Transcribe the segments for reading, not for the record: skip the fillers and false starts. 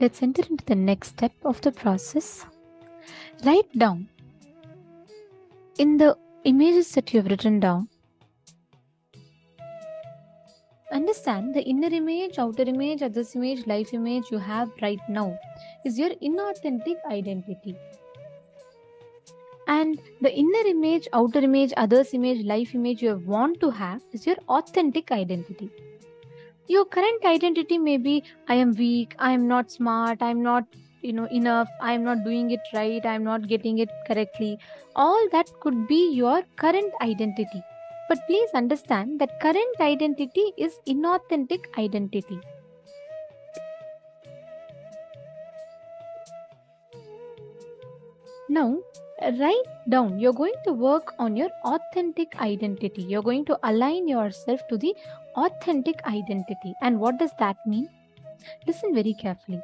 Let's enter into the next step of the process. Write down in the images that you have written down. Understand the inner image, outer image, others image, life image you have right now is your inauthentic identity. And the inner image, outer image, others image, life image you want to have is your authentic identity. Your current identity may be I am weak, I am not smart, I am not enough, I am not doing it right, I am not getting it correctly. All that could be your current identity. But please understand that current identity is inauthentic identity. Now, write down, you're going to work on your authentic identity. You're going to align yourself to the authentic identity. And what does that mean? Listen very carefully.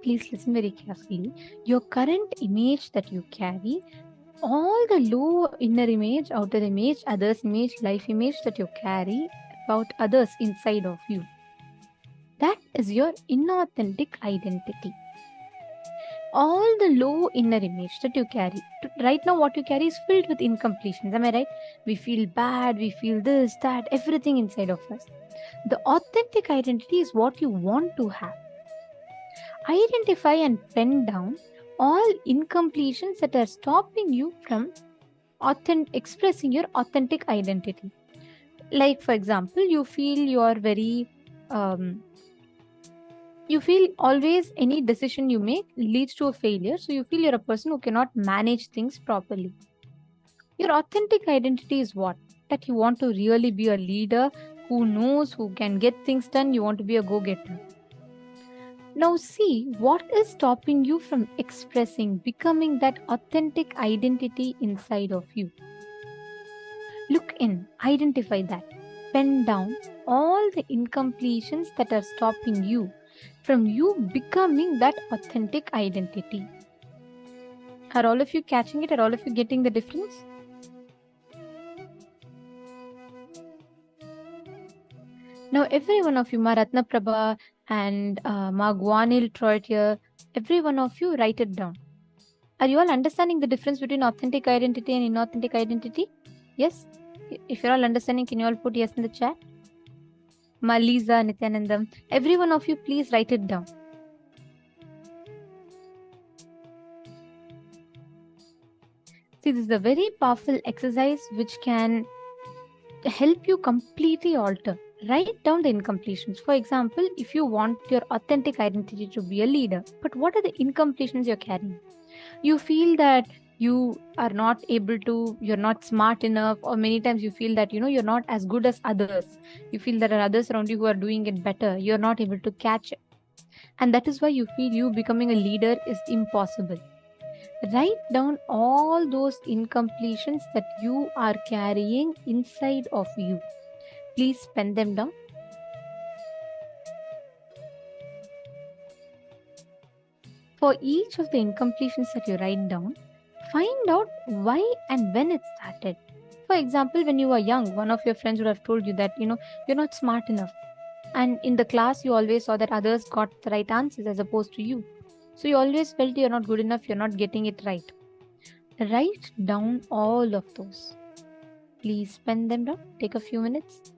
Please listen very carefully. Your current image that you carry, all the low inner image, outer image, others image, life image that you carry about others inside of you, that is your inauthentic identity. All the low inner image that you carry, right now what you carry is filled with incompletions. Am I right? We feel bad, we feel this, that, everything inside of us. The authentic identity is what you want to have. Identify and pen down all incompletions that are stopping you from expressing your authentic identity. Like, for example, you feel you are very, you feel always any decision you make leads to a failure. So you feel you're a person who cannot manage things properly. Your authentic identity is what? That you want to really be a leader who knows, who can get things done. You want to be a go-getter. Now see what is stopping you from expressing, becoming that authentic identity inside of you. Look in, identify that, pen down all the incompletions that are stopping you from you becoming that authentic identity. Are all of you catching it? Are all of you getting the difference? Now every one of you, Ma Ratna Prabha and Ma Gwanil Troit here, every one of you write it down. Are you all understanding the difference between authentic identity and inauthentic identity? Yes? If you're all understanding, can you all put yes in the chat? Malisa, Nithyanandam, every one of you, please write it down. See, this is a very powerful exercise which can help you completely alter. Write down the incompletions. For example, if you want your authentic identity to be a leader, but what are the incompletions you're carrying? You feel that you are not able to, you're not smart enough, or many times you feel that you're not as good as others. You feel there are others around you who are doing it better. You're not able to catch it. And that is why you feel you becoming a leader is impossible. Write down all those incompletions that you are carrying inside of you. Please pen them down. For each of the incompletions that you write down, find out why and when it started. For example, when you were young, one of your friends would have told you that, you're not smart enough. And in the class, you always saw that others got the right answers as opposed to you. So you always felt you're not good enough, you're not getting it right. Write down all of those. Please pen them down. Take a few minutes.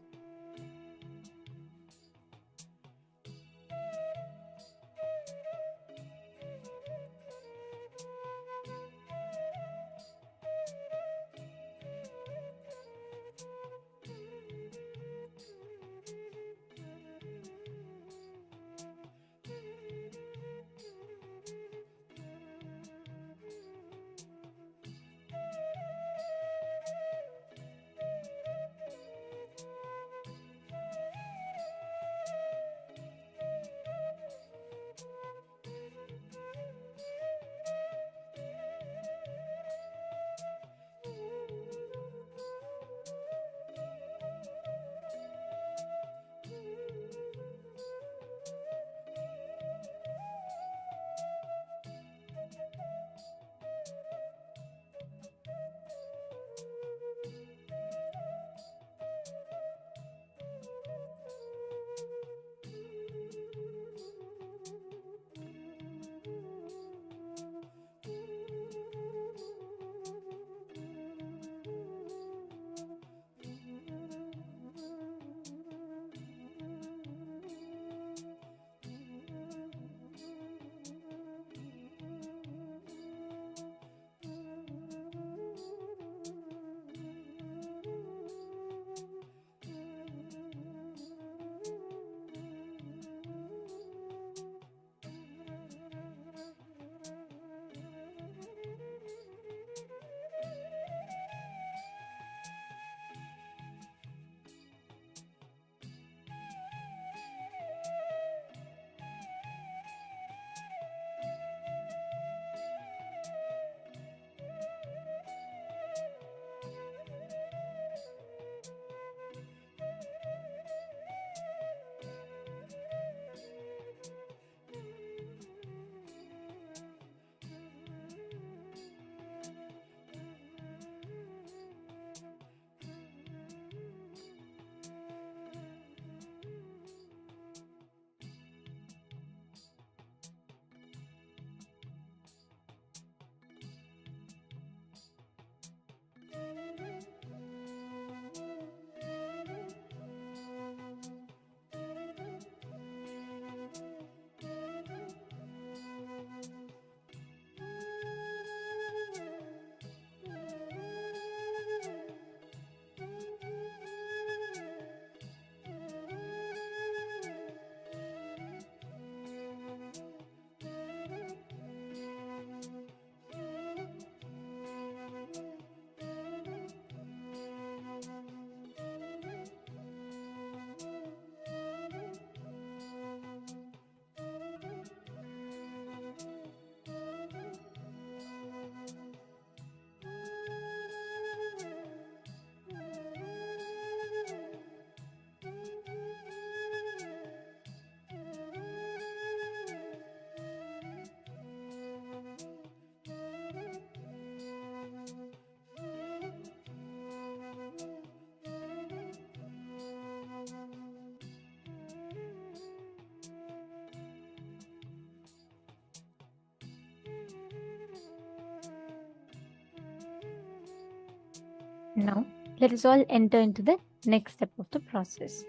Now, let us all enter into the next step of the process.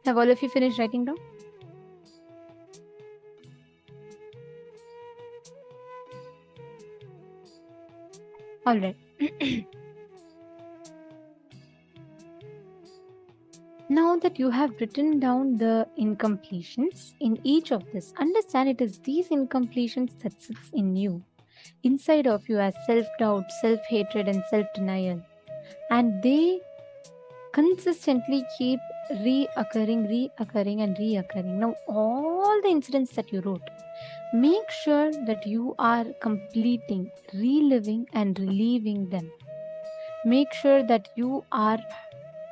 Have all of you finished writing down? All right. Now that you have written down the incompletions in each of this, understand it is these incompletions that sits in you, inside of you, as self-doubt, self-hatred, and self-denial. And they consistently keep reoccurring, and reoccurring. Now, all the incidents that you wrote, make sure that you are completing, reliving, and relieving them. Make sure that you are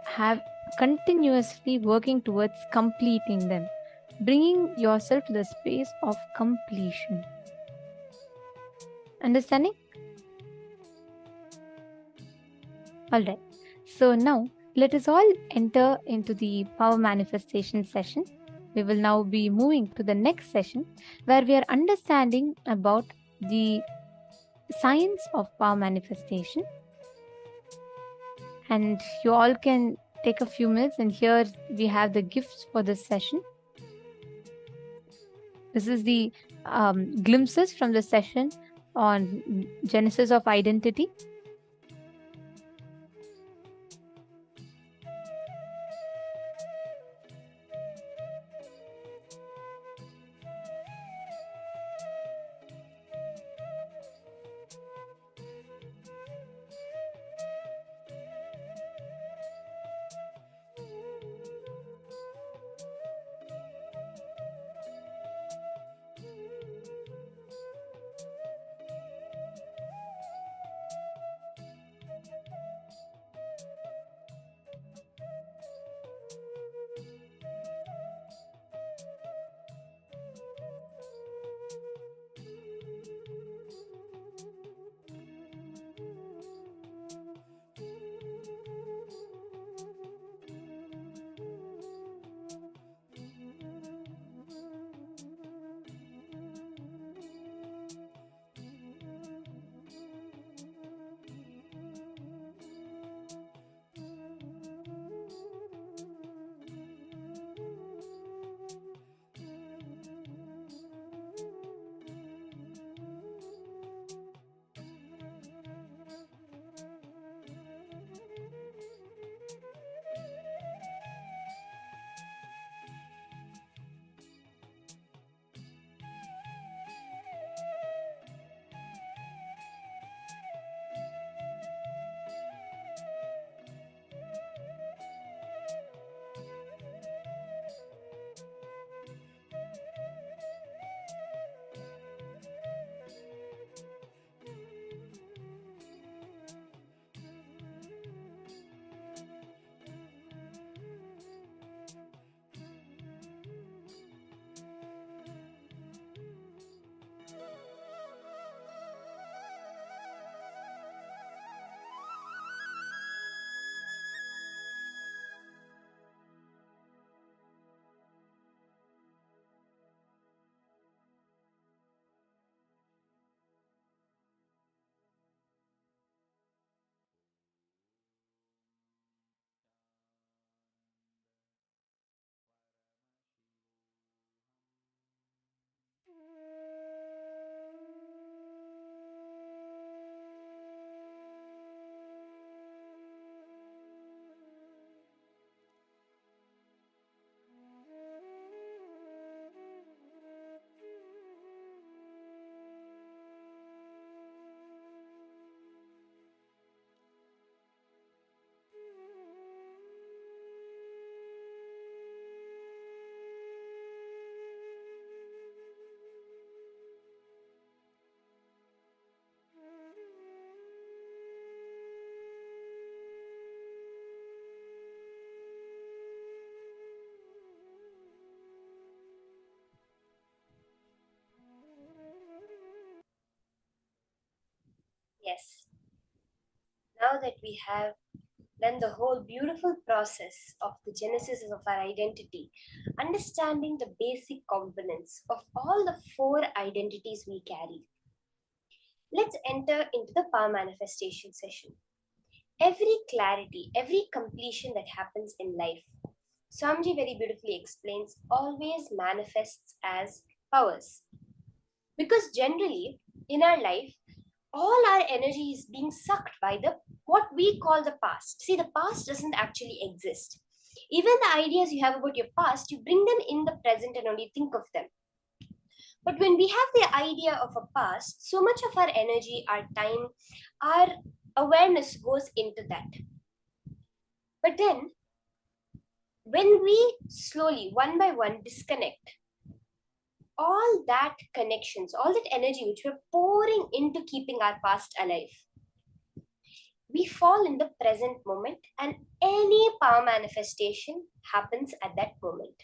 have continuously working towards completing them, bringing yourself to the space of completion. Understanding? All right. So now let us all enter into the power manifestation session. We will now be moving to the next session where we are understanding about the science of power manifestation. And you all can take a few minutes, and here we have the gifts for this session. This is the glimpses from the session on Genesis of Identity. Yes. Now that we have done the whole beautiful process of the genesis of our identity, understanding the basic components of all the four identities we carry, let's enter into the power manifestation session. every clarity, every completion that happens in life, Swamiji very beautifully explains, always manifests as powers. Because generally, in our life, all our energy is being sucked by the what we call the past. See, the past doesn't actually exist. Even the ideas you have about your past, you bring them in the present and only think of them. But when we have the idea of a past, so much of our energy, our time, our awareness goes into that. But then, when we slowly, one by one, disconnect all that connections, all that energy which we're pouring into keeping our past alive, we fall in the present moment, and any power manifestation happens at that moment.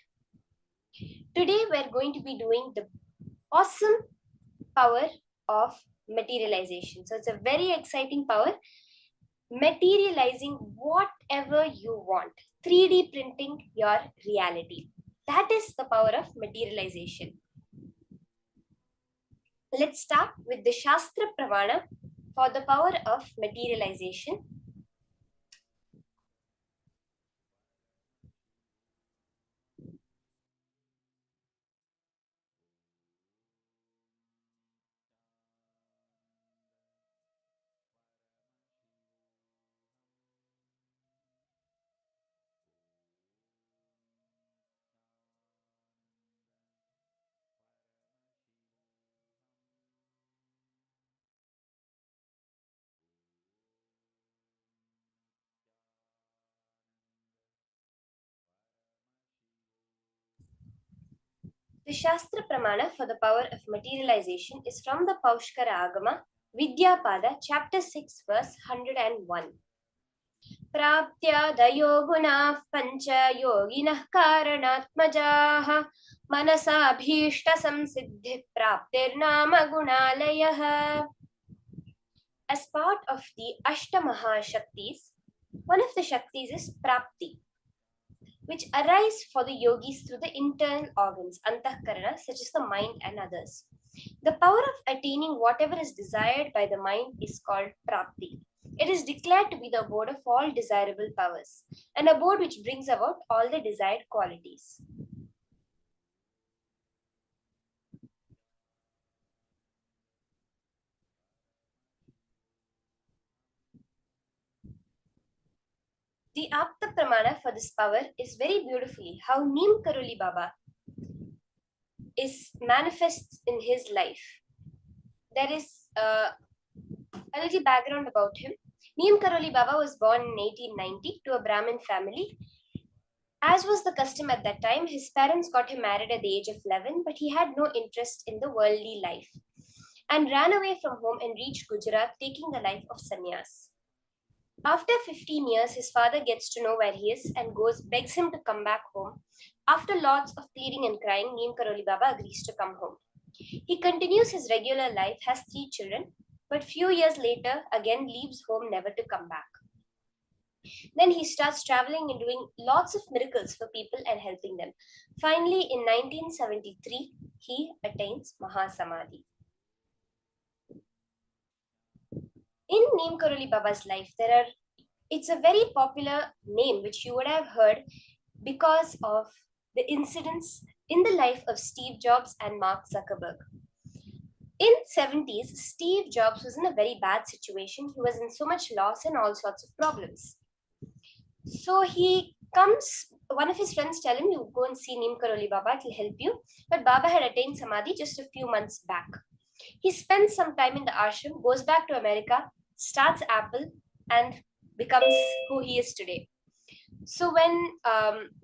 Today, we're going to be doing the awesome power of materialization. So, it's a very exciting power, materializing whatever you want, 3D printing your reality. That is the power of materialization. Let's start with the Shastra Pramana for the power of materialization. The Shastra Pramana for the power of materialization is from the Paushkara Agama, Vidyapada, chapter 6, verse 101. प्राप्त्यादयो गुणाः पञ्च योगिनः कारणात्मजाः मनसाभीष्टसंसिद्धिः प्राप्तिर्नाम गुणालयः. As part of the Ashtamaha Shaktis, one of the Shaktis is Prapti, which arise for the yogis through the internal organs, antahkarana, such as the mind and others. The power of attaining whatever is desired by the mind is called Prapti. It is declared to be the abode of all desirable powers, an abode which brings about all the desired qualities. The Apta Pramana for this power is very beautifully how Neem Karoli Baba is manifests in his life. There is a little background about him. Neem Karoli Baba was born in 1890 to a Brahmin family. As was the custom at that time, his parents got him married at the age of 11, but he had no interest in the worldly life and ran away from home and reached Gujarat, taking the life of sannyas. After 15 years, his father gets to know where he is and begs him to come back home. After lots of pleading and crying, Neem Karoli Baba agrees to come home. He continues his regular life, has 3 children, but few years later, again leaves home never to come back. Then he starts traveling and doing lots of miracles for people and helping them. Finally, in 1973, he attains Mahasamadhi. In Neem Karoli Baba's life, it's a very popular name which you would have heard because of the incidents in the life of Steve Jobs and Mark Zuckerberg. In 70s, Steve Jobs was in a very bad situation. He was in so much loss and all sorts of problems. So he comes, one of his friends tell him, you go and see Neem Karoli Baba, it will help you. But Baba had attained Samadhi just a few months back. He spends some time in the ashram, goes back to America, starts Apple, and becomes who he is today. So when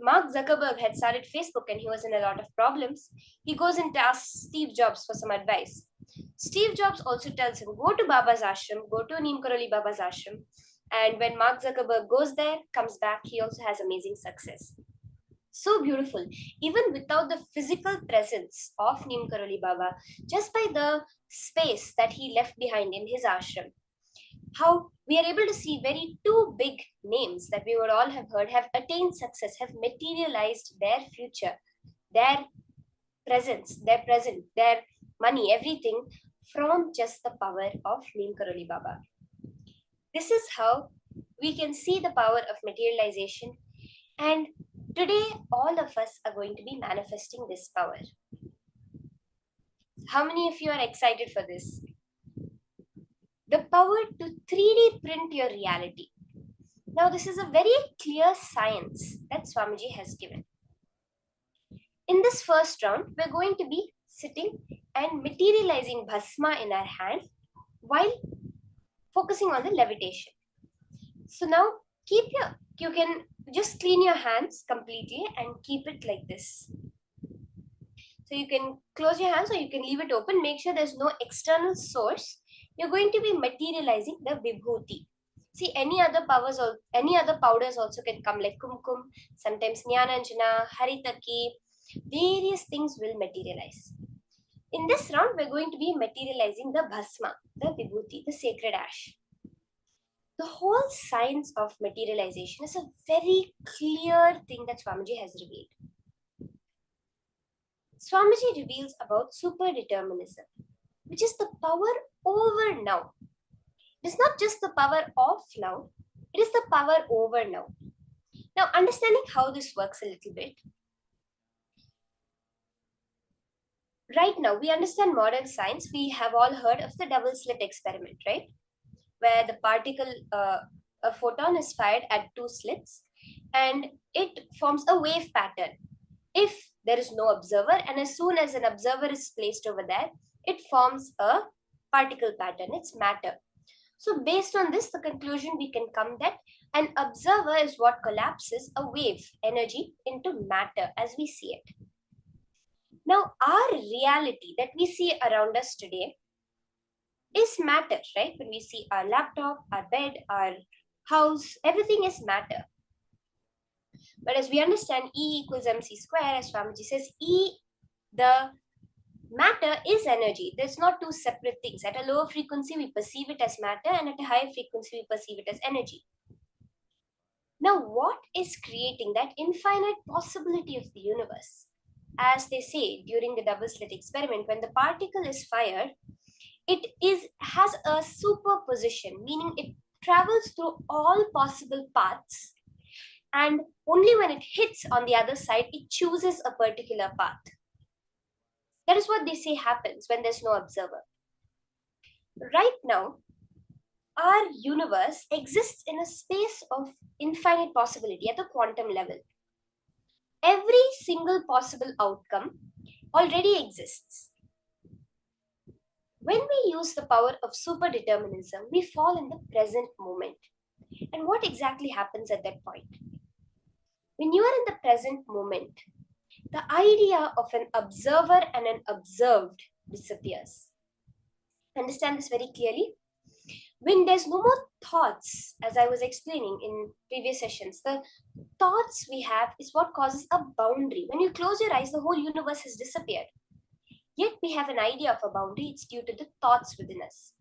Mark Zuckerberg had started Facebook and he was in a lot of problems, he goes and asks Steve Jobs for some advice. Steve Jobs also tells him, go to Baba's ashram, go to Neem Karoli Baba's ashram. And when Mark Zuckerberg goes there, comes back, he also has amazing success. So beautiful. Even without the physical presence of Neem Karoli Baba, just by the space that he left behind in his ashram, how we are able to see very 2 big names that we would all have heard have attained success, have materialized their future, their presence, their present, their money, everything from just the power of Neem Karoli Baba. This is how we can see the power of materialization. And today, all of us are going to be manifesting this power. How many of you are excited for this? The power to 3D print your reality. Now, this is a very clear science that Swamiji has given. In this first round, we're going to be sitting and materializing bhasma in our hand while focusing on the levitation. So now you can just clean your hands completely and keep it like this. So you can close your hands or you can leave it open. Make sure there's no external source. You're going to be materializing the vibhuti. See, any other powders also can come, like kumkum, sometimes nyananjana, haritaki, various things will materialize. In this round, we're going to be materializing the bhasma, the vibhuti, the sacred ash. The whole science of materialization is a very clear thing that Swamiji has revealed. Swamiji reveals about superdeterminism, which is the power over now. It is not just the power of now, it is the power over now. Now, understanding how this works a little bit. Right now, we understand modern science. We have all heard of the double slit experiment, right? Where the particle, a photon is fired at two slits and it forms a wave pattern. If there is no observer, and as soon as an observer is placed over there, it forms a particle pattern. It's matter. So based on this, the conclusion we can come that an observer is what collapses a wave energy into matter as we see it. Now, our reality that we see around us today is matter, right? When we see our laptop, our bed, our house, everything is matter. But as we understand E equals mc square, as Swamiji says, the matter is energy. There's not two separate things. At a lower frequency, we perceive it as matter, and at a higher frequency, we perceive it as energy. Now, what is creating that infinite possibility of the universe? As they say during the double slit experiment, when the particle is fired, it has a superposition, meaning it travels through all possible paths, and only when it hits on the other side, it chooses a particular path. That is what they say happens when there's no observer. Right now, our universe exists in a space of infinite possibility at the quantum level. Every single possible outcome already exists. When we use the power of superdeterminism, we fall in the present moment. And what exactly happens at that point? When you are in the present moment, the idea of an observer and an observed disappears. Understand this very clearly? When there's no more thoughts, as I was explaining in previous sessions, the thoughts we have is what causes a boundary. When you close your eyes, the whole universe has disappeared. Yet we have an idea of a boundary, it's due to the thoughts within us.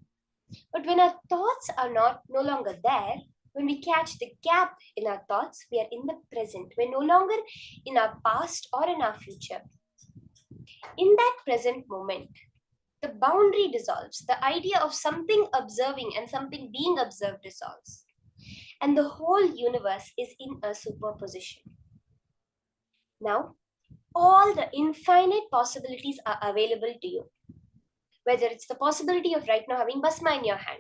But when our thoughts are no longer there, when we catch the gap in our thoughts, we are in the present. We're no longer in our past or in our future. In that present moment, the boundary dissolves. The idea of something observing and something being observed dissolves. And the whole universe is in a superposition. Now, all the infinite possibilities are available to you. Whether it's the possibility of right now having bhasma in your hand,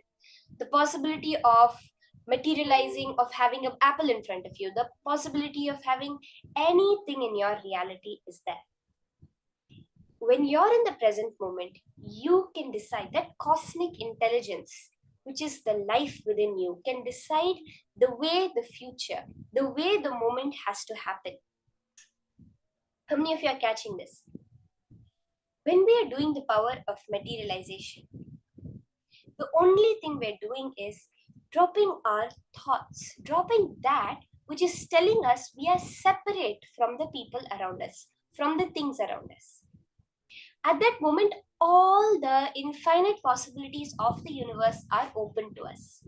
the possibility of materializing, of having an apple in front of you, the possibility of having anything in your reality is there. When you're in the present moment, you can decide that cosmic intelligence, which is the life within you, can decide the way the future, the way the moment has to happen. How many of you are catching this? When we are doing the power of materialization, the only thing we're doing is dropping our thoughts, dropping that which is telling us we are separate from the people around us, from the things around us. At that moment, all the infinite possibilities of the universe are open to us.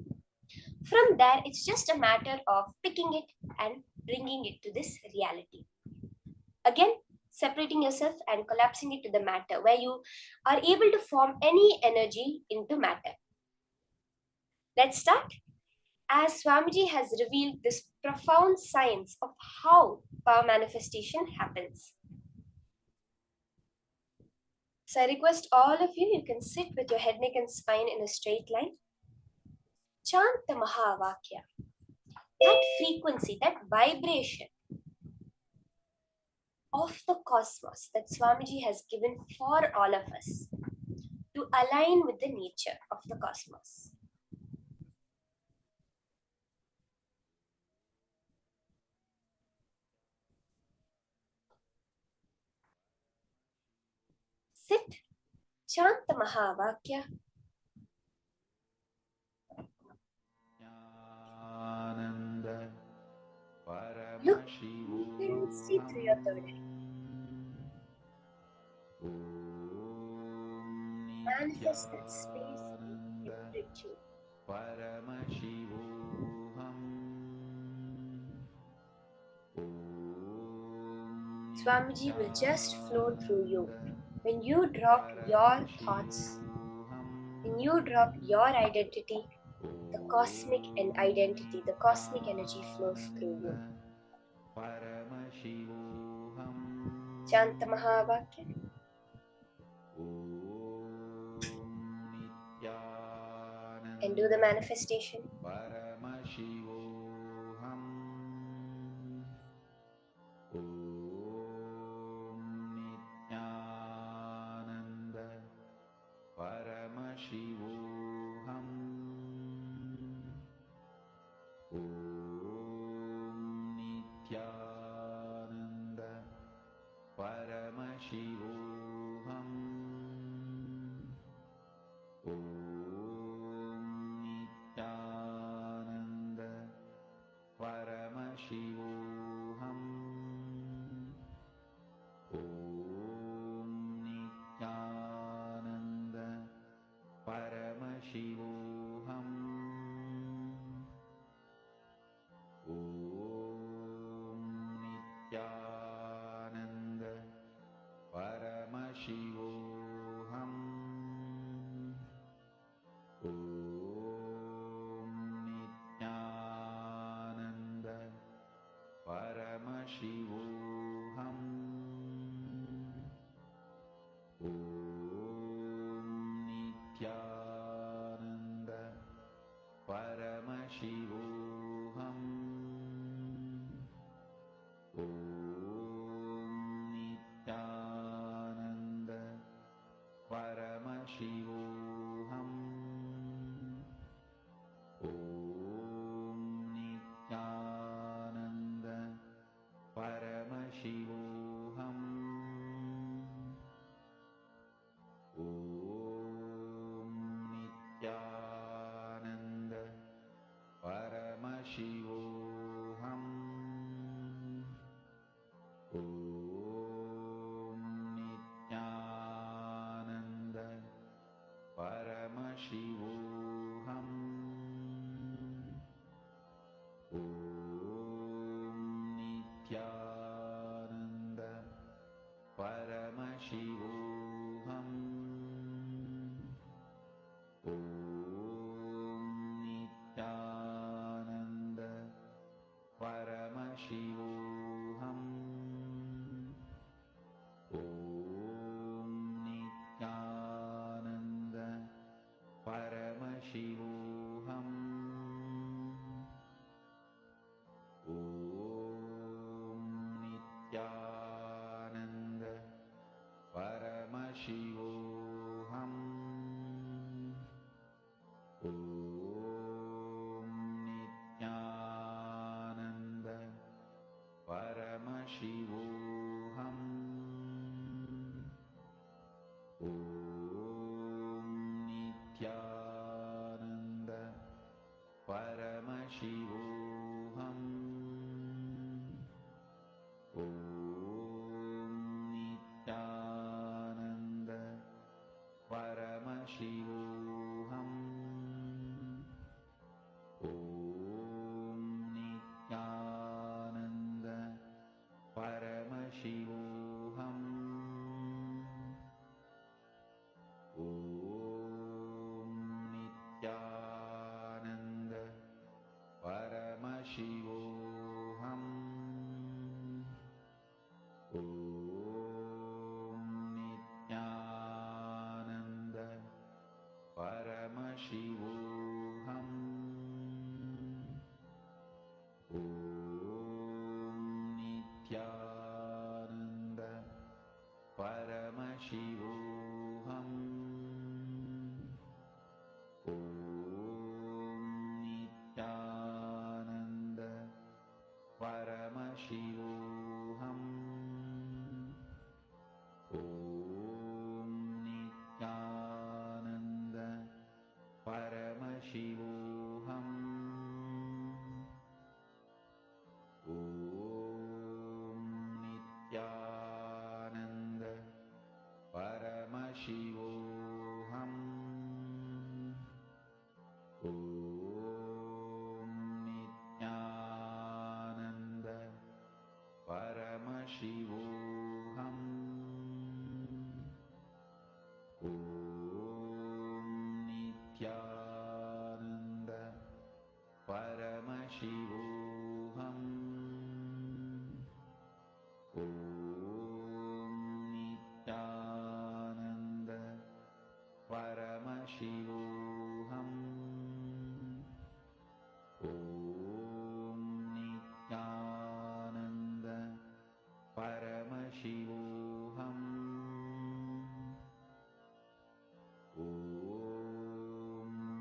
From there, it's just a matter of picking it and bringing it to this reality. Again, separating yourself and collapsing it to the matter, where you are able to form any energy into matter. Let's start. as Swamiji has revealed this profound science of how power manifestation happens. So I request all of you, you can sit with your head, neck and spine in a straight line. Chant the Mahavakya. That frequency, that vibration of the cosmos that Swamiji has given for all of us to align with the nature of the cosmos. Sit, chant the Mahavakya. Look intensely through your third eye. Manifest that space in ritual. Swamiji will just flow through you. When you drop your thoughts, when you drop your identity, the cosmic and identity, the cosmic energy flows through you. Chant the Mahavakya. And do the manifestation. Paramashivoham. Om Nithyananda Paramashivoham. Om Nithyananda Paramashivoham. Om Nithyananda Paramashivoham. Om Nithyananda Paramashivoham. Om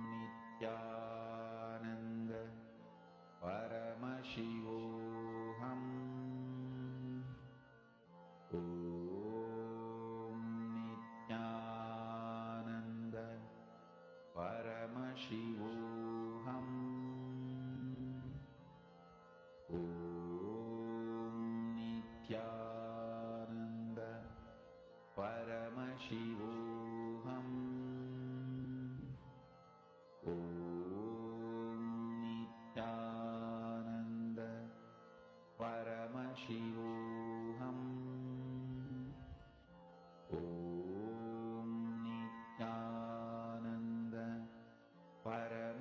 Nithyananda Paramashivoham. Om Nithyananda Paramashivoham. Om Nithyananda Paramashivoham. Om Nithyananda Paramashivoham. Om Nithyananda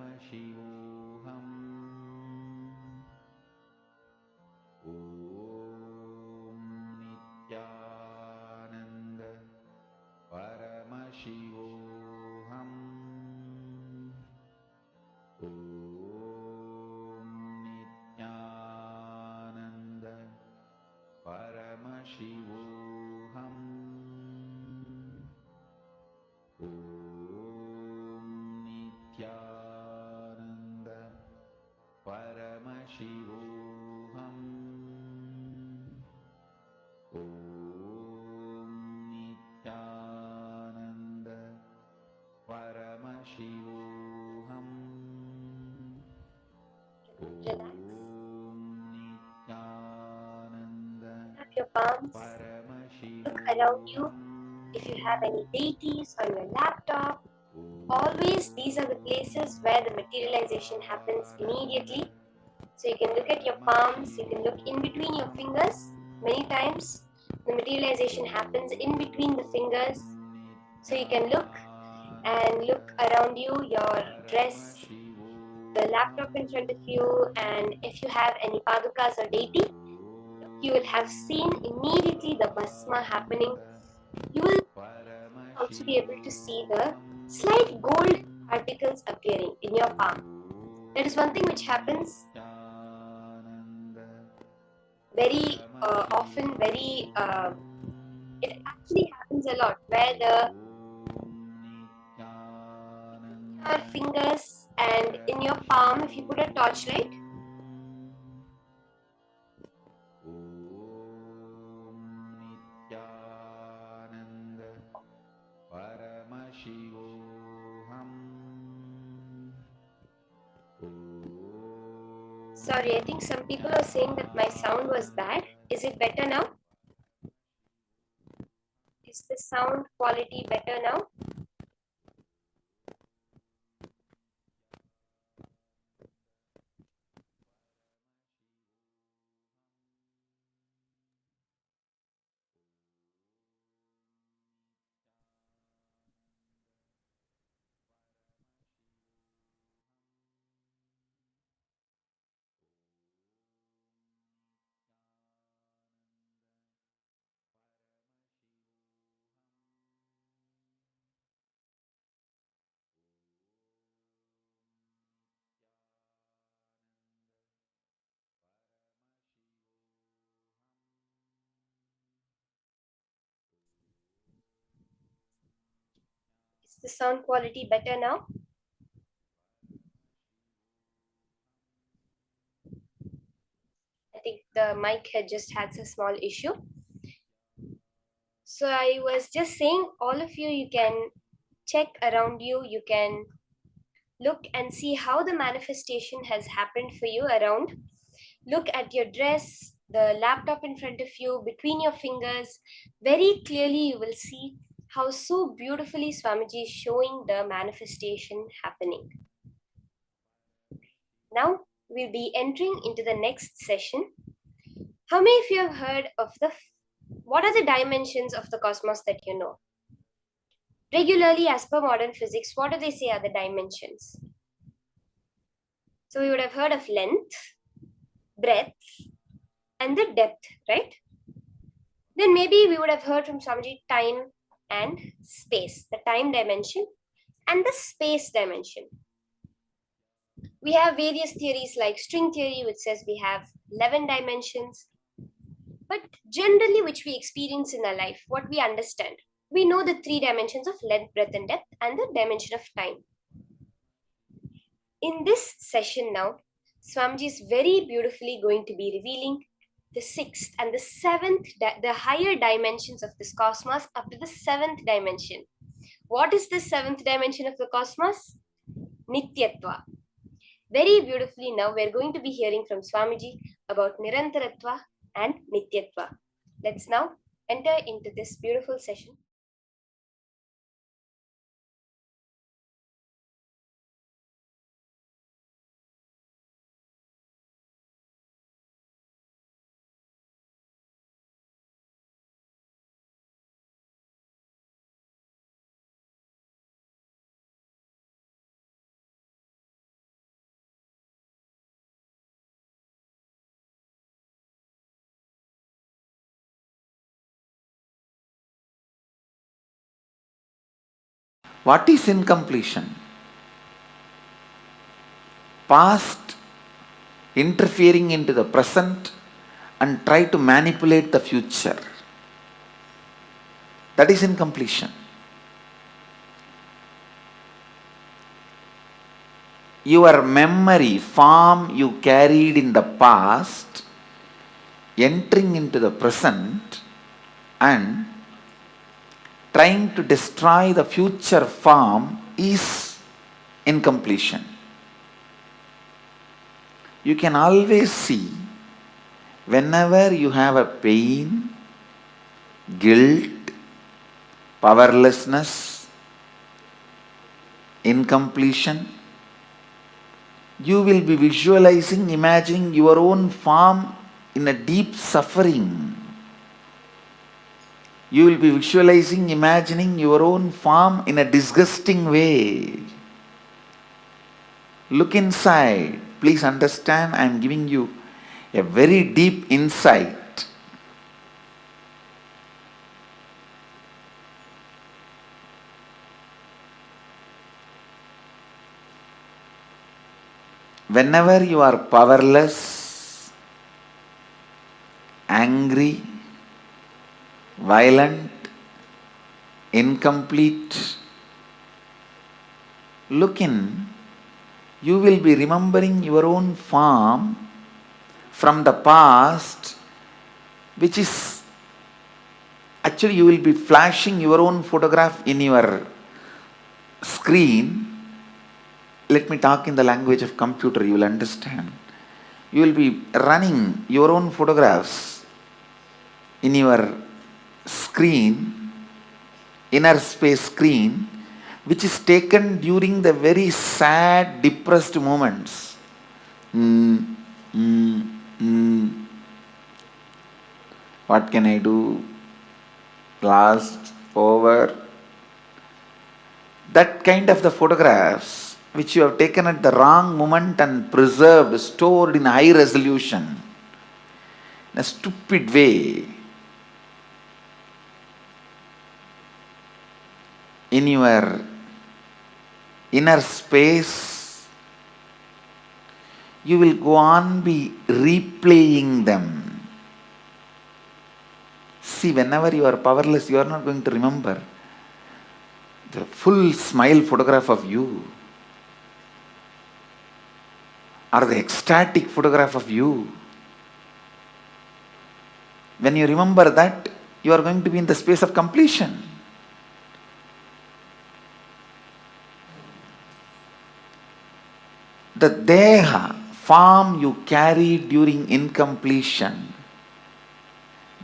Paramashivoham. Om Nithyananda Paramashivoham. Om Nithyananda Paramashivoham. Om Nithyananda Paramashivoham. Om Nithyananda Paramashivoham. Relax. Om Nithyananda Up your palms. Look around you. If you have any deities on your laptop, always these are the places where the materialization happens immediately. So you can look at your palms, you can look in between your fingers. Many times the materialization happens in between the fingers. So you can look around you, your dress, the laptop in front of you, and if you have any padukas or deity, you will have seen immediately the bhasma happening. You will also be able to see the slight gold particles appearing in your palm. That is one thing which happens very often, it actually happens a lot, where your fingers and in your palm, if you put a torchlight, sorry, I think some people are saying that my sound was bad. Is it better now? Is the sound quality better now? Is the sound quality better now? I think the mic had just had a small issue. So I was just saying, all of you, you can check around you, you can look and see how the manifestation has happened for you around. Look at your dress, the laptop in front of you, between your fingers. Very clearly you will see how so beautifully Swamiji is showing the manifestation happening. Now we'll be entering into the next session. How many of you have heard of what are the dimensions of the cosmos that you know? Regularly, as per modern physics, what do they say are the dimensions? So we would have heard of length, breadth, and the depth, right? Then maybe we would have heard from Swamiji time and space, the time dimension and the space dimension. We have various theories like string theory, which says we have 11 dimensions. But generally, which we experience in our life, what we understand, we know the 3 dimensions of length, breadth, and depth, and the dimension of time. In this session now, Swamiji is very beautifully going to be revealing the 6th and the 7th, the higher dimensions of this cosmos up to the 7th dimension. What is the 7th dimension of the cosmos? Nityatva. Very beautifully now, we're going to be hearing from Swamiji about Nirantaratva and Nityatva. Let's now enter into this beautiful session. What is incompletion? Past interfering into the present and try to manipulate the future. That is incompletion. Your memory, form you carried in the past, entering into the present and trying to destroy the future form is incompletion. You can always see whenever you have a pain, guilt, powerlessness, incompletion, you will be visualizing, imagining your own form in a deep suffering. You will be visualizing, imagining your own form in a disgusting way. Look inside. Please understand, I am giving you a very deep insight. Whenever you are powerless, angry, violent, incomplete, look in, you will be remembering your own form from the past, which is actually you will be flashing your own photograph in your screen. Let me talk in the language of computer, you will understand. You will be running your own photographs in your screen, inner space screen, which is taken during the very sad, depressed moments. What can I do? Lost, over. That kind of the photographs which you have taken at the wrong moment and preserved, stored in high resolution, in a stupid way, in your inner space, you will go on be replaying them. See, whenever you are powerless, you are not going to remember the full smile photograph of you or the ecstatic photograph of you. When you remember that, you are going to be in the space of completion. The deha, form you carry during incompletion,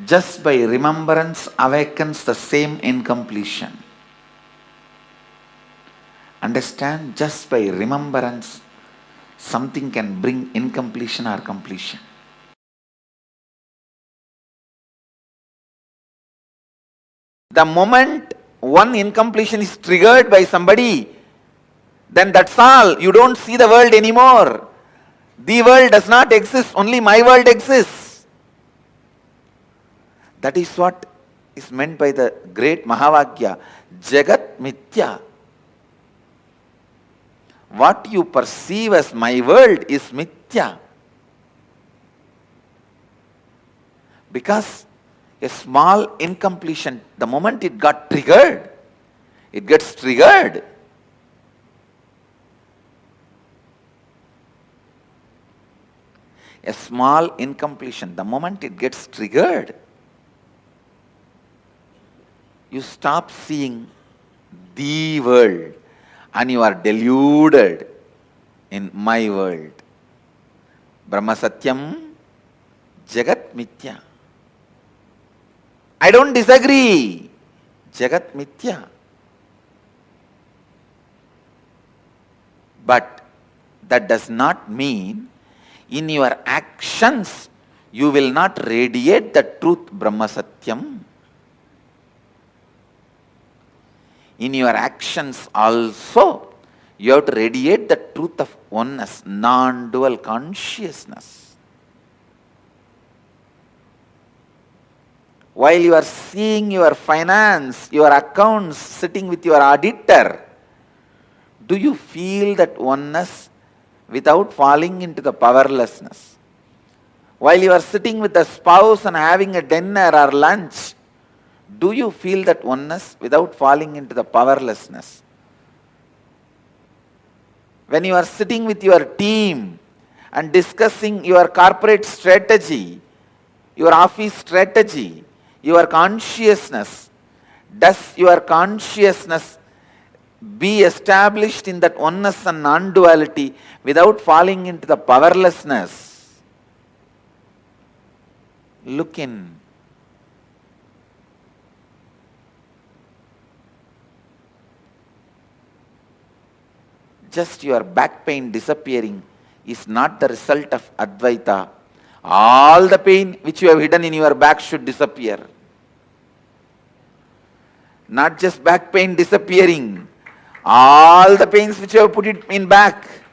just by remembrance awakens the same incompletion. understand just by remembrance something can bring incompletion or completion. The moment one incompletion is triggered by somebody, then that's all. You don't see the world anymore. The world does not exist, only my world exists. That is what is meant by the great Mahavakya, Jagat Mithya. What you perceive as my world is Mithya. Because a small incompletion, the moment it got triggered, it gets triggered. A small incompletion, the moment it gets triggered, you stop seeing the world and you are deluded in my world. Brahma Satyam, Jagat Mithya. I don't disagree. Jagat Mithya. But that does not mean in your actions you will not radiate the truth Brahma Satyam. In your actions also you have to radiate the truth of oneness, non-dual consciousness. While you are seeing your finance, your accounts, sitting with your auditor, do you feel that oneness without falling into the powerlessness? While you are sitting with a spouse and having a dinner or lunch, do you feel that oneness without falling into the powerlessness? When you are sitting with your team and discussing your corporate strategy, your office strategy, your consciousness, does your consciousness be established in that oneness and non-duality without falling into the powerlessness? Look in. Just your back pain disappearing is not the result of Advaita. All the pain which you have hidden in your back should disappear. Not just back pain disappearing. All the pains which you have put it in back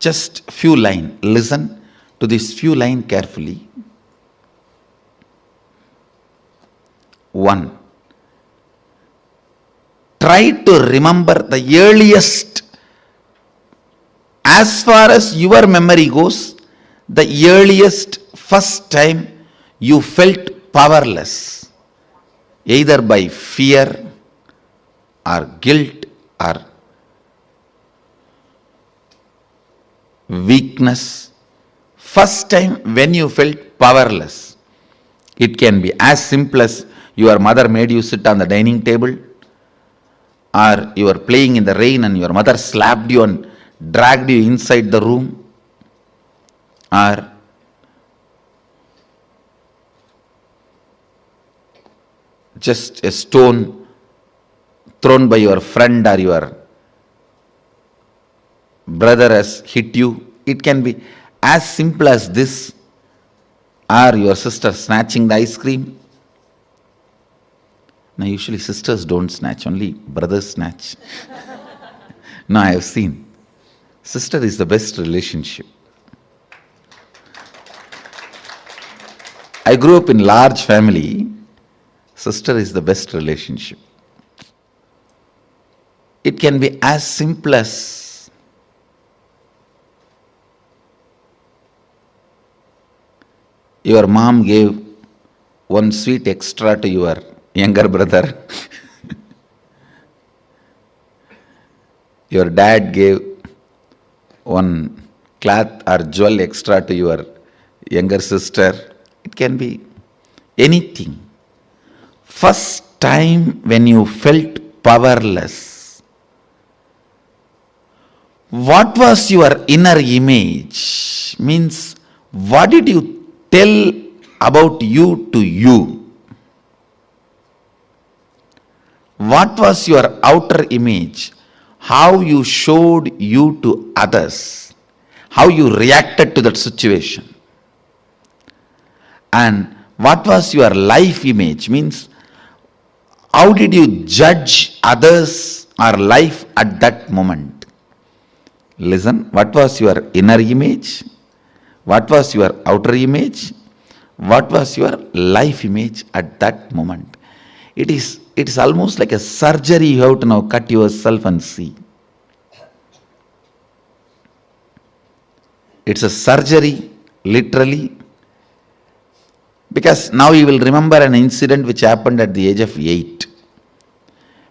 just few lines. Listen to this few lines carefully. 1. Try to remember the earliest, as far as your memory goes, the earliest first time you felt powerless, either by fear or guilt or weakness. First time when you felt powerless. It can be as simple as your mother made you sit on the dining table, or you were playing in the rain and your mother slapped you and dragged you inside the room, or just a stone thrown by your friend or your brother has hit you. It can be as simple as this, or your sister snatching the ice cream. Now usually sisters don't snatch, only brothers snatch. No, I have seen. Sister is the best relationship. I grew up in large family. Sister is the best relationship. It can be as simple as your mom gave one sweet extra to your younger brother. Your dad gave one cloth or jewel extra to your younger sister. It can be anything. First time when you felt powerless, what was your inner image? Means, what did you tell about you to you? What was your outer image? How you showed you to others? How you reacted to that situation? And what was your life image? Means, how did you judge others or life at that moment? Listen, what was your inner image? What was your outer image? What was your life image at that moment? It is almost like a surgery. You have to now cut yourself and see. It's a surgery, literally. Because now you will remember an incident which happened at the age of 8.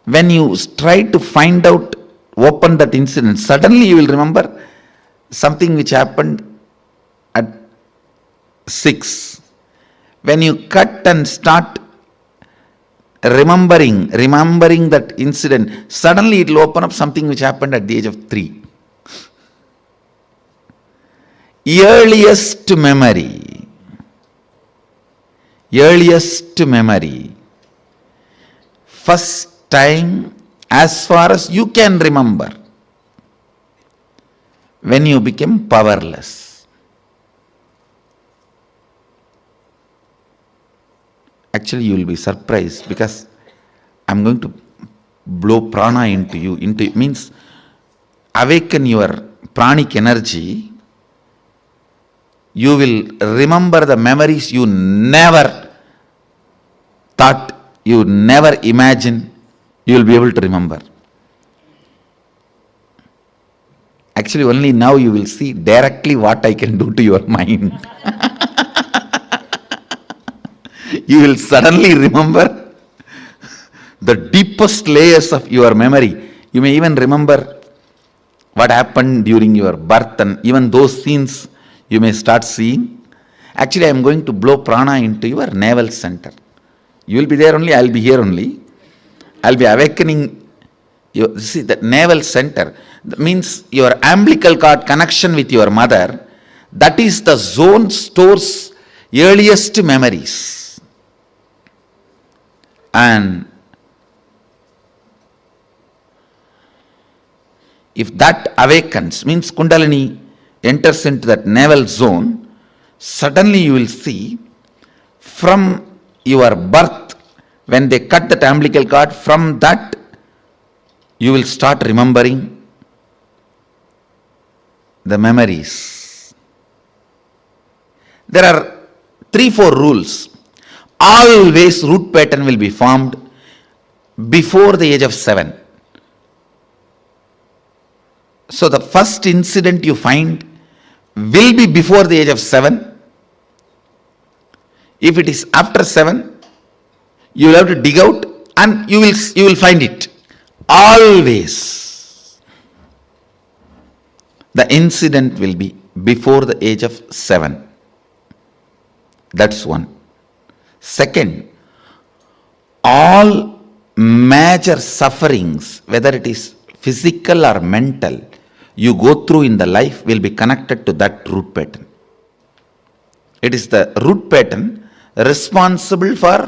When you try to find out, open that incident, suddenly you will remember something which happened at 6. When you cut and start remembering that incident, suddenly it will open up something which happened at the age of 3. Earliest memory. First time, as far as you can remember, when you became powerless. Actually, you will be surprised, because I'm going to blow prana into you. Means awaken your pranic energy. You will remember the memories you never thought, you never imagined you will be able to remember. Actually, only now you will see directly what I can do to your mind. You will suddenly remember the deepest layers of your memory. You may even remember what happened during your birth, and even those scenes you may start seeing. Actually, I am going to blow prana into your navel center. You will be there only, I will be here only. I will be awakening you. See, that navel center means your umbilical cord connection with your mother. That is the zone stores earliest memories. And if that awakens, means Kundalini enters into that navel zone, suddenly you will see from your birth, when they cut that umbilical cord, from that you will start remembering the memories. There are 3-4 rules. Always root pattern will be formed before the age of 7. So the first incident you find will be before the age of 7. If it is after 7, you will have to dig out and you will find it. Always the incident will be before the age of 7. That's one. Second, all major sufferings, whether it is physical or mental, you go through in the life will be connected to that root pattern. It is the root pattern responsible for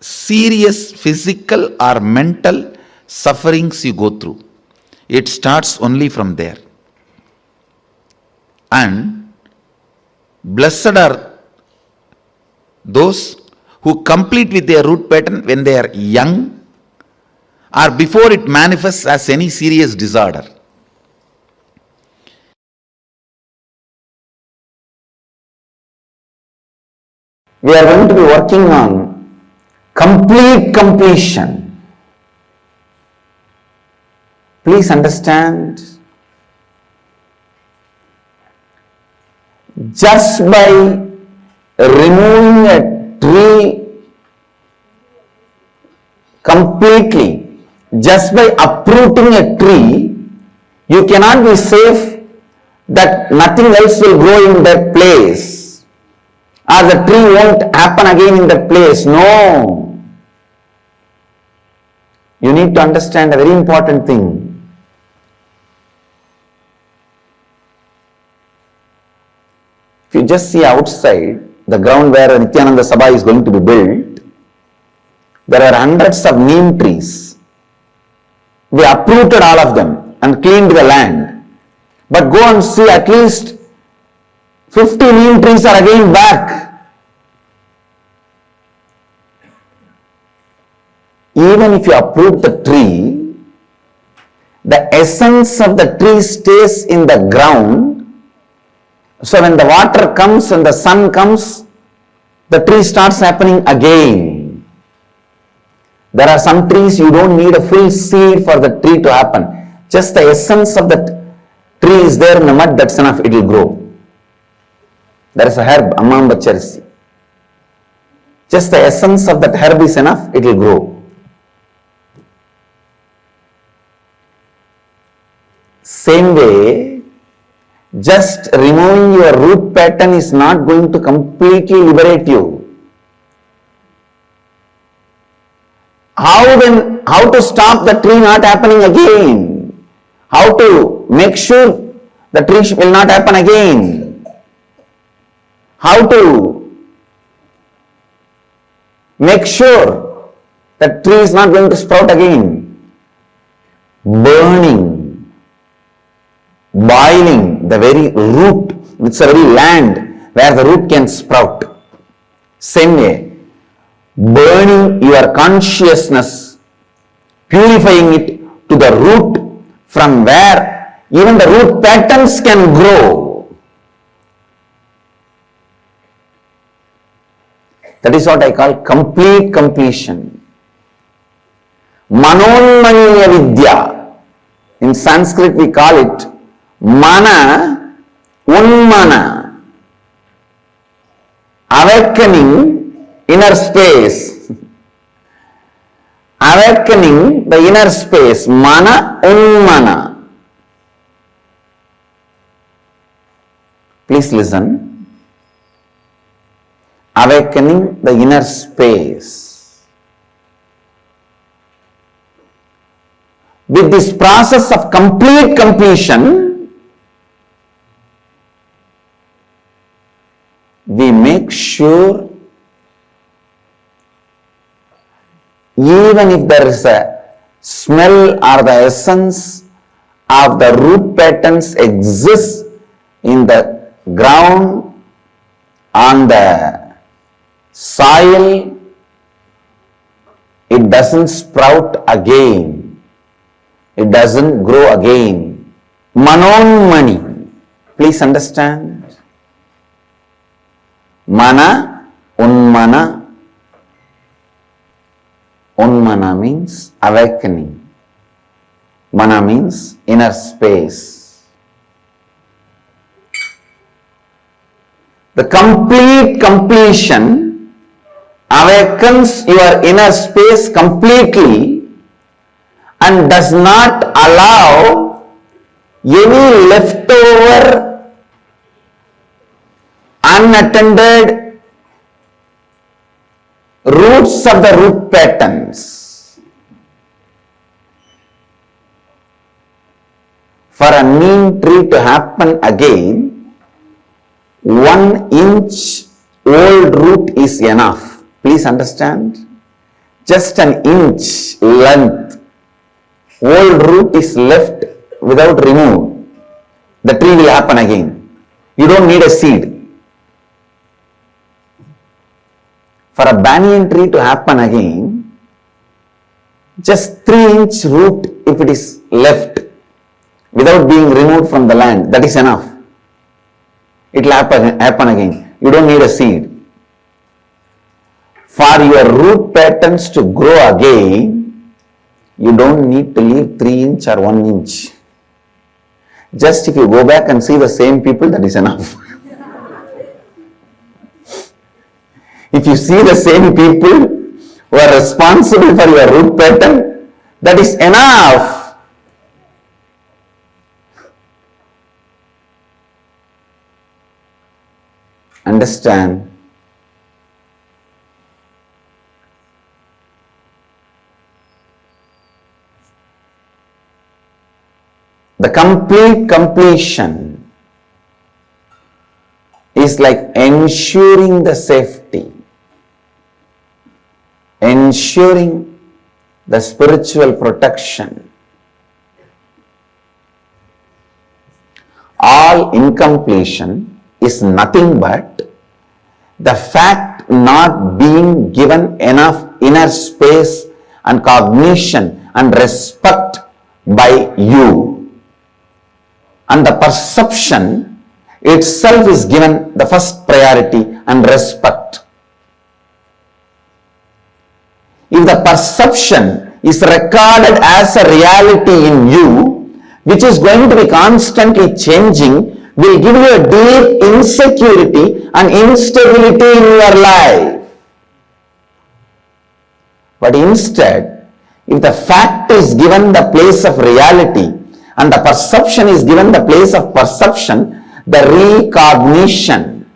serious physical or mental sufferings you go through. It starts only from there. And blessed are those who complete with their root pattern when they are young or before it manifests as any serious disorder. We are going to be working on complete completion. Please understand, just by removing a tree completely, just by uprooting a tree, you cannot be safe that nothing else will grow in that place, or the tree won't happen again in that place. No. You need to understand a very important thing. If you just see outside, the ground where Nithyananda Sabha is going to be built, there are hundreds of neem trees. We uprooted all of them and cleaned the land. But go and see, at least 50 neem trees are again back. Even if you uproot the tree, the essence of the tree stays in the ground. So when the water comes and the sun comes, the tree starts happening again. There are some trees you don't need a full seed for the tree to happen. Just the essence of the tree is there in the mud, that's enough, it will grow. There is a herb, Amambacharisi. Just the essence of that herb is enough, it will grow. Same way, just removing your root pattern is not going to completely liberate you. How to stop the tree not happening again? How to make sure the tree will not happen again? How to make sure that tree is not going to sprout again? Burning, boiling the very root, it's a very land where the root can sprout. Same way, burning your consciousness, purifying it to the root from where even the root patterns can grow. That is what I call complete completion. Manonmaniya Vidya. In Sanskrit we call it Mana Unmana. Awakening inner space. Awakening the inner space. Mana Unmana. Please listen. Awakening the inner space. With this process of complete completion, we make sure even if there is a smell or the essence of the root patterns exists in the ground, on the soil, it doesn't sprout again. It doesn't grow again. Manonmani. Please understand. Mana, unmana. Unmana means awakening. Mana means inner space. The complete completion awakens your inner space completely and does not allow any leftover unattended roots of the root patterns. For a neem tree to happen again, 1 inch old root is enough. Please understand. Just an inch length old root is left without removed. The tree will happen again. You don't need a seed. For a banyan tree to happen again, just 3-inch root, if it is left without being removed from the land, that is enough. It will happen again. You don't need a seed. For your root patterns to grow again, you don't need to leave 3 inch or 1 inch. Just if you go back and see the same people, that is enough. If you see the same people who are responsible for your root pattern, that is enough. Understand? The complete completion is like ensuring the safety, ensuring the spiritual protection. All incompletion is nothing but the fact not being given enough inner space and cognition and respect by you. And the perception itself is given the first priority and respect. If the perception is recorded as a reality in you, which is going to be constantly changing, will give you a deep insecurity and instability in your life. But instead, if the fact is given the place of reality and the perception is given the place of perception, the recognition,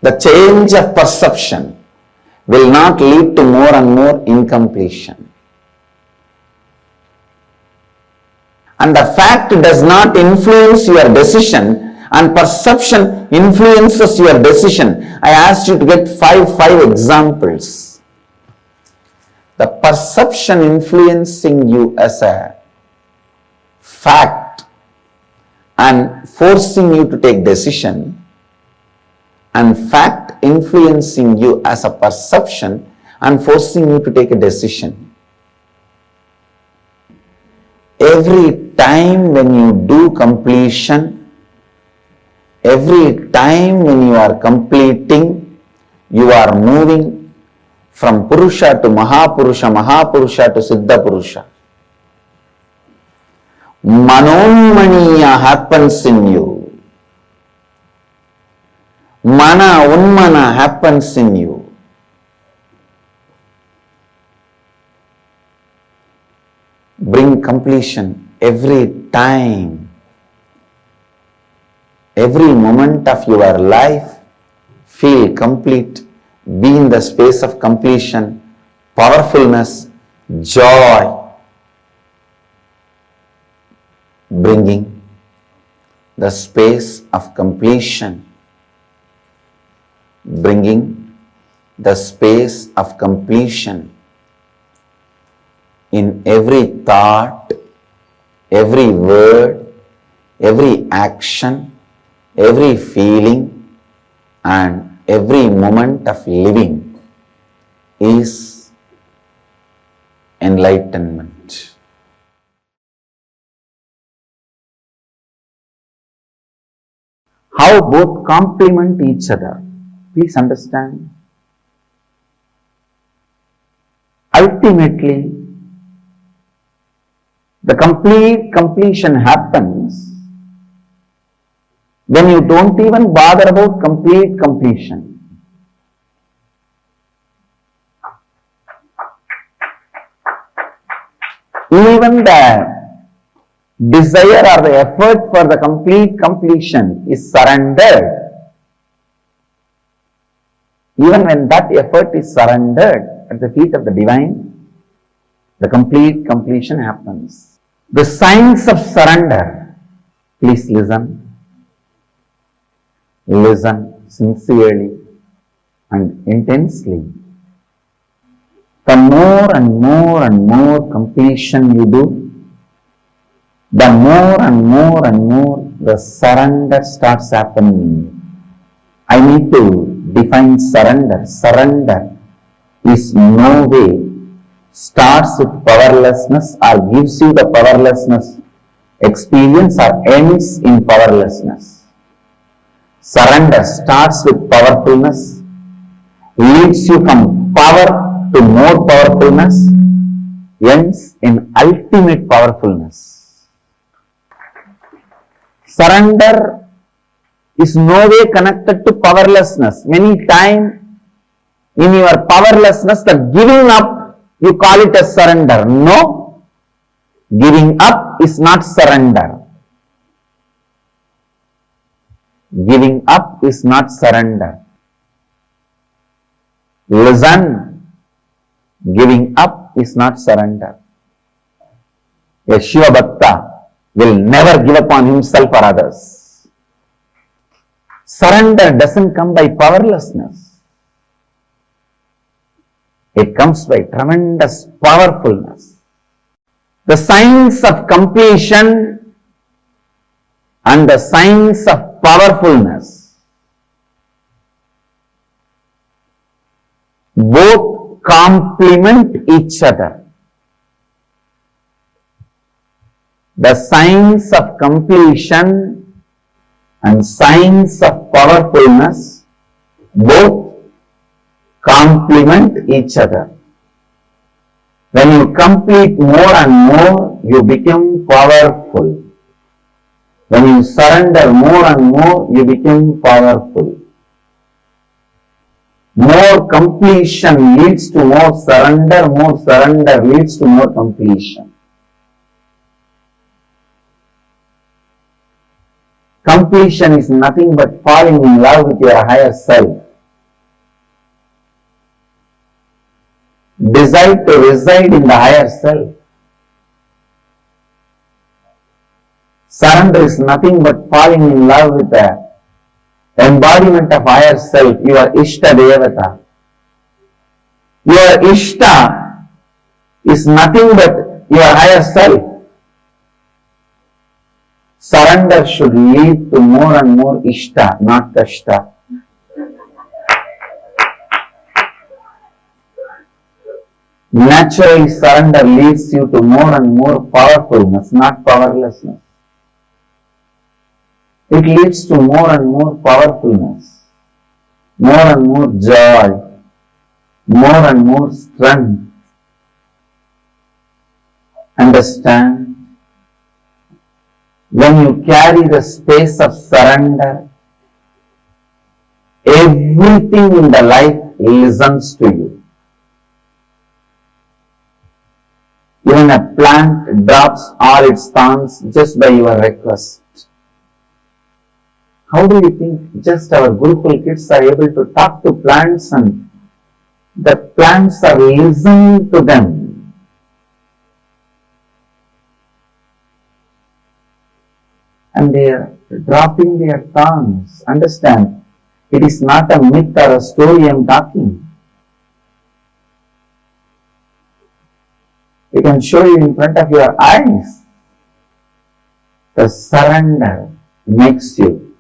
the change of perception will not lead to more and more incompletion. And the fact does not influence your decision and perception influences your decision. I asked you to get five examples. The perception influencing you as a fact and forcing you to take decision, and fact influencing you as a perception and forcing you to take a decision. Every time when you do completion, every time when you are completing, you are moving from Purusha to Mahapurusha, Mahapurusha to Siddha Purusha. Manonmaniya happens in you. Mana, Unmana happens in you. Bring completion every time. Every moment of your life, feel complete. Be in the space of completion, powerfulness, joy, bringing the space of completion, bringing the space of completion in every thought, every word, every action, every feeling, and every moment of living is enlightenment. how both complement each other. Please understand. Ultimately, the complete completion happens when you don't even bother about complete completion. Even the desire or the effort for the complete completion is surrendered. Even when that effort is surrendered at the feet of the divine, the complete completion happens. The signs of surrender. Please listen. Listen sincerely and intensely. The more and more and more completion you do, the more and more and more the surrender starts happening. I need to define surrender. Surrender is no way starts with powerlessness or gives you the powerlessness experience or ends in powerlessness. Surrender starts with powerfulness, leads you from power to more powerfulness, ends in ultimate powerfulness. Surrender is no way connected to powerlessness. Many times in your powerlessness, the giving up, you call it as surrender. No, giving up is not surrender. Giving up is not surrender. Listen, giving up is not surrender. A Shiva Bhakta will never give up on himself or others. Surrender doesn't come by powerlessness. It comes by tremendous powerfulness. The signs of completion and the signs of powerfulness both complement each other. The signs of completion and signs of powerfulness both complement each other. When you complete more and more, you become powerful. When you surrender more and more, you become powerful. More completion leads to more surrender leads to more completion. Completion is nothing but falling in love with your higher self. Desire to reside in the higher self. Surrender is nothing but falling in love with the embodiment of higher self, your Ishta Devata. Your Ishta is nothing but your higher self. Surrender should lead to more and more Ishta, not Kashta. Naturally, surrender leads you to more and more powerfulness, not powerlessness. It leads to more and more powerfulness, more and more joy, more and more strength. Understand? When you carry the space of surrender, everything in the life listens to you. Even a plant drops all its thorns just by your request. How do you think just our Gurukul kids are able to talk to plants and the plants are listening to them? And they are dropping their thorns. Understand, it is not a myth or a story I am talking. You can show you in front of your eyes. The surrender makes you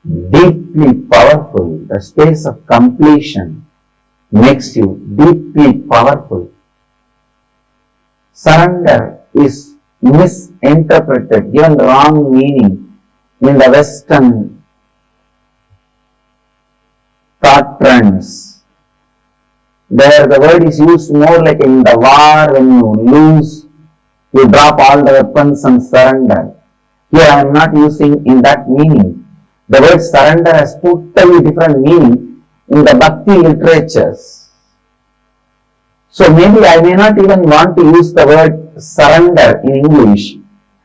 deeply powerful. The space of completion makes you deeply powerful. Surrender is misinterpreted, given the wrong meaning in the Western thought trends. There the word is used more like in the war when you lose, you drop all the weapons and surrender. Here I am not using in that meaning. The word surrender has totally different meaning in the bhakti literatures. So maybe I may not even want to use the word surrender in English.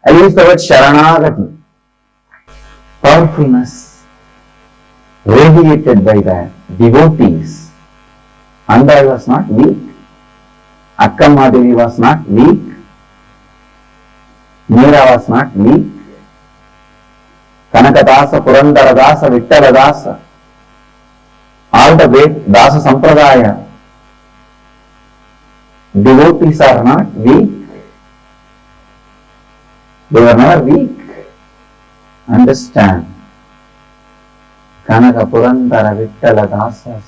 I use the word sharanagati. Powerfulness radiated by the devotees. And I was not weak. Akkammadevi was not weak. Meera was not weak. Kanakadasa, Purandaradasa, Vittaladasa, all the great Dasa Sampradaya, devotees are not weak. They were never weak. Understand. Kanaka Purandara Vittaladasas,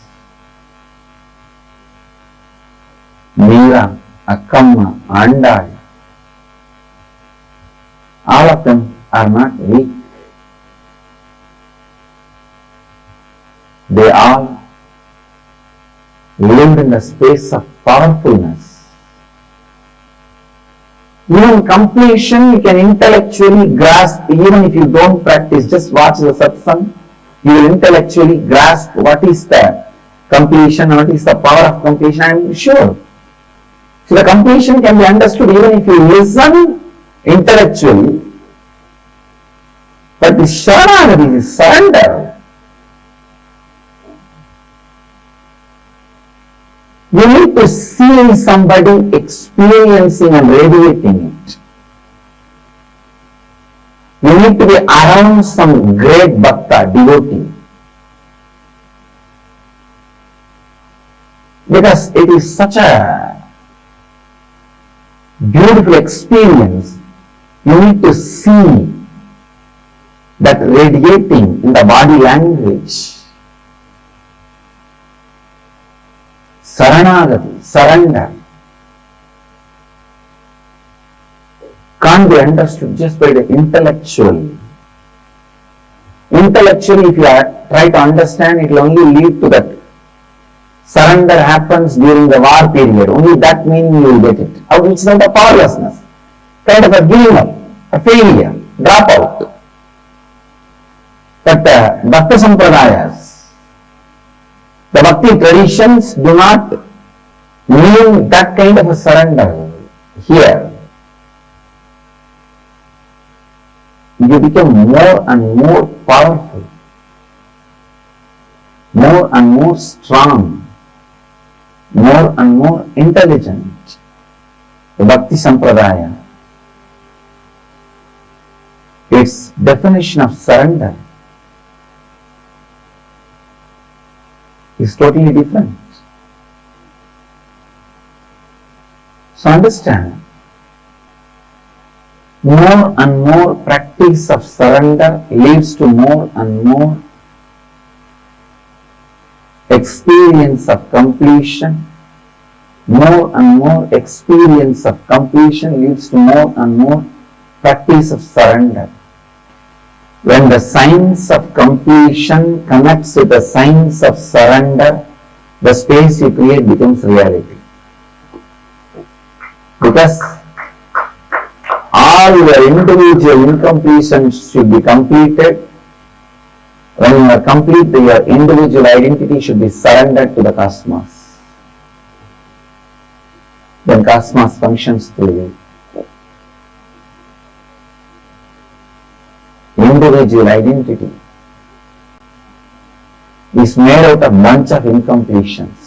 Meera, Akkamma, Andal, all of them are not weak. They all lived in the space of powerfulness. Even completion you can intellectually grasp, even if you don't practice, just watch the satsang, you will intellectually grasp what is the completion, what is the power of completion, I am sure. So the completion can be understood even if you listen intellectually, but the sharanagati is surrender. You need to see somebody experiencing and radiating it. You need to be around some great bhakta, devotee. Because it is such a beautiful experience. You need to see that radiating in the body language. Saranagati, surrender, can't be understood just by the intellectual. Intellectually, if you try to understand, it will only lead to that surrender happens during the war period. Only that meaning you will get it. It's not a powerlessness, kind of a giving up, a failure, dropout. But the Bhakti Sampradayas, the Bhakti traditions do not mean that kind of a surrender here. You become more and more powerful, more and more strong, more and more intelligent. The Bhakti Sampradaya, its definition of surrender is totally different. So understand, more and more practice of surrender leads to more and more experience of completion. More and more experience of completion leads to more and more practice of surrender. When the science of completion connects with the science of surrender, the space you create becomes reality. Because all your individual incompletions should be completed. When you are complete, your individual identity should be surrendered to the cosmos. Then cosmos functions through you. Individual identity is made out of bunch of incompletions.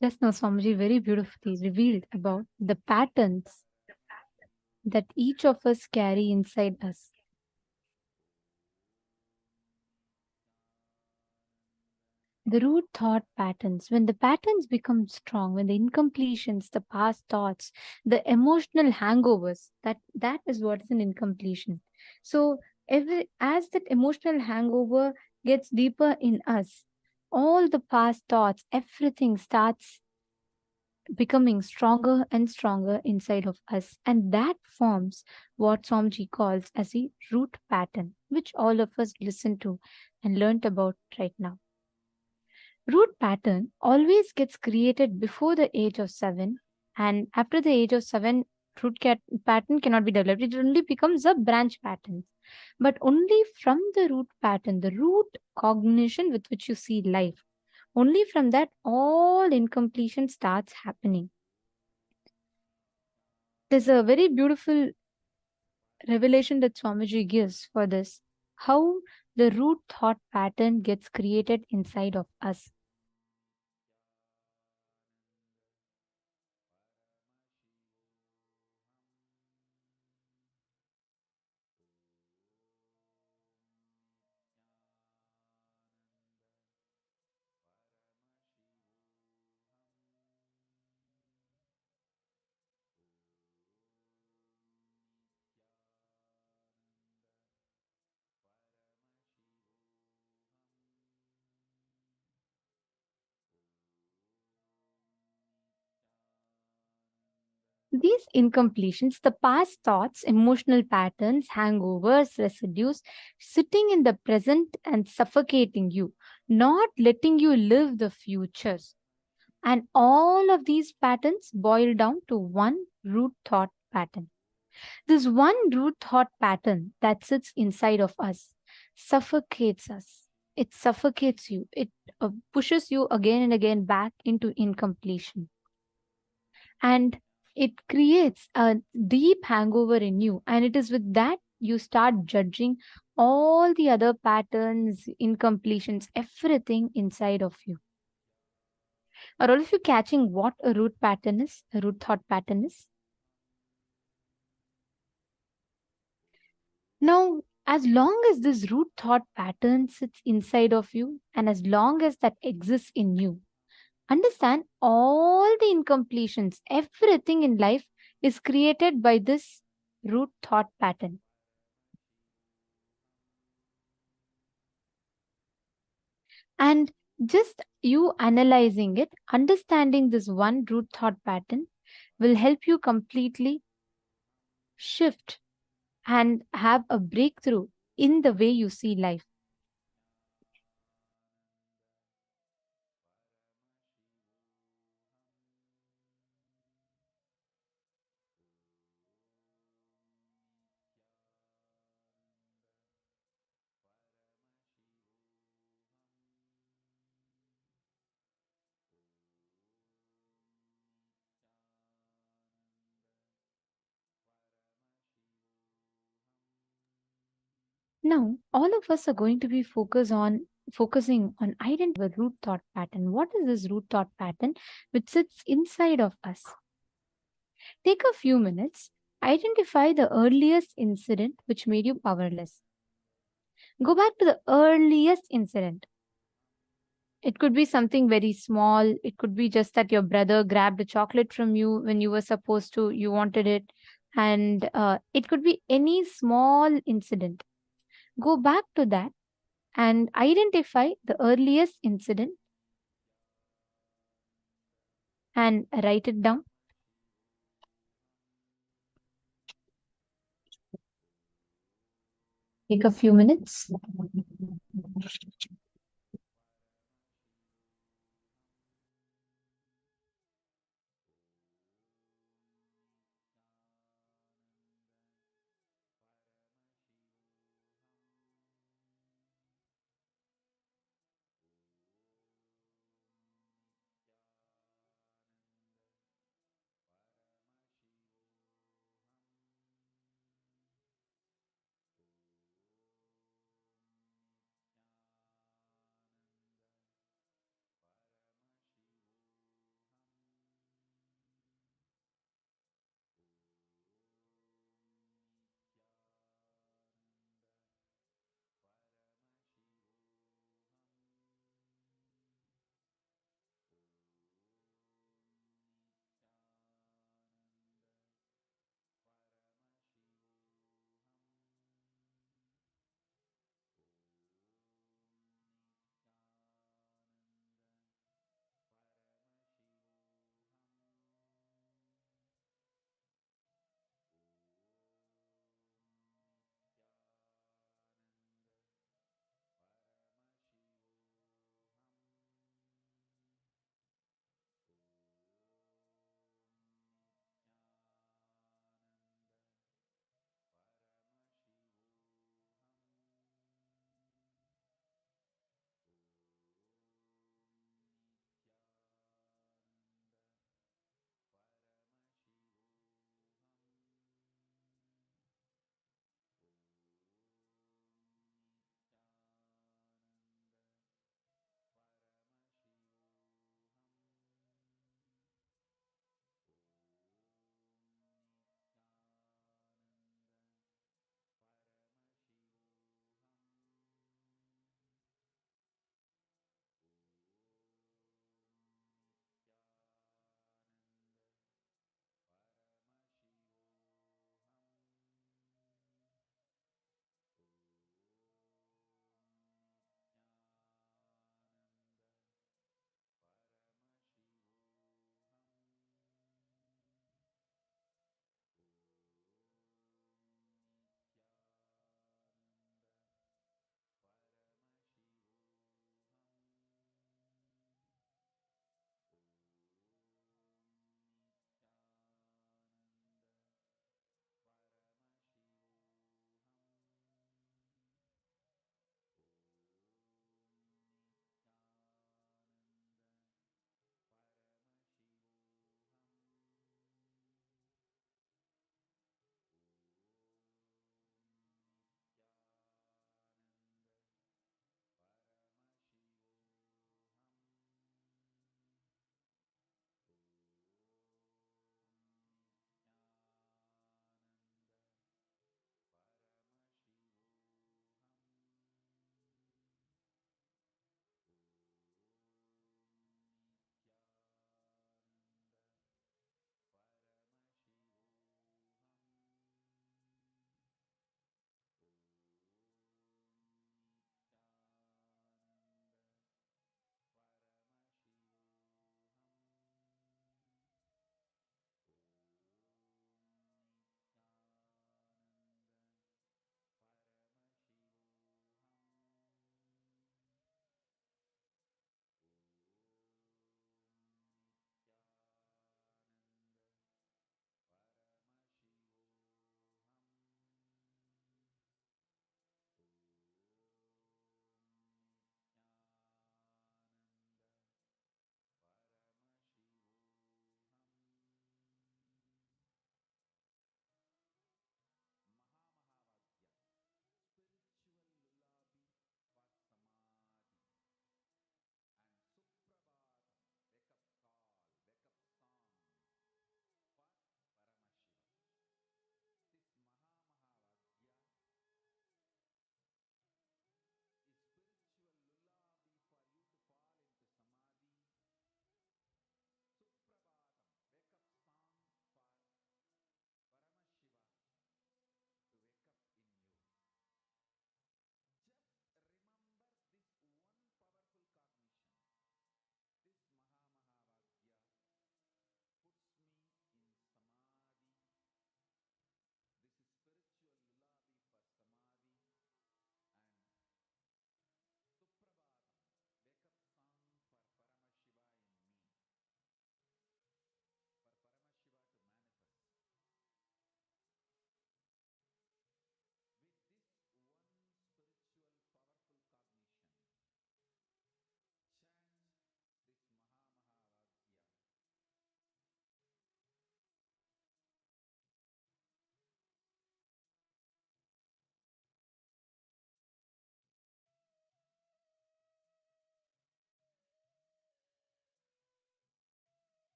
Just now, Swamiji very beautifully revealed about the patterns that each of us carry inside us. The root thought patterns, when the patterns become strong, when the incompletions, the past thoughts, the emotional hangovers, that is what is an incompletion. So as that emotional hangover gets deeper in us, all the past thoughts, everything starts becoming stronger and stronger inside of us. And that forms what Somji calls as a root pattern, which all of us listen to and learnt about right now. Root pattern always gets created before the age of 7, and after the age of 7, pattern cannot be developed. It only becomes a branch pattern. But only from the root pattern, the root cognition with which you see life, only from that all incompletion starts happening. There's a very beautiful revelation that Swamiji gives for this, how the root thought pattern gets created inside of us. These incompletions, the past thoughts, emotional patterns, hangovers, residues, sitting in the present and suffocating you, not letting you live the futures. And all of these patterns boil down to one root thought pattern. This one root thought pattern that sits inside of us suffocates us. It suffocates you. It pushes you again and again back into incompletion. And it creates a deep hangover in you. And it is with that you start judging all the other patterns, incompletions, everything inside of you. Are all of you catching what a root pattern is, a root thought pattern is? Now, as long as this root thought pattern sits inside of you, and as long as that exists in you, understand all the incompletions, everything in life is created by this root thought pattern. And just you analyzing it, understanding this one root thought pattern will help you completely shift and have a breakthrough in the way you see life. Now, all of us are going to be focusing on identifying a root thought pattern. What is this root thought pattern which sits inside of us? Take a few minutes, identify the earliest incident which made you powerless. Go back to the earliest incident. It could be something very small. It could be just that your brother grabbed a chocolate from you when you were supposed to, you wanted it. And it could be any small incident. Go back to that and identify the earliest incident and write it down. Take a few minutes.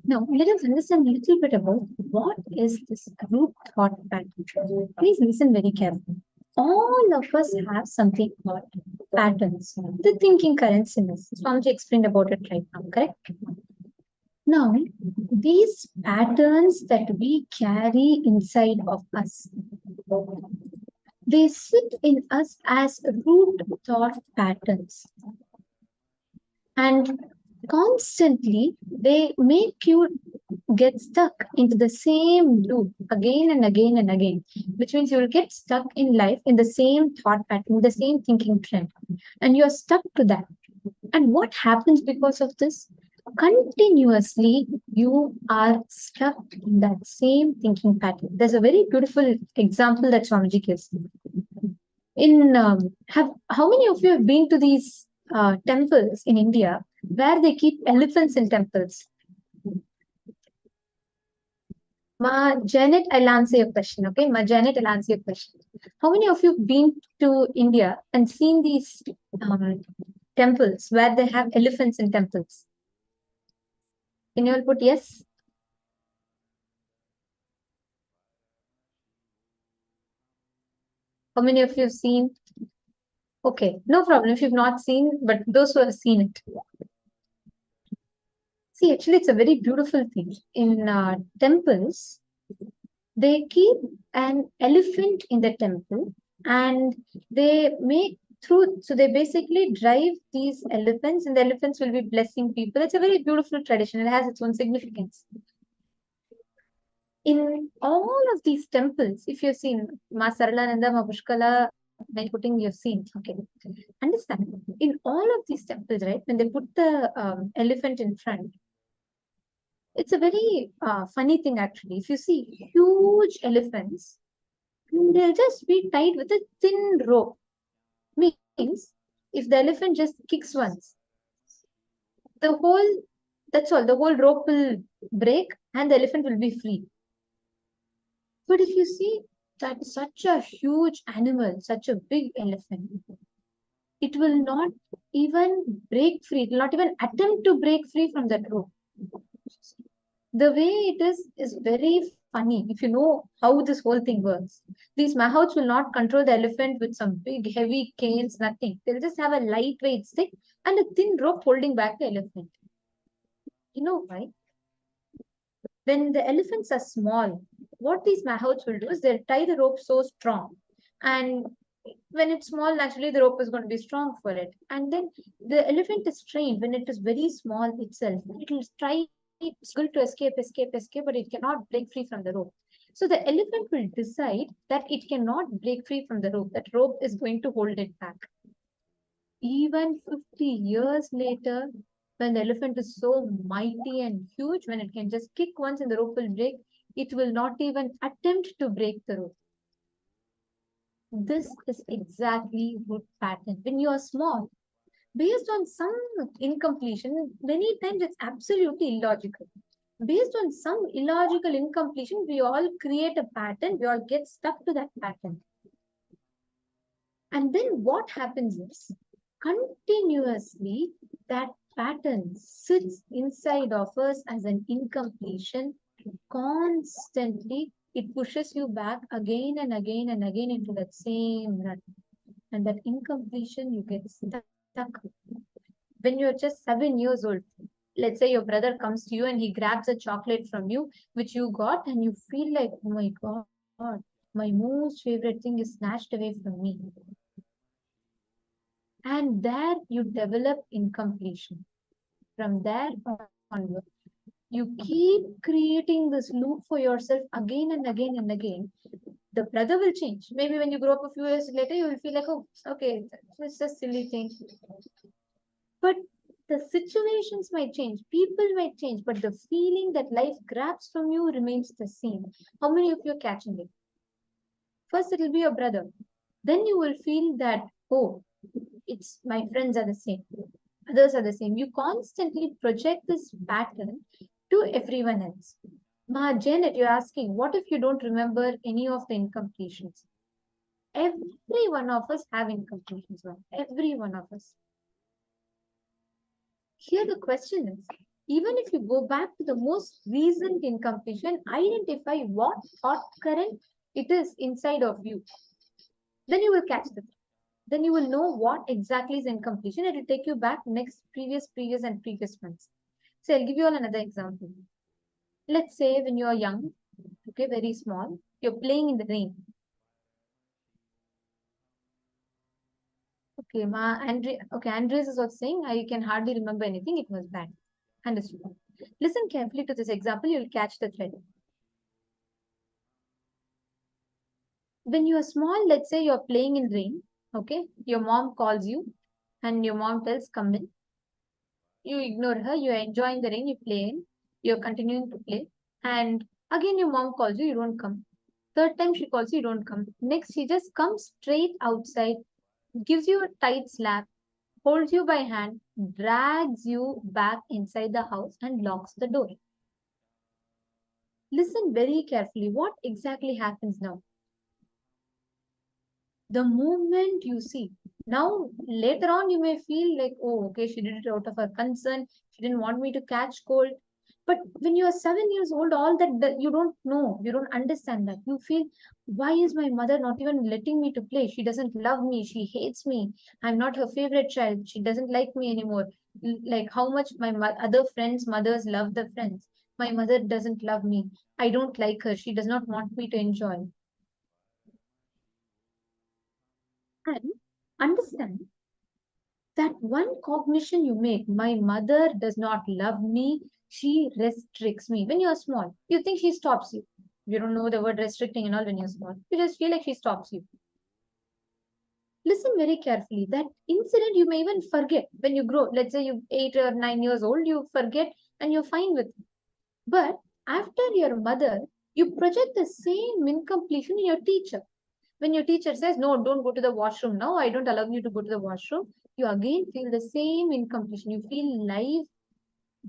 Now, let us understand a little bit about what is this root thought pattern. Please listen very carefully. All of us have something called patterns, the thinking currents in us. Swamiji explained about it right now, correct? Now, these patterns that we carry inside of us, they sit in us as root thought patterns. And constantly, they make you get stuck into the same loop again and again and again, which means you will get stuck in life in the same thought pattern, the same thinking trend, and you're stuck to that. And what happens because of this? Continuously, you are stuck in that same thinking pattern. There's a very beautiful example that Swamiji gives. In have how many of you have been to these temples in India where they keep elephants in temples? Ma Janet, I'll answer your question. Okay, Ma Janet, I'll answer your question. How many of you have been to India and seen these temples where they have elephants in temples? Can you all put yes? How many of you have seen? Okay, no problem if you've not seen, but those who have seen it. See, actually, it's a very beautiful thing. In temples, they keep an elephant in the temple and they make through, so they basically drive these elephants and the elephants will be blessing people. It's a very beautiful tradition. It has its own significance. In all of these temples, if you've seen Ma Saralananda, Ma Pushkala, when putting, you've seen. Okay, understand. In all of these temples, right, when they put the elephant in front, it's a very funny thing actually. If you see huge elephants, they'll just be tied with a thin rope. Means if the elephant just kicks once, the whole that's all, the whole rope will break and the elephant will be free. But if you see that such a huge animal, such a big elephant, it will not even break free, it will not even attempt to break free from that rope. The way it is very funny if you know how this whole thing works. These mahouts will not control the elephant with some big heavy canes, nothing. They'll just have a lightweight stick and a thin rope holding back the elephant. You know why? When the elephants are small, what these mahouts will do is they'll tie the rope so strong. And when it's small, naturally the rope is going to be strong for it. And then the elephant is trained when it is very small itself. It will try struggle to escape, but it cannot break free from the rope. So the elephant will decide that it cannot break free from the rope. That rope is going to hold it back. Even 50 years later, when the elephant is so mighty and huge, when it can just kick once and the rope will break, it will not even attempt to break the rope. This is exactly root pattern. When you are small, based on some incompletion, many times it's absolutely illogical. Based on some illogical incompletion, we all create a pattern, we all get stuck to that pattern. And then what happens is, continuously, that pattern sits inside of us as an incompletion. Constantly, it pushes you back again and again and again into that same rut. And that incompletion, you get stuck. When you're just 7 years old, let's say your brother comes to you and he grabs a chocolate from you, which you got, and you feel like, oh my God, my most favorite thing is snatched away from me. And there you develop incompletion. From there onward, you keep creating this loop for yourself again and again and again. The brother will change. Maybe when you grow up a few years later, you will feel like, oh, okay, it's just silly thing. But the situations might change, people might change, but the feeling that life grabs from you remains the same. How many of you are catching it? First, it will be your brother. Then you will feel that, oh, it's my friends are the same, others are the same. You constantly project this pattern to everyone else. Ma Janet, you're asking, what if you don't remember any of the incompletions? Every one of us have incompletions. Every one of us. Here the question is, even if you go back to the most recent incompletion, identify what thought current it is inside of you. Then you will catch the thing. Then you will know what exactly is incompletion. It will take you back next, previous, and previous months. So I'll give you all another example. Let's say when you are young, okay, very small, you're playing in the rain. Okay, Andreas is also saying I can hardly remember anything. It was bad. Understood. Listen carefully to this example. You'll catch the thread. When you are small, let's say you're playing in rain. Okay, your mom calls you, and your mom tells, "Come in." You ignore her. You're enjoying the rain. You play in. You're continuing to play, and again your mom calls you. You don't come. Third time she calls you. You don't come. Next, she just comes straight outside, gives you a tight slap, holds you by hand, drags you back inside the house and locks the door. Listen very carefully. What exactly happens now? The moment you see. Now, later on, you may feel like, oh, okay, she did it out of her concern. She didn't want me to catch cold. But when you are 7 years old, all that you don't know, you don't understand that. You feel, why is my mother not even letting me to play? She doesn't love me. She hates me. I'm not her favorite child. She doesn't like me anymore. Like how much my other friends' mothers love the friends. My mother doesn't love me. I don't like her. She does not want me to enjoy. And understand that one cognition you make, my mother does not love me, she restricts me. When you're small, you think she stops you. You don't know the word restricting and all when you're small. You just feel like she stops you. Listen very carefully. That incident you may even forget when you grow. Let's say you're 8 or 9 years old, you forget and you're fine with it. But after your mother, you project the same incompletion in your teacher. When your teacher says, no, don't go to the washroom now, I don't allow you to go to the washroom, you again feel the same incompletion. You feel life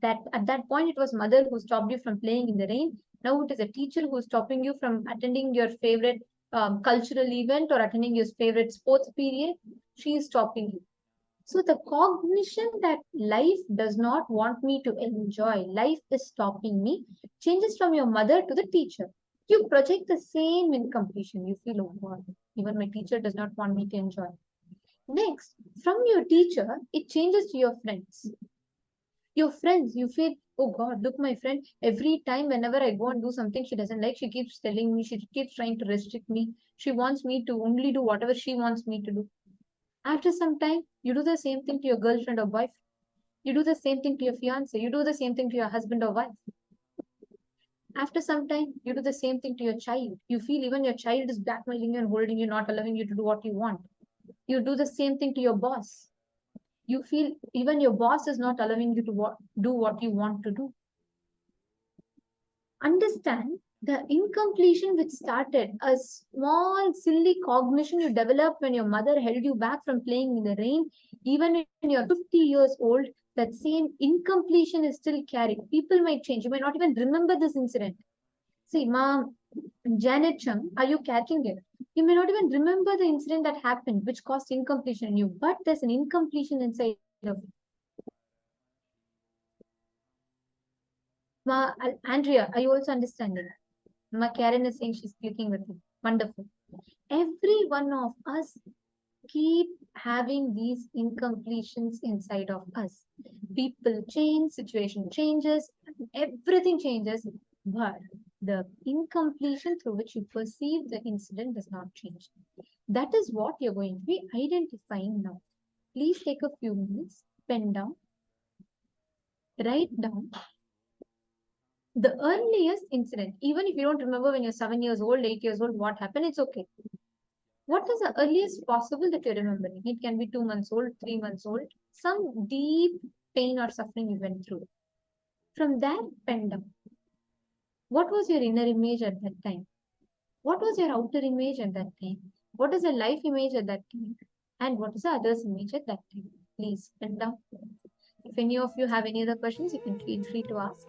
that at that point it was mother who stopped you from playing in the rain. Now it is a teacher who's stopping you from attending your favorite cultural event or attending your favorite sports period. She is stopping you. So the cognition that life does not want me to enjoy, life is stopping me, changes from your mother to the teacher. You project the same incompletion. You feel, oh God, even my teacher does not want me to enjoy. Next, from your teacher, it changes to your friends. Your friends, you feel, oh God, look, my friend, every time whenever I go and do something she doesn't like, she keeps telling me, she keeps trying to restrict me. She wants me to only do whatever she wants me to do. After some time, you do the same thing to your girlfriend or boyfriend. You do the same thing to your fiance. You do the same thing to your husband or wife. After some time, you do the same thing to your child. You feel even your child is blackmailing you and holding you, not allowing you to do what you want. You do the same thing to your boss. You feel even your boss is not allowing you to do what you want to do. Understand the incompletion which started a small silly cognition you developed when your mother held you back from playing in the rain. Even when you're 50 years old, that same incompletion is still carried. People might change. You might not even remember this incident. See, mom, Janet Chung, are you catching it? You may not even remember the incident that happened which caused incompletion in you, but there's an incompletion inside of you. Andrea, are you also understanding? Ma Karen is saying she's clicking with it. Wonderful. Every one of us keep having these incompletions inside of us. People change, situation changes, everything changes, but the incompletion through which you perceive the incident does not change. That is what you're going to be identifying now. Please take a few minutes, pen down, write down the earliest incident. Even if you don't remember when you're 7 years old, 8 years old, what happened, it's okay. What is the earliest possible that you're remembering? It can be 2 months old, 3 months old, some deep pain or suffering you went through. From that, pen down. What was your inner image at that time? What was your outer image at that time? What is your life image at that time? And what is the other's image at that time? Please pen down. If any of you have any other questions, you can feel free to ask.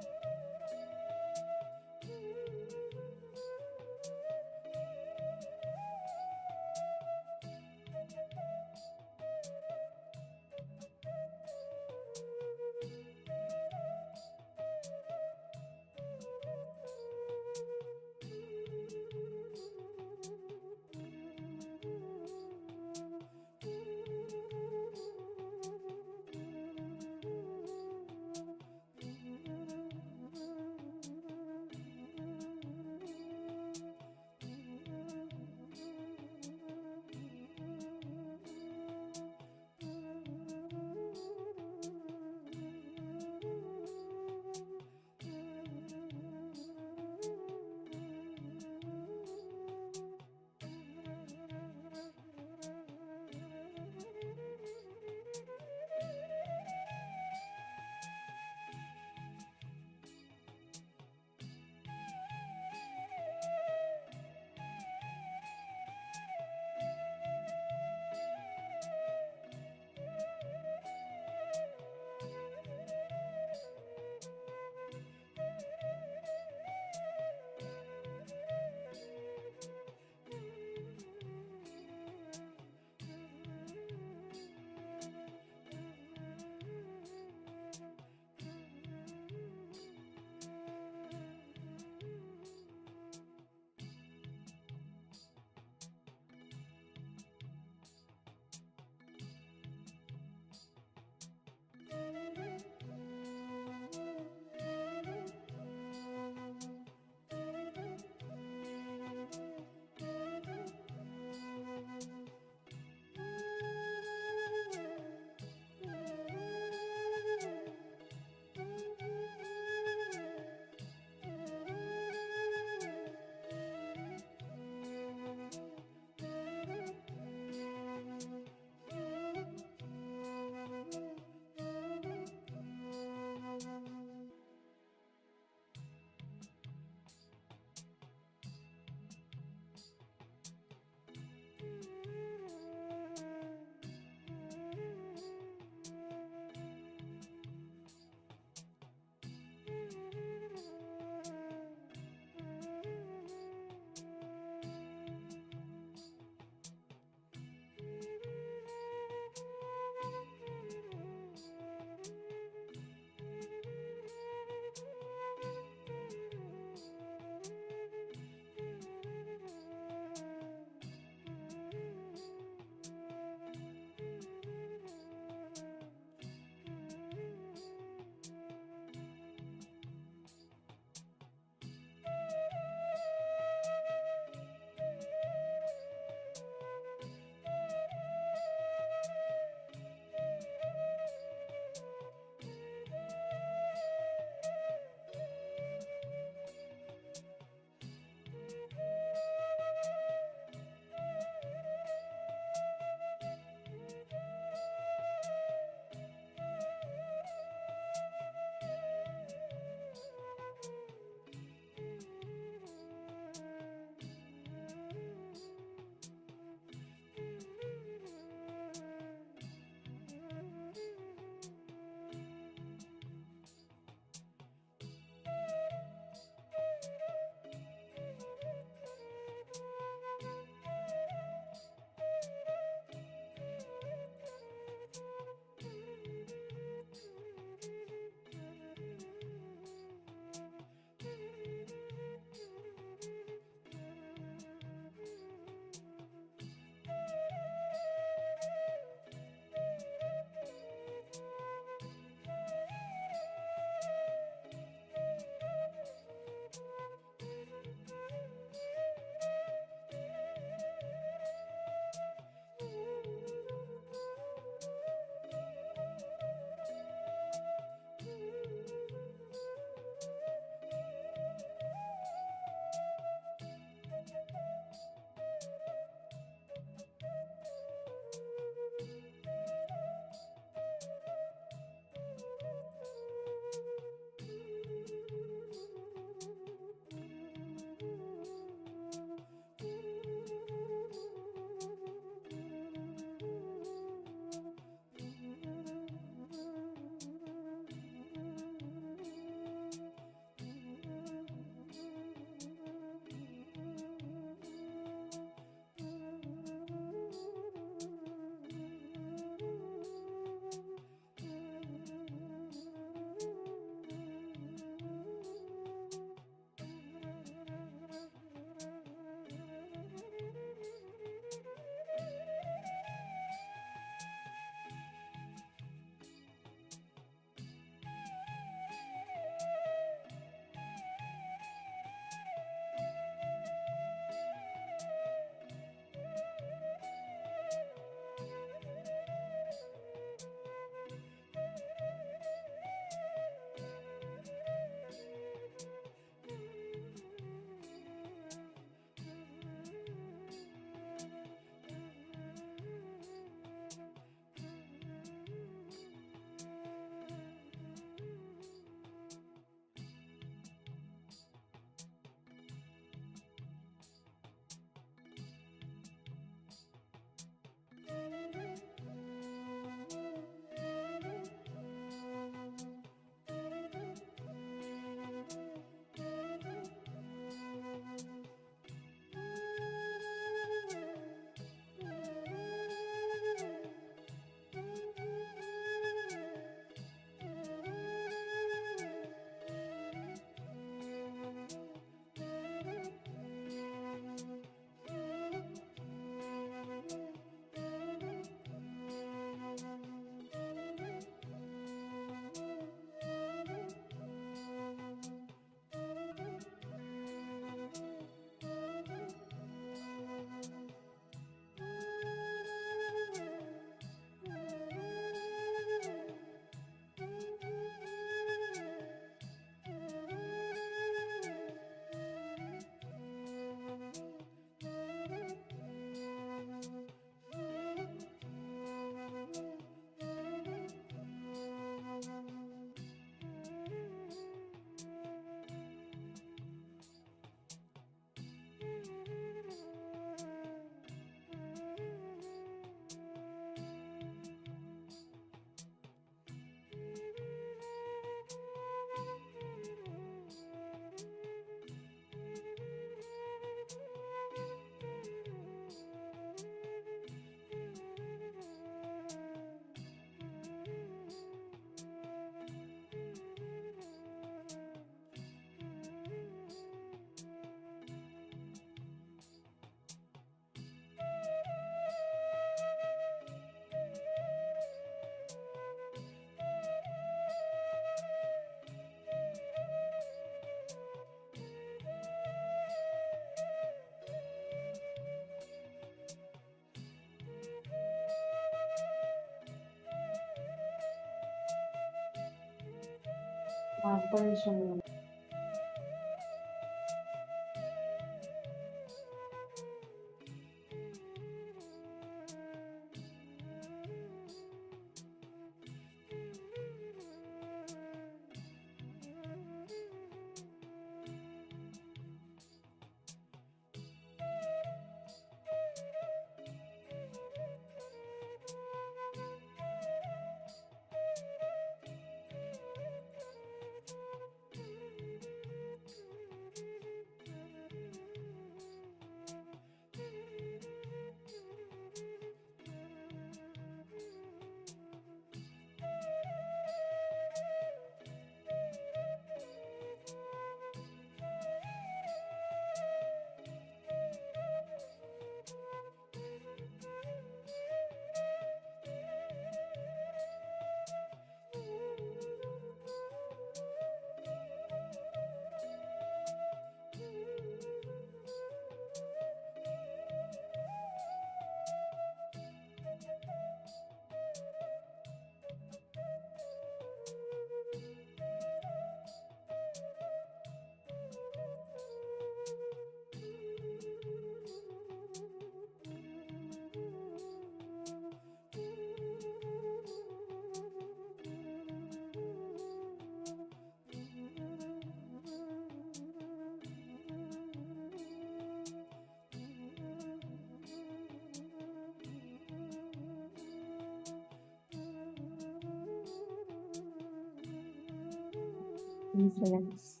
Relax.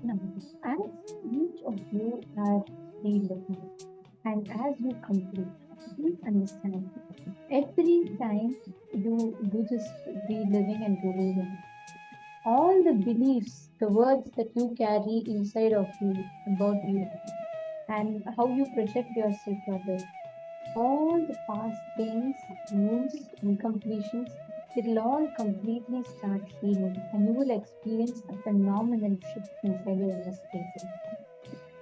Now, as each of you are reliving, and as you complete, please understand every time you do this reliving and reliving, all the beliefs, the words that you carry inside of you about you, and how you project yourself to others, all the past pains, wounds, incompletions, it'll all completely start healing, and you will experience a phenomenal shift inside your inner space.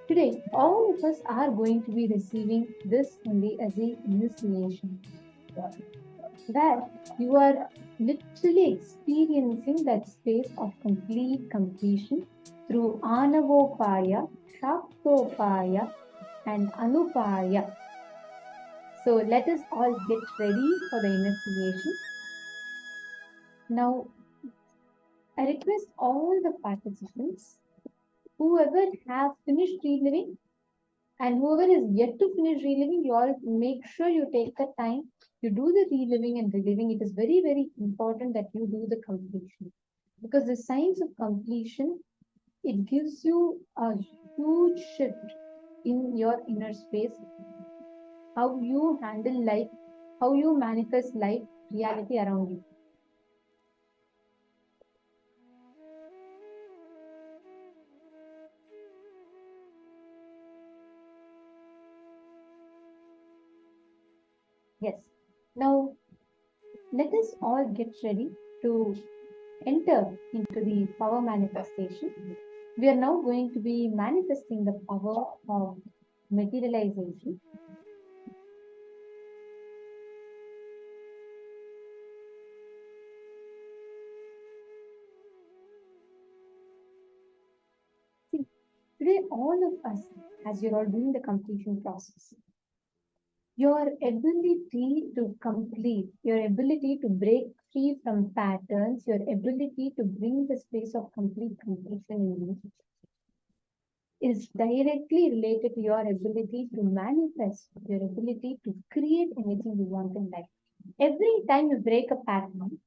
Today, all of us are going to be receiving this only as a initiation, where you are literally experiencing that space of complete completion through Anavopaya, Shaktopaya, and Anupaya. So let us all get ready for the initiation. Now, I request all the participants, whoever have finished reliving and whoever is yet to finish reliving, you all make sure you take the time to do the reliving and reliving. It is very, very important that you do the completion, because the signs of completion, it gives you a huge shift in your inner space, how you handle life, how you manifest life, reality around you. Yes. Now, let us all get ready to enter into the power manifestation. We are now going to be manifesting the power of materialization. See, today all of us, as you're all doing the completion process, your ability to complete, your ability to break free from patterns, your ability to bring the space of complete completion in you is directly related to your ability to manifest, your ability to create anything you want in life. Every time you break a pattern,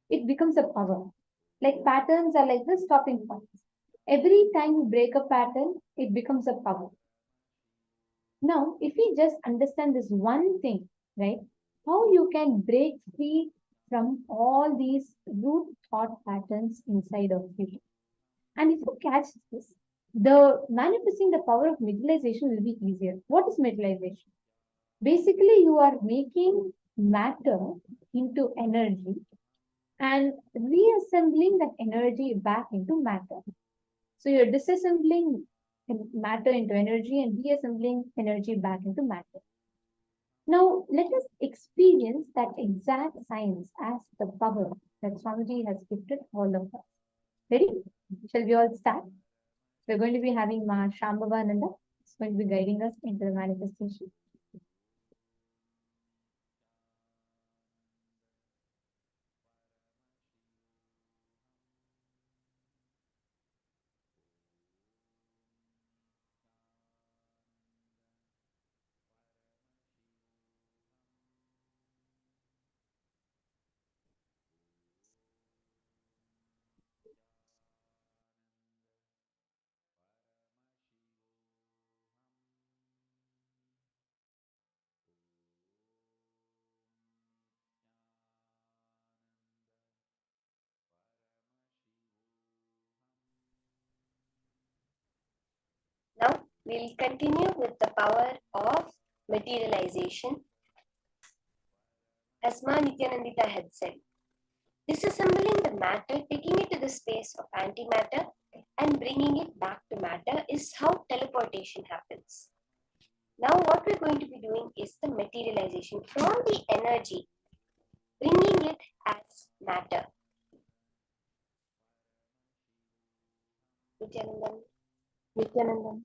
it becomes a power. Like patterns are like the stopping points. Every time you break a pattern, it becomes a power. Now, if we just understand this one thing, right, how you can break free from all these root thought patterns inside of you. And if you catch this, the manifesting the power of materialization will be easier. What is materialization? Basically, you are making matter into energy and reassembling that energy back into matter. So you're disassembling matter into energy and reassembling energy back into matter. Now, let us experience that exact science as the power that Swamiji has gifted all of us. Ready? Shall we all start? We're going to be having Ma Shambhavananda. It's going to be guiding us into the manifestation. Now we'll continue with the power of materialization. As Ma Nithyananda had said, disassembling the matter, taking it to the space of antimatter and bringing it back to matter is how teleportation happens. Now what we're going to be doing is the materialization from the energy, bringing it as matter. Nithyanandan, Nithyanandan.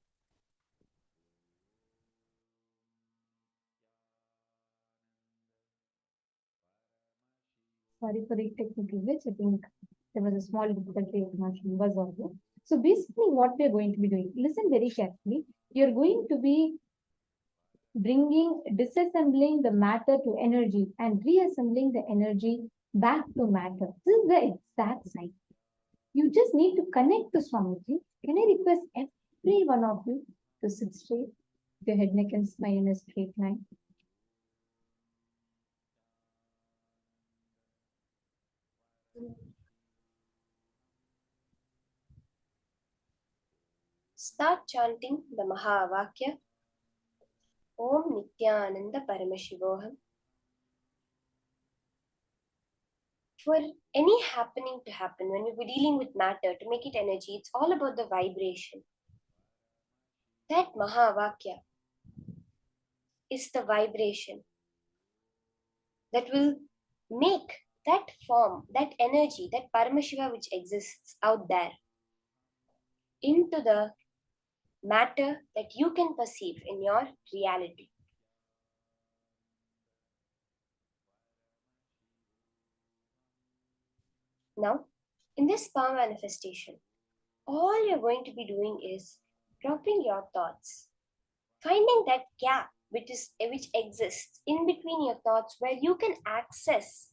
Sorry for the technical glitch. I think there was a small difficulty with my was audio. So basically, what we're going to be doing, listen very carefully. You're going to be disassembling the matter to energy and reassembling the energy back to matter. This is the exact sign. You just need to connect to Swamiji. Can I request every one of you to sit straight, with your head, neck, and spine in a straight line? Start chanting the Mahavakya. Om Nithyananda Paramashivoham. For any happening to happen, when we're dealing with matter, to make it energy, it's all about the vibration. That Mahavakya is the vibration that will make that form, that energy, that Paramashiva which exists out there into the matter that you can perceive in your reality. Now, in this power manifestation, all you're going to be doing is dropping your thoughts, finding that gap which exists in between your thoughts where you can access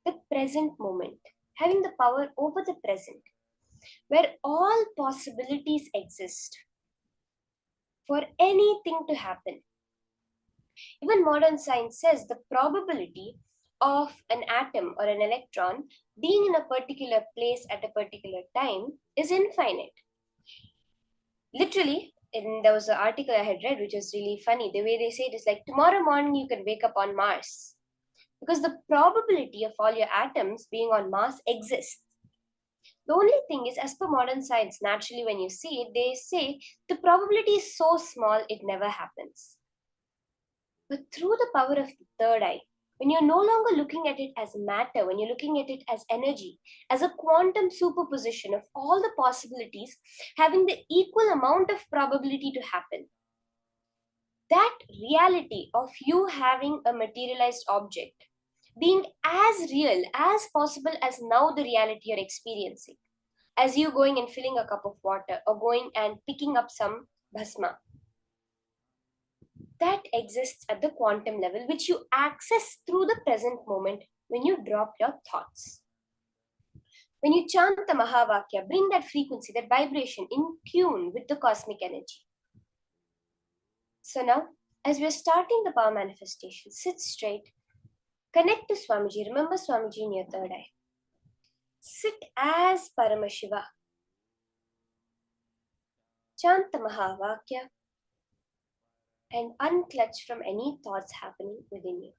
the present moment, having the power over the present, where all possibilities exist for anything to happen. Even modern science says the probability of an atom or an electron being in a particular place at a particular time is infinite. Literally, there was an article I had read which was really funny. The way they say it is like tomorrow morning you can wake up on Mars, because the probability of all your atoms being on Mars exists. The only thing is, as per modern science, naturally when you see it, they say the probability is so small it never happens. But through the power of the third eye, when you're no longer looking at it as matter, when you're looking at it as energy, as a quantum superposition of all the possibilities having the equal amount of probability to happen, that reality of you having a materialized object being as real as possible as now the reality you're experiencing, as you going and filling a cup of water or going and picking up some bhasma, that exists at the quantum level, which you access through the present moment when you drop your thoughts. When you chant the Mahavakya, bring that frequency, that vibration in tune with the cosmic energy. So now, as we're starting the power manifestation, sit straight, connect to Swamiji, remember Swamiji in your third eye. Sit as Paramashiva. Chant the Mahavakya and unclutch from any thoughts happening within you.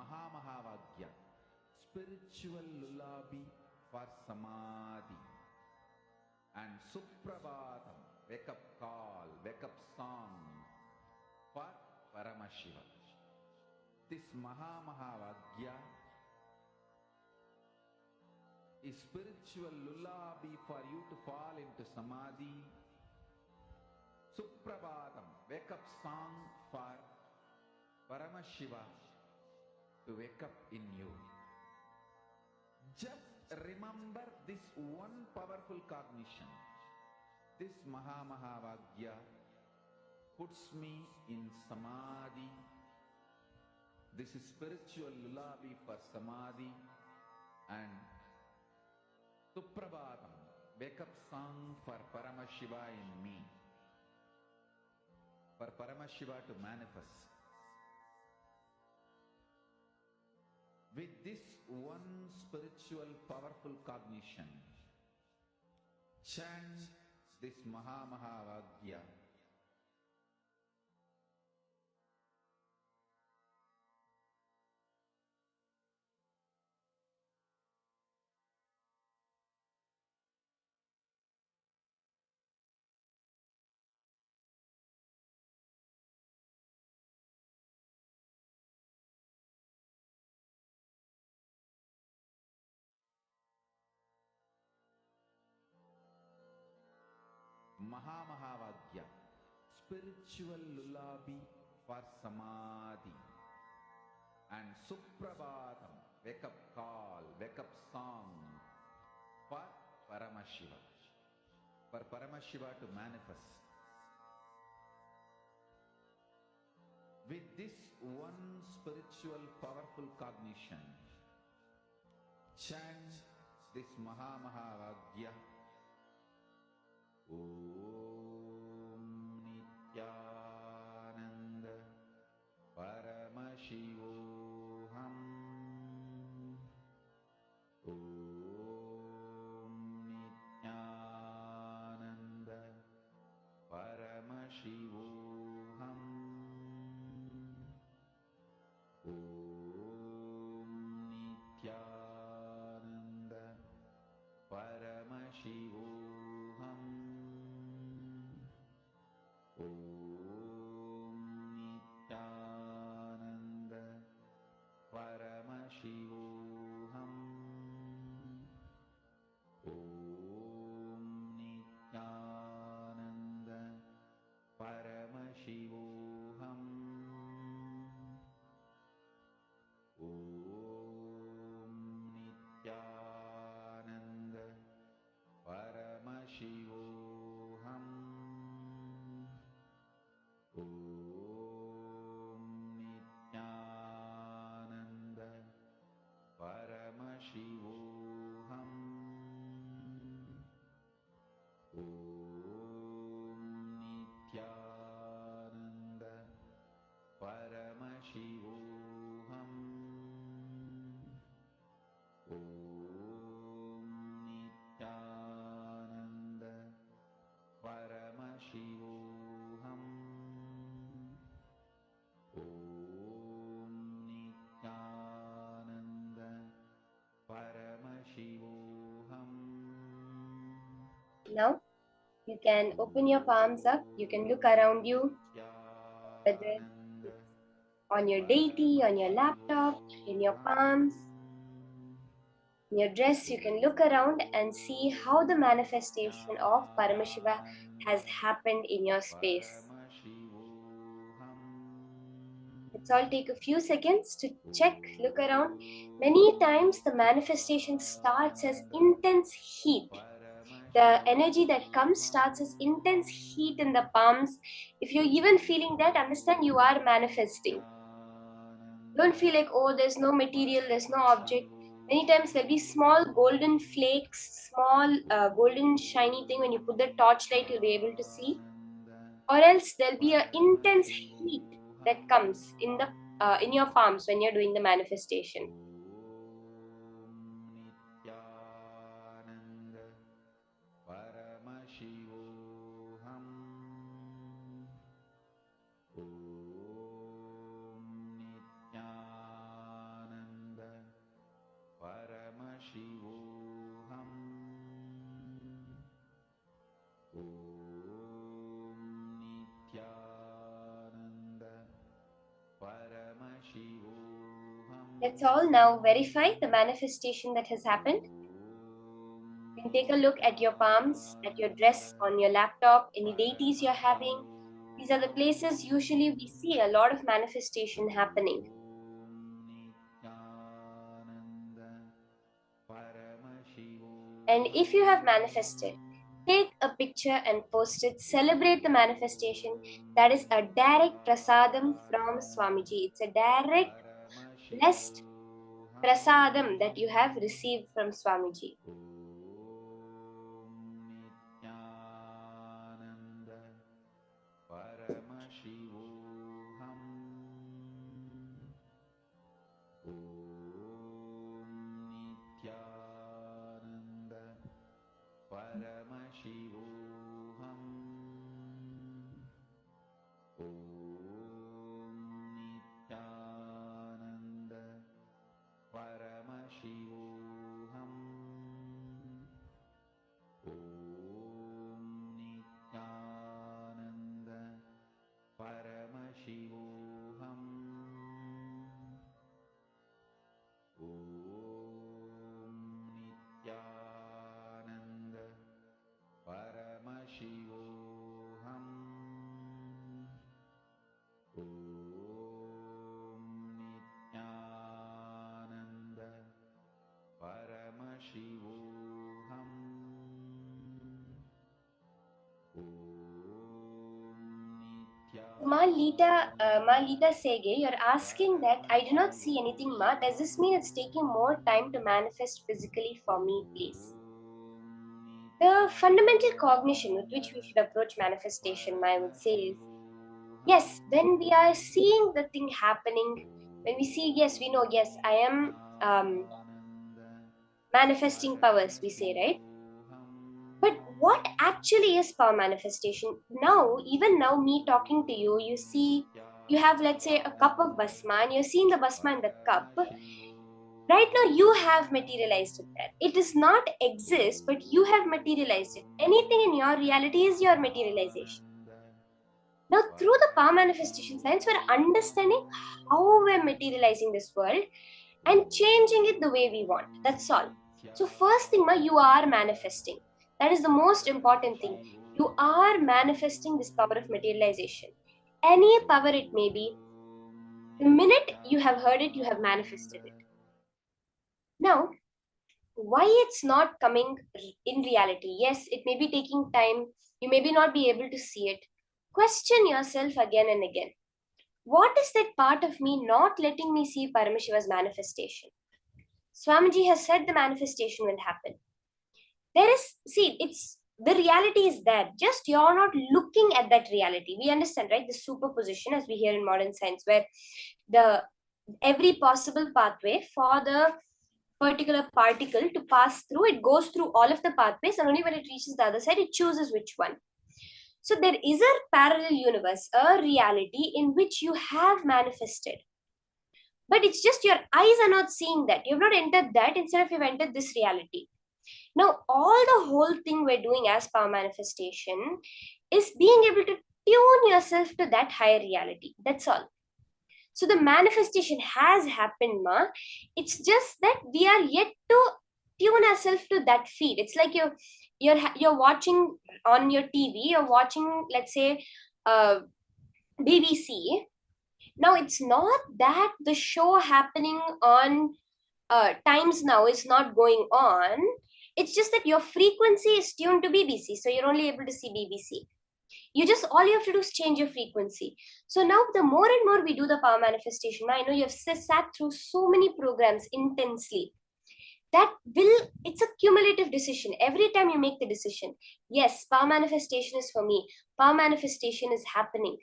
Mahamahavagya, spiritual lullaby for samadhi. And Suprabhatam, wake up call, wake up song for Paramashiva. This Mahamahavagya is spiritual lullaby for you to fall into samadhi. Suprabhatam, wake up song for Paramashiva to wake up in you. Just remember this one powerful cognition. This Mahamahavagya puts me in samadhi. This is spiritual lullaby for samadhi. And Suprabhatam, wake up song for Paramashiva in me. For Paramashiva to manifest. With this one spiritual powerful cognition, chant this Mahamahavagya. Mahamahavagya, spiritual lullaby for samadhi. And Suprabhatam, wake up call, wake up song for Paramashiva. For Paramashiva to manifest. With this one spiritual powerful cognition, chant this Mahamahavagya. Om Nithyananda Paramashivoham. Om Nithyananda Paramashivoham. Om Nithyananda Paramashivoham. Om Nithyananda Paramashivoham. Om Nithyananda Paramashivoham. Om Nithyananda Paramashivoham. Om Nithyananda Paramashivoham. Om Nithyananda Paramashivoham. Om Nithyananda Paramashivoham. Om Nithyananda Paramashivoham. Now you can open your palms up. You can look around you, whether it's on your deity, on your laptop, in your palms, in your dress. You can look around and see how the manifestation of Paramashiva has happened in your space. Let's all take a few seconds to check, look around. Many times the manifestation starts as intense heat. The energy that comes starts as intense heat in the palms. If you're even feeling that, understand you are manifesting. Don't feel like, oh, there's no material, there's no object. Many times there'll be small golden flakes, small golden shiny thing. When you put the torchlight, you'll be able to see. Or else there'll be an intense heat that comes in your palms when you're doing the manifestation. Paramashivoham. Om Nithyananda Let's all now verify the manifestation that has happened. You can take a look at your palms, at your dress, on your laptop, any deities you're having. These are the places usually we see a lot of manifestation happening. And if you have manifested, take a picture and post it. Celebrate the manifestation. That is a direct prasadam from Swamiji. It's a direct blessed prasadam that you have received from Swamiji. Ma Lita Sege, you're asking that I do not see anything, Ma. Does this mean it's taking more time to manifest physically for me, please? The fundamental cognition with which we should approach manifestation, I would say, is yes, when we are seeing the thing happening, when we see, yes, we know, yes, I am manifesting powers, we say, right? But what actually is power manifestation? Now, even now, me talking to you, you see, you have, let's say, a cup of basma, and you're seeing the basma in the cup. Right now, you have materialized it there. It does not exist, but you have materialized it. Anything in your reality is your materialization. Now, through the power manifestation science, we're understanding how we're materializing this world and changing it the way we want. That's all. So, first thing, you are manifesting. That is the most important thing. You are manifesting this power of materialization. Any power it may be, the minute you have heard it, you have manifested it. Now, why it's not coming in reality? Yes, it may be taking time. You may not be able to see it. Question yourself again and again. What is that part of me not letting me see Paramashiva's manifestation? Swamiji has said the manifestation will happen. It's the reality is there. Just you're not looking at that reality. We understand, right? The superposition, as we hear in modern science, where every possible pathway for the particular particle to pass through, it goes through all of the pathways, and only when it reaches the other side, it chooses which one. So there is a parallel universe, a reality in which you have manifested. But it's just your eyes are not seeing that. You've not entered that. Instead of you've entered this reality. Now, all the whole thing we're doing as power manifestation is being able to tune yourself to that higher reality. That's all. So the manifestation has happened, Ma. It's just that we are yet to tune ourselves to that feed. It's like you're watching on your TV. You're watching, let's say, BBC. Now, it's not that the show happening on Times Now is not going on. It's just that your frequency is tuned to BBC, so you're only able to see BBC. All you have to do is change your frequency. So now the more and more we do the power manifestation, I know you have sat through so many programs intensely. It's a cumulative decision. Every time you make the decision, yes, power manifestation is for me. Power manifestation is happening.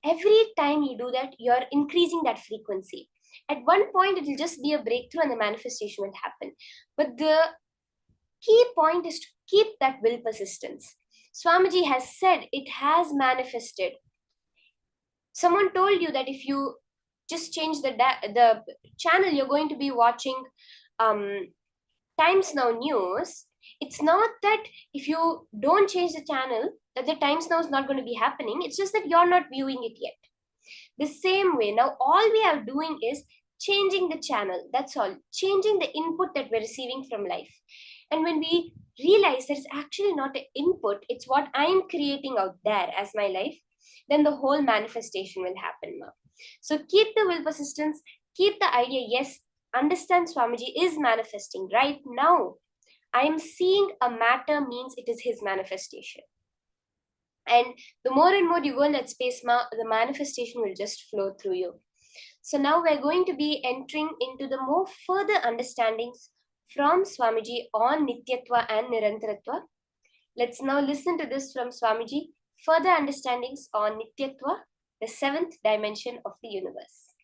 Every time you do that, you're increasing that frequency. At one point, it will just be a breakthrough and the manifestation will happen. But the key point is to keep that will persistence. Swamiji has said it has manifested. Someone told you that if you just change the channel, you're going to be watching Times Now news. It's not that if you don't change the channel, that the Times Now is not going to be happening. It's just that you're not viewing it yet. The same way, now all we are doing is changing the channel. That's all. Changing the input that we're receiving from life. And when we realize that it's actually not an input, it's what I'm creating out there as my life, then the whole manifestation will happen now. So keep the will persistence, keep the idea, yes, understand Swamiji is manifesting right now. I am seeing a matter means it is his manifestation. And the more and more you go in that space, the manifestation will just flow through you. So now we're going to be entering into the more further understandings from Swamiji on Nityatva and Nirantaratva. Let's now listen to this from Swamiji, further understandings on Nityatva, the seventh dimension of the universe.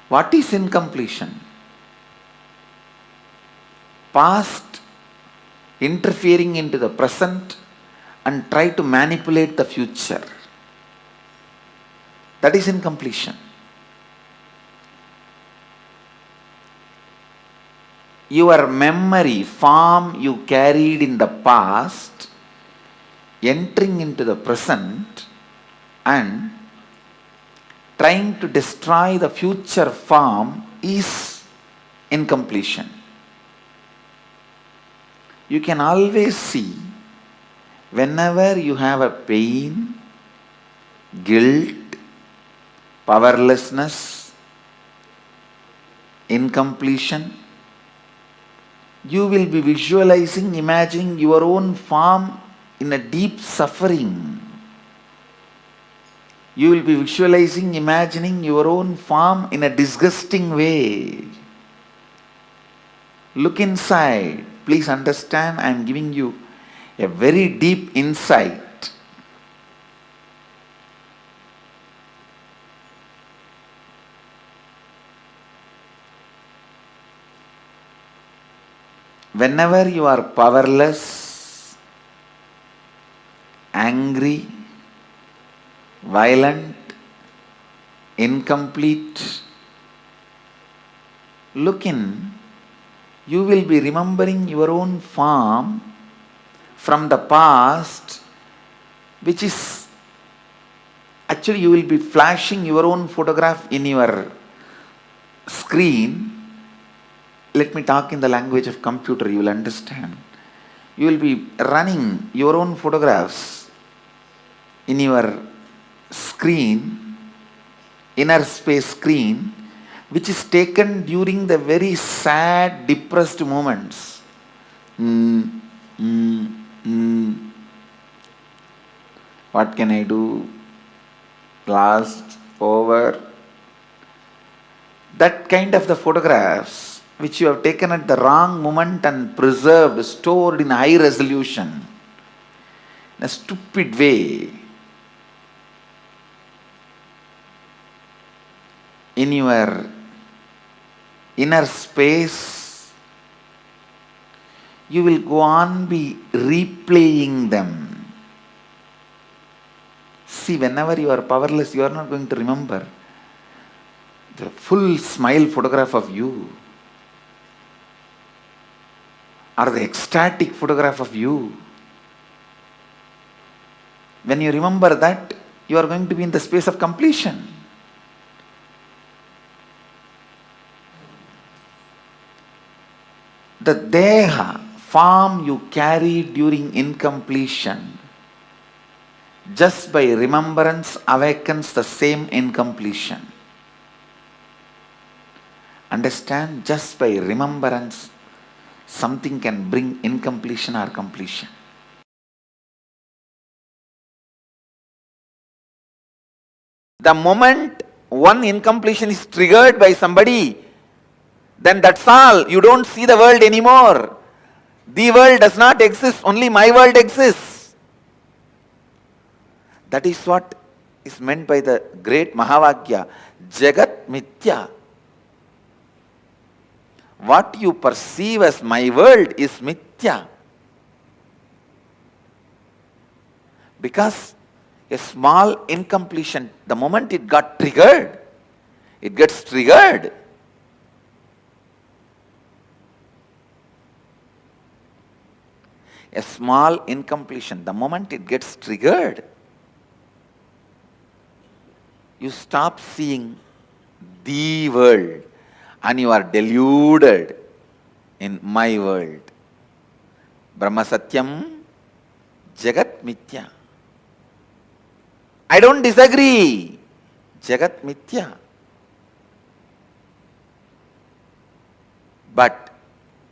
What is incompletion? Past interfering into the present and try to manipulate the future. That is incompletion. Your memory, form you carried in the past, entering into the present and trying to destroy the future form is incompletion. You can always see whenever you have a pain, guilt, powerlessness, incompletion, you will be visualizing, imagining your own form in a deep suffering. You will be visualizing, imagining your own form in a disgusting way. Look inside. Please understand, I am giving you a very deep insight. Whenever you are powerless, angry, violent, incomplete, look in, you will be remembering your own form from the past, which is actually you will be flashing your own photograph in your screen. Let me talk in the language of computer, you will understand. You will be running your own photographs in your screen, inner space screen, which is taken during the very sad, depressed moments. What can I do? Lost, over. That kind of the photographs which you have taken at the wrong moment and preserved, stored in high resolution, in a stupid way, in your inner space, you will go on be replaying them. See, whenever you are powerless, you are not going to remember the full smile photograph of you or the ecstatic photograph of you. When you remember that, you are going to be in the space of completion. The deha, form you carry during incompletion, just by remembrance awakens the same incompletion. Understand? Just by remembrance, something can bring incompletion or completion. The moment one incompletion is triggered by somebody, then that's all. You don't see the world anymore. The world does not exist, only my world exists. That is what is meant by the great Mahavakya, Jagat Mithya. What you perceive as my world is Mithya. Because a small incompletion, the moment it got triggered, it gets triggered. A small incompletion, the moment it gets triggered, you stop seeing the world and you are deluded in my world. Brahma Satyam, Jagat Mithya. I don't disagree. Jagat Mithya. But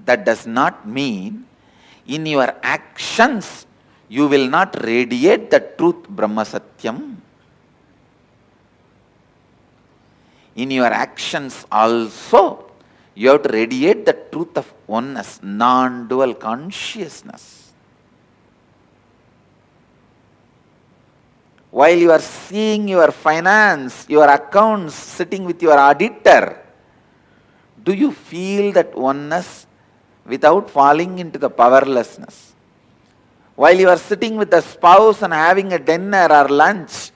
that does not mean in your actions you will not radiate the truth Brahma Satyam. In your actions also you have to radiate the truth of oneness, non-dual consciousness. While you are seeing your finance, your accounts, sitting with your auditor, do you feel that oneness without falling into the powerlessness? While you are sitting with a spouse and having a dinner or lunch,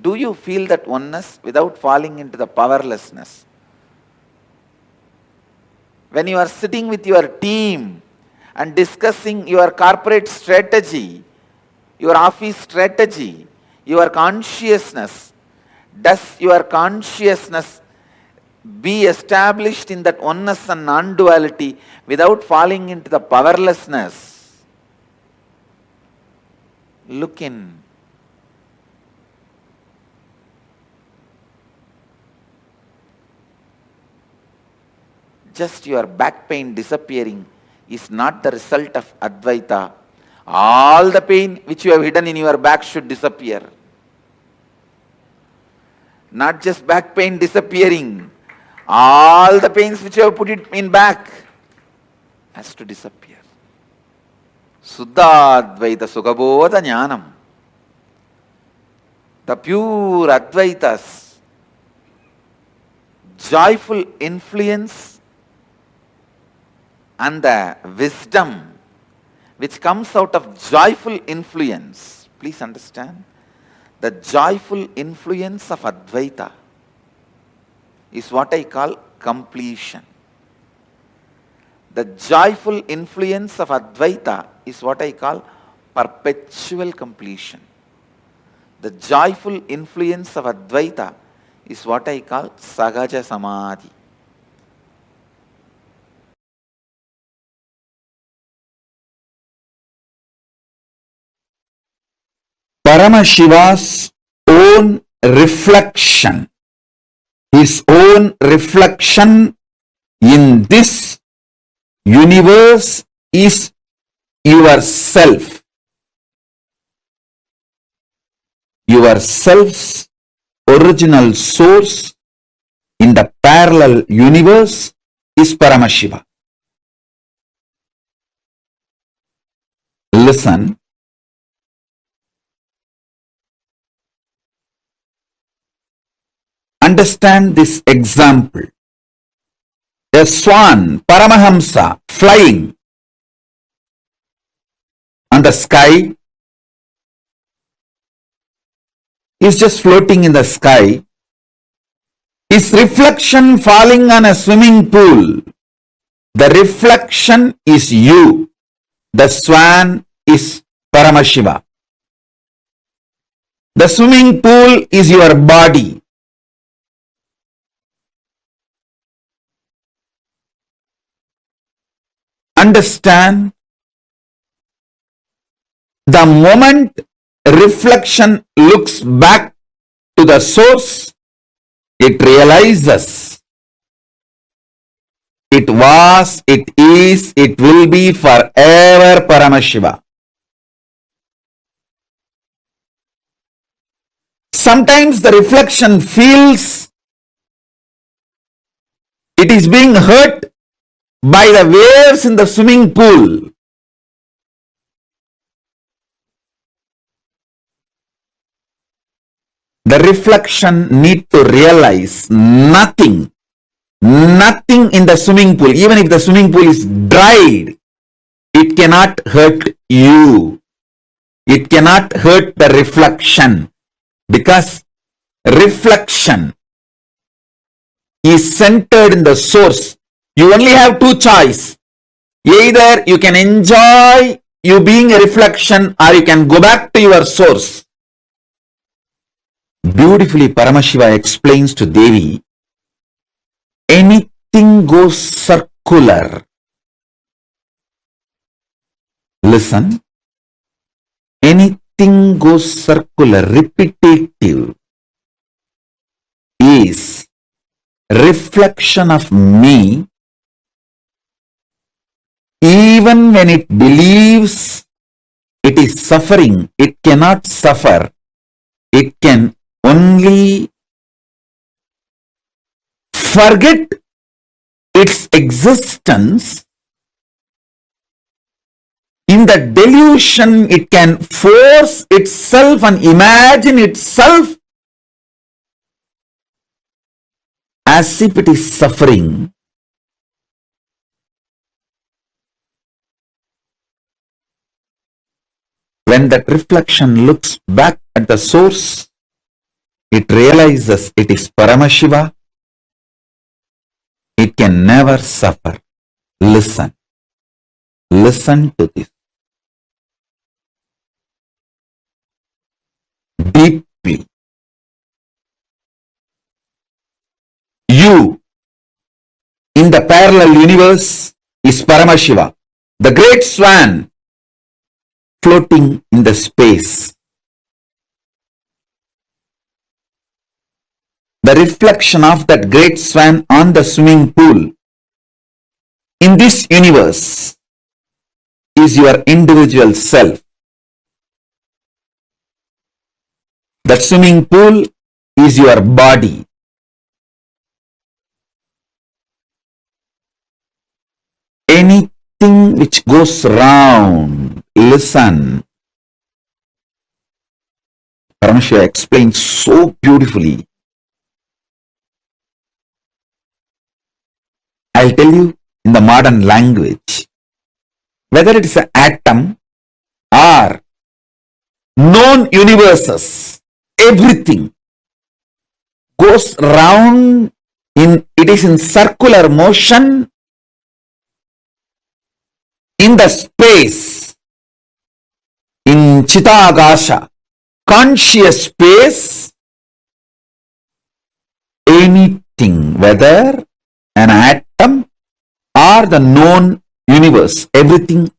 do you feel that oneness without falling into the powerlessness? When you are sitting with your team and discussing your corporate strategy, your office strategy, your consciousness, does your consciousness be established in that oneness and non-duality without falling into the powerlessness? Look in. Just your back pain disappearing is not the result of Advaita. All the pain which you have hidden in your back should disappear. Not just back pain disappearing. All the pains which you have put it in back has to disappear. Suddha Advaita Sukhabodha Jnanam. The pure Advaitas, joyful influence and the wisdom which comes out of joyful influence. Please understand, the joyful influence of Advaita is what I call completion. The joyful influence of Advaita is what I call perpetual completion. The joyful influence of Advaita is what I call Sahaja Samadhi. Paramashiva's own reflection, his own reflection in this universe is yourself. Yourself's original source in the parallel universe is Paramashiva. Listen. Understand this example. A swan, Paramahamsa, flying on the sky, is just floating in the sky. His reflection falling on a swimming pool. The reflection is you. The swan is Paramashiva. The swimming pool is your body. Understand, the moment reflection looks back to the source, it realizes it was, it is, it will be forever Paramashiva. Sometimes the reflection feels it is being hurt by the waves in the swimming pool. the reflection need to realize nothing in the swimming pool, even if the swimming pool is dried, it cannot hurt you. It cannot hurt the reflection, because reflection is centered in the source. You only have two choices. Either you can enjoy you being a reflection, or you can go back to your source. Beautifully, Paramashiva explains to Devi, anything goes circular. Listen, anything goes circular, repetitive, is reflection of me. Even when it believes it is suffering, it cannot suffer. It can only forget its existence. In the delusion, it can force itself and imagine itself as if it is suffering. When that reflection looks back at the source, it realizes it is Paramashiva. It can never suffer. Listen. Listen to this deeply. You in the parallel universe is Paramashiva, the great swan floating in the space. The reflection of that great swan on the swimming pool in this universe is your individual self. That swimming pool is your body. Anything which goes round, listen. Paramashiva explains so beautifully. I'll tell you in the modern language, whether it is an atom or known universes, everything goes round it is in circular motion in the space, in Chitagasha, conscious space. Anything, whether an atom or the known universe, everything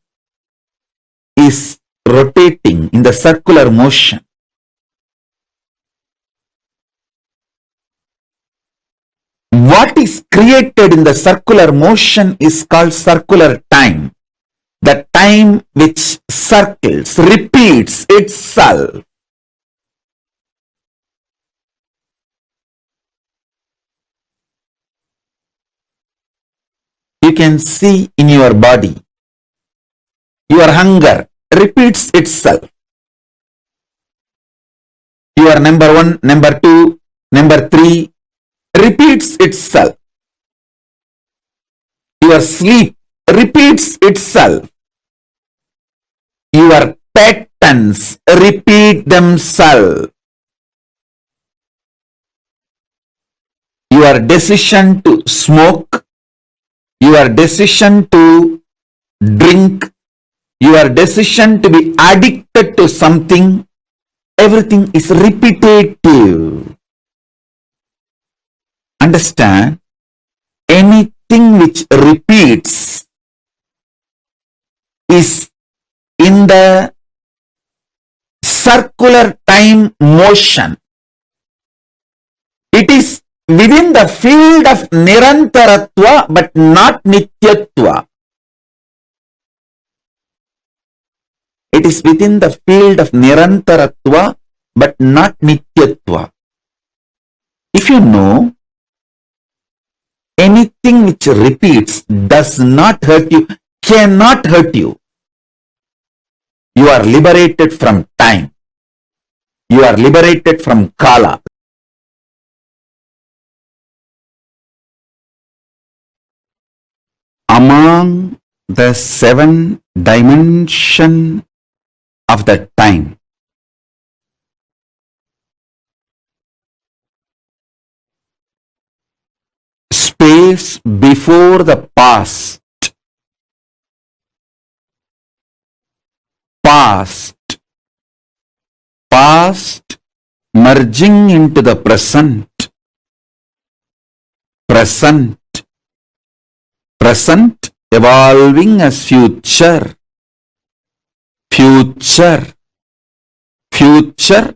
is rotating in the circular motion. What is created in the circular motion is called circular time. The time which circles, repeats itself. You can see in your body, your hunger repeats itself. Your number 1, number 2, number 3 repeats itself. Your sleep repeats itself. Your patterns repeat themselves. Your decision to smoke, your decision to drink, your decision to be addicted to something, everything is repetitive. Understand? Anything which repeats is in the circular time motion. It is within the field of Nirantaratva but not Nityatva. It is within the field of Nirantaratva but not Nityatva. If you know, anything which repeats does not hurt you, cannot hurt you. You are liberated from time. You are liberated from Kala. Among the 7 dimensions of the time, space before the past, past, past merging into the present, present, present evolving as future, future, future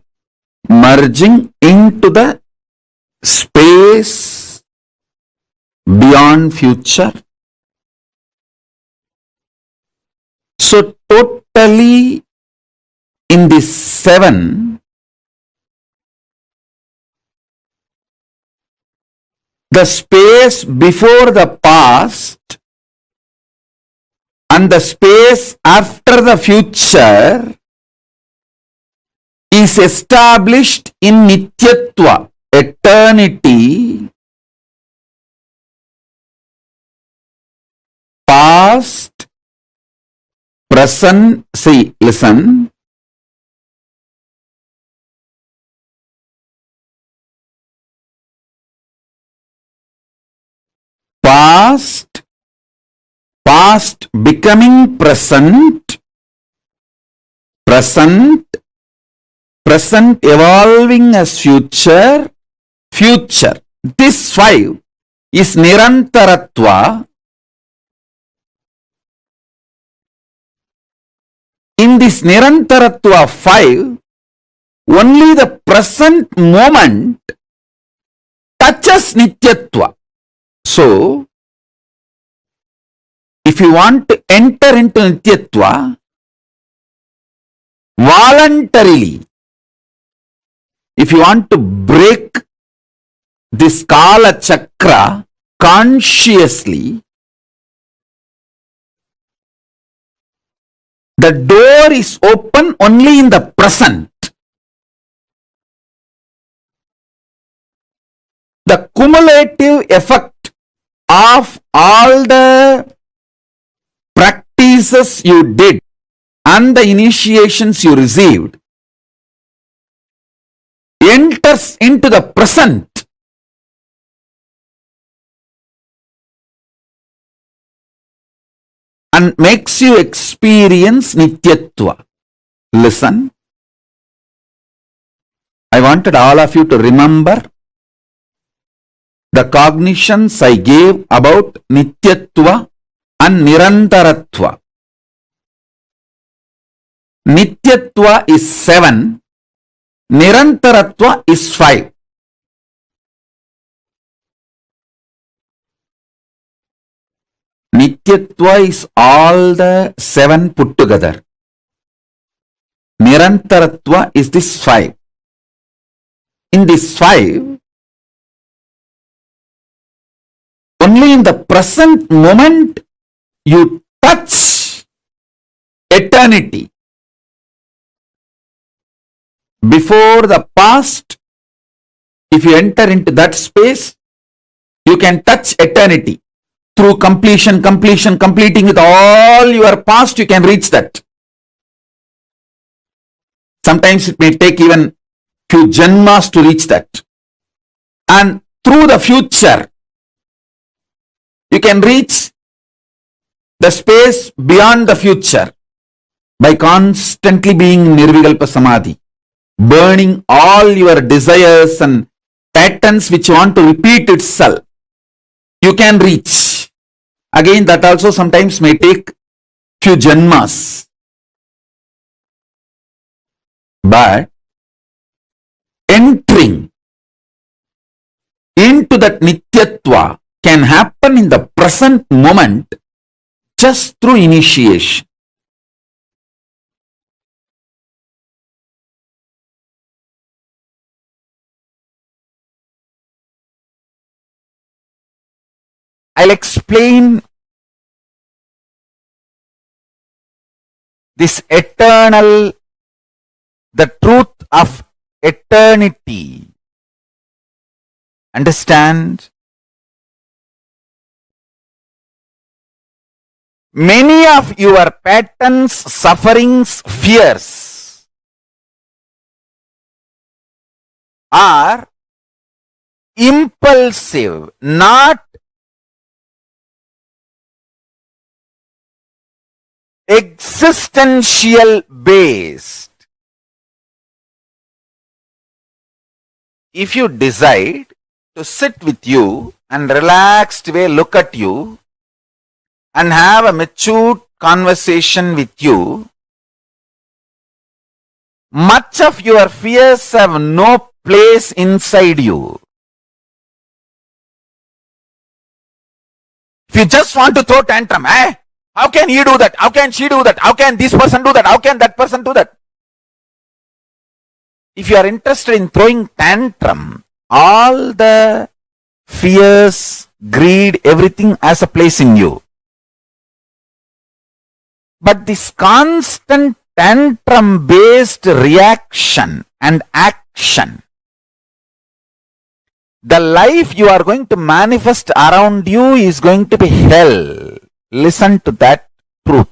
merging into the space beyond future. So totally in the 7, the space before the past and the space after the future is established in Nityatva, eternity, past, present, see, listen, past, past becoming present, present, present evolving as future, future. This 5 is Nirantaratva. In this Nirantaratva 5, only the present moment touches Nityatva. So, if you want to enter into Nityatva, voluntarily, if you want to break this Kala Chakra consciously, the door is open only in the present. The cumulative effect of all the practices you did and the initiations you received enters into the present. And makes you experience Nityatva. Listen. I wanted all of you to remember the cognitions I gave about Nityatva and Nirantaratva. Nityatva is 7, Nirantaratva is 5. Nityatva is all the 7 put together. Nirantaratva is this 5. In this 5, only in the present moment you touch eternity. Before the past, if you enter into that space, you can touch eternity. Through completing with all your past, you can reach that. Sometimes it may take even few janmas to reach that. And through the future, you can reach the space beyond the future by constantly being Nirvikalpa Samadhi, burning all your desires and patterns which want to repeat itself. You can reach. Again, that also sometimes may take few janmas. But entering into that Nityatva can happen in the present moment just through initiation. I'll explain this eternal, the truth of eternity. Understand? Many of your patterns, sufferings, fears are impulsive, not existential based. If you decide to sit with you and relaxed way look at you and have a matured conversation with you, much of your fears have no place inside you. If you just want to throw tantrum, how can he do that? How can she do that? How can this person do that? How can that person do that? If you are interested in throwing tantrum, all the fears, greed, everything has a place in you. But this constant tantrum based reaction and action, the life you are going to manifest around you is going to be hell. Listen to that truth.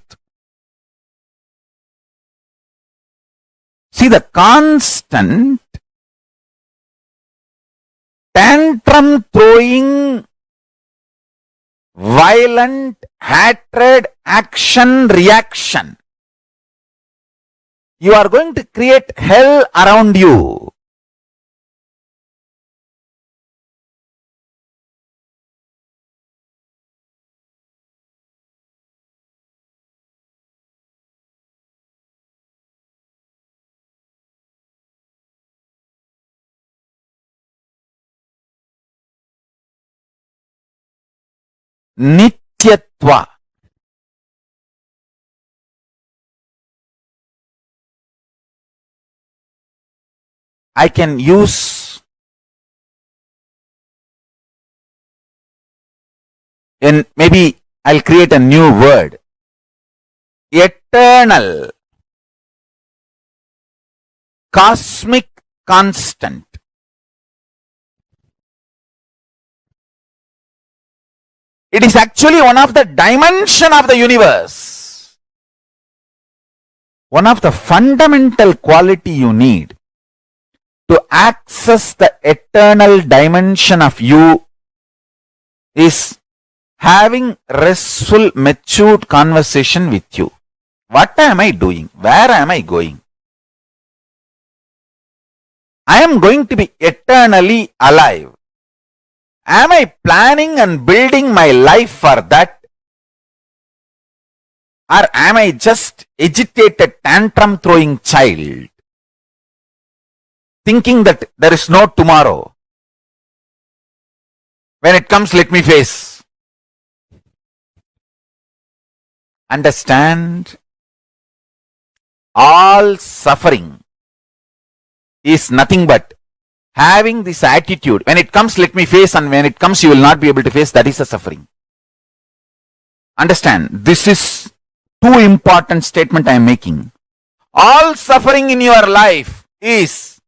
See, the constant tantrum throwing, violent hatred, action, reaction, you are going to create hell around you. Nityatva. I can use maybe I'll create a new word. Eternal, cosmic constant. It is actually one of the dimension of the universe. One of the fundamental quality you need to access the eternal dimension of you is having restful, matured conversation with you. What am I doing? Where am I going? I am going to be eternally alive. Am I planning and building my life for that? Or am I just agitated, tantrum throwing child, thinking that there is no tomorrow? When it comes, let me face. Understand? All suffering is nothing but having this attitude. When it comes, let me face, and when it comes, you will not be able to face. That is a suffering. Understand? This is too important statement I am making. All suffering in your life is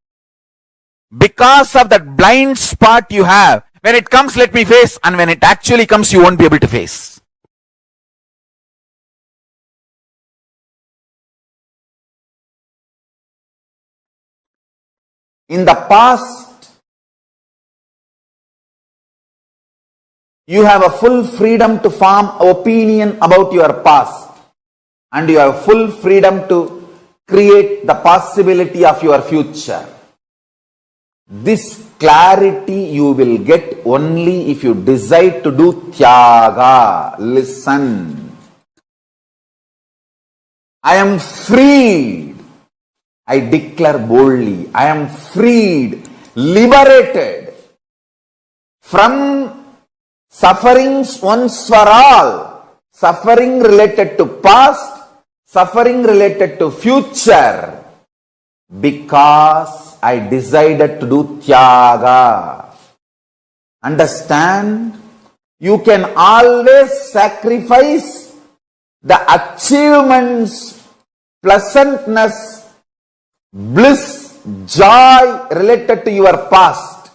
because of that blind spot you have. When it comes, let me face, and when it actually comes, you won't be able to face. In the past, you have a full freedom to form opinion about your past, and you have full freedom to create the possibility of your future. This clarity you will get only if you decide to do tyaga. Listen. I am freed. I declare boldly, I am freed, liberated from sufferings once for all. Suffering related to past, suffering related to future, because I decided to do tyaga. Understand? You can always sacrifice the achievements, pleasantness, bliss joy related to your past.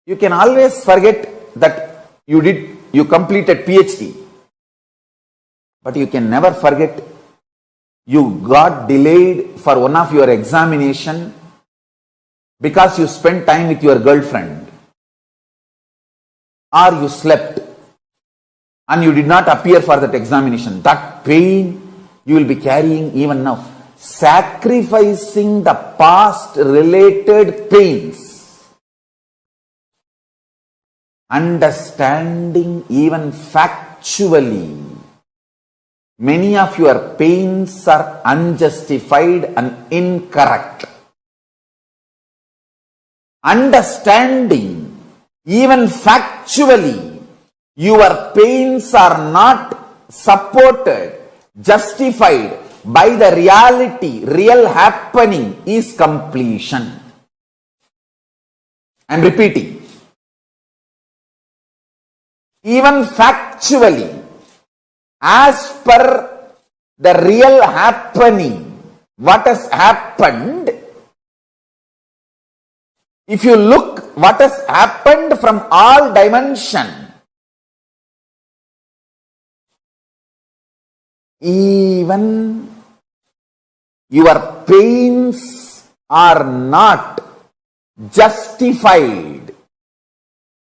You can always forget that you completed PhD, but you can never forget you got delayed for one of your examination because you spent time with your girlfriend, or you slept and you did not appear for that examination. That pain you will be carrying even now. Sacrificing the past related pains, understanding even factually many of your pains are unjustified and incorrect. Understanding even factually your pains are not supported, justified by the reality, real happening is completion. I am repeating. Even factually, as per the real happening, what has happened, if you look what has happened from all dimensions, even your pains are not justified.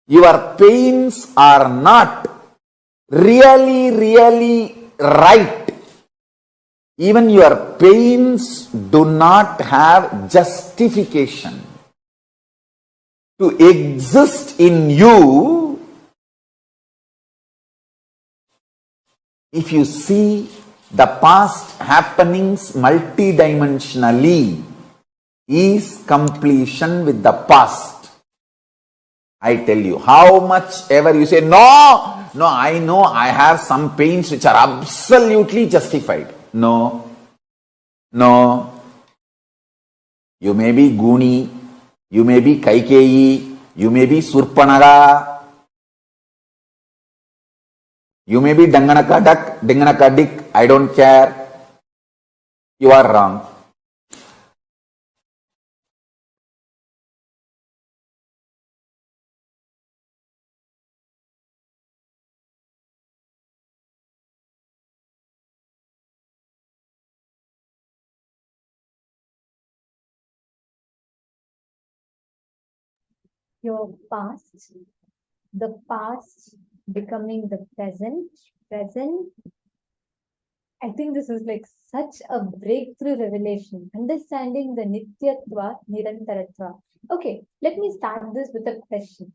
Your pains are not really right. Even your pains do not have justification to exist in you. If you see the past happenings multidimensionally, is completion with the past. I tell you, how much ever you say, no, I know I have some pains which are absolutely justified. No. You may be Guni, you may be Kaikeyi, you may be Surpanaga, you may be Danganaka Duck, Danganaka Dick, I don't care. You are wrong. Your past, the past becoming the present. I think this is like such a breakthrough revelation, understanding the Nityatva, Nirantaratva. Okay, let me start this with a question.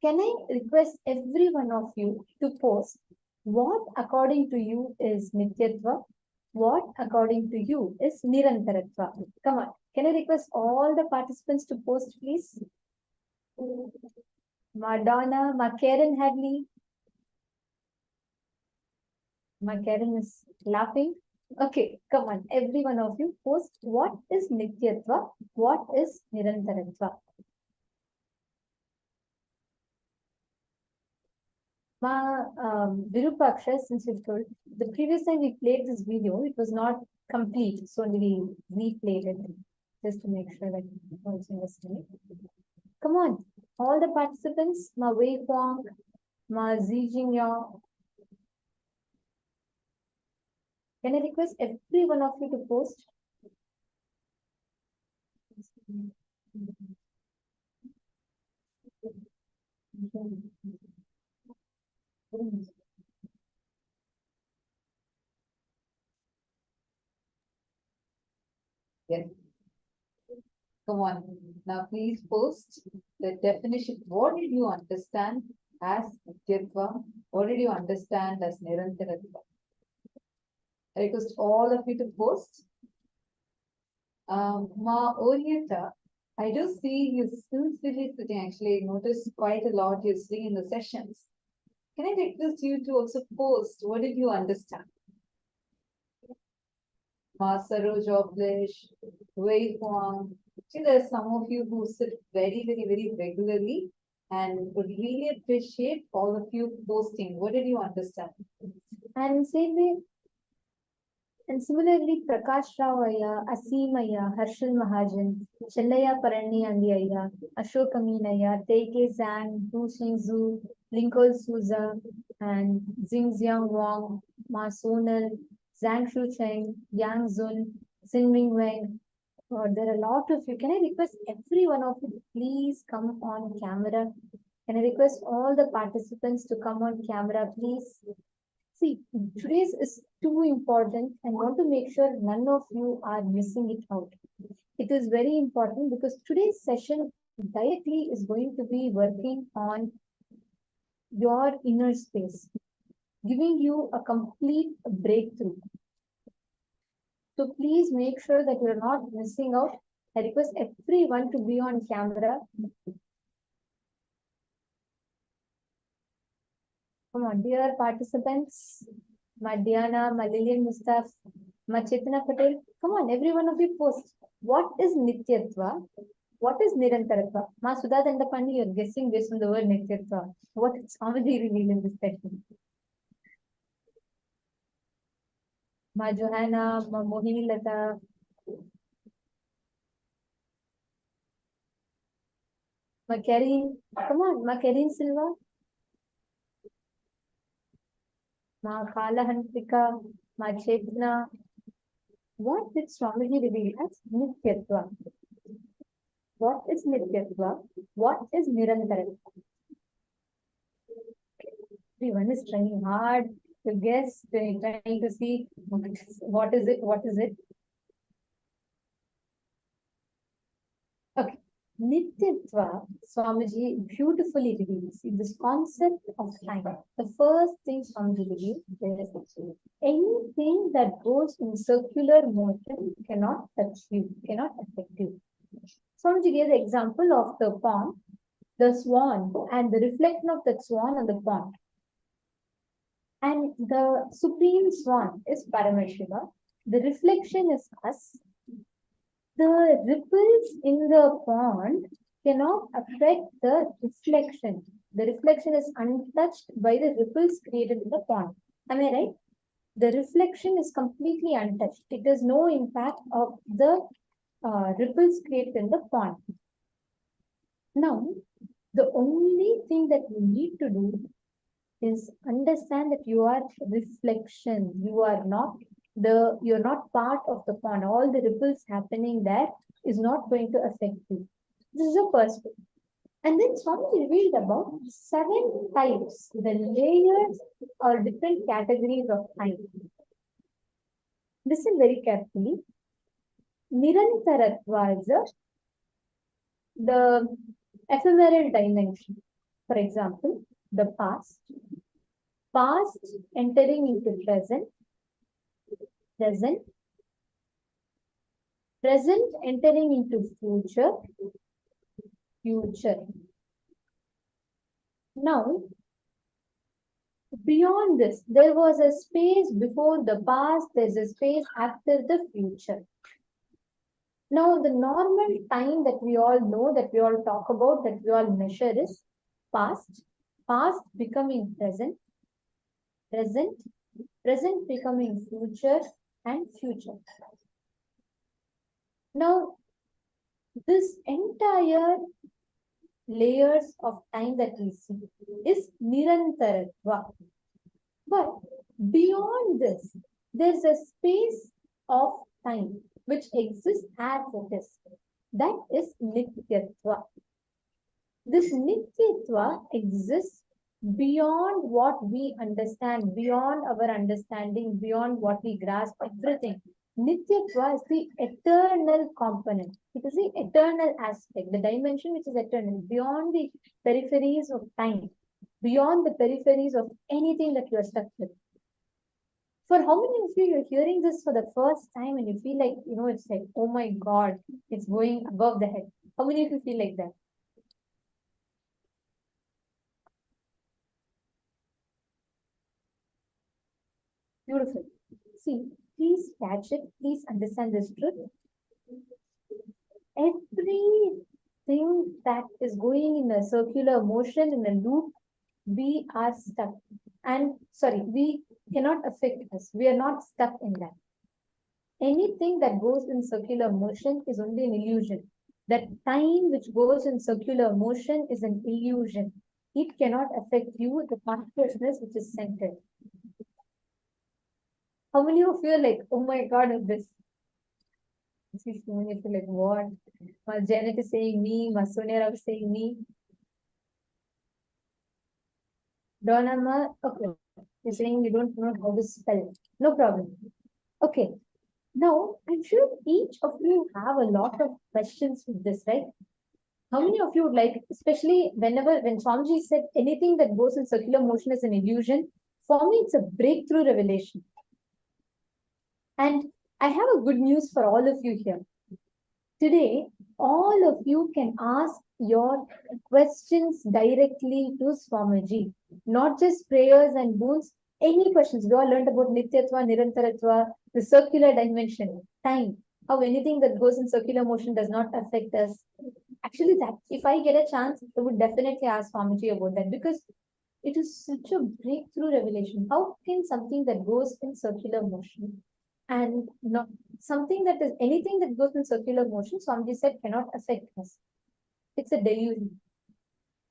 Can I request every one of you to post what according to you is Nityatva, what according to you is Nirantaratva? Come on, can I request all the participants to post, please? Madonna, Karen Hadley. Karen is laughing. Okay, come on, every one of you post what is Nityatva, what is Nirantaratva. Virupaksha, since you told, the previous time we played this video, it was not complete, so we replayed it just to make sure that you also understand. Come on, all the participants, Ma Wei Huang, Ma Zijing Yao. Can I request every one of you to post? Yes. Come on. Now please post the definition. What did you understand as Nityatva? What did you understand as Nirantaratva? I request all of you to post. Ma Orienta, I do see you sincerely sitting. Actually, I noticed quite a lot you're sitting in the sessions. Can I request you to also post? What did you understand? Ma Saroj Oblish, Wei Huang. See, there are some of you who sit very regularly and would really appreciate all of you posting. What did you understand? And same way, And similarly, Prakash Rao Ayya, Asim Ayya, Harshal Mahajan, Chellaya Parani Andi Ayya, Ashok Amin Ayya, Teike Zhang, Du Xingzhu, Lincoln Souza, and Xingjiang Wang, Ma Sonal, Zhang Shucheng, Yang Zun, Xin Ming Weng. There are a lot of you. Can I request every one of you, please come on camera? Can I request all the participants to come on camera, please? See, today's is too important and want to make sure none of you are missing it out. It is very important because today's session directly is going to be working on your inner space, giving you a complete breakthrough. So please make sure that you're not missing out. I request everyone to be on camera. Come on, dear participants, Madhyana, Malilian Mustaf, Machitana Patel. Come on, every one of you post. What is Nityatva? What is Nirantaratva? Ma Sudha Dandapani, you're guessing based on the word Nityatva. What is Swamiji revealed in this session? Ma Johanna, Ma Mohini Lata. Ma Karin. Come on, Ma Karin Silva. Ma Kala Hantika. Ma Chetna. What did Swamiji reveal as Nityatva? What is Nityatva? What is Nirantaratva? Everyone is trying hard to guess, trying to see what is it, what is it. Okay. Nityatva, Swamiji beautifully reveals in this concept of time. The first thing Swamiji reveals is anything that goes in circular motion cannot touch you, cannot affect you. Swamiji gave the example of the pond, the swan, and the reflection of that swan on the pond. And the supreme swan is Paramashiva. The reflection is us. The ripples in the pond cannot affect the reflection. The reflection is untouched by the ripples created in the pond. Am I right? The reflection is completely untouched. It has no impact of the ripples created in the pond. Now, the only thing that you need to do is understand that you are reflection. You're not part of the pond. All the ripples happening there is not going to affect you. This is the first thing. And then Swami revealed about 7 types, the layers or different categories of time. Listen very carefully. Nirantaratva is the ephemeral dimension. For example, the past entering into present entering into future. Now, beyond this, there was a space before the past, there's a space after the future. Now, the normal time that we all know, that we all talk about, that we all measure is past becoming present becoming future, and future. Now, this entire layers of time that we see is Nirantaratva. But beyond this, there's a space of time which exists as it is. That is Nityatva. This Nityatva exists beyond what we understand, beyond our understanding, beyond what we grasp, everything. Nityatva is the eternal component. It is the eternal aspect, the dimension which is eternal, beyond the peripheries of time, beyond the peripheries of anything that you are stuck with. For how many of you you're hearing this for the first time and you feel like, it's like, oh my God, it's going above the head. How many of you feel like that? Beautiful. See, please catch it. Please understand this truth. Everything that is going in a circular motion, in a loop, we are stuck. And we cannot affect us. We are not stuck in that. anything that goes in circular motion is only an illusion. That time which goes in circular motion is an illusion. It cannot affect you, the consciousness which is centered. How many of you are like, oh my God, of this? See, so many of you are like, what? My Janet is saying me, my Sonia is saying me. Donama, okay. You're saying you don't know how to spell. No problem. Okay. Now, I'm sure each of you have a lot of questions with this, right? How many of you would like, especially when Swamiji said anything that goes in circular motion is an illusion, for me it's a breakthrough revelation. And I have a good news for all of you here. Today, all of you can ask your questions directly to Swamiji, not just prayers and boons, any questions. We all learned about Nityatva, Nirantaratva, the circular dimension, time, how anything that goes in circular motion does not affect us. Actually, that if I get a chance, I would definitely ask Swamiji about that because it is such a breakthrough revelation. How can something that goes in circular motion and not something that is anything that goes in circular motion, Swamiji said, cannot affect us? It's a delusion.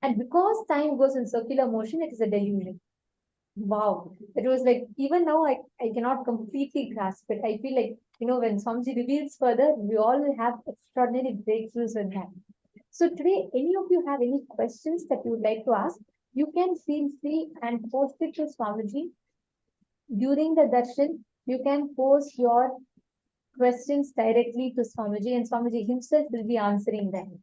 And because time goes in circular motion, it is a delusion. Wow. It was like, even now, I cannot completely grasp it. I feel like, when Swamiji reveals further, we all will have extraordinary breakthroughs in that. So today, any of you have any questions that you would like to ask, you can feel free and post it to Swamiji. During the darshan, you can post your questions directly to Swamiji and Swamiji himself will be answering them.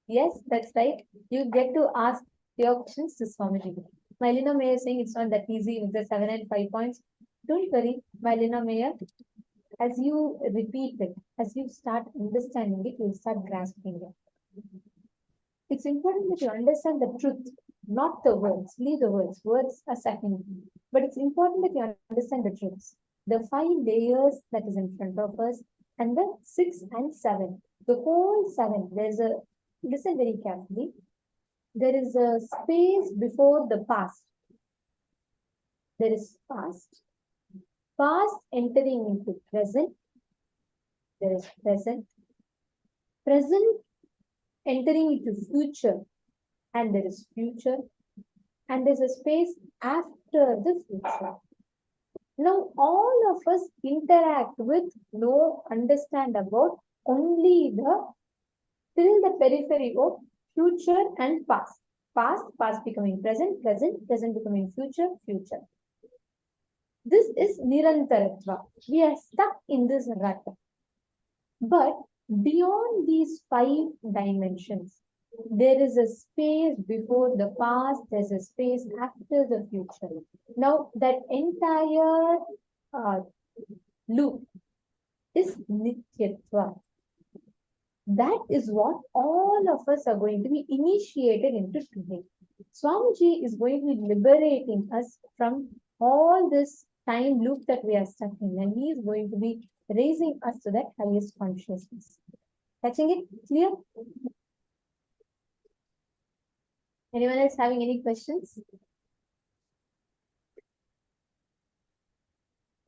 Yes, that's right. You get to ask your questions to Swamiji. Mylina Mayer saying it's not that easy with the 7 and 5 points. Don't worry, Mylina Mayer. As you repeat it, as you start understanding it, you'll start grasping it. It's important that you understand the truth, not the words. Leave the words. Words are secondary. But it's important that you understand the truths. The 5 layers that is in front of us, and the 6 and 7. The whole 7, listen very carefully. There is a space before the past. There is past. Past entering into present. There is present. Present entering into future. And there is future. And there's a space after the future. Now, all of us interact with, know, understand about only till the periphery of future and past. Past becoming present, present becoming future, future. This is Nirantaratva. We are stuck in this rut. But beyond these 5 dimensions, there is a space before the past, there's a space after the future. Now, that entire loop is Nityatva. That is what all of us are going to be initiated into today. Swamiji is going to be liberating us from all this time loop that we are stuck in, and he is going to be raising us to that highest consciousness. Catching it clear? Anyone else having any questions?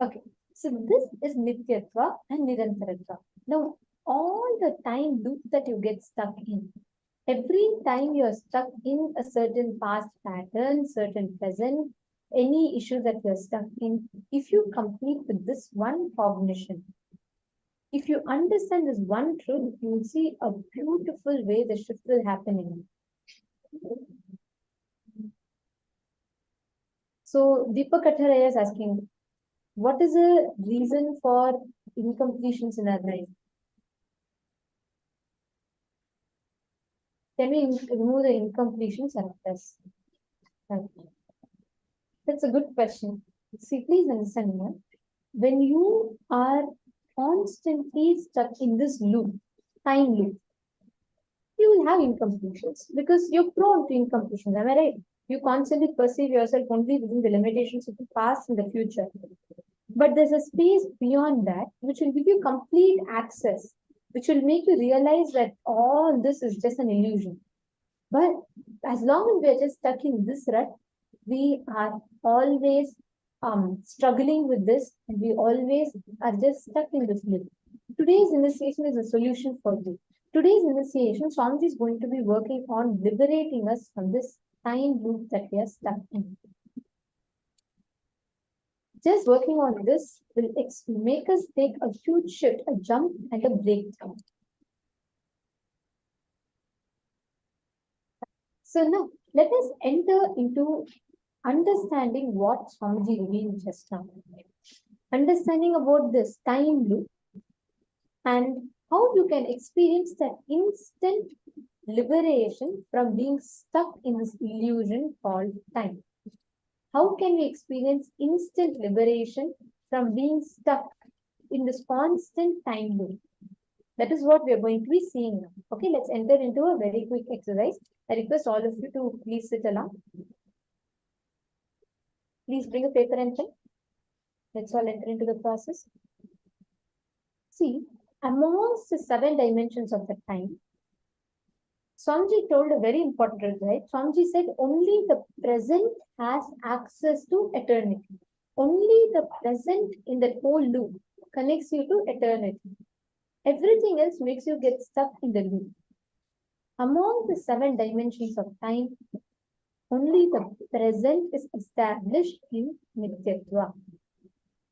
Okay, so this is Nityatva and Nirantaratva. Now, all the time loop that you get stuck in, every time you're stuck in a certain past pattern, certain present, any issue that you're stuck in, if you complete with this one cognition, if you understand this one truth, you will see a beautiful way the shift will happen in you. So Deepak Katharaya is asking, what is the reason for incompletions in our life? Can we remove the incompletions and this? That's a good question. See, please understand me. When you are constantly stuck in this loop, time loop, you will have incompletions because you're prone to incompletions. Am I right? You constantly perceive yourself only within the limitations of the past and the future. But there's a space beyond that which will give you complete access, which will make you realize that all this is just an illusion. But as long as we are just stuck in this rut, we are always struggling with this, and we always are just stuck in this loop. Today's initiation is a solution for you. Today's initiation, Swamiji is going to be working on liberating us from this time loop that we are stuck in. Just working on this will make us take a huge shift, a jump, and a breakthrough. So now, let us enter into understanding what Swamiji revealed just now. Understanding about this time loop and how you can experience that instant liberation from being stuck in this illusion called time. How can we experience instant liberation from being stuck in this constant time loop? That is what we are going to be seeing now. Okay, let's enter into a very quick exercise. I request all of you to please sit along. Please bring a paper and pen. Let's all enter into the process. See, amongst the 7 dimensions of the time, Swamiji told a very important truth, right? Swamiji said only the present has access to eternity. Only the present in that whole loop connects you to eternity. Everything else makes you get stuck in the loop. Among the 7 dimensions of time, only the present is established in Nityatva.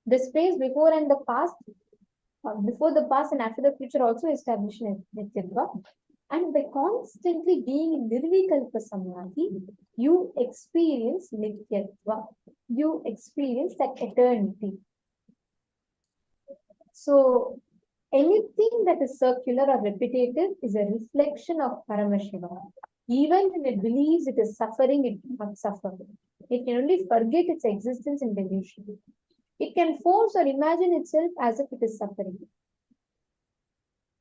The space before and the past, before the past and after the future also established in Nityatva. And by constantly being in Nirvikalpa Samadhi, you experience Nityatva. You experience that eternity. So, anything that is circular or repetitive is a reflection of Paramashivam. Even when it believes it is suffering, it cannot suffer. It can only forget its existence in delusion. It can force or imagine itself as if it is suffering.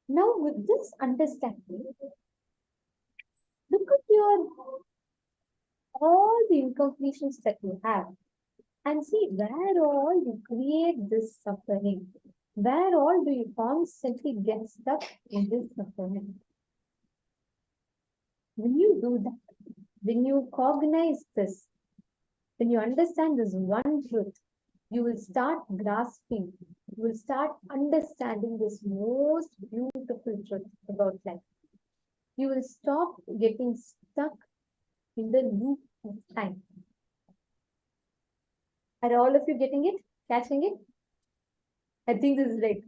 Now, with this understanding, look at all the incompletions that you have and see where all you create this suffering. Where all do you constantly get stuck in this suffering? When you do that, when you cognize this, when you understand this one truth, you will start grasping, you will start understanding this most beautiful truth about life. You will stop getting stuck in the loop of time. Are all of you getting it? Catching it? I think this is like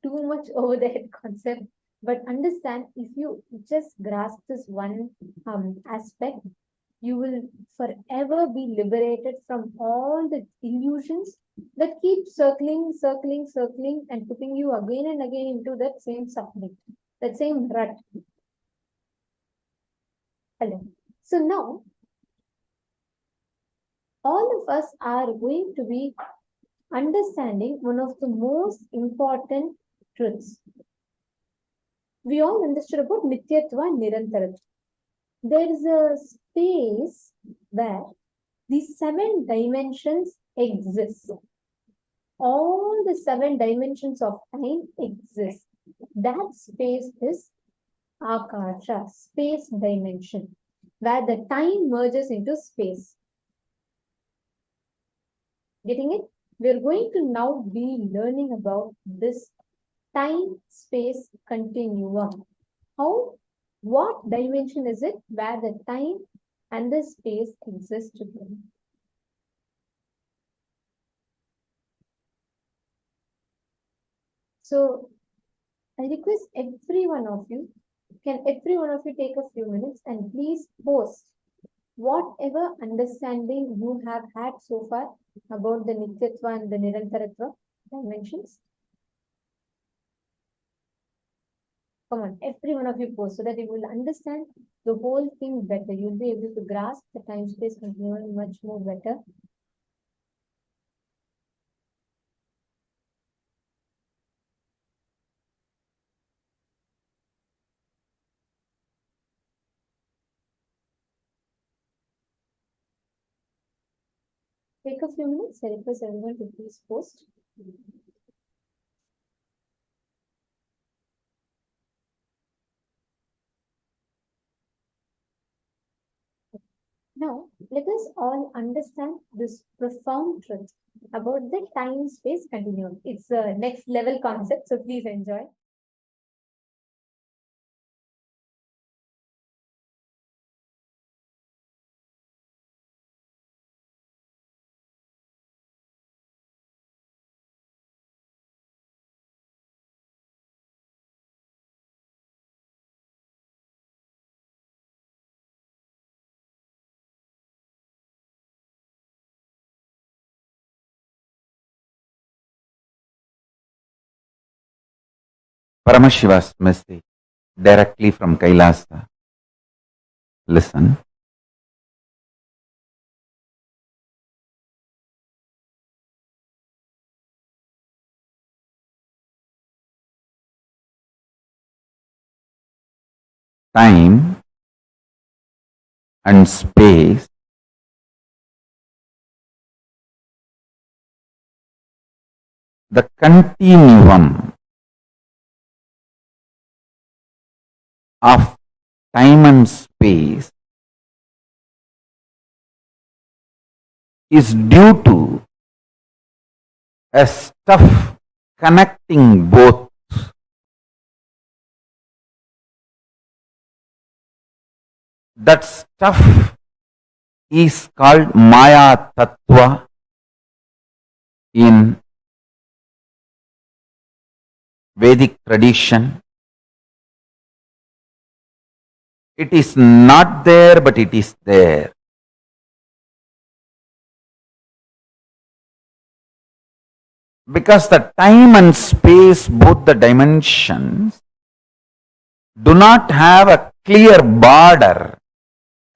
too much over the head concept. But understand, if you just grasp this one aspect, you will forever be liberated from all the illusions that keep circling, and putting you again and again into that same suffering, that same rut. Hello. So now, all of us are going to be understanding one of the most important truths. We all understood about Nityatva and Nirantaratva. There is a space where these 7 dimensions exist. All the 7 dimensions of time exist. That space is Akasha, space dimension, where the time merges into space. Getting it? We're going to now be learning about this time-space continuum. What dimension is it where the time and the space exist together? So, I request every one of you, can every one of you take a few minutes and please post whatever understanding you have had so far about the Nityatva and the Nirantaratva dimensions. Come on, every one of you post so that you will understand the whole thing better. You'll be able to grasp the time-space continuum much more better. Take a few minutes. I request everyone to please post. Now, let us all understand this profound truth about the time space continuum. It's a next level concept, so please enjoy. Paramashiva's message directly from Kailasa. Listen. Time and space the continuum of time and space is due to a stuff connecting both. That stuff is called Maya Tattva in Vedic tradition. It is not there, but it is there. Because the time and space, both the dimensions, do not have a clear border,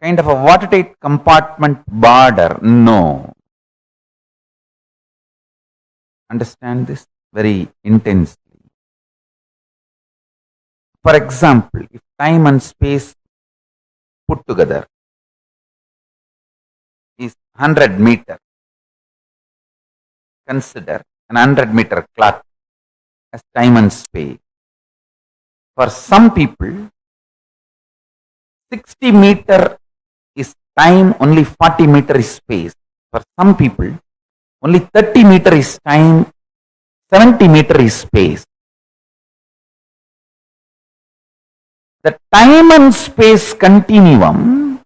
kind of a watertight compartment border. No. Understand this very intensely. For example, if time and space put together is 100 meter, consider an 100-meter clock as time and space. For some people, 60 meter is time, only 40 meter is space. For some people, only 30 meter is time, 70 meter is space. The time and space continuum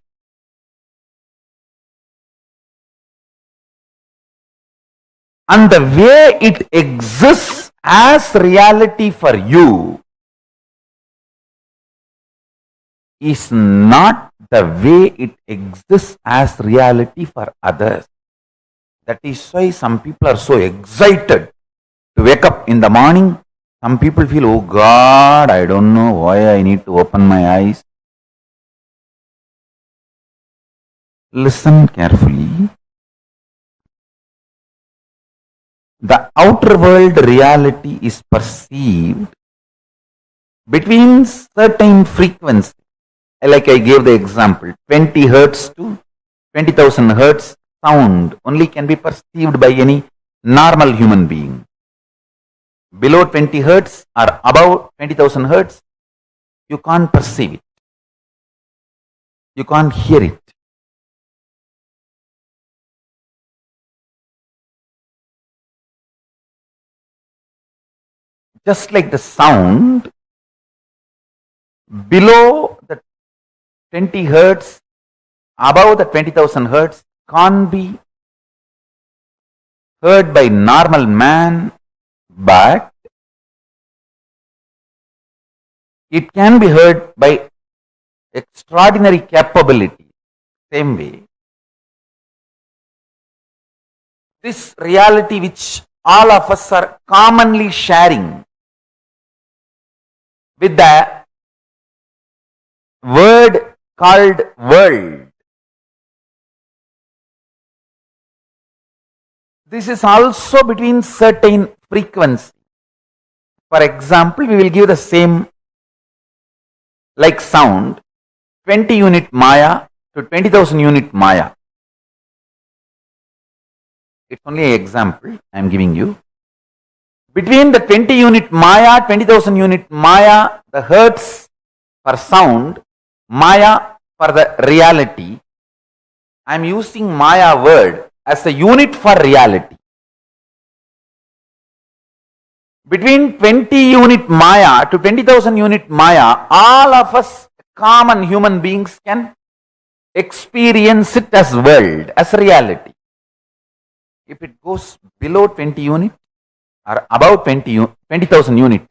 and the way it exists as reality for you is not the way it exists as reality for others. That is why some people are so excited to wake up in the morning. Some people feel, oh God, I don't know why I need to open my eyes. Listen carefully. The outer world reality is perceived between certain frequencies. Like I gave the example, 20 hertz to 20,000 hertz sound only can be perceived by any normal human being. Below 20 hertz or above 20,000 hertz, you can't perceive it. You can't hear it. Just like the sound, below the 20 hertz, above the 20,000 hertz can't be heard by normal man, but it can be heard by extraordinary capability. Same way, this reality which all of us are commonly sharing with the word called world. This is also between certain frequency. For example, we will give the same like sound, 20 unit Maya to 20,000 unit Maya. It's only an example I am giving you. Between the 20 unit Maya, 20,000 unit Maya, the hertz for sound, Maya for the reality, I am using Maya word as a unit for reality. Between 20 unit Maya to 20,000 unit Maya, all of us common human beings can experience it as world, as reality. If it goes below 20 unit or above 20,000 unit,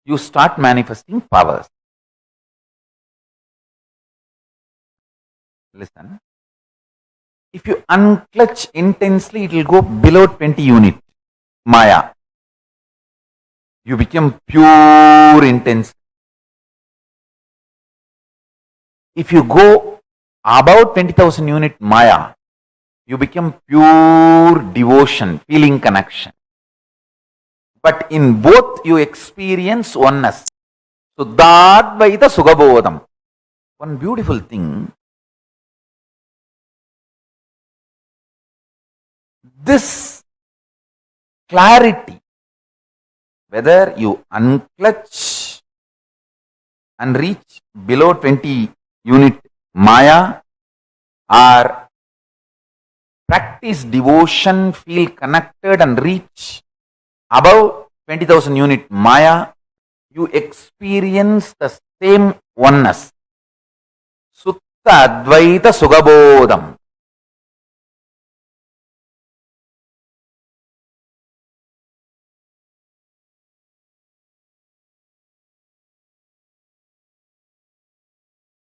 you start manifesting powers. Listen. If you unclutch intensely, it will go below 20 unit Maya. You become pure intense. If you go above 20,000 unit Maya, you become pure devotion, feeling connection. But in both you experience oneness. Suddhadvaita Sugabodham. One beautiful thing, this clarity, whether you unclutch and reach below 20 unit Maya or practice devotion, feel connected and reach above 20,000 unit Maya, you experience the same oneness. Sutta Advaita Sugabodham.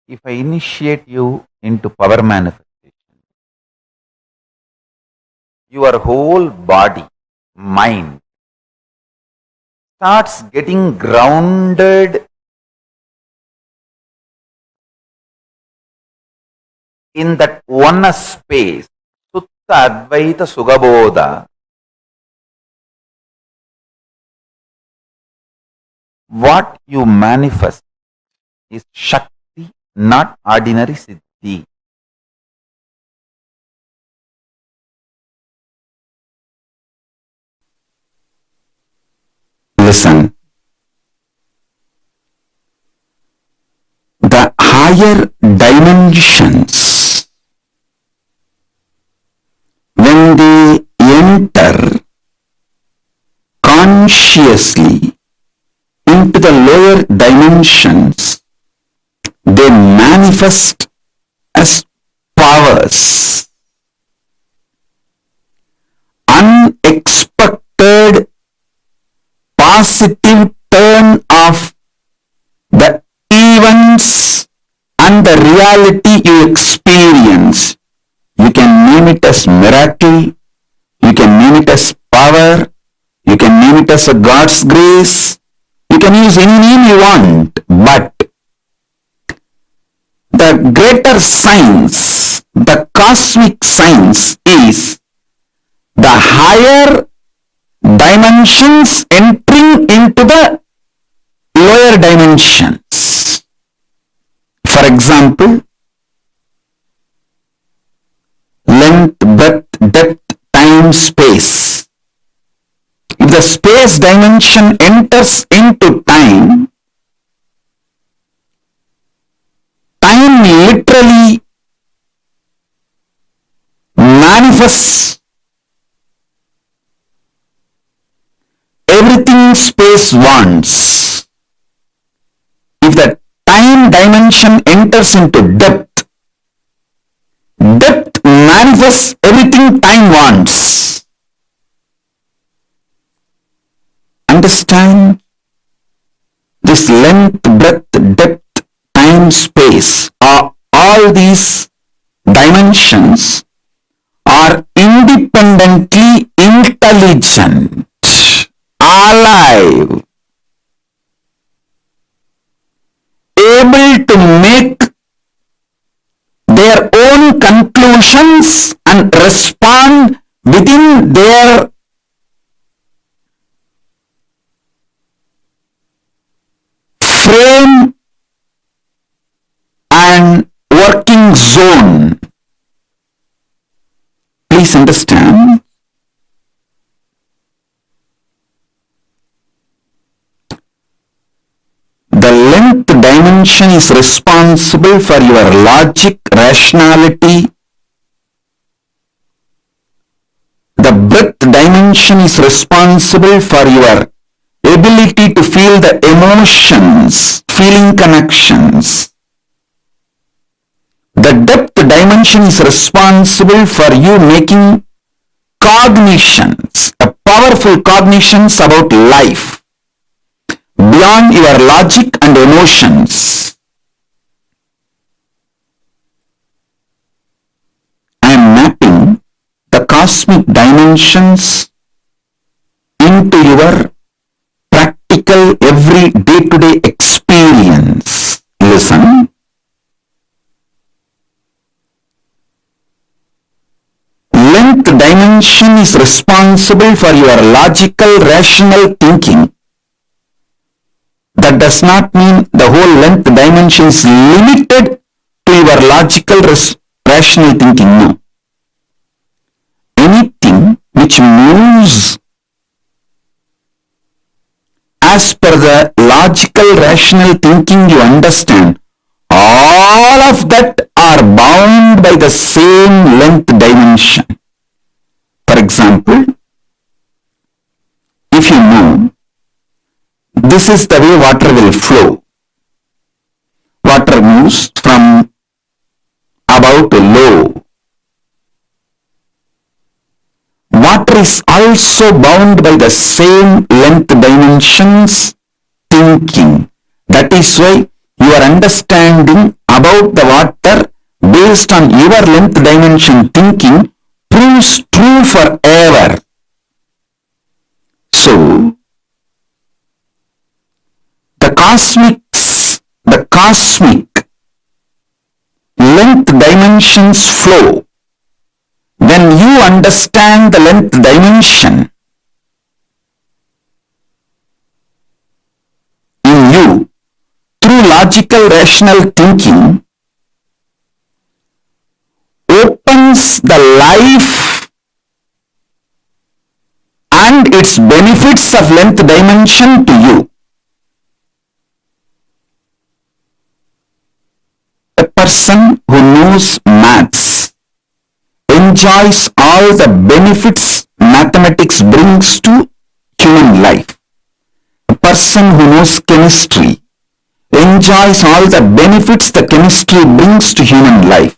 If I initiate you into power manifestation, your whole body, mind starts getting grounded in that oneness space. Sutta Advaita Sugabodha. What you manifest is Shakti, not ordinary Siddhi. Listen. The higher dimensions, when they enter consciously into the lower dimensions, they manifest as powers. Unexpected positive turn of the events and the reality you experience. You can name it as miracle, you can name it as power, you can name it as a God's grace, you can use any name you want, but the greater science, the cosmic science is the higher dimensions entering into the lower dimensions. For example, length, breadth, depth, time, space. If the space dimension enters into time, time literally manifests everything space wants. If the time dimension enters into depth, depth manifests everything time wants. Understand? This length, breadth, depth, time, space, all these dimensions are independently intelligent, alive, able to make their own conclusions and respond within their frame and working zone. Please understand, the length dimension is responsible for your logic, rationality, breath dimension is responsible for your ability to feel the emotions, feeling connections. The depth dimension is responsible for you making cognitions, powerful cognitions about life beyond your logic and emotions. I am mapping the cosmic dimensions into your practical every day-to-day experience. Listen. Length dimension is responsible for your logical, rational thinking. That does not mean the whole length dimension is limited to your logical, rational thinking. No. Anything which moves as per the logical, rational thinking you understand, all of that are bound by the same length dimension. For example, if you know this is the way water will flow, water moves from above to low. Water is also bound by the same length dimensions thinking. That is why your understanding about the water based on your length dimension thinking proves true forever. So, the cosmic length dimensions flow when you understand the length dimension in you through logical rational thinking opens the life and its benefits of length dimension to you. A person who knows maths enjoys all the benefits mathematics brings to human life. A person who knows chemistry enjoys all the benefits the chemistry brings to human life.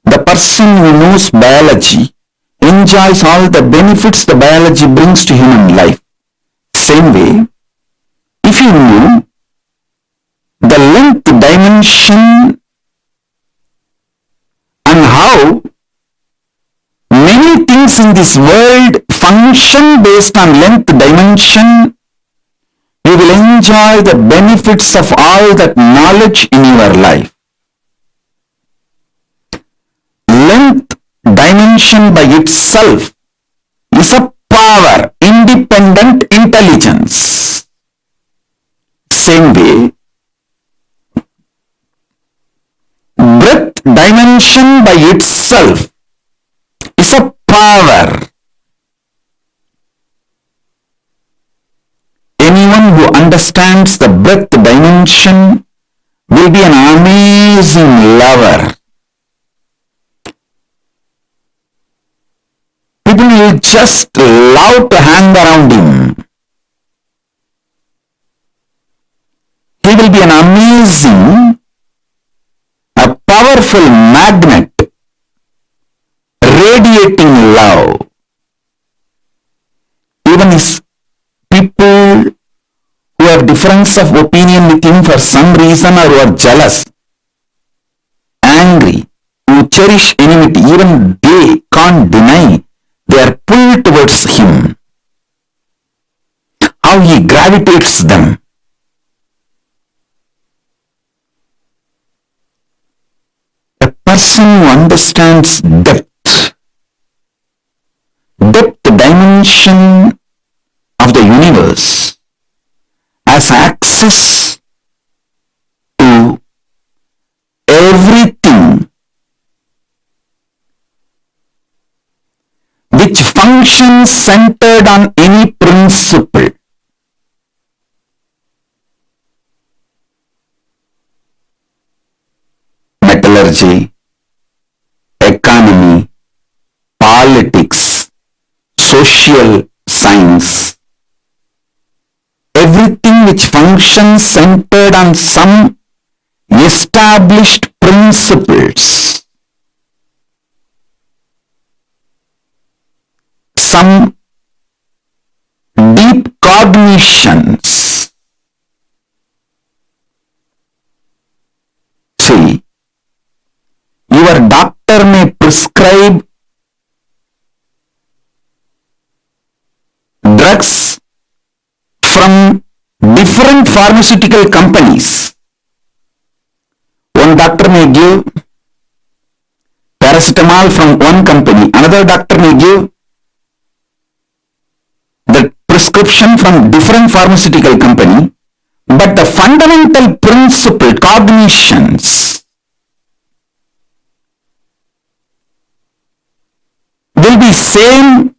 The person who knows biology enjoys all the benefits the biology brings to human life. Same way, if you know the length dimension and how many things in this world function based on length dimension, you will enjoy the benefits of all that knowledge in your life. Length dimension by itself is a power, independent intelligence. Same way, breadth dimension by itself is a power. Anyone who understands the breadth dimension will be an amazing lover. People will just love to hang around him. He will be an amazing, a powerful magnet, radiating love. Even if people who have difference of opinion with him for some reason or who are jealous, angry, who cherish enmity, even they can't deny they are pulled towards him. How he gravitates them. A person who understands depth dimension of the universe has access to everything which functions centered on any principle. Metallurgy, economy, politics, social science. Everything which functions centered on some established principles, some deep cognitions. See, your doctor may prescribe drugs from different pharmaceutical companies. One doctor may give paracetamol from one company, another doctor may give the prescription from different pharmaceutical company, but the fundamental principle, cognitions, will be same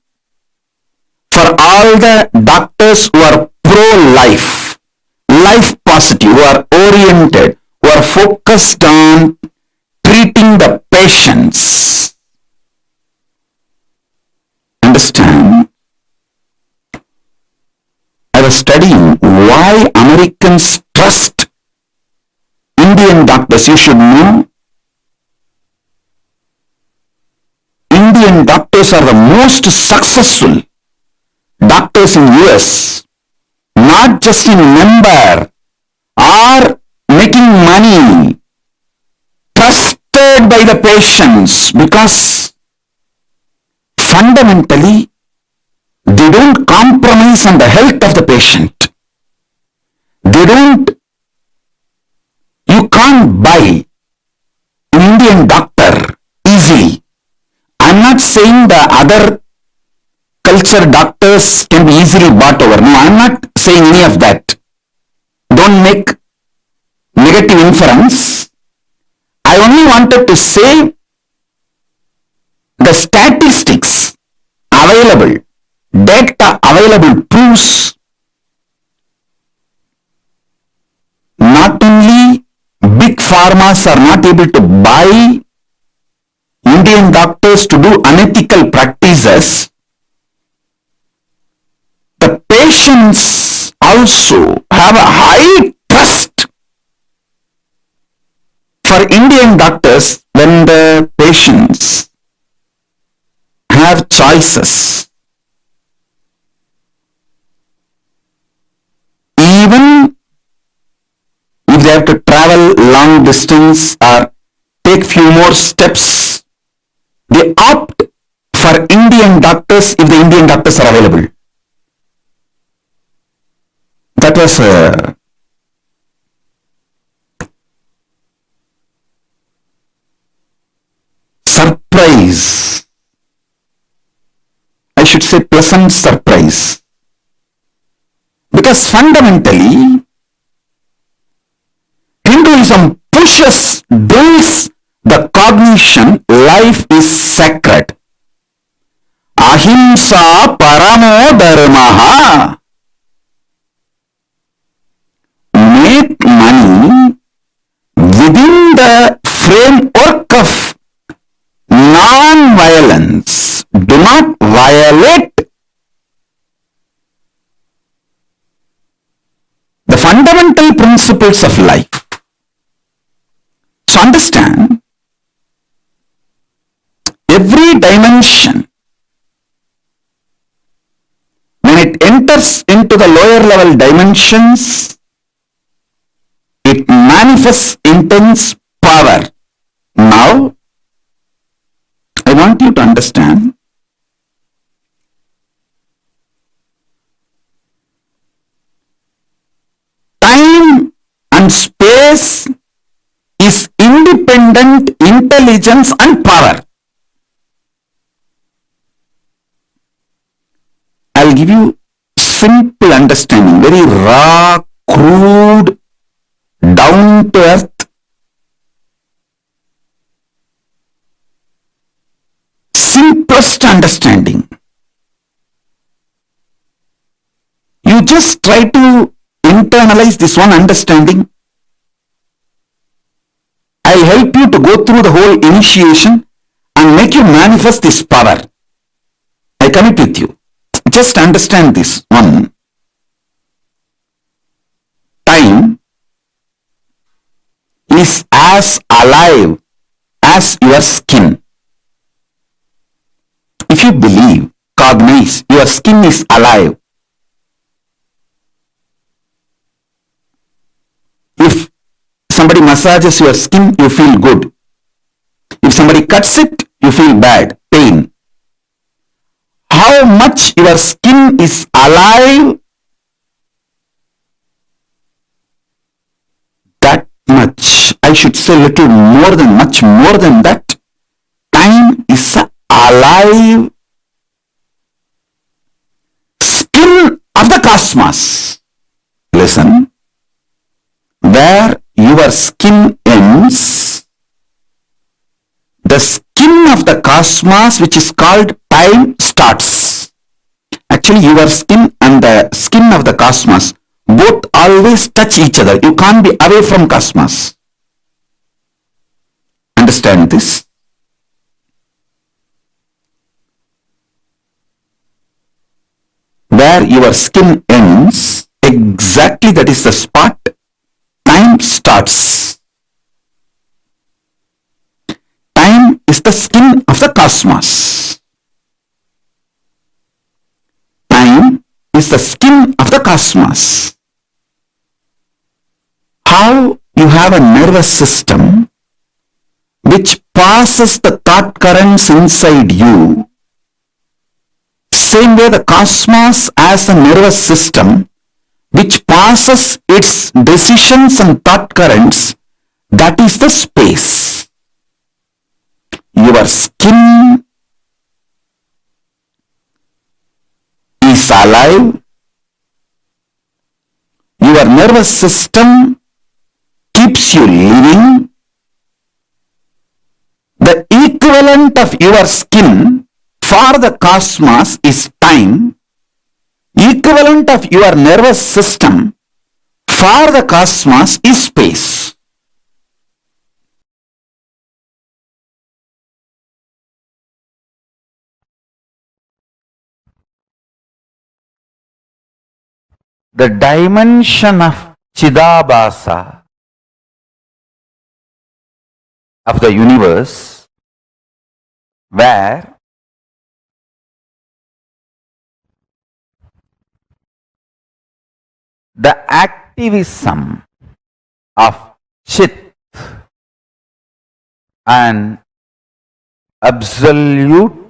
for all the doctors who are pro-life, life positive, who are oriented, who are focused on treating the patients. Understand? I was studying why Americans trust Indian doctors. You should know, Indian doctors are the most successful doctors in US, not just in number or making money, trusted by the patients, because fundamentally they don't compromise on the health of the patient. You can't buy an Indian doctor easily. I'm not saying the other culture doctors can be easily bought over. No, I'm not saying any of that. Don't make negative inference. I only wanted to say the statistics available, data available proves not only big pharmas are not able to buy Indian doctors to do unethical practices, the patients also have a high trust for Indian doctors when the patients have choices. Even if they have to travel long distance or take few more steps, they opt for Indian doctors if the Indian doctors are available. That was a surprise. I should say pleasant surprise. Because fundamentally, Hinduism builds the cognition life is sacred. Ahimsa paramo dharmaha. Make money within the framework of non-violence. Do not violate the fundamental principles of life. So understand, every dimension, when it enters into the lower level dimensions, it manifests intense power. Now, I want you to understand, time and space is independent intelligence and power. I'll give you simple understanding, very raw, crude, down to earth, simplest understanding. You just try to internalize this one understanding. I'll help you to go through the whole initiation and make you manifest this power. I commit with you. just understand this one. Time is as alive as your skin. If you believe, cognize, your skin is alive. If somebody massages your skin, you feel good. If somebody cuts it, you feel bad, pain. How much your skin is alive, that much, I should say little more than, much more than that, time is alive skin of the cosmos. Listen, where your skin ends, the skin of the cosmos, which is called time, starts. Actually, your skin and the skin of the cosmos both always touch each other. You can't be away from cosmos. Understand this? Where your skin ends, exactly that is the spot time starts. Time is the skin of the cosmos. Time is the skin of the cosmos. How you have a nervous system which passes the thought currents inside you, same way the cosmos has a nervous system which passes its decisions and thought currents, that is the space. Your skin is alive. Your nervous system keeps you living. The equivalent of your skin for the cosmos is time. Equivalent of your nervous system for the cosmos is space. The dimension of Chidabhasa of the universe, where the activism of Chit and absolute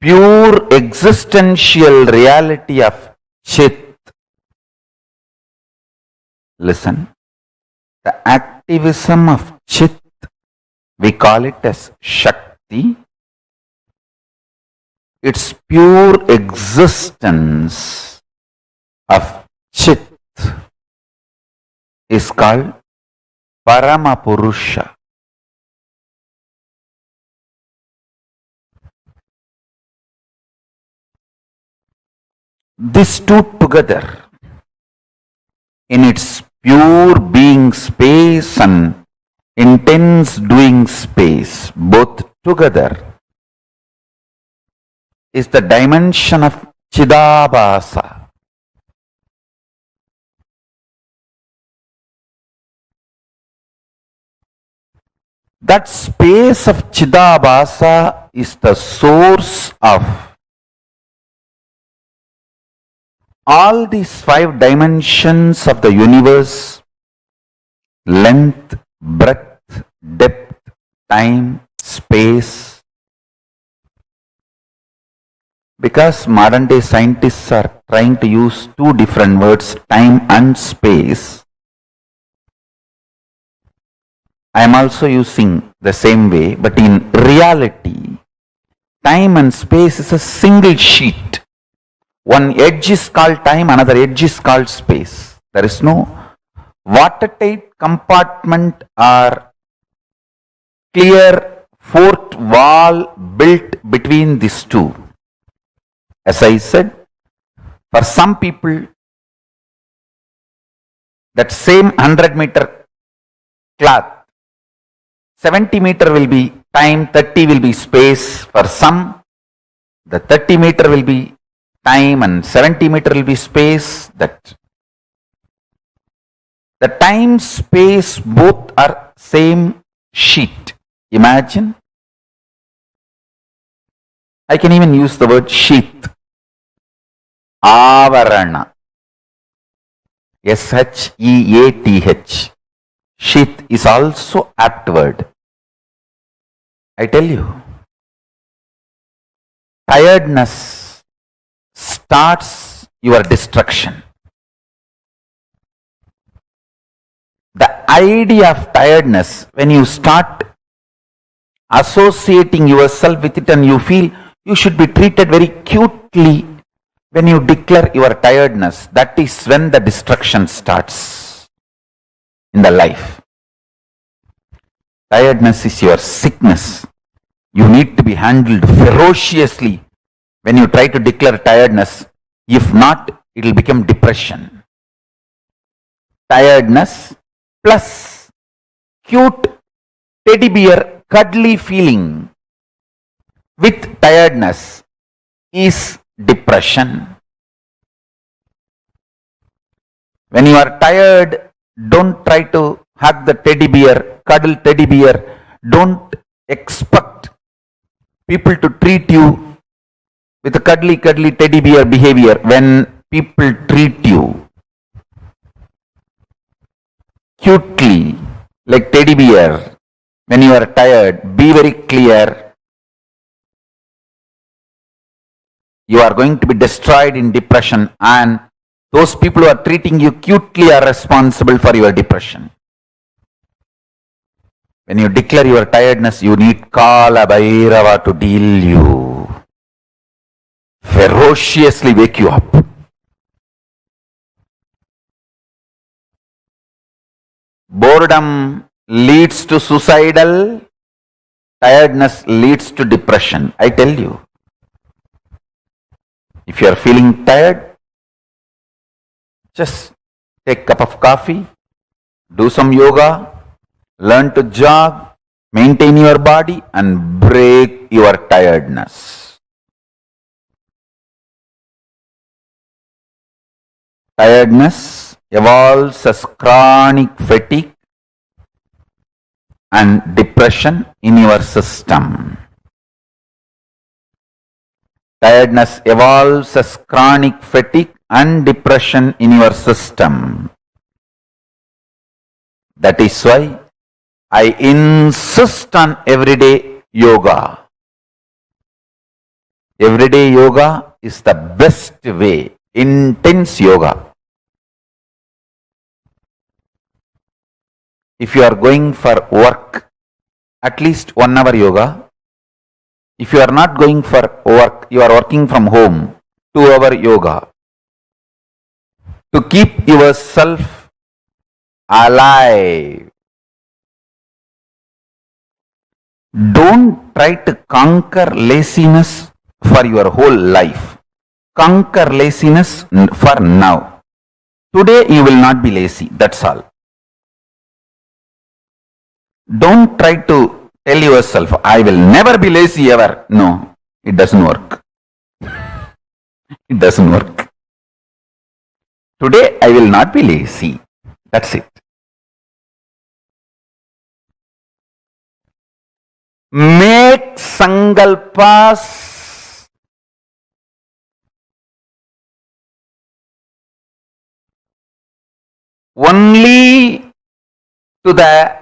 pure existential reality of Chit. Listen, the activism of Chit, we call it as Shakti. Its pure existence of Chit is called Paramapurusha. These two together, in its pure being space and intense doing space, both together, is the dimension of Chidabhasa. That space of Chidabhasa is the source of all these 5 dimensions of the universe: length, breadth, depth, time, space. Because modern day scientists are trying to use 2 different words, time and space, I am also using the same way, but in reality, time and space is a single sheet. One edge is called time, another edge is called space. There is no watertight compartment or clear fourth wall built between these two. As I said, for some people, that same 100-meter cloth. 70 meter will be time, 30 will be space for some. The 30 meter will be time and 70 meter will be space. That the time, space, both are same sheet. Imagine. I can even use the word sheath. Avarana. Sheath. Sheath is also apt word. I tell you, tiredness starts your destruction. The idea of tiredness, when you start associating yourself with it and you feel you should be treated very cutely when you declare your tiredness, that is when the destruction starts in the life. Tiredness is your sickness. You need to be handled ferociously when you try to declare tiredness. If not, it will become depression. Tiredness plus cute teddy bear cuddly feeling with tiredness is depression. When you are tired, don't try to hug the teddy bear, cuddle teddy bear. Don't expect people to treat you with a cuddly teddy bear behavior. When people treat you cutely like teddy bear, when you are tired, be very clear. You are going to be destroyed in depression, and those people who are treating you cutely are responsible for your depression. When you declare your tiredness, you need Kala Bhairava to deal you, ferociously wake you up. Boredom leads to suicidal, tiredness leads to depression. I tell you, if you are feeling tired, just take a cup of coffee, do some yoga, learn to jog, maintain your body and break your tiredness. Tiredness evolves as chronic fatigue and depression in your system. Tiredness evolves as chronic fatigue and depression in your system. That is why I insist on everyday yoga. Everyday yoga is the best way. Intense yoga. If you are going for work, at least 1 hour yoga. If you are not going for work, you are working from home, 2 hour yoga. To keep yourself alive. Don't try to conquer laziness for your whole life. Conquer laziness for now. Today you will not be lazy, that's all. Don't try to tell yourself, I will never be lazy ever. No, it doesn't work. It doesn't work. Today I will not be lazy. That's it. Make sankalpas only to the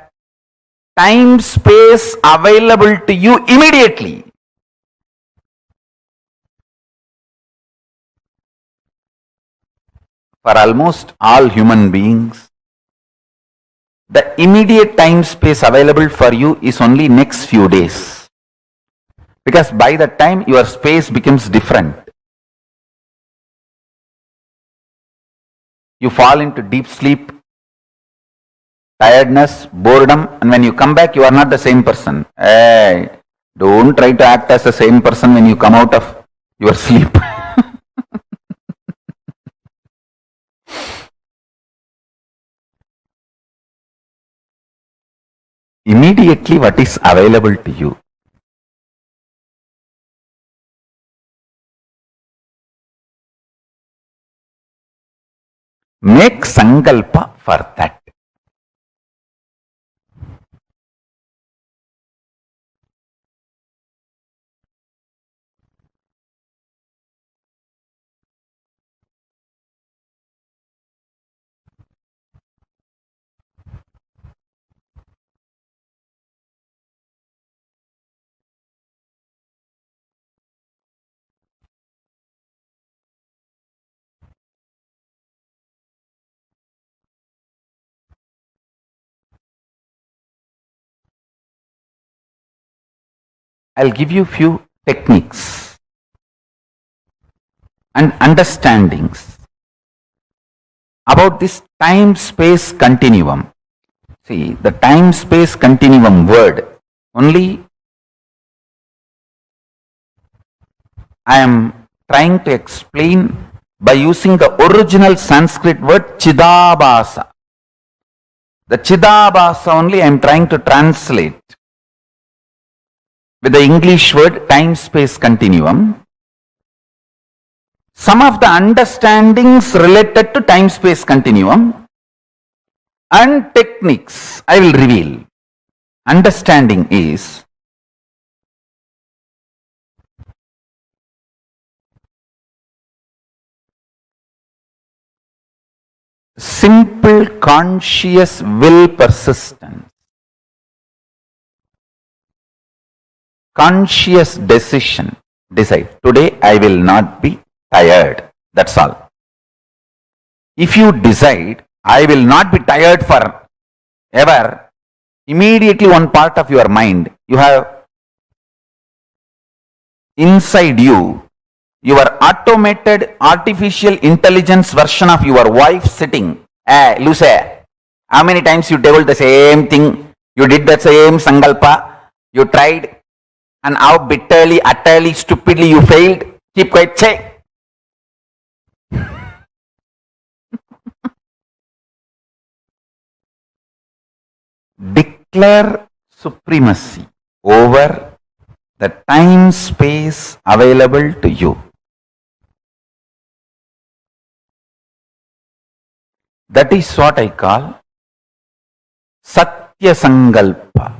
time space available to you immediately. For almost all human beings, the immediate time space available for you is only next few days. Because by the time your space becomes different, you fall into deep sleep, tiredness, boredom, and when you come back, you are not the same person. Hey, don't try to act as the same person when you come out of your sleep. immediately what is available to you. Make sankalpa for that. I'll give you few techniques and understandings about this time-space continuum. See, the time-space continuum word, only I am trying to explain by using the original Sanskrit word Chidabhasa. The Chidabhasa only I am trying to translate with the English word time-space continuum. Some of the understandings related to time-space continuum and techniques I will reveal. Understanding is simple conscious will persistence, conscious decision. Decide, today I will not be tired. That's all. If you decide, I will not be tired for ever, immediately one part of your mind, you have inside you, your automated artificial intelligence version of your wife sitting. Hey, Lucy, how many times you told the same thing? You did the same sankalpa. You tried, and how bitterly, utterly, stupidly you failed. Keep quiet, say. Declare supremacy over the time space available to you. That is what I call Satya Sankalpa.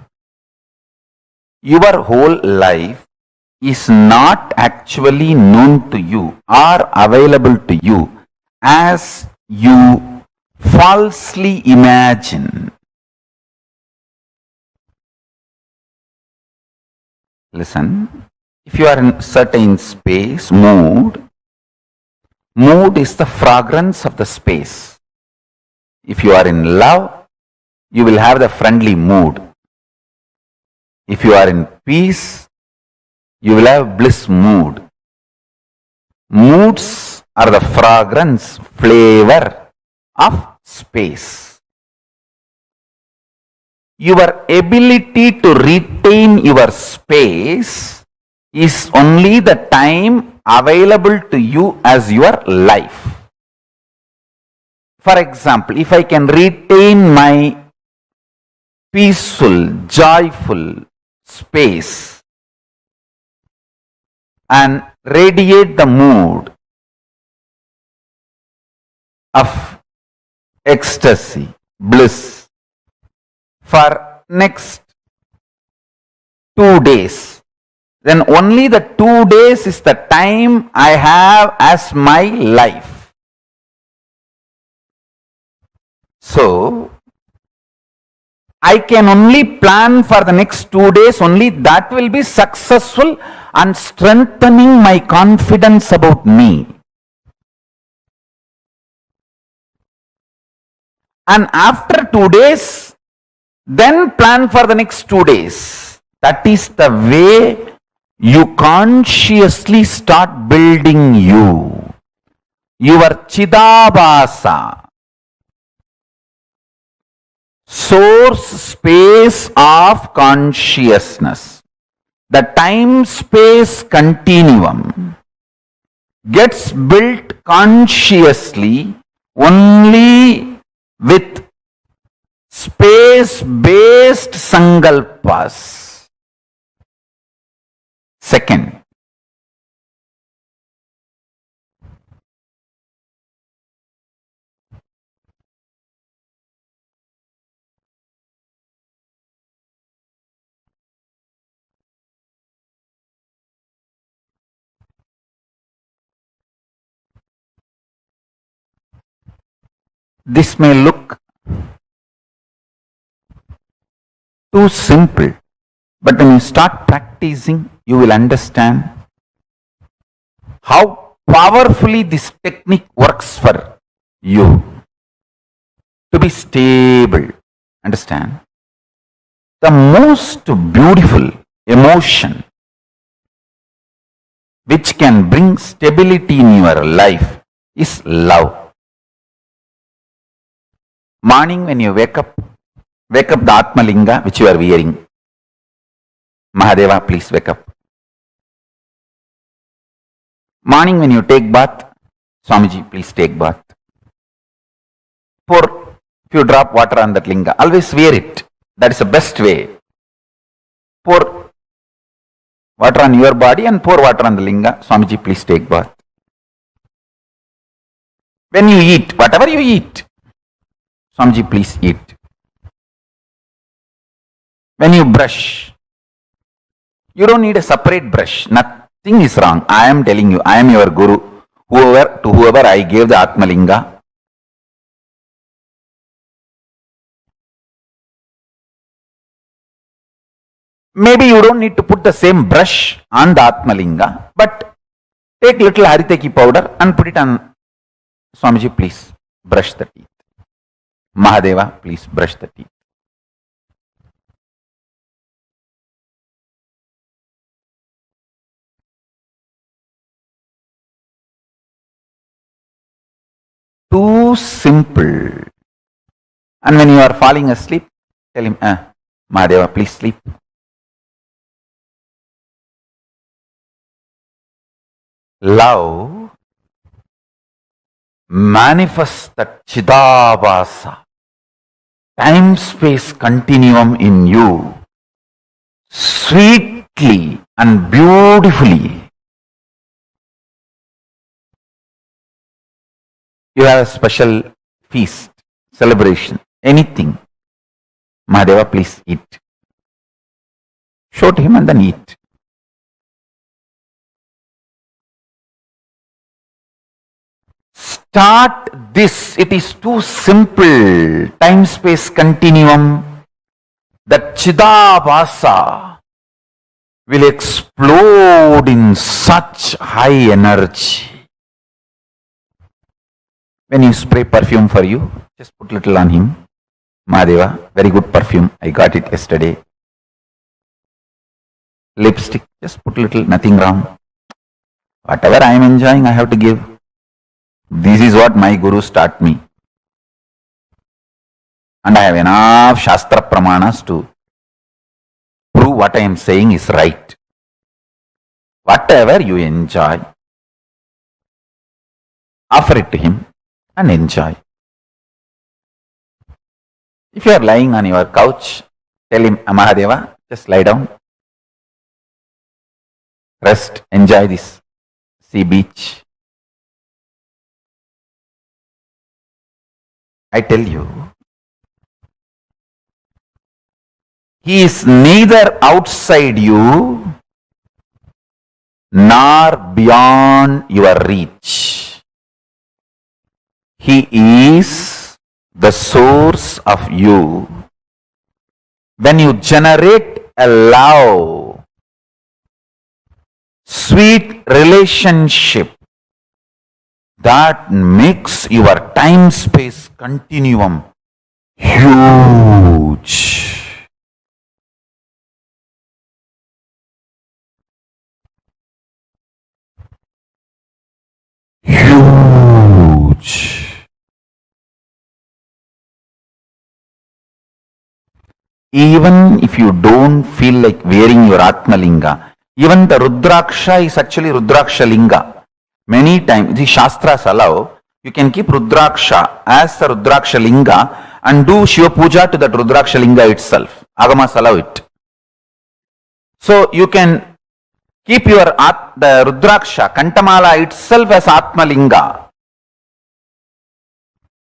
Your whole life is not actually known to you or available to you as you falsely imagine. Listen, if you are in certain space, mood is the fragrance of the space. If you are in love, you will have the friendly mood. If you are in peace, you will have bliss mood. Moods are the fragrance, flavor of space. Your ability to retain your space is only the time available to you as your life. For example, if I can retain my peaceful, joyful space and radiate the mood of ecstasy, bliss for next 2 days, then only the 2 days is the time I have as my life. So, I can only plan for the next 2 days, only that will be successful and strengthening my confidence about me. And after 2 days, then plan for the next 2 days. That is the way you consciously start building you. Your Chidabhasa, source space of consciousness. The time-space continuum gets built consciously only with space-based sankalpas. Second, this may look too simple, but when you start practicing, you will understand how powerfully this technique works for you to be stable. Understand? The most beautiful emotion which can bring stability in your life is love. Morning when you wake up the Atma Linga which you are wearing. Mahadeva, please wake up. Morning when you take bath, Swamiji, please take bath. Pour few drop water on that linga. Always wear it. That is the best way. Pour water on your body and pour water on the linga. Swamiji, please take bath. When you eat, whatever you eat, Swamiji, please eat. When you brush, you don't need a separate brush. Nothing is wrong. I am telling you, I am your guru. To whoever I gave the Atmalinga, maybe you don't need to put the same brush on the Atmalinga, but take little Hariteki powder and put it on. Swamiji, please brush the teeth. Mahadeva, please brush the teeth. Too simple. And when you are falling asleep, tell him, Mahadeva, please sleep. Love manifests that Chidabhasa, time-space continuum in you, sweetly and beautifully. You have a special feast, celebration, anything. Mahadeva, please eat. Show to him and then eat. Start this. It is too simple. Time-space continuum. That Chidabhasa will explode in such high energy. When you spray perfume for you, just put little on him. Mahadeva, very good perfume. I got it yesterday. Lipstick, just put little, nothing wrong. Whatever I am enjoying, I have to give. This is what my gurus taught me. And I have enough Shastra Pramanas to prove what I am saying is right. Whatever you enjoy, offer it to him and enjoy. If you are lying on your couch, tell him, Mahadeva, just lie down. Rest, enjoy this sea beach. I tell you, he is neither outside you nor beyond your reach. He is the source of you. When you generate a love, sweet relationship, that makes your time-space continuum huge. Huge. Even if you don't feel like wearing your Atmalinga, even the Rudraksha is actually Rudraksha Linga. Many times, the Shastras allow, you can keep Rudraksha as the Rudraksha Linga and do Shiva Puja to that Rudraksha Linga itself. Agamas allow it. So you can keep your the Rudraksha, Kantamala itself as Atma Linga.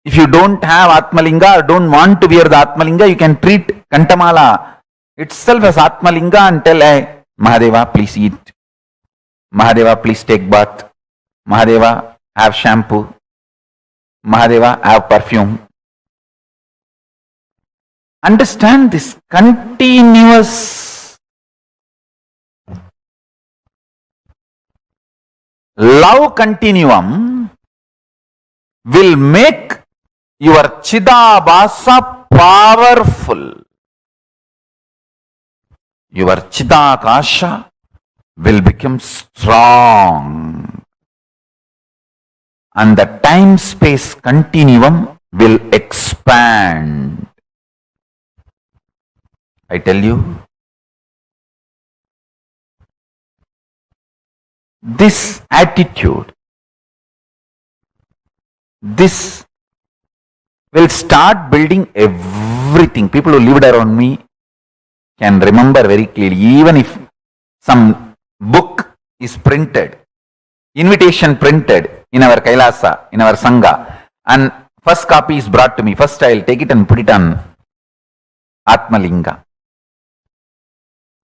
If you don't have Atma Linga or don't want to wear the Atma Linga, you can treat Kantamala itself as Atma Linga and tell, hey, Mahadeva, please eat. Mahadeva, please take bath. Mahadeva, have shampoo. Mahadeva, have perfume. Understand this continuous love continuum will make your Chidabhasa powerful. Your Chidakasha will become strong. And the time-space continuum will expand. I tell you, this attitude, this will start building everything. People who lived around me can remember very clearly, even if some book is printed, invitation printed in our Kailasa, in our Sangha, and first copy is brought to me. First I'll take it and put it on Atmalinga.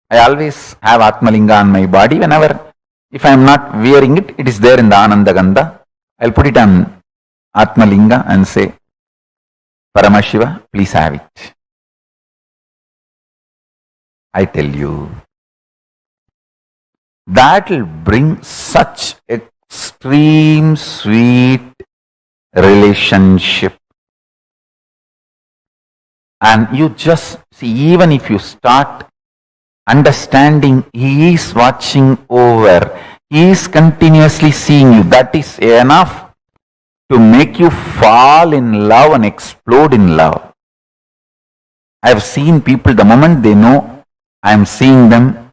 I always have Atmalinga on my body. Whenever, if I am not wearing it, it is there in the Ananda Gandha. I'll put it on Atmalinga and say, Paramashiva, please have it. I tell you, that will bring such extreme sweet relationship. And you just see, even if you start understanding He is watching over, He is continuously seeing you, that is enough to make you fall in love and explode in love. I have seen people, the moment they know I am seeing them,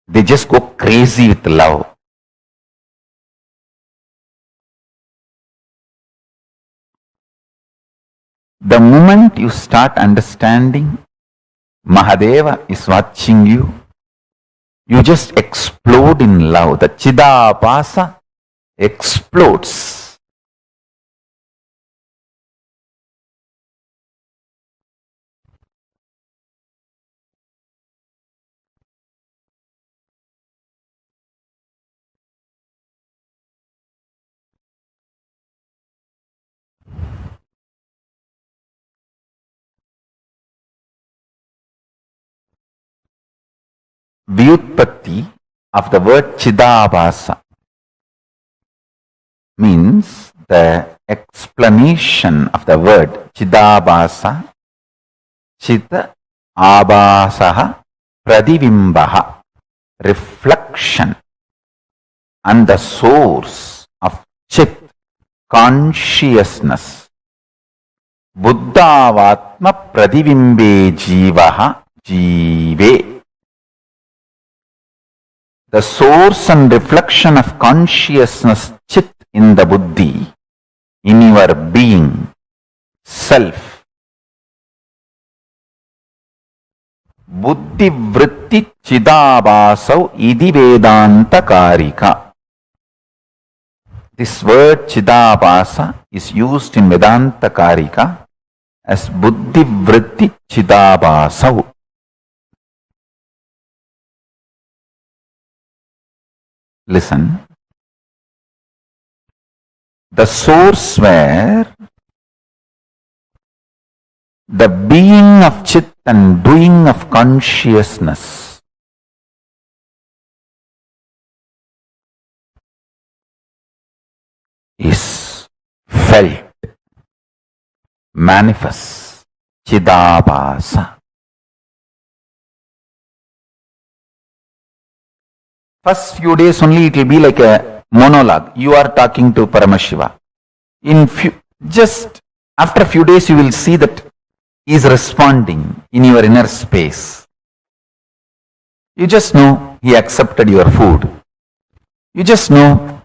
they just go crazy with love. The moment you start understanding Mahadeva is watching you, you just explode in love. The Chidabhasa explodes. Vyutpatti of the word Chidabhasa means the explanation of the word Chidabhasa, Chita Abhasaha Pradivimbaha, reflection, and the source of Chit, consciousness. Buddhavatma Pradivimbe Jivaha Jive. The source and reflection of consciousness, Chit, in the Buddhi, in your being, self. Buddhi vritti Chidabhasau idi Vedanta Karika. This word Chidabhasa is used in Vedanta Karika as Buddhi vritti Chidabhasau. Listen. The source where the being of Chit and doing of consciousness is felt, manifests, Chidabhasa. First few days only it will be like a monologue. You are talking to Paramashiva. Just after a few days you will see that he is responding in your inner space. You just know he accepted your food. You just know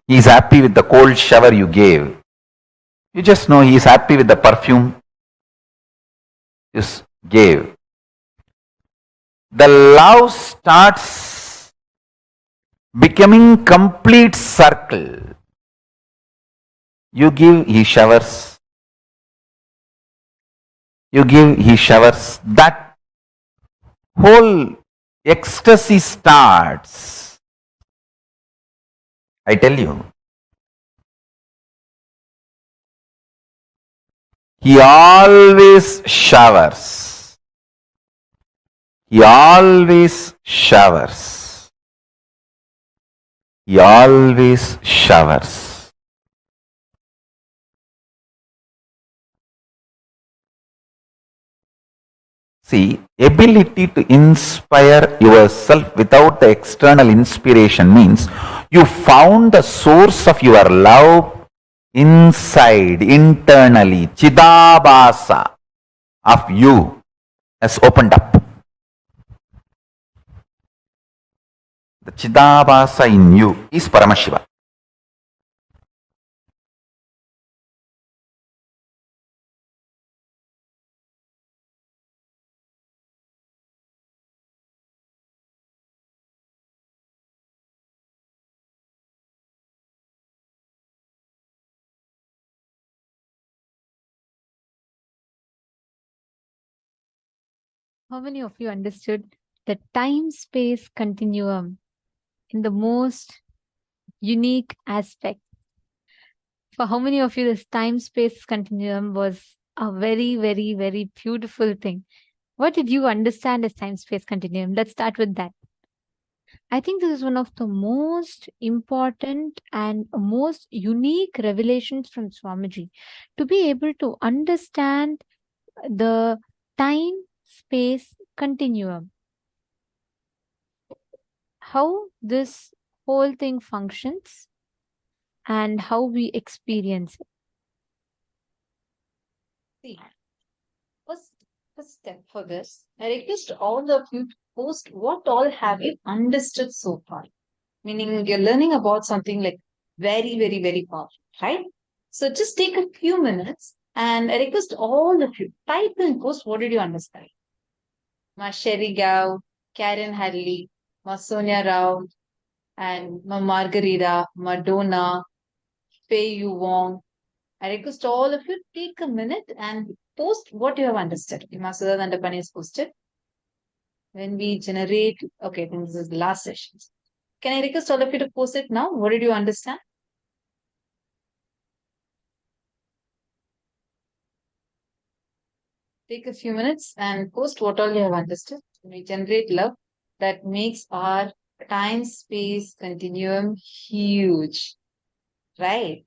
he is happy with the cold shower you gave. You just know he is happy with the perfume you gave. The love starts becoming complete circle. You give, he showers. You give, he showers. That whole ecstasy starts. I tell you, he always showers. He always showers. He always showers. See, ability to inspire yourself without the external inspiration means you found the source of your love inside, internally. Chidabhasa of you has opened up. The Chidabhasa in you is Paramashiva. How many of you understood the time-space continuum in the most unique aspect? For how many of you this time-space continuum was a very, very, very beautiful thing? What did you understand as time-space continuum? Let's start with that. I think this is one of the most important and most unique revelations from Swamiji, to be able to understand the time-space continuum, how this whole thing functions and how we experience it. See, first step for this, I request all of you to post what all have you understood so far. Meaning you're learning about something like very, very, very powerful, right? So just take a few minutes and I request all of you type and post what did you understand. Ma Sherry Gao, Karen Hadley, Ma Sonia Rao, and Ma Margarita, Madonna, Fei Yu Wong. I request all of you take a minute and post what you have understood. Masudha Dandapani is posted. When we generate, okay, then this is the last session. Can I request all of you to post it now? What did you understand? Take a few minutes and post what all you have understood. When we generate love, that makes our time-space continuum huge, right?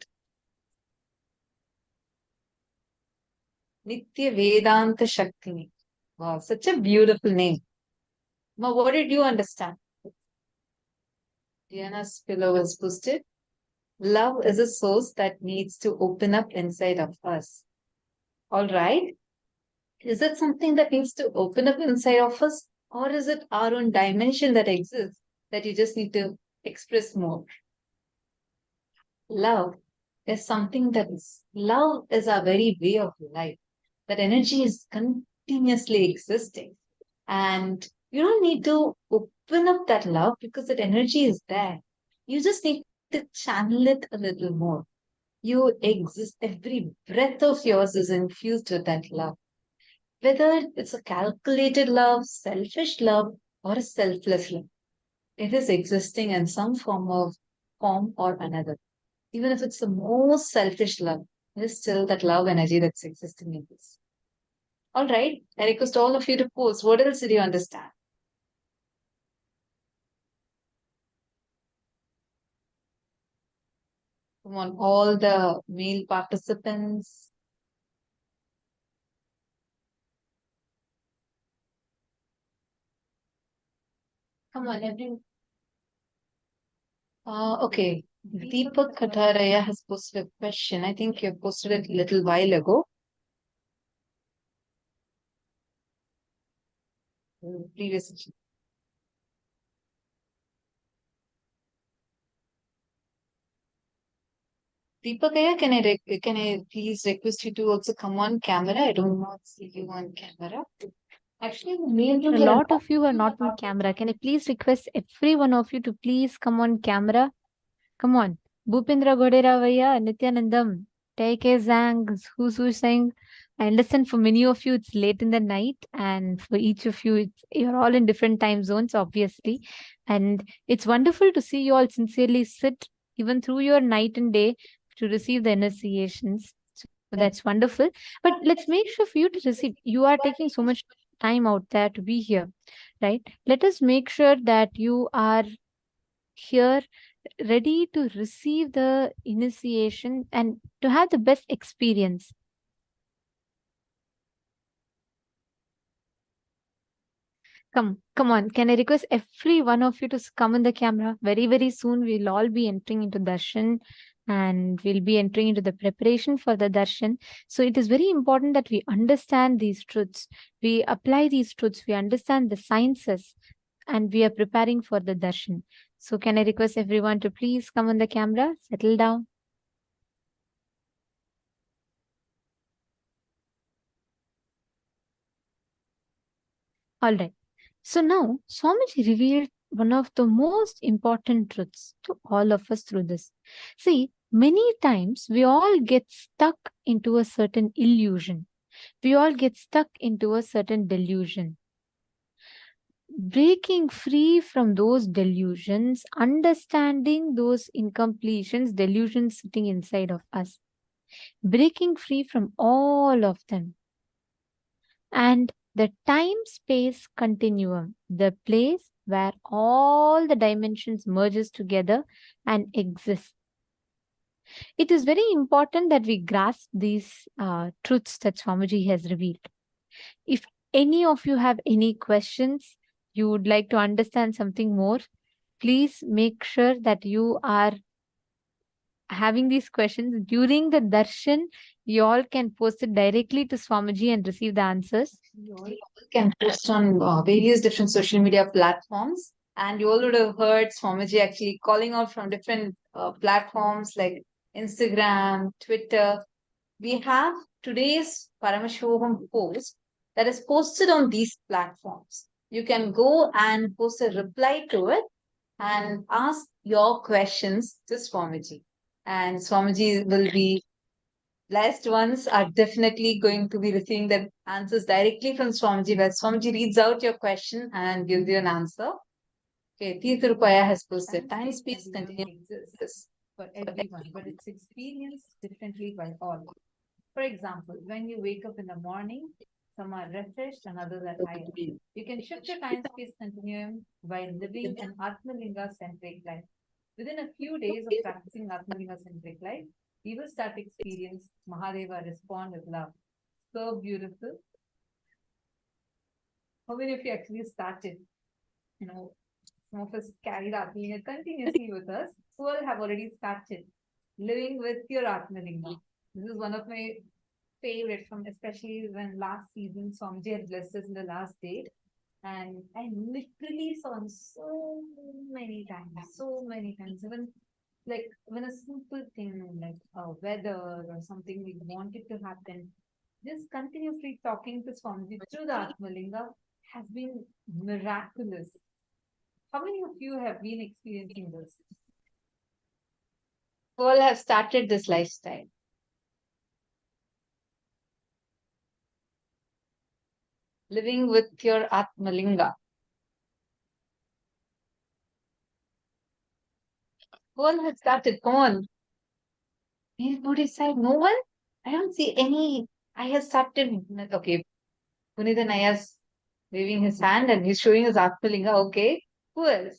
Nitya Vedanta Shakti. Wow, such a beautiful name. Ma, what did you understand? Diana's pillow was posted. Love is a source that needs to open up inside of us. All right. Is it something that needs to open up inside of us? Or is it our own dimension that exists that you just need to express more? Love is something that love is our very way of life. That energy is continuously existing. And you don't need to open up that love because that energy is there. You just need to channel it a little more. You exist, every breath of yours is infused with that love. Whether it's a calculated love, selfish love, or a selfless love, it is existing in some form or another. Even if it's the most selfish love, it is still that love energy that's existing in this. All right, I request all of you to post. What else did you understand? Come on, all the male participants. Come on, everyone. Okay. Deepak Katharaya has posted a question. I think you posted it a little while ago. Previous. Deepakaya, can I please request you to also come on camera? I don't want to see you on camera. Actually, the main A lot of you are not on camera. Can I please request every one of you to please come on camera? Come on. Bhupendra Goderavaya, Nithyanandam, take a zang, who's saying? I understand for many of you it's late in the night, and for each of you, you're all in different time zones, obviously. And it's wonderful to see you all sincerely sit even through your night and day to receive the initiations. So that's wonderful. But let's make sure for you to receive. You are taking so much time out there to be here, right? Let us make sure that you are here ready to receive the initiation and to have the best experience. Come on. Can I request every one of you to come in the camera? Very, very soon we'll all be entering into darshan and we'll be entering into the preparation for the darshan. So it is very important that we understand these truths. We apply these truths. We understand the sciences and we are preparing for the darshan. So can I request everyone to please come on the camera, settle down. All right. So now Swamiji revealed one of the most important truths to all of us through this. See, many times we all get stuck into a certain illusion. We all get stuck into a certain delusion. Breaking free from those delusions, understanding those incompletions, delusions sitting inside of us, breaking free from all of them. And the time-space continuum, the place where all the dimensions merges together and exist. It is very important that we grasp these truths that Swamiji has revealed. If any of you have any questions, you would like to understand something more, please make sure that you are having these questions during the darshan. You all can post it directly to Swamiji and receive the answers. You all can post on various different social media platforms. And you all would have heard Swamiji actually calling out from different platforms like Instagram, Twitter. We have today's Paramashivoham post that is posted on these platforms. You can go and post a reply to it and ask your questions to Swamiji. And Swamiji will be blessed ones are definitely going to be receiving the answers directly from Swamiji, where Swamiji reads out your question and gives you an answer. Okay, Tirupaya has posted time space continuum exists for everyone, but it's experienced differently by all. For example, when you wake up in the morning, some are refreshed and others are tired. You can shift your time space continuum by living an Atmalinga centric life. Within a few days of practicing Atmalinga centric life, we will start to experience Mahadeva respond with love. So beautiful. How many of you actually started? You know, some of us carry Atmalinga continuously with us. Who all have already started living with your Atmalinga? This is one of my favorite from, especially when last season Swamiji had blessed us in the last day. And I literally saw him so many times, even like when a simple thing like weather or something we wanted to happen, just continuously talking to Swamiji through the Atmalinga has been miraculous. How many of you have been experiencing this? all have started this lifestyle. Living with your Atmalinga. All have started. Come on. Anybody side? No one? I don't see any. I have started. Okay. Punitha Naya's waving his hand and he's showing his Atmalinga. Okay. Who else?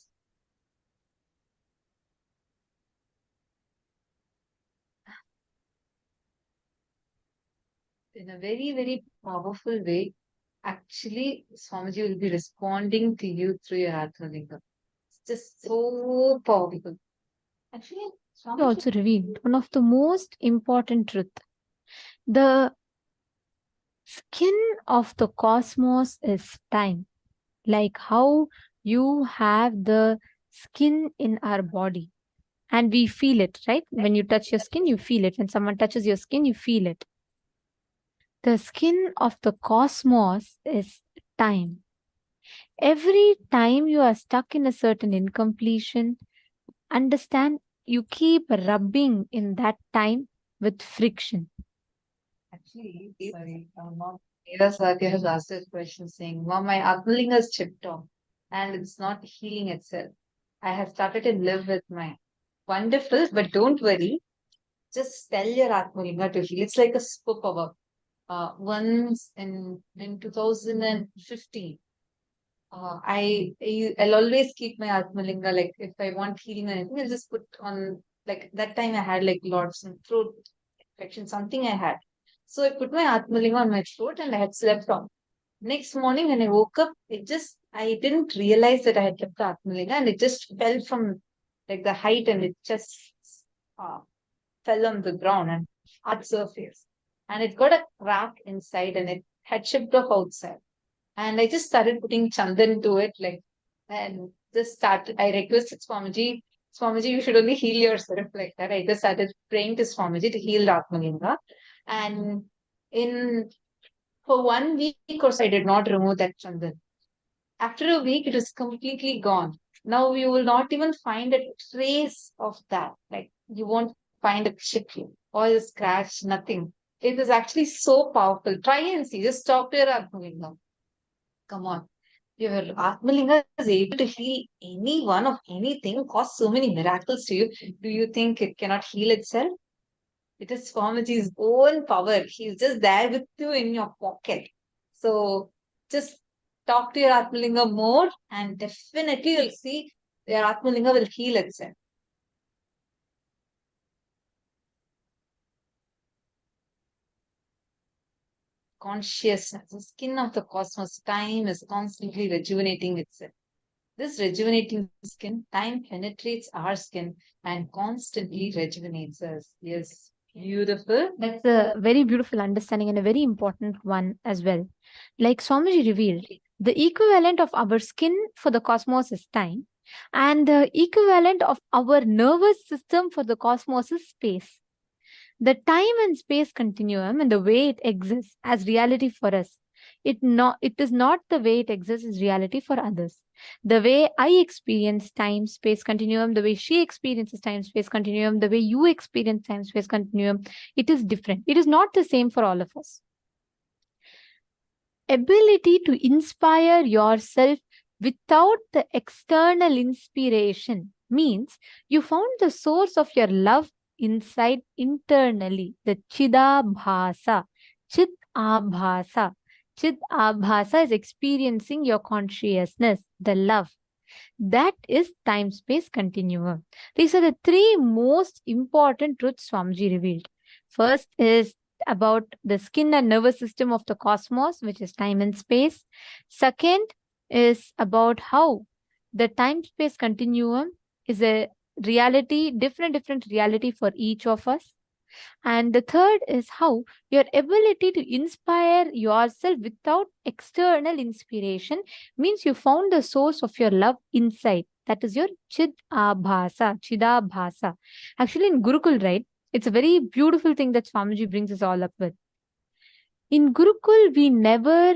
In a very, very powerful way, actually, Swamiji will be responding to you through your Atmalinga. It's just so powerful. Actually, He Swamiji also revealed one of the most important truth. The skin of the cosmos is time. Like how you have the skin in our body. And we feel it, right? When you touch your skin, you feel it. When someone touches your skin, you feel it. The skin of the cosmos is time. Every time you are stuck in a certain incompletion, understand you keep rubbing in that time with friction. Actually, sorry, Mom. Kailasa has asked this question saying, Mom, my Atmalinga is chipped off and it's not healing itself. I have started to live with my wonderful, but don't worry. Just tell your Atmalinga to heal. It's like a superpower. Once in 2015, I'll always keep my Atmalinga, like if I want healing or anything, I'll just put on, like that time I had like lots of throat infection, something I had. So I put my Atmalinga on my throat and I had slept on. Next morning when I woke up, I didn't realize that I had kept the Atmalinga and it just fell from like the height and it just uh, fell on the ground and hard surface. And it got a crack inside and it had chipped off outside. And I just started putting chandan to it, like, and just started. I requested Swamiji, you should only heal yourself like that. I just started praying to Swamiji to heal Atmalinga. And in for 1 week or so, I did not remove that chandan. After a week, it was completely gone. Now you will not even find a trace of that. Like you won't find a chip or a scratch, nothing. It is actually so powerful. Try and see. Just talk to your Atmalinga. Come on. Your Atmalinga is able to heal anyone of anything, cause so many miracles to you. Do you think it cannot heal itself? It is Swamiji's own power. He's just there with you in your pocket. So just talk to your Atmalinga more and definitely you'll see your Atmalinga will heal itself. Consciousness, the skin of the cosmos, time is constantly rejuvenating itself. This rejuvenating skin, time penetrates our skin and constantly rejuvenates us. Yes, beautiful. That's a very beautiful understanding and a very important one as well. Like Swamiji revealed, the equivalent of our skin for the cosmos is time, and the equivalent of our nervous system for the cosmos is space. The time and space continuum and the way it exists as reality for us, it is not the way it exists as reality for others. The way I experience time space continuum, the way she experiences time space continuum, the way you experience time space continuum, it is different. It is not the same for all of us. Ability to inspire yourself without the external inspiration means you found the source of your love inside internally, the Chidabhasa. Chit Abhasa. Chit Abhasa is experiencing your consciousness, the love. That is time space continuum. These are the three most important truths Swamiji revealed. First is about the skin and nervous system of the cosmos, which is time and space. Second is about how the time space continuum is a reality, different reality for each of us. And the third is how your ability to inspire yourself without external inspiration means you found the source of your love inside. That is your Chidabhasa. Actually, in Gurukul, right, it's a very beautiful thing that Swamiji brings us all up with. In Gurukul, we never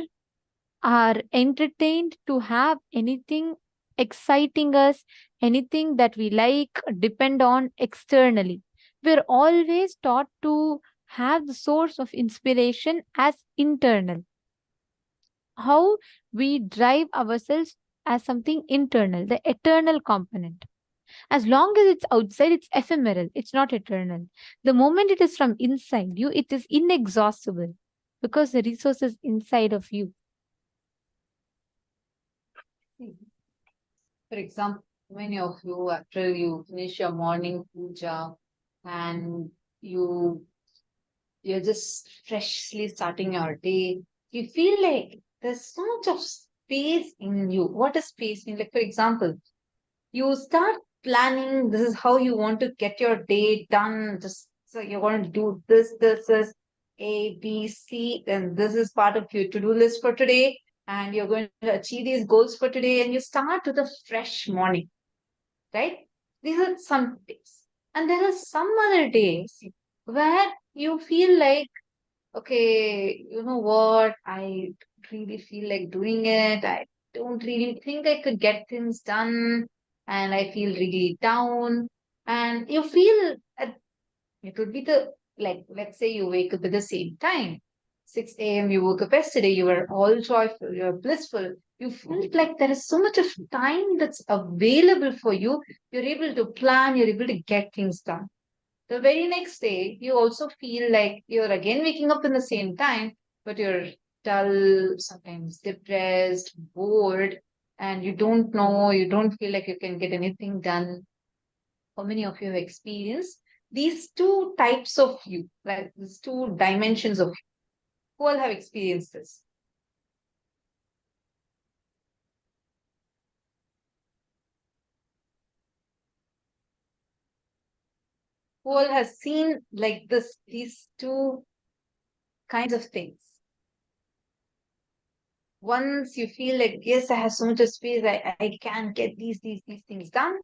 are entertained to have anything exciting us, anything that we like, depend on externally. We're always taught to have the source of inspiration as internal. How we drive ourselves as something internal, the eternal component. As long as it's outside, it's ephemeral, it's not eternal. The moment it is from inside you, it is inexhaustible because the resource is inside of you. For example, many of you, after you finish your morning puja and you're just freshly starting your day, you feel like there's so much of space in you. What does space mean? Like, for example, you start planning, this is how you want to get your day done. Just so you're going to do this is A, B, C, and this is part of your to-do list for today. And you're going to achieve these goals for today. And you start with a fresh morning, right? These are some days. And there are some other days where you feel like, okay, you know what? I don't really feel like doing it. I don't really think I could get things done. And I feel really down. And you feel it would be like, let's say you wake up at the same time. 6 a.m. you woke up yesterday, you were all joyful, you're blissful. You felt like there is so much of time that's available for you. You're able to plan, you're able to get things done. The very next day, you also feel like you're again waking up in the same time, but you're dull, sometimes depressed, bored, and you don't know, you don't feel like you can get anything done. How many of you have experienced these two types of you, like these two dimensions of you? Who all have experienced this? Who all has seen like this, these two kinds of things? Once you feel like, yes, I have so much of space, I can get these things done.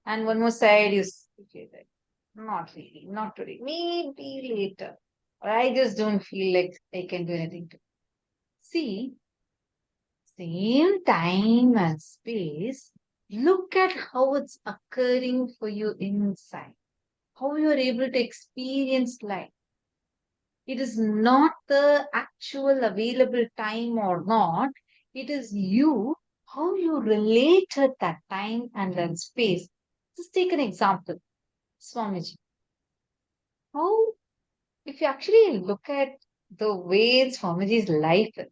And one more side, you feel like, not really, not today, maybe later. Or I just don't feel like I can do anything to. See, same time and space, look at how it's occurring for you inside, how you're able to experience life. It is not the actual available time or not, it is you, how you relate at that time and that space. Just take an example, Swamiji. How, if you actually look at the way Swamiji's life is,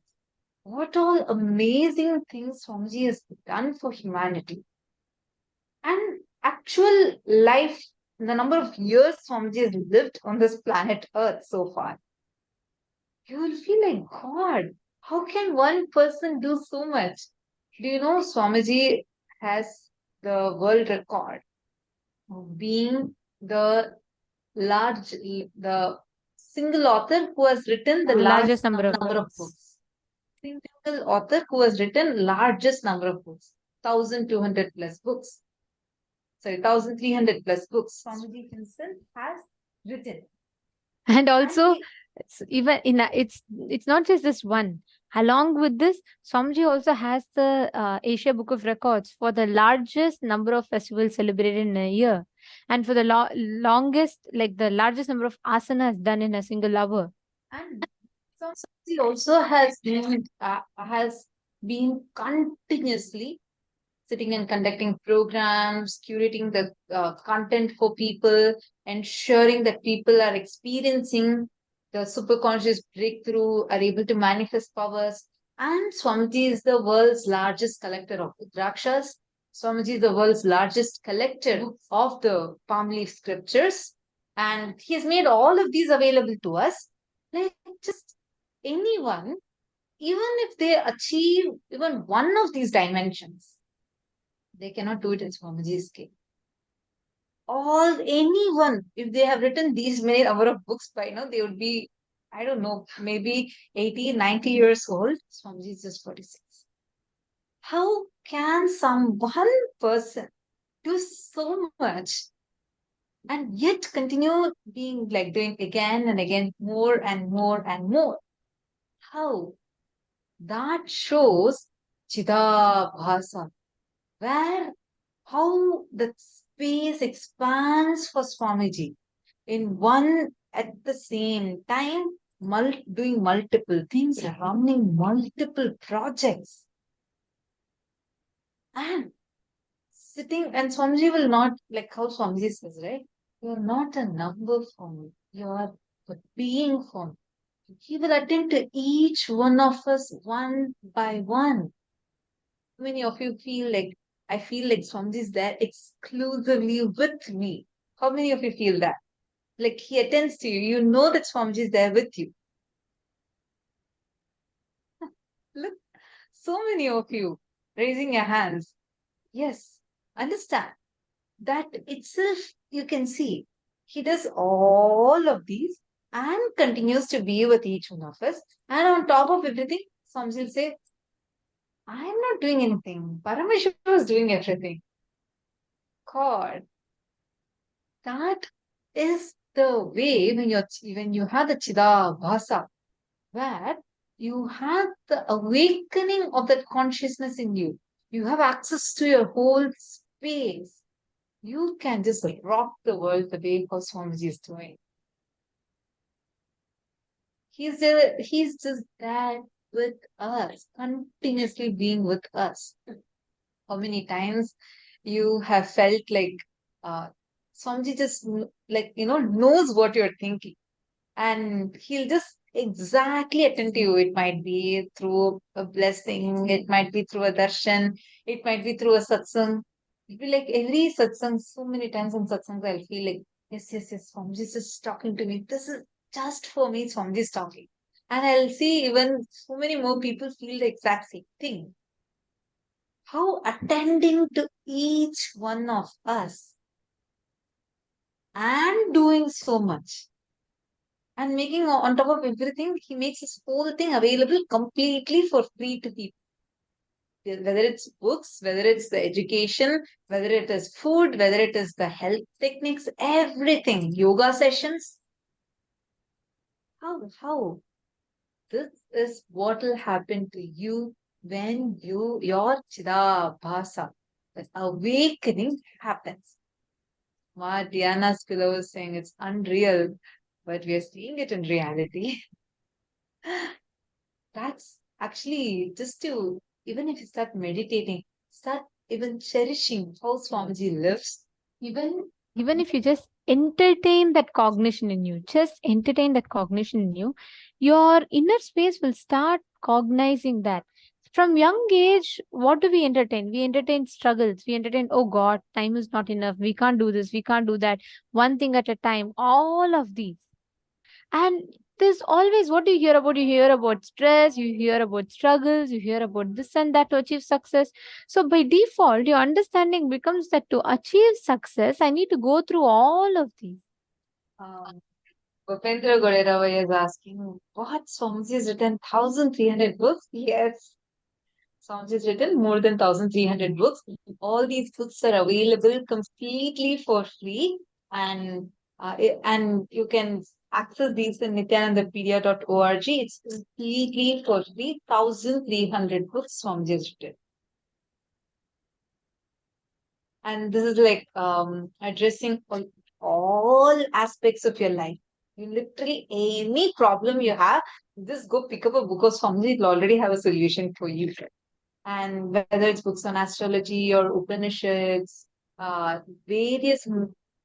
what all amazing things Swamiji has done for humanity. And actual life, the number of years Swamiji has lived on this planet Earth so far, you will feel like, God, how can one person do so much? Do you know Swamiji has the world record of being the single author who has written the Largest largest number of number of books. books. Single author who has written largest number of books, 1,200 plus books. Sorry, 1,300 plus books. Swamiji himself has written. And also, even in it's not just this one. Along with this, Swamiji also has the Asia Book of Records for the largest number of festivals celebrated in a year, and for the longest, like the largest number of asanas done in a single hour. And Swamiji also has been continuously sitting and conducting programs, curating the content for people, ensuring that people are experiencing the superconscious breakthrough, are able to manifest powers. And Swamiji is the world's largest collector of Drakshas. Swamiji is the world's largest collector of the palm leaf scriptures. And he has made all of these available to us. Like just anyone, even if they achieve even one of these dimensions, they cannot do it in Swamiji's scale. All anyone, if they have written these many number of books by now, they would be, I don't know, maybe 80, 90 years old. Swamiji is just 46. How can some one person do so much and yet continue being like doing again and again, more and more and more? How? That shows Chidabhasa, where how the space expands for Swamiji in one at the same time, doing multiple things, running multiple projects, and sitting. And Swamiji will not, like how Swamiji says, right? You're not a number for me, you're a being for me. He will attend to each one of us one by one. How many of you feel like, I feel like Swamiji is there exclusively with me? How many of you feel that? Like he attends to you, you know that Swamiji is there with you. Look, so many of you raising your hands. Yes, understand that itself you can see. He does all of these and continues to be with each one of us. And on top of everything, Swamiji will say, I'm not doing anything. Paramashiva is doing everything. God, That is the way when you have the Chidabhasa, where you have the awakening of that consciousness in you. You have access to your whole space. You can just rock the world the way how Swamiji is doing. He's just there with us, continuously being with us. How many times you have felt like Swamiji just knows what you're thinking, and he'll just exactly attend to you. It might be through a blessing, it might be through a darshan, it might be through a satsang. It'll be like every satsang, so many times in satsangs, I'll feel like, yes, Swamiji is just talking to me. This is just for me, Swamiji is talking. And I'll see even so many more people feel the exact same thing. How attending to each one of us and doing so much and making on top of everything, he makes his whole thing available completely for free to people. Whether it's books, whether it's the education, whether it is food, whether it is the health techniques, everything, yoga sessions. How? This is what will happen to you when your Chidabhasa, that awakening happens. Ma Diana's pillow is saying it's unreal, but we are seeing it in reality. That's actually just to, even if you start meditating, start even cherishing how Swamiji lives. Even if you just entertain that cognition in you, just entertain that cognition in you, your inner space will start cognizing that. From young age, what do we entertain? We entertain struggles. We entertain, oh God, time is not enough. We can't do this. We can't do that. One thing at a time. All of these. And there's always what do you hear about? You hear about stress, you hear about struggles, you hear about this and that to achieve success. So by default, your understanding becomes that to achieve success, I need to go through all of these. Bhupendra Goderavaya is asking, what Swamiji has written 1,300 books? Yes. Swamiji has written more than 1,300 books. All these books are available completely for free, and and you can access these in nithyanandapedia.org. It's completely for free. 1,300 books Swamiji has written. And this is like addressing all aspects of your life. You literally, any problem you have, just go pick up a book of Swamiji, it'll already have a solution for you. And whether it's books on astrology or Upanishads, various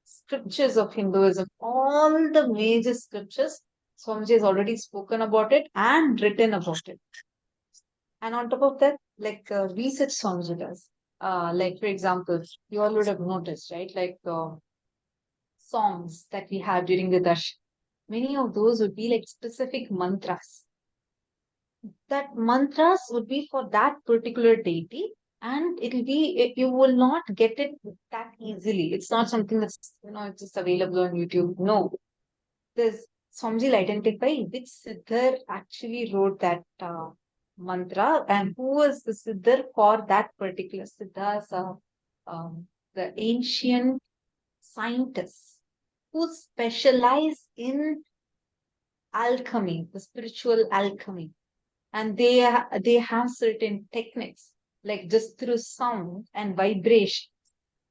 scriptures of Hinduism, all the major scriptures, Swamiji has already spoken about it and written about it. And on top of that, like research Swamiji does. Like, for example, you all would have noticed, right? Like songs that we have during the darshan. Many of those would be like specific mantras. That mantras would be for that particular deity, and you will not get it that easily. It's not something that's it's just available on YouTube. No, there's Swamiji will identify which siddhar actually wrote that mantra and who was the siddhar for that particular siddhas. The ancient scientists who specialize in alchemy, the spiritual alchemy, and they have certain techniques like just through sound and vibration.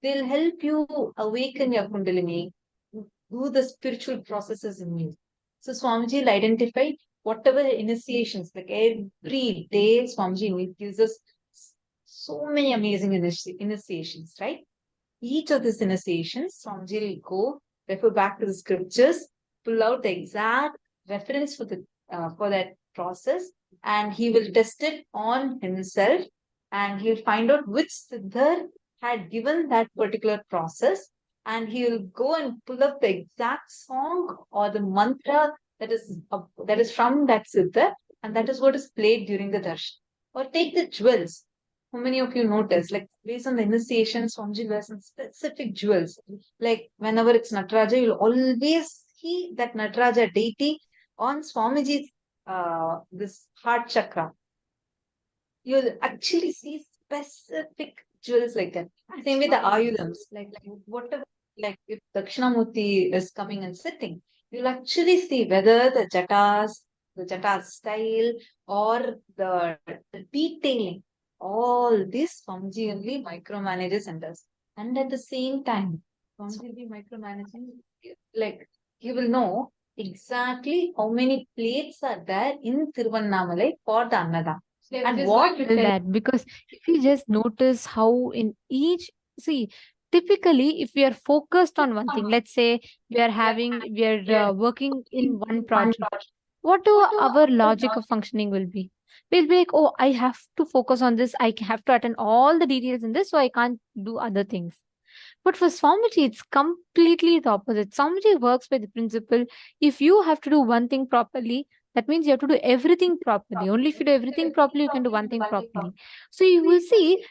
They'll help you awaken your kundalini, do the spiritual processes in you. So Swamiji will identify whatever initiations, like every day Swamiji gives us so many amazing initiations, right? Each of these initiations, Swamiji will go, refer back to the scriptures, pull out the exact reference for that process, and he will test it on himself, and he'll find out which siddhar had given that particular process, and he will go and pull up the exact song or the mantra that is from that siddhar, and that is what is played during the darshan. Or take the jewels. How many of you notice, like based on the initiation, Swamiji wears some specific jewels. Like whenever it's Nataraja, you'll always see that Nataraja deity on Swamiji's this heart chakra. You'll actually see specific jewels like that. Same with the ayudams, like whatever like if Dakshinamurti is coming and sitting, you'll actually see whether the jatas style, or the detailing, all this Swamiji only micromanages and does. And at the same time, Swamiji will be micromanaging, like he will know exactly how many plates are there in Tiruvannamalai for the Annada. And what Well, that because if you just notice how in each, see, typically if we are focused on one thing, let's say we are working in one project, what do our logic of functioning will be? We'll be like, oh, I have to focus on this, have to attend all the details in this, so I can't do other things. But for Swamiji, it's completely the opposite. Swamiji works by the principle, if you have to do one thing properly, that means you have to do everything properly. Only if you do everything properly, you can do one thing properly. So you will see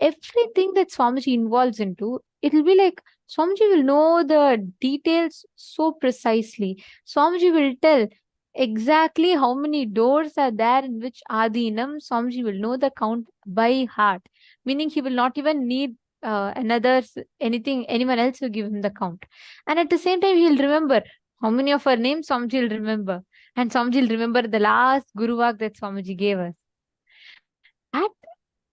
everything that Swamiji involves into, it will be like Swamiji will know the details so precisely. Swamiji will tell exactly how many doors are there in which Adinam. Swamiji will know the count by heart, meaning he will not even need anyone else will give him the count. And at the same time, he'll remember how many of our names Swamiji will remember. And Swamiji will remember the last Guruvak that Swamiji gave us. That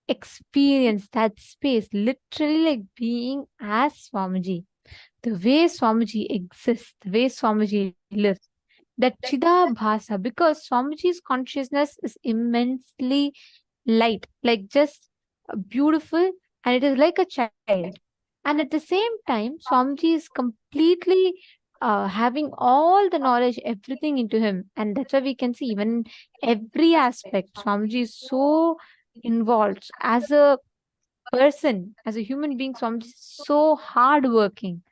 experience, that space, literally like being as Swamiji, the way Swamiji exists, the way Swamiji lives, that Chidabhasa, because Swamiji's consciousness is immensely light, like just beautiful, and it is like a child. And at the same time, Swamiji is completely having all the knowledge, everything into him. And that's why we can see even every aspect, Swamiji is so involved as a person, as a human being. Swamiji is so hardworking.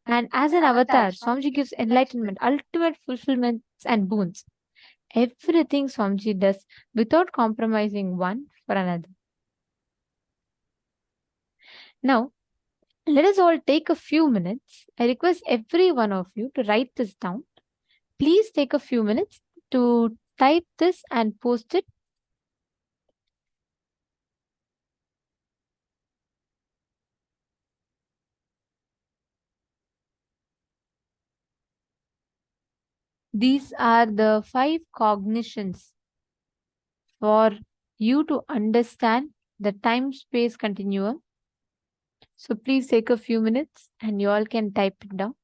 And as an avatar, Swamiji gives enlightenment, ultimate fulfillments and boons. Everything Swamiji does without compromising one for another. Now, let us all take a few minutes. I request every one of you to write this down. Please take a few minutes to type this and post it. These are the 5 cognitions for you to understand the time-space continuum. So please take a few minutes and you all can type it down.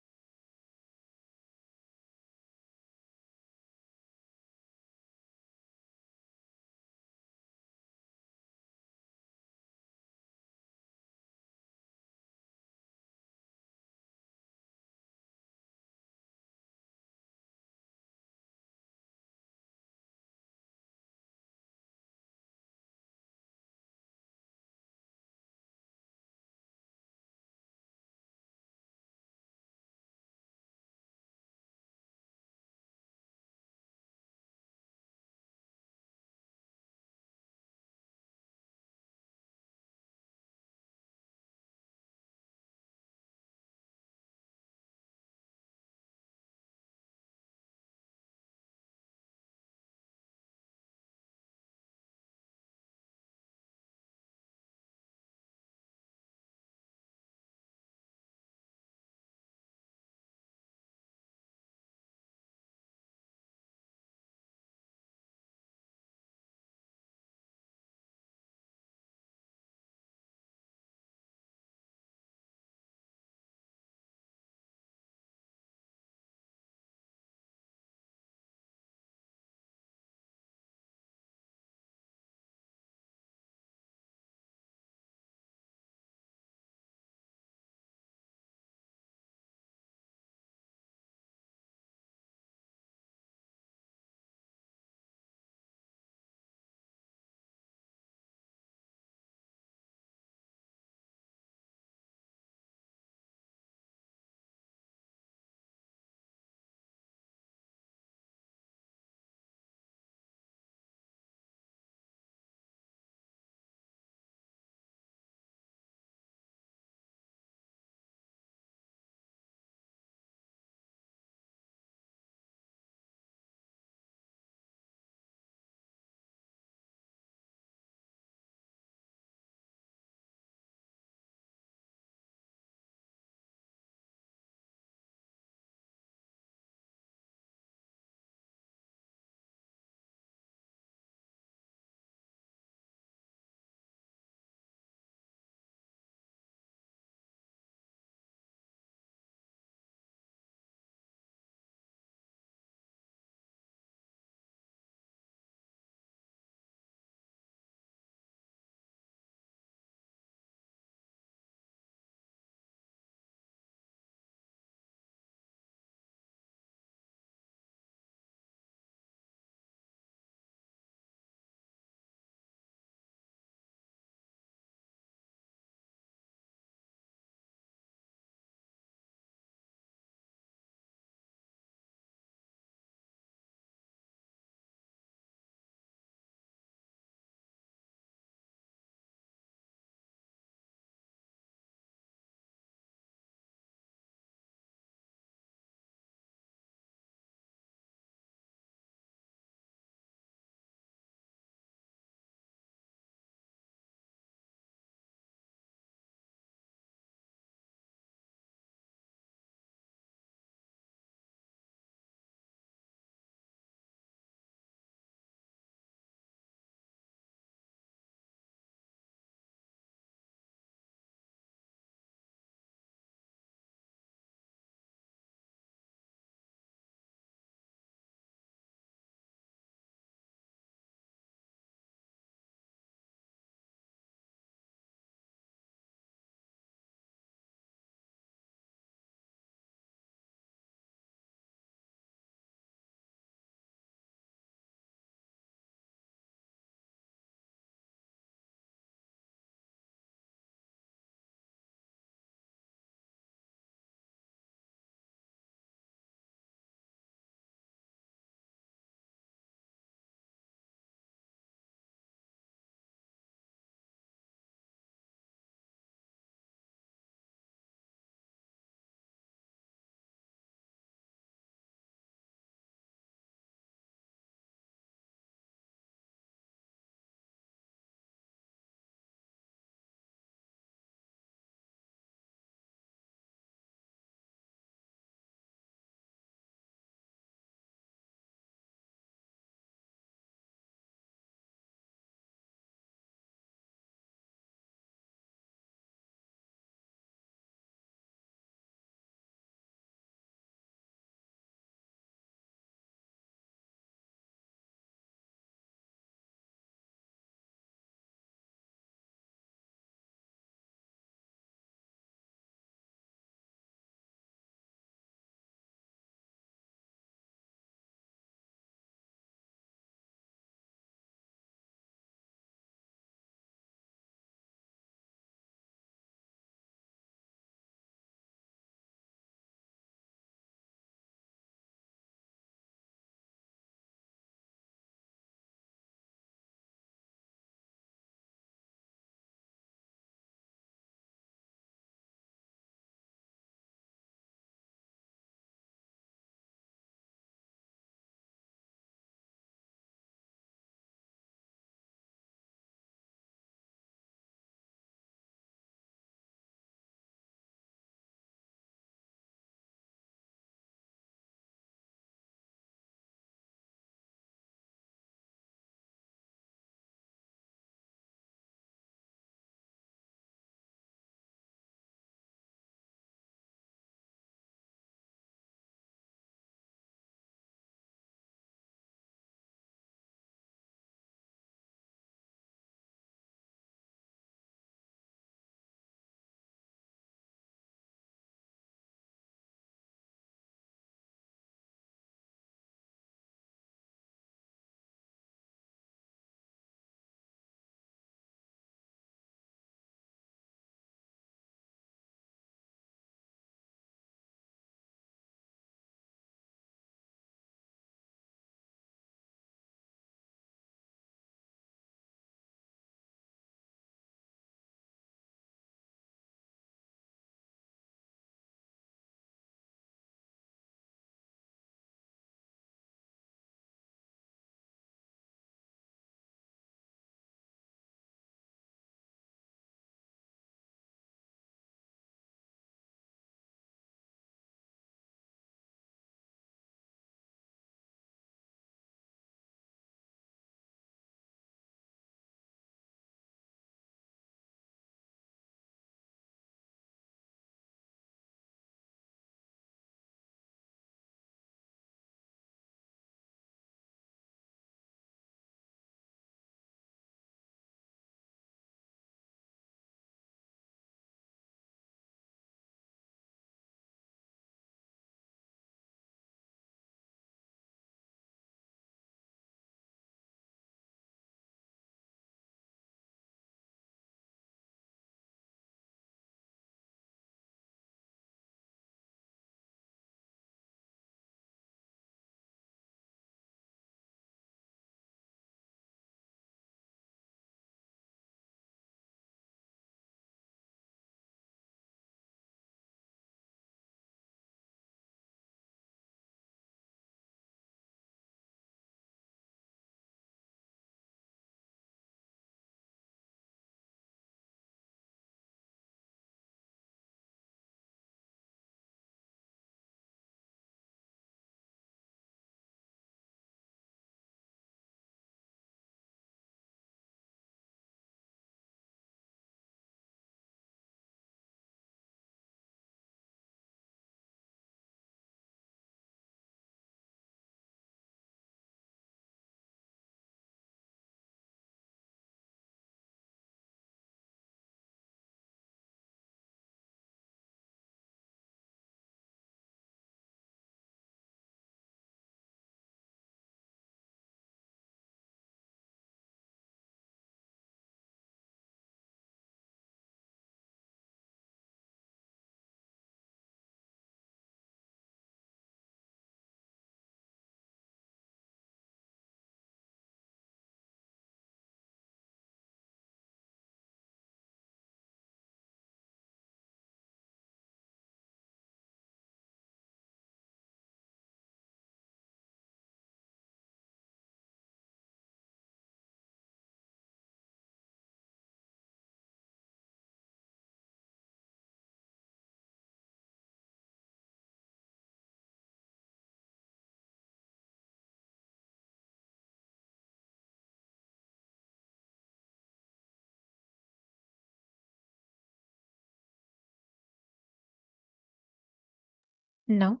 Now,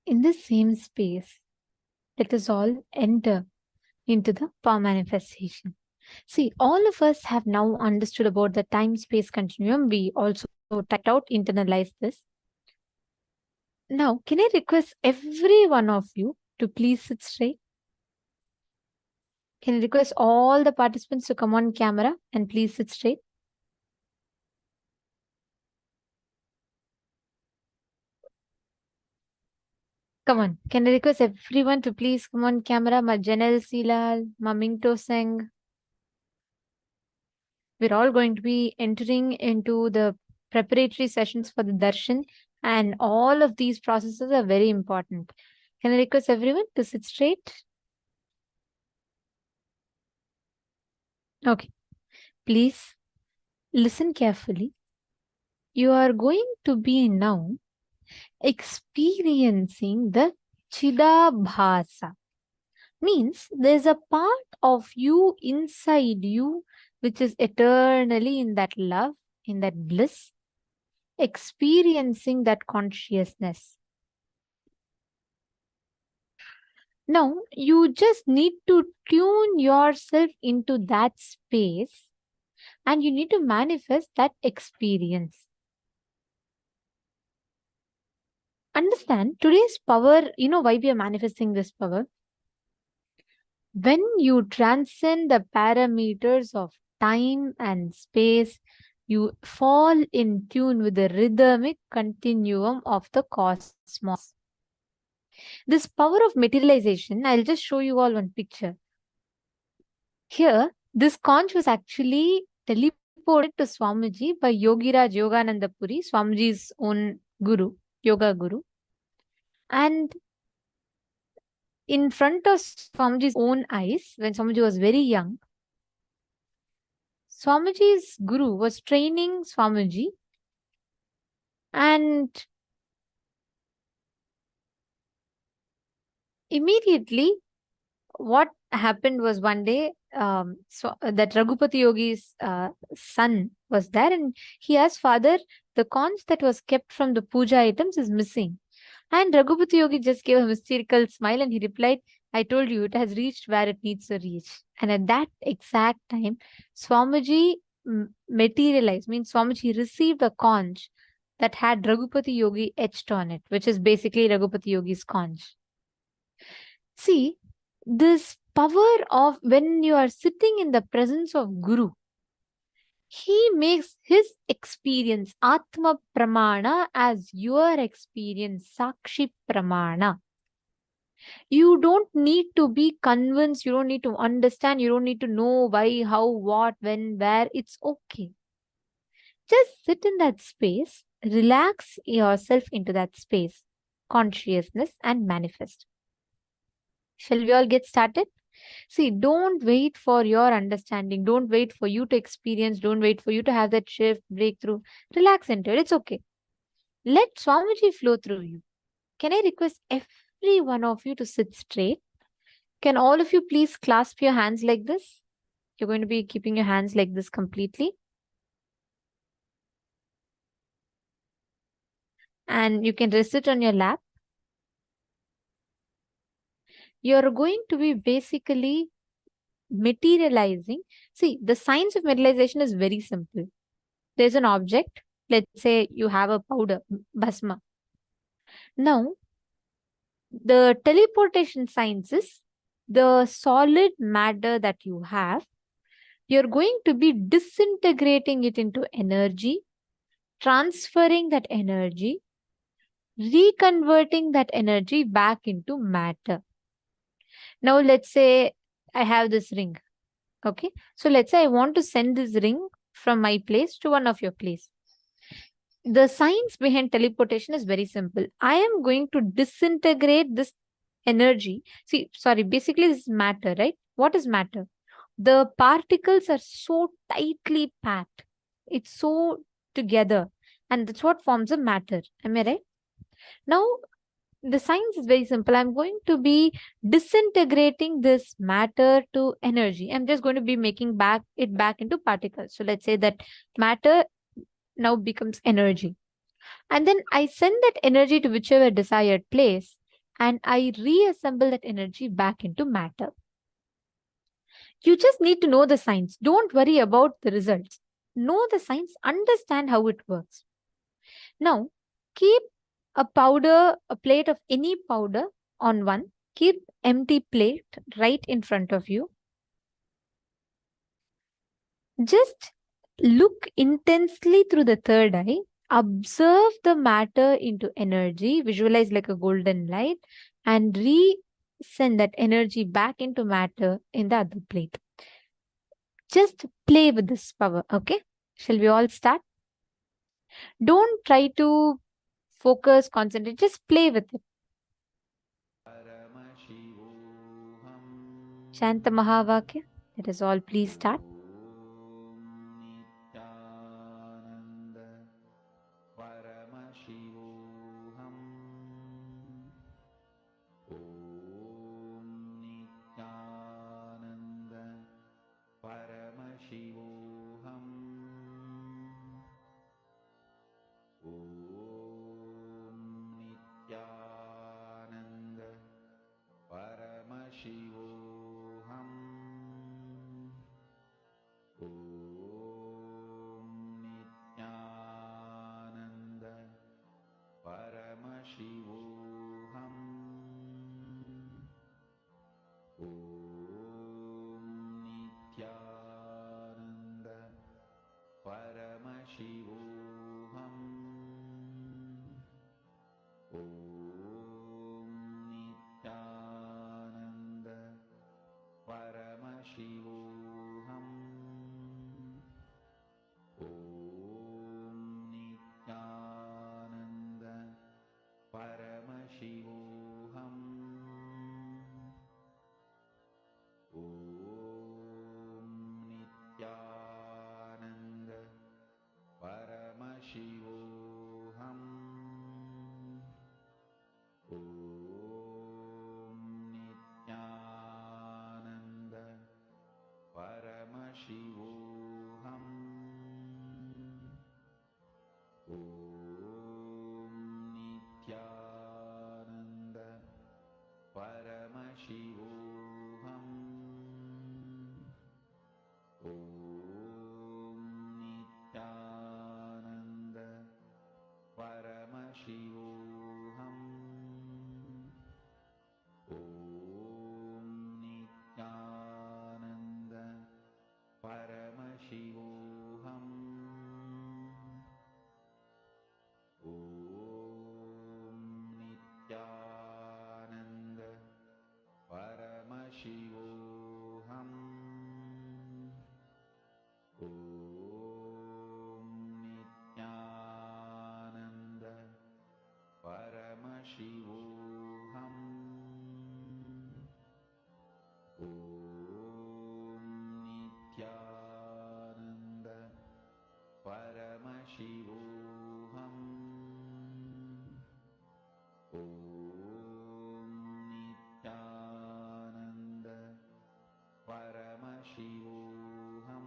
in this same space, let us all enter into the power manifestation. See, all of us have now understood about the time space continuum. We also typed out, internalized this. Now, can I request every one of you to please sit straight? Can I request all the participants to come on camera and please sit straight? Come on. Can I request everyone to please come on camera? Ma Janel Silal, Ma Mingto Singh. We're all going to be entering into the preparatory sessions for the darshan, and all of these processes are very important. Can I request everyone to sit straight? Okay. Please listen carefully. You are going to be now experiencing the Chidabhasa. Means there's a part of you inside you which is eternally in that love, in that bliss, experiencing that consciousness. Now, you just need to tune yourself into that space and you need to manifest that experience. Understand today's power, you know why we are manifesting this power? When you transcend the parameters of time and space, you fall in tune with the rhythmic continuum of the cosmos. This power of materialization, I'll just show you all one picture. Here, this conch was actually teleported to Swamiji by Yogiraj Yogananda Puri, Swamiji's own guru, yoga guru. And in front of Swamiji's own eyes, when Swamiji was very young, Swamiji's guru was training Swamiji, and immediately what happened was one day that Raghupati Yogi's son was there, and he asked, Father, the conch that was kept from the puja items is missing. And Raghupati Yogi just gave a mystical smile and he replied, I told you, it has reached where it needs to reach. And at that exact time, Swamiji materialized, means Swamiji received a conch that had Raghupati Yogi etched on it, which is basically Raghupati Yogi's conch. See, this power of when you are sitting in the presence of Guru, he makes his experience, Atma Pramana, as your experience, Sakshi Pramana. You don't need to be convinced, you don't need to understand, you don't need to know why, how, what, when, where. It's okay. Just sit in that space, relax yourself into that space, consciousness, and manifest. Shall we all get started? See, don't wait for your understanding. Don't wait for you to experience. Don't wait for you to have that shift, breakthrough. Relax into it. It's okay. Let Swamiji flow through you. Can I request every one of you to sit straight? Can all of you please clasp your hands like this? You're going to be keeping your hands like this completely. And you can rest it on your lap. You're going to be basically materializing. See, the science of materialization is very simple. There's an object. Let's say you have a powder, bhasma. Now, the teleportation science is the solid matter that you have. You're going to be disintegrating it into energy, transferring that energy, reconverting that energy back into matter. Now, let's say I have this ring. Okay. So let's say I want to send this ring from my place to one of your place. The science behind teleportation is very simple. I am going to disintegrate this energy. See, sorry, basically this is matter, right? What is matter? The particles are so tightly packed. It's so together. And that's what forms a matter. Am I right? Now, the science is very simple. I'm going to be disintegrating this matter to energy. I'm just going to be making it back into particles. So let's say that matter now becomes energy. And then I send that energy to whichever desired place and I reassemble that energy back into matter. You just need to know the science. Don't worry about the results. Know the science, understand how it works. Now, keep a plate of any powder on one. Keep empty plate right in front of you. Just look intensely through the third eye. Observe the matter into energy. Visualize like a golden light and send that energy back into matter in the other plate. Just play with this power, okay? Shall we all start? Don't try to focus, concentrate, just play with it. Paramashivoham. Shanta Mahavakya. Let us all please start. Nithyananda Paramashivoham. Om Nithyananda Paramashivoham. Om Nithyananda Paramashivoham. Om Nithyananda Paramashivoham. Om Nithyananda Paramashivoham. Om Nithyananda Paramashivoham. Om Nithyananda Paramashivoham. Om Nithyananda Paramashivoham. Om Nithyananda Paramashivoham. Om Nithyananda Paramashivoham. Om Nithyananda Paramashivoham. Om Nithyananda Paramashivoham. Om Nithyananda Paramashivoham. Om Nithyananda Paramashivoham. Om Nithyananda Paramashivoham. Om Nithyananda Paramashivoham.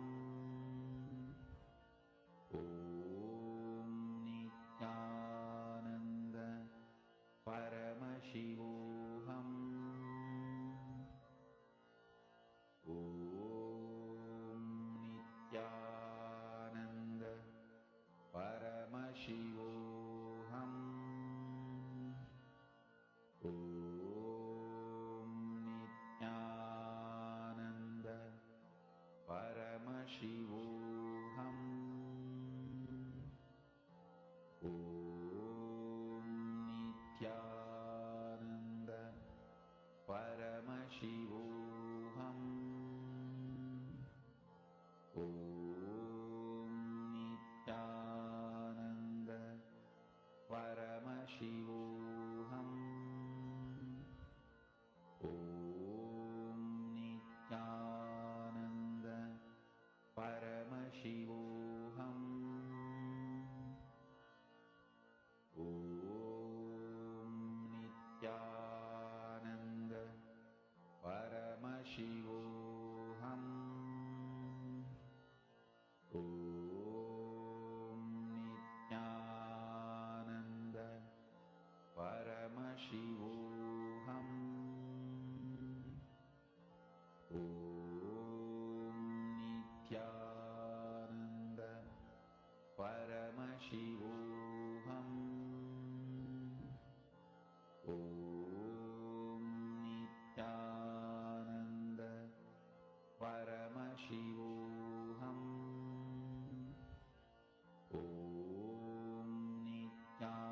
Om Nithyananda Paramashivoham. Om Nithyananda Paramashivoham. Om Nithyananda Paramashivoham. Om Nithyananda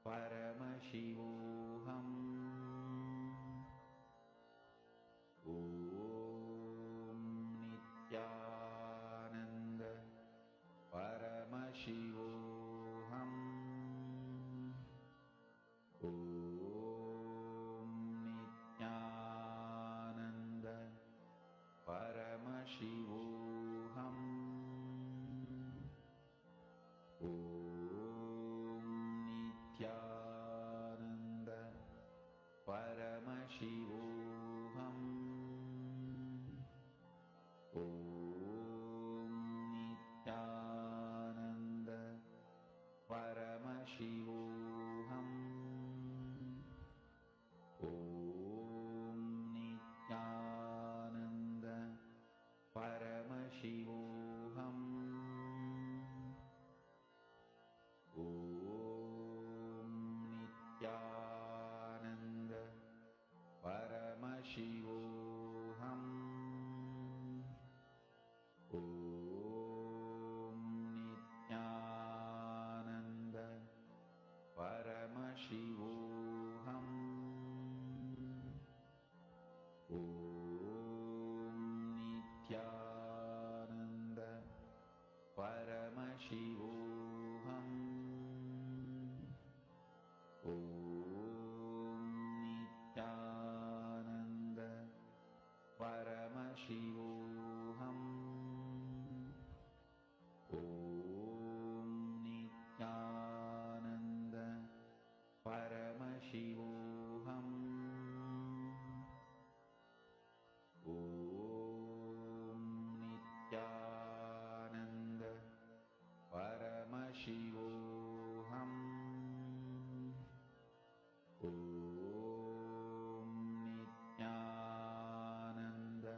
Paramashivoham. Om Nithyananda Paramashivoham. Om Nithyananda Paramashivoham. Om Nithyananda Paramashivoham. Om Nithyananda Paramashivoham. Om Nithyananda Paramashivoham. Om Nithyananda Paramashivoham. Om Nithyananda Paramashivoham. Om Nithyananda Paramashivoham. Om Nithyananda Paramashivoham. Om Nithyananda Paramashivoham. Om Nithyananda Paramashivoham. Om Nithyananda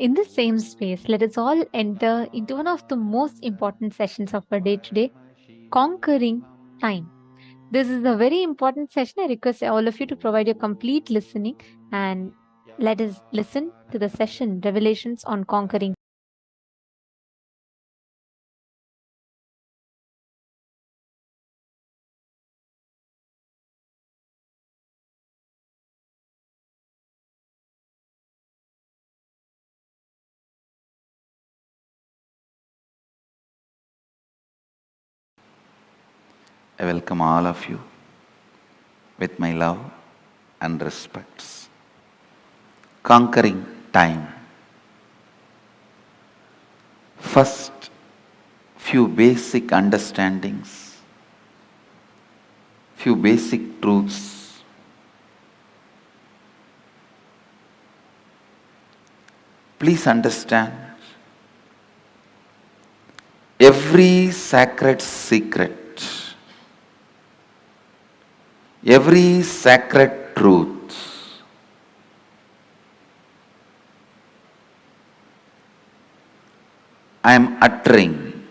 In this same space, let us all enter into one of the most important sessions of our day today, conquering time. This is a very important session. I request all of you to provide your complete listening and let us listen to the session Revelations on Conquering. I welcome all of you with my love and respects. Conquering time. First, few basic understandings, few basic truths. Please understand, every sacred secret, every sacred truth I am uttering,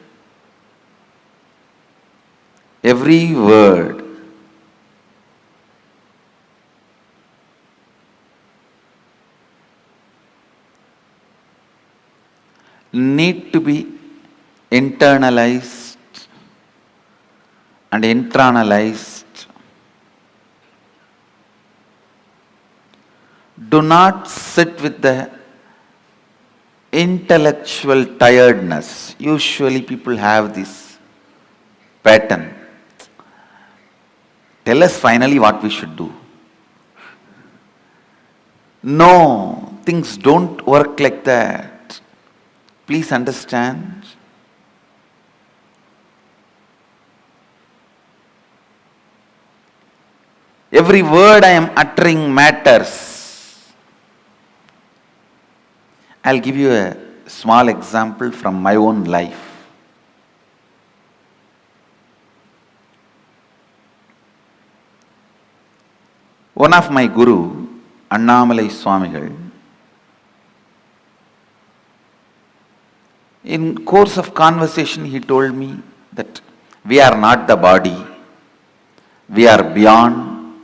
every word need to be internalized and internalized. Do not sit with the intellectual tiredness. Usually people have this pattern. Tell us finally what we should do. No, things don't work like that. Please understand. Every word I am uttering matters. I'll give you a small example from my own life. One of my guru, Annamalai Swamigal, in course of conversation he told me that we are not the body, we are beyond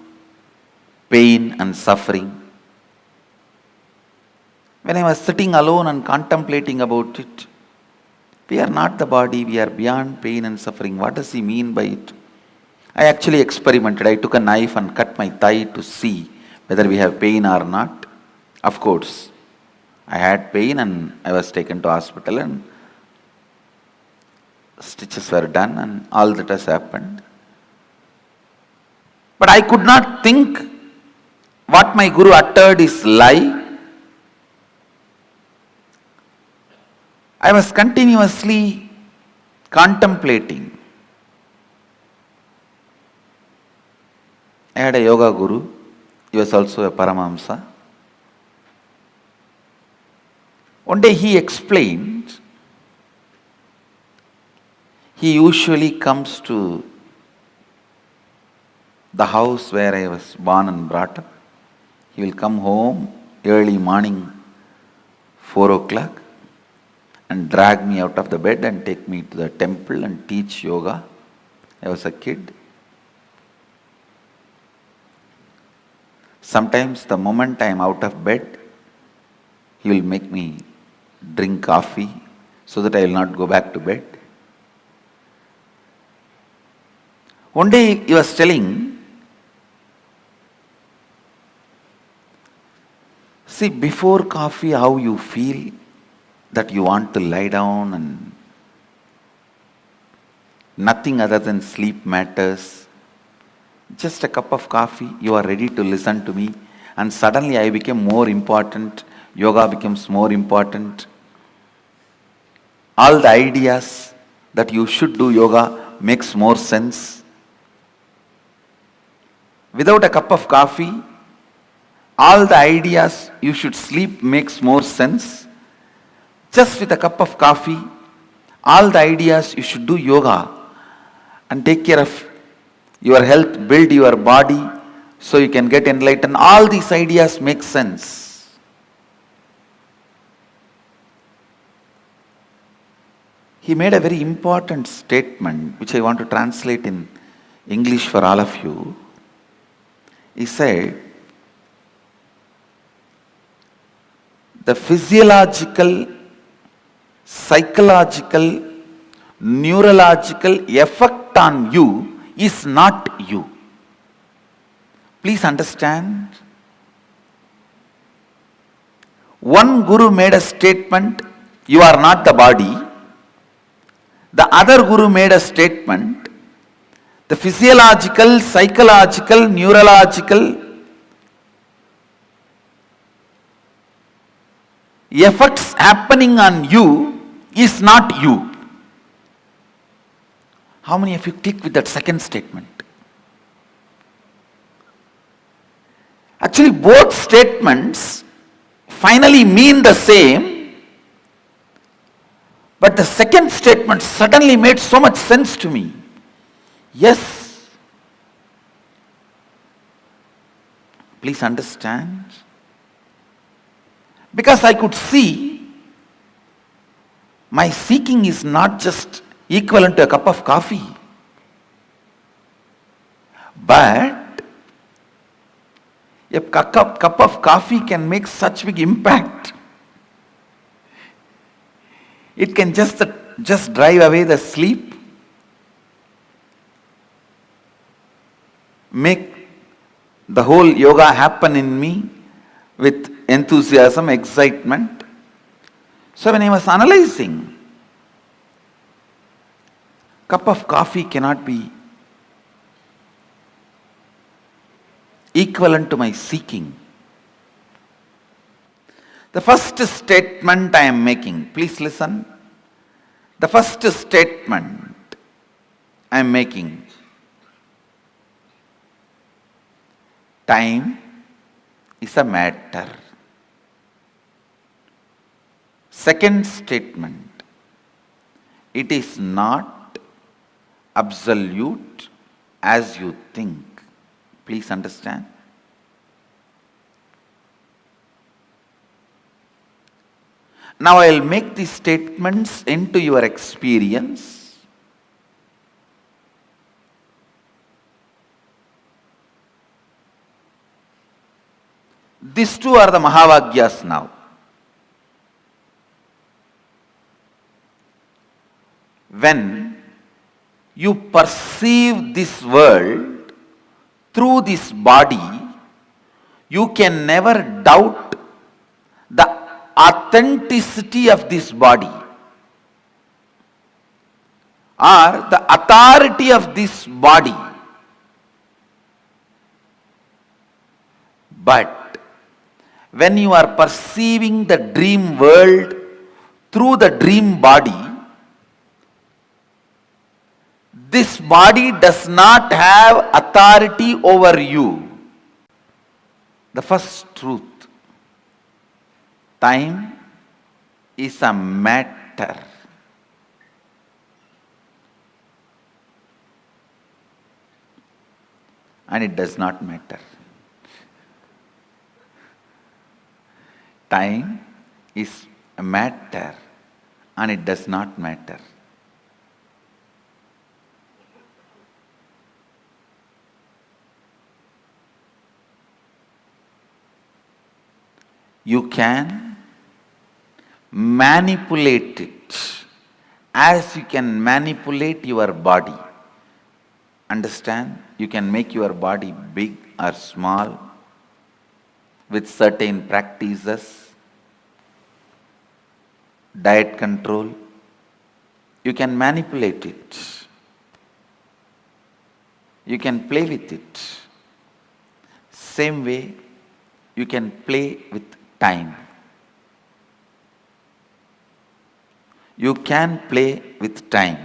pain and suffering. When I was sitting alone and contemplating about it, we are not the body, we are beyond pain and suffering. What does he mean by it? I actually experimented. I took a knife and cut my thigh to see whether we have pain or not. Of course, I had pain and I was taken to hospital and stitches were done and all that has happened. But I could not think what my guru uttered is lie. I was continuously contemplating. I had a yoga guru. He was also a Paramahamsa. One day he explained, he usually comes to the house where I was born and brought up. He will come home early morning, 4 o'clock, and drag me out of the bed and take me to the temple and teach yoga. I was a kid. Sometimes the moment I am out of bed, he will make me drink coffee so that I will not go back to bed. One day he was telling, see, before coffee how you feel, that you want to lie down and nothing other than sleep matters. Just a cup of coffee, you are ready to listen to me, and suddenly I became more important, yoga becomes more important. All the ideas that you should do yoga makes more sense. Without a cup of coffee, all the ideas you should sleep makes more sense. Just with a cup of coffee, all the ideas you should do yoga and take care of your health, build your body so you can get enlightened. All these ideas make sense. he made a very important statement which I want to translate in English for all of you. He said, the physiological, psychological, neurological effect on you is not you. Please understand. One guru made a statement, you are not the body. The other guru made a statement, the physiological, psychological, neurological effects happening on you is not you. How many of you click with that second statement? Actually, both statements finally mean the same, but the second statement suddenly made so much sense to me. Yes. Please understand. Because I could see my seeking is not just equivalent to a cup of coffee, but a cup of coffee can make such big impact. It can just drive away the sleep, make the whole yoga happen in me with enthusiasm, excitement. So when I was analyzing, cup of coffee cannot be equivalent to my seeking. The first statement I am making, please listen. The first statement I am making, time is a matter. Second statement, it is not absolute as you think. Please understand. Now I will make these statements into your experience. These two are the Mahavagyas now. When you perceive this world through this body, you can never doubt the authenticity of this body or the authority of this body. But when you are perceiving the dream world through the dream body, this body does not have authority over you. The first truth, time is a matter. And it does not matter. Time is a matter and it does not matter. You can manipulate it as you can manipulate your body. Understand? You can make your body big or small with certain practices, diet control. You can manipulate it. You can play with it. Same way, you can play with time. You can play with time.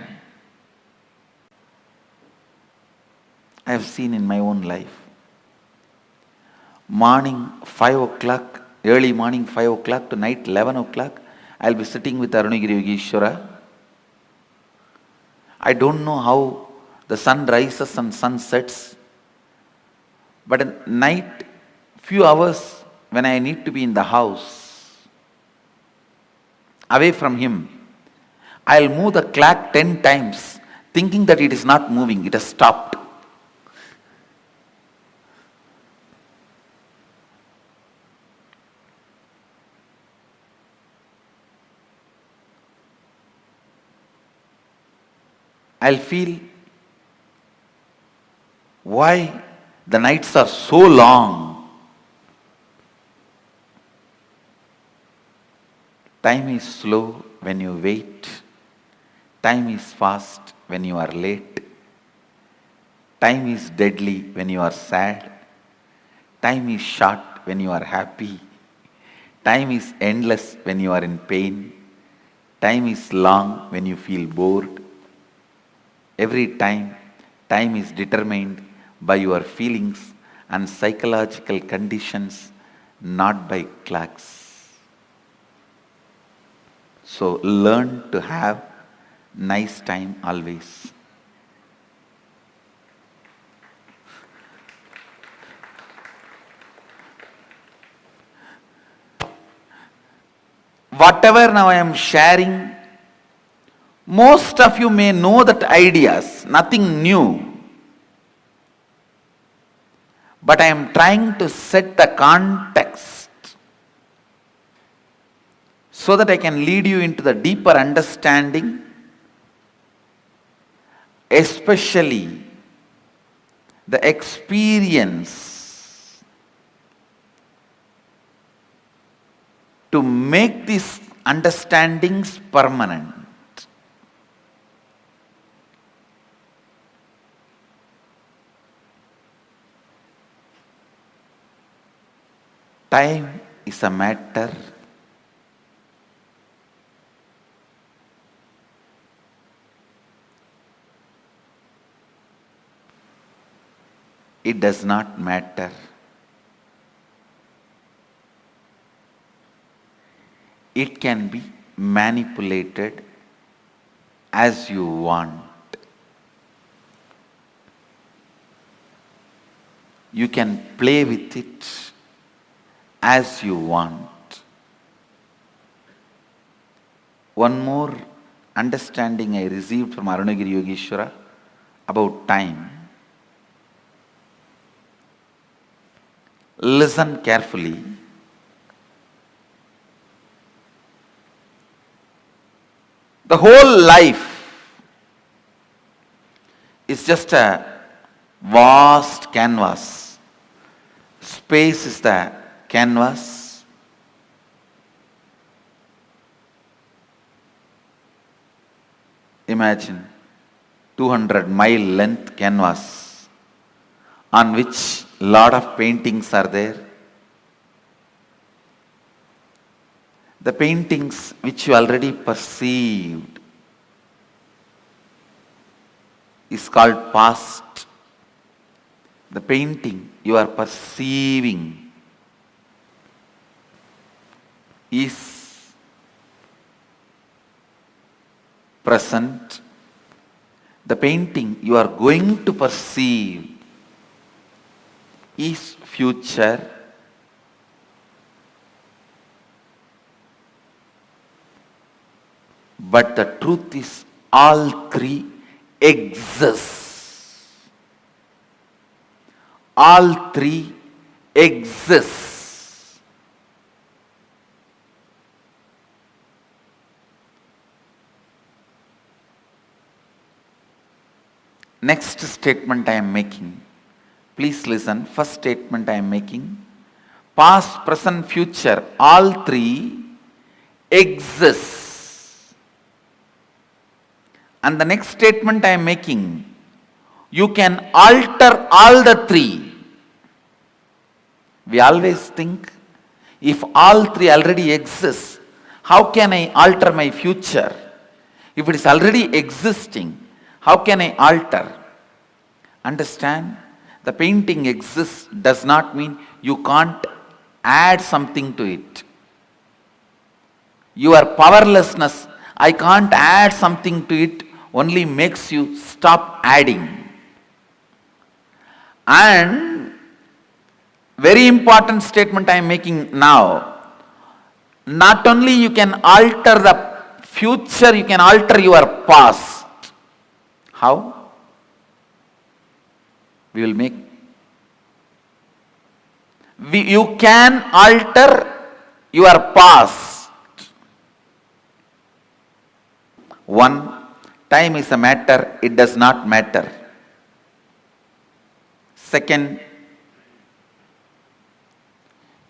I have seen in my own life. Morning 5 o'clock, early morning 5 o'clock to night 11 o'clock, I'll be sitting with Arunagiri Yogeshwara. I don't know how the sun rises and sun sets, but at night, few hours when I need to be in the house, away from him, I'll move the clock 10 times, thinking that it is not moving, it has stopped. I'll feel why the nights are so long. Time is slow when you wait. Time is fast when you are late. Time is deadly when you are sad. Time is short when you are happy. Time is endless when you are in pain. Time is long when you feel bored. Every time, time is determined by your feelings and psychological conditions, not by clocks. So learn to have nice time always. Whatever now I am sharing, most of you may know that ideas, nothing new. But I am trying to set the context so that I can lead you into the deeper understanding, especially the experience to make these understandings permanent. Time is a matter it does not matter. It can be manipulated as you want. You can play with it as you want. One more understanding I received from Arunagiri Yogeshwara about time. Listen carefully. The whole life is just a vast canvas. Space is the canvas. Imagine 200-mile length canvas on which lot of paintings are there. The paintings which you already perceived is called past. The painting you are perceiving is present. The painting you are going to perceive is future. But the truth is, all three exist. All three exist. Next statement I am making. Please listen. First statement I am making. Past, present, future, all three exist. And the next statement I am making, you can alter all the three. We always think, if all three already exist, how can I alter my future? If it is already existing, how can I alter? Understand? The painting exists does not mean you can't add something to it. Your powerlessness, I can't add something to it, only makes you stop adding. And very important statement I am making now. Not only you can alter the future, you can alter your past. How? We will make. You can alter your past. One, time is a matter, it does not matter. Second,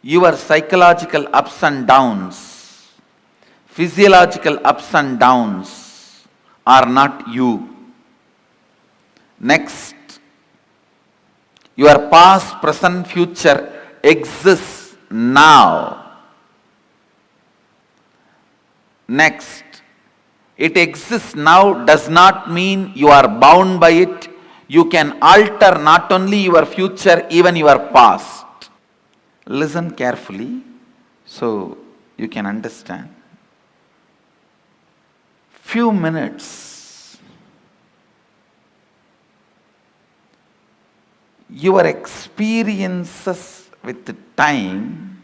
your psychological ups and downs, physiological ups and downs are not you. Next, your past, present, future exists now. Next, it exists now does not mean you are bound by it. You can alter not only your future, even your past. Listen carefully so you can understand. Few minutes, your experiences with time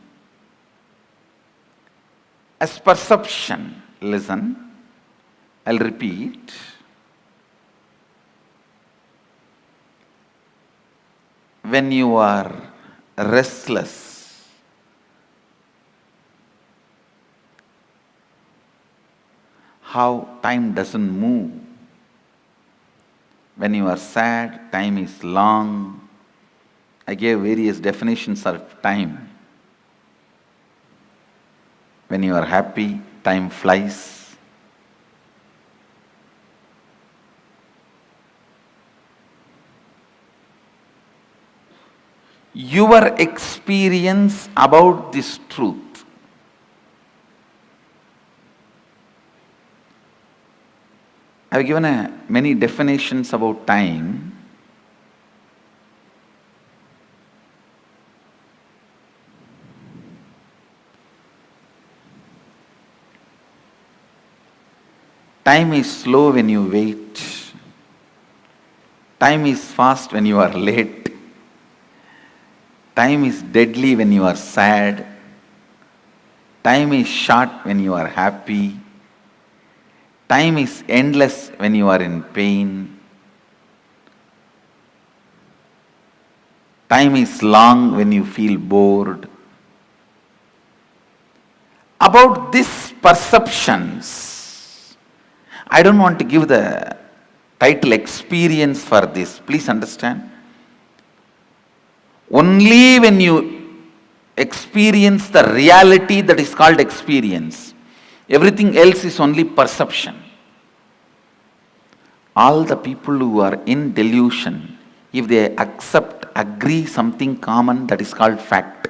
as perception. Listen, I'll repeat. When you are restless, how time doesn't move. When you are sad, time is long. I gave various definitions of time. When you are happy, time flies. Your experience about this truth I have given many definitions about time. Time is slow when you wait. Time is fast when you are late. Time is deadly when you are sad. Time is short when you are happy. Time is endless when you are in pain. Time is long when you feel bored. About these perceptions, I don't want to give the title experience for this. Please understand. Only when you experience the reality that is called experience. Everything else is only perception. All the people who are in delusion, if they accept, agree something common, that is called fact.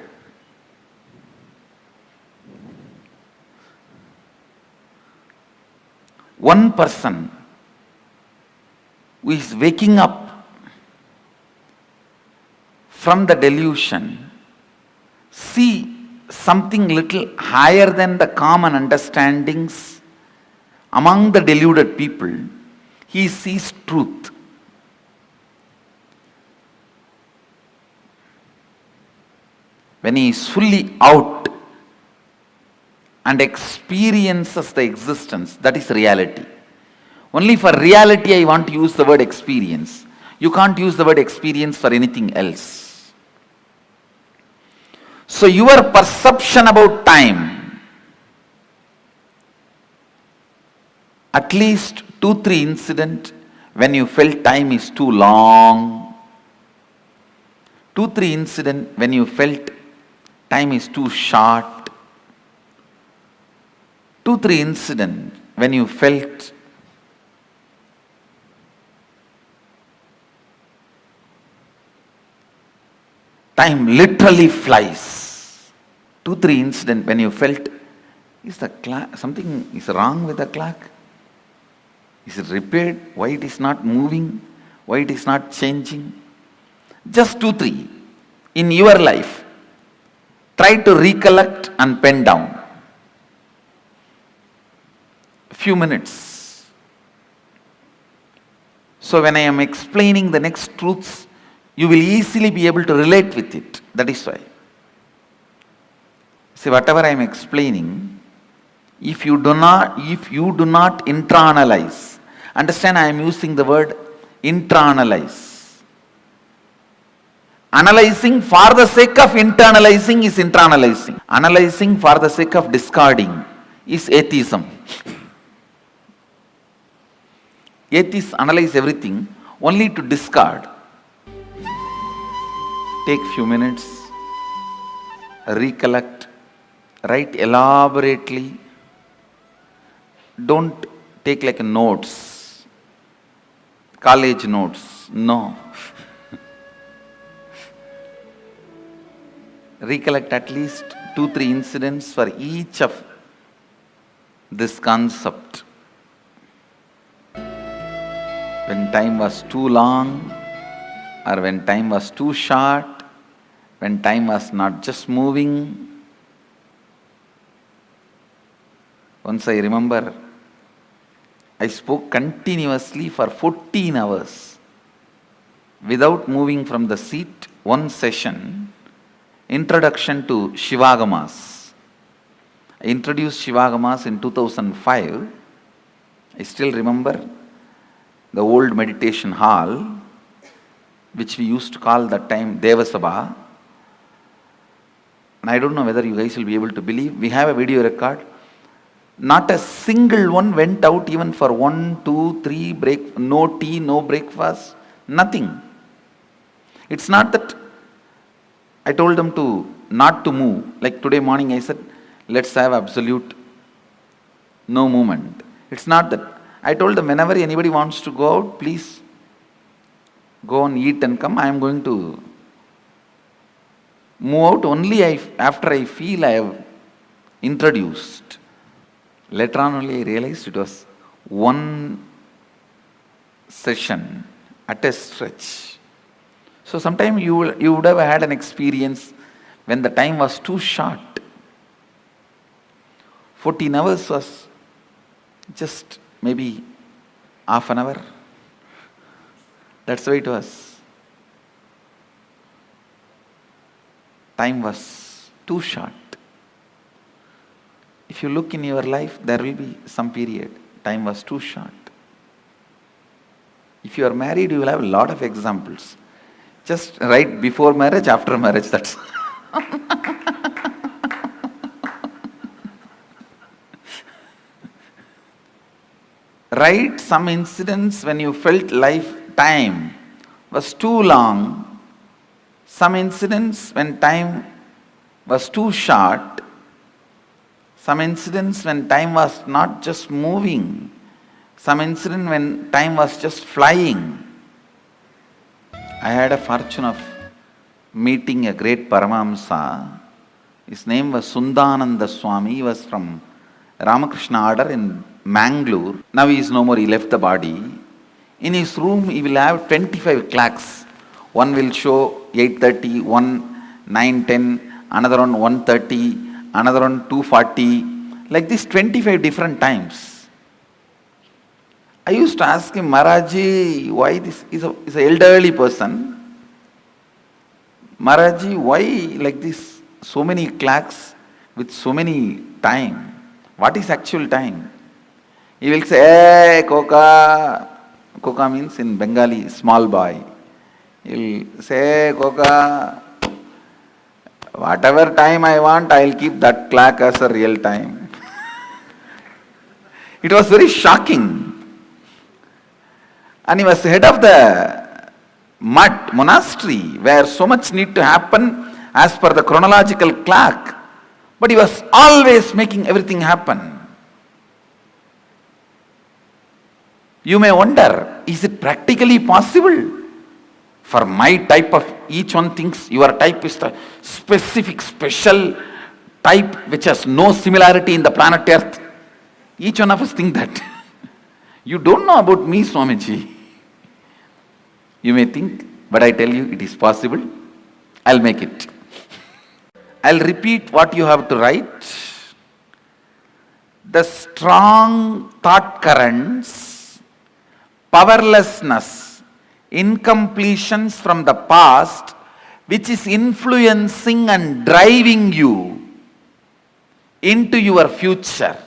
One person who is waking up from the delusion, see something little higher than the common understandings among the deluded people, he sees truth. When he is fully out and experiences the existence, that is reality. Only for reality I want to use the word experience. You can't use the word experience for anything else. So your perception about time, at least 2-3 incidents when you felt time is too long, 2-3 incidents when you felt time is too short, 2-3 incidents when you felt time literally flies. 2-3 incidents when you felt, is the clock, something is wrong with the clock? Is it repaired? Why it is not moving? Why it is not changing? Just 2-3 in your life. Try to recollect and pen down. A few minutes. So when I am explaining the next truths, you will easily be able to relate with it. That is why. See, whatever I am explaining, If you do not internalize, understand I am using the word internalize. Analyzing for the sake of internalizing is internalizing. Analyzing for the sake of discarding is atheism. Atheists analyze everything only to discard. Take few minutes, recollect, write elaborately. Don't take like notes, college notes. No. Recollect at least 2-3 incidents for each of this concept. When time was too long, or when time was too short, when time was not just moving. Once I remember, I spoke continuously for 14 hours without moving from the seat. One session, introduction to Shivagamas. I introduced Shivagamas in 2005. I still remember the old meditation hall, which we used to call that time Devasabha. And I don't know whether you guys will be able to believe, we have a video record. Not a single one went out even for 1, 2, 3 break, no tea, no breakfast, nothing. It's not that I told them to not to move. Like today morning I said, let's have absolute no movement. It's not that. I told them whenever anybody wants to go out, please go and eat and come. I am going to move out only after I feel I have introduced. Later on only I realized it was one session at a stretch. So sometime you would have had an experience when the time was too short. 14 hours was just maybe half an hour. That's the way it was. Time was too short. If you look in your life, there will be some period. Time was too short. If you are married, you will have a lot of examples. Just right before marriage, after marriage, that's write some incidents when you felt time was too long, some incidents when time was too short, some incidents when time was not just moving, some incident when time was just flying. I had a fortune of meeting a great Paramahamsa. His name was Sundananda Swami. He was from Ramakrishna order in Mangalore. Now he is no more, he left the body. In his room he will have 25 clocks. One will show 8:30, one 9:10, another one 1:30, another one 2:40. Like this 25 different times. I used to ask him, Maharaji, why this is an elderly person. Maharaji, why like this? So many clocks with so many time. What is actual time? He will say, hey, Koka. Koka means in Bengali, small boy. He will say, hey, Koka, whatever time I want, I will keep that clock as a real time. It was very shocking. And he was head of the Mutt monastery, where so much need to happen as per the chronological clock. But he was always making everything happen. You may wonder, is it practically possible? For my type of, each one thinks your type is the specific, special type which has no similarity in the planet Earth. Each one of us think that. You don't know about me, Swamiji. You may think, but I tell you it is possible. I'll make it. I'll repeat what you have to write. The strong thought currents, powerlessness, incompletions from the past, which is influencing and driving you into your future.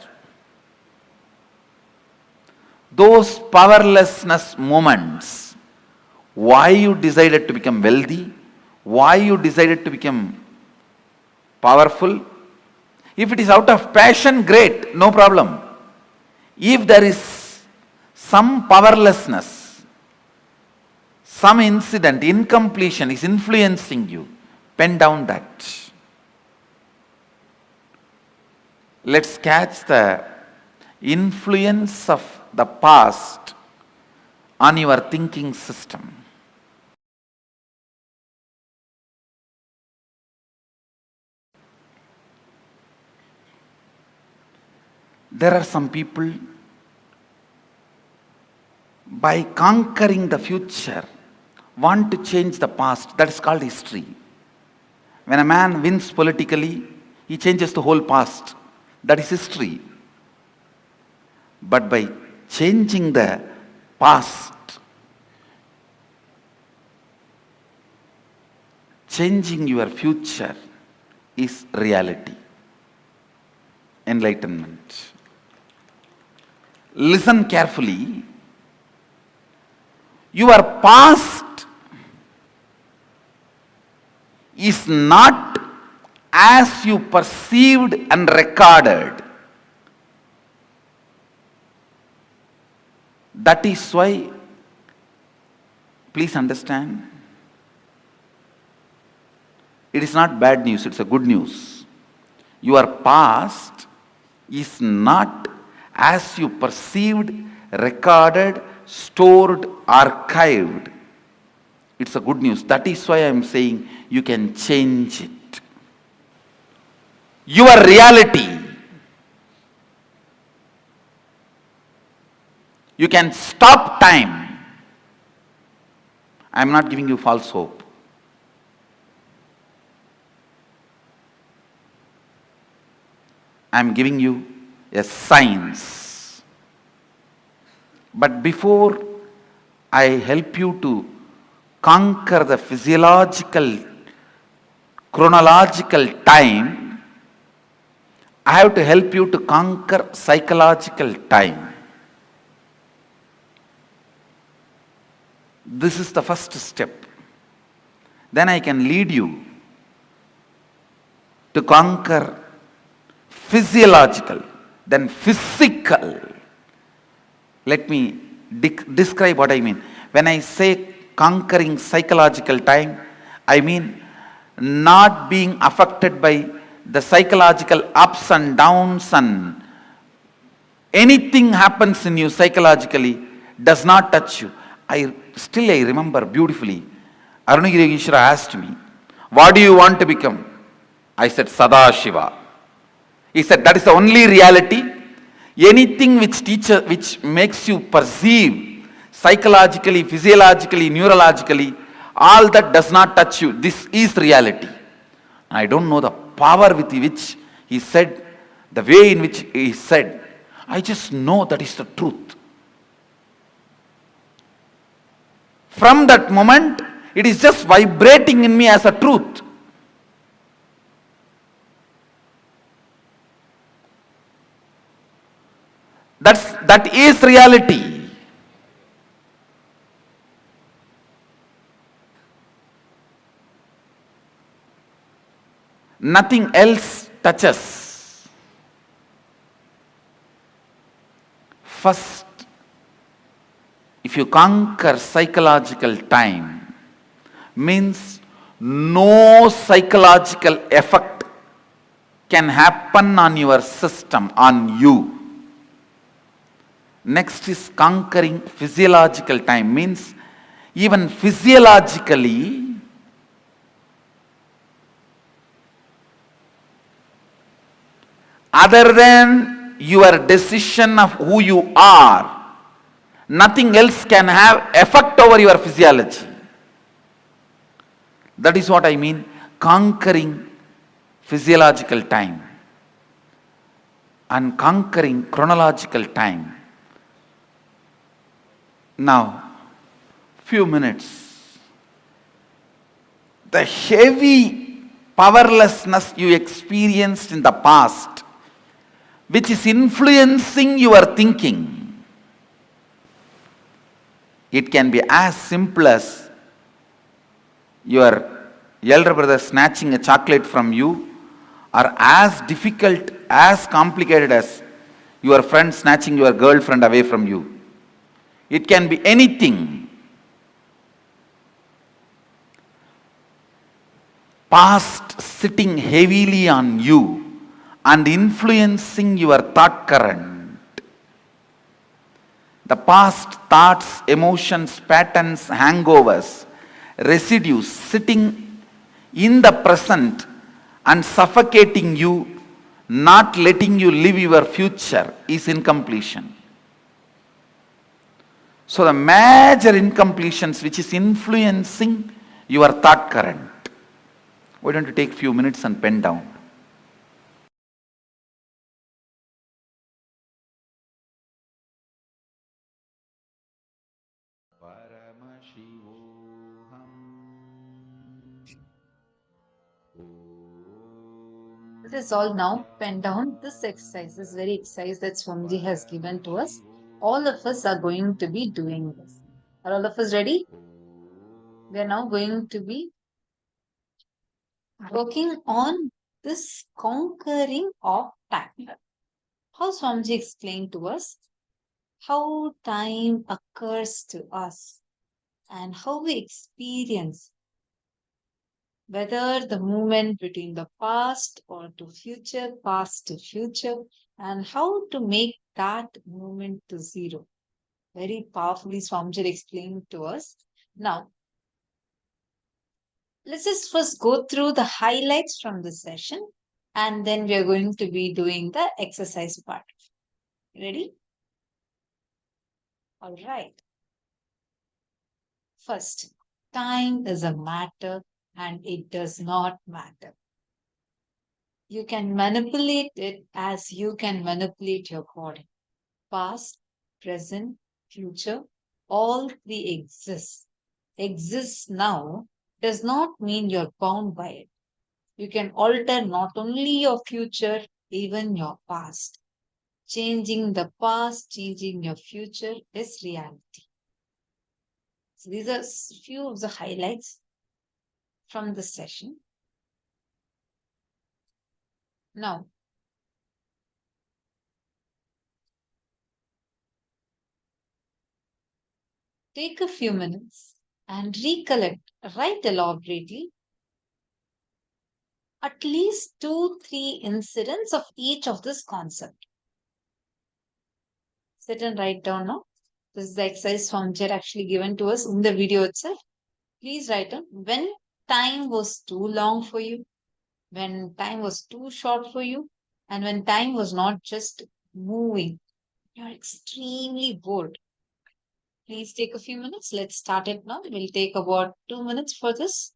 those powerlessness moments, why you decided to become wealthy, why you decided to become powerful. If it is out of passion, great, no problem. If there is some powerlessness, some incident, incompletion is influencing you, pen down that. Let's catch the influence of the past on your thinking system. There are some people, by conquering the future, want to change the past. That is called history. When a man wins politically, he changes the whole past. That is history. But by changing the past, changing your future is reality, enlightenment. Listen carefully. Your past is not as you perceived and recorded. That is why, please understand, it is not bad news, it's a good news. Your past is not as you perceived, recorded, stored, archived. It's a good news. That is why I am saying you can change it. Your reality, you can stop time. I am not giving you false hope. I am giving you a science. But before I help you to conquer the physiological, chronological time, I have to help you to conquer psychological time. This is the first step. Then I can lead you to conquer physiological, then physical. Let me describe what I mean. When I say conquering psychological time, I mean not being affected by the psychological ups and downs, and anything happens in you psychologically does not touch you. I remember beautifully, Arunagiri Ishra asked me, what do you want to become? I said, Sadashiva. He said, that is the only reality. Anything which makes you perceive psychologically, physiologically, neurologically, all that does not touch you. This is reality. I don't know the power with which he said, the way in which he said. I just know that is the truth. From that moment, it is just vibrating in me as a truth. That is reality. Nothing else touches. First, if you conquer psychological time, means no psychological effect can happen on your system, on you. Next is conquering physiological time, means even physiologically, other than your decision of who you are, nothing else can have effect over your physiology. That is what I mean, conquering physiological time and conquering chronological time. Now, few minutes. The heavy powerlessness you experienced in the past, which is influencing your thinking, It can be as simple as your elder brother snatching a chocolate from you, or as difficult, as complicated as your friend snatching your girlfriend away from you. It can be anything. Past sitting heavily on you and influencing your thought current. The past thoughts, emotions, patterns, hangovers, residues sitting in the present and suffocating you, not letting you live your future, is incompletion. So the major incompletions which is influencing your thought current. Why don't you take a few minutes and pen down? This is all now pen down. This exercise, this very exercise that Swamiji has given to us, all of us are going to be doing this. Are all of us ready? We are now going to be working on this conquering of time. How Swamiji explained to us how time occurs to us and how we experience whether the movement between the past or to future, past to future, and how to make that movement to zero. Very powerfully, Swamiji explained to us. Now, let's just first go through the highlights from the session, and then we are going to be doing the exercise part. Ready? All right. First, time is a matter and it does not matter. You can manipulate it as you can manipulate your body. Past, present, future, all three exist. Exists now does not mean you're bound by it. You can alter not only your future, even your past. Changing the past, changing your future is reality. So these are few of the highlights from the session. Now, take a few minutes and recollect, write elaborately, at least 2-3 incidents of each of this concept. Sit and write down now. This is the exercise Swamiji actually given to us in the video itself. Please write down when time was too long for you, when time was too short for you, and when time was not just moving. You're extremely bored. Please take a few minutes. Let's start it now. It will take about 2 minutes for this.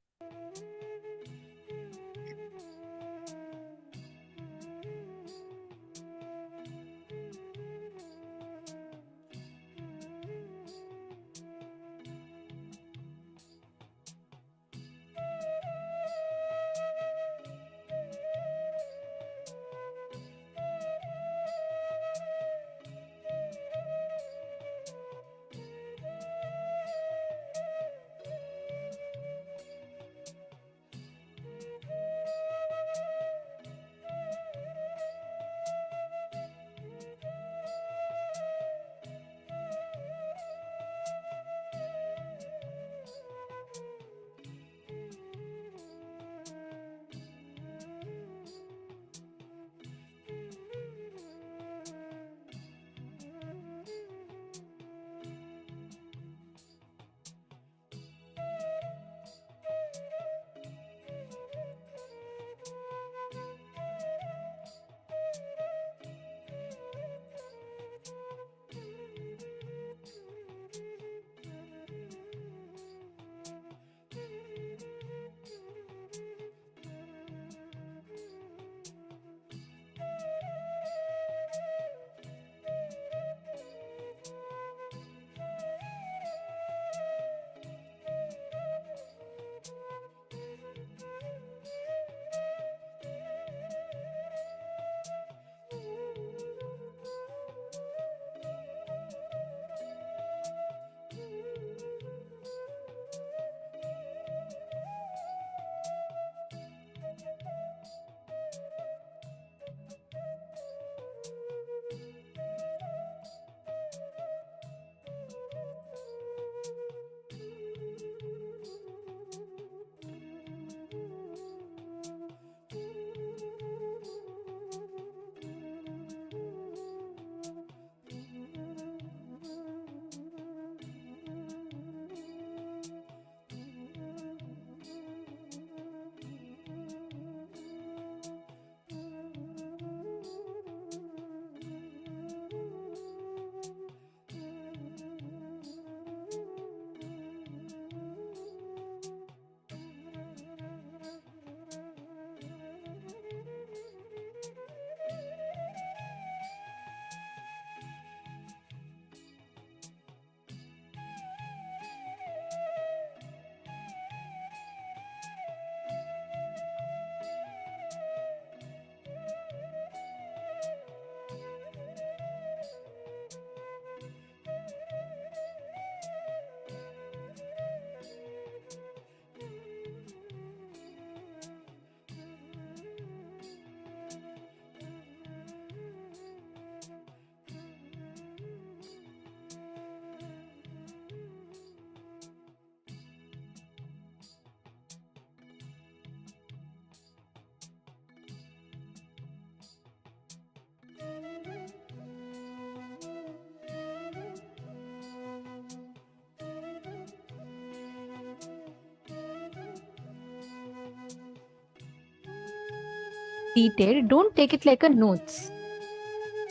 detailed, don't take it like a notes.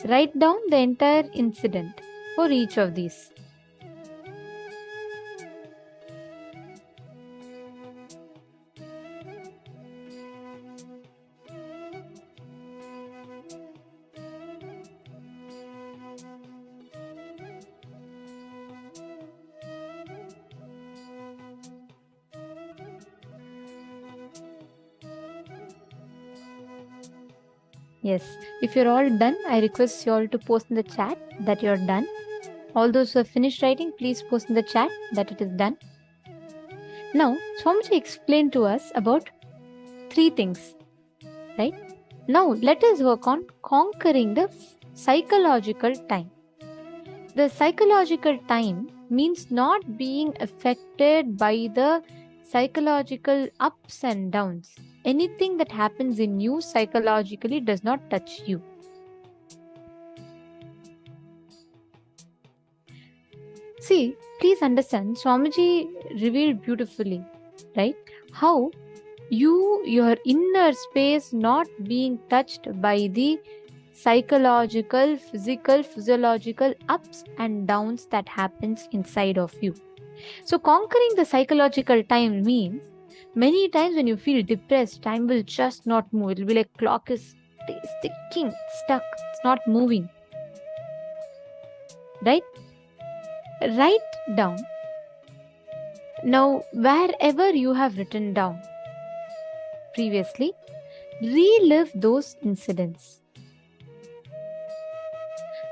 Write down the entire incident for each of these. Yes, if you're all done, I request you all to post in the chat that you're done. All those who have finished writing, please post in the chat that it is done. Now, Swamiji explained to us about 3 things, right? Now, let us work on conquering the psychological time. The psychological time means not being affected by the psychological ups and downs. Anything that happens in you psychologically does not touch you. See, please understand, Swamiji revealed beautifully, right? How your inner space not being touched by the psychological, physical, physiological ups and downs that happens inside of you. So conquering the psychological time means many times when you feel depressed, time will just not move. It will be like clock is sticking, stuck, it's not moving. Right? Write down. Now, wherever you have written down previously, relive those incidents.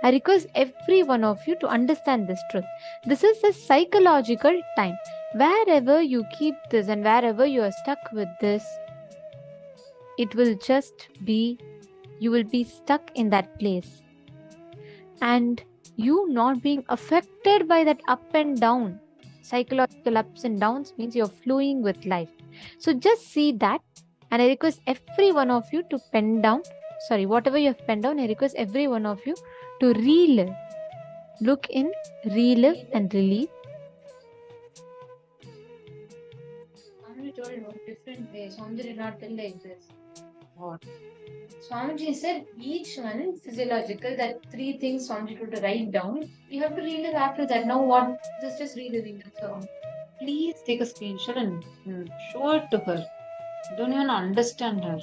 I request every one of you to understand this truth. This is the psychological time. Wherever you keep this and wherever you are stuck with this, it will just be, you will be stuck in that place. And you not being affected by that up and down, psychological ups and downs means you're flowing with life. So just see that, and I request every one of you to pen down, whatever you have penned down, I request every one of you to relive. Look in, relive and relieve. Swamiji told in a different way. Swamiji did not tell like this. What? Swamiji said each one physiological, that 3 things Swamiji told to write down. You have to relive after that. Now what? This is just reliving. So please take a screenshot and show it to her. Don't even understand her.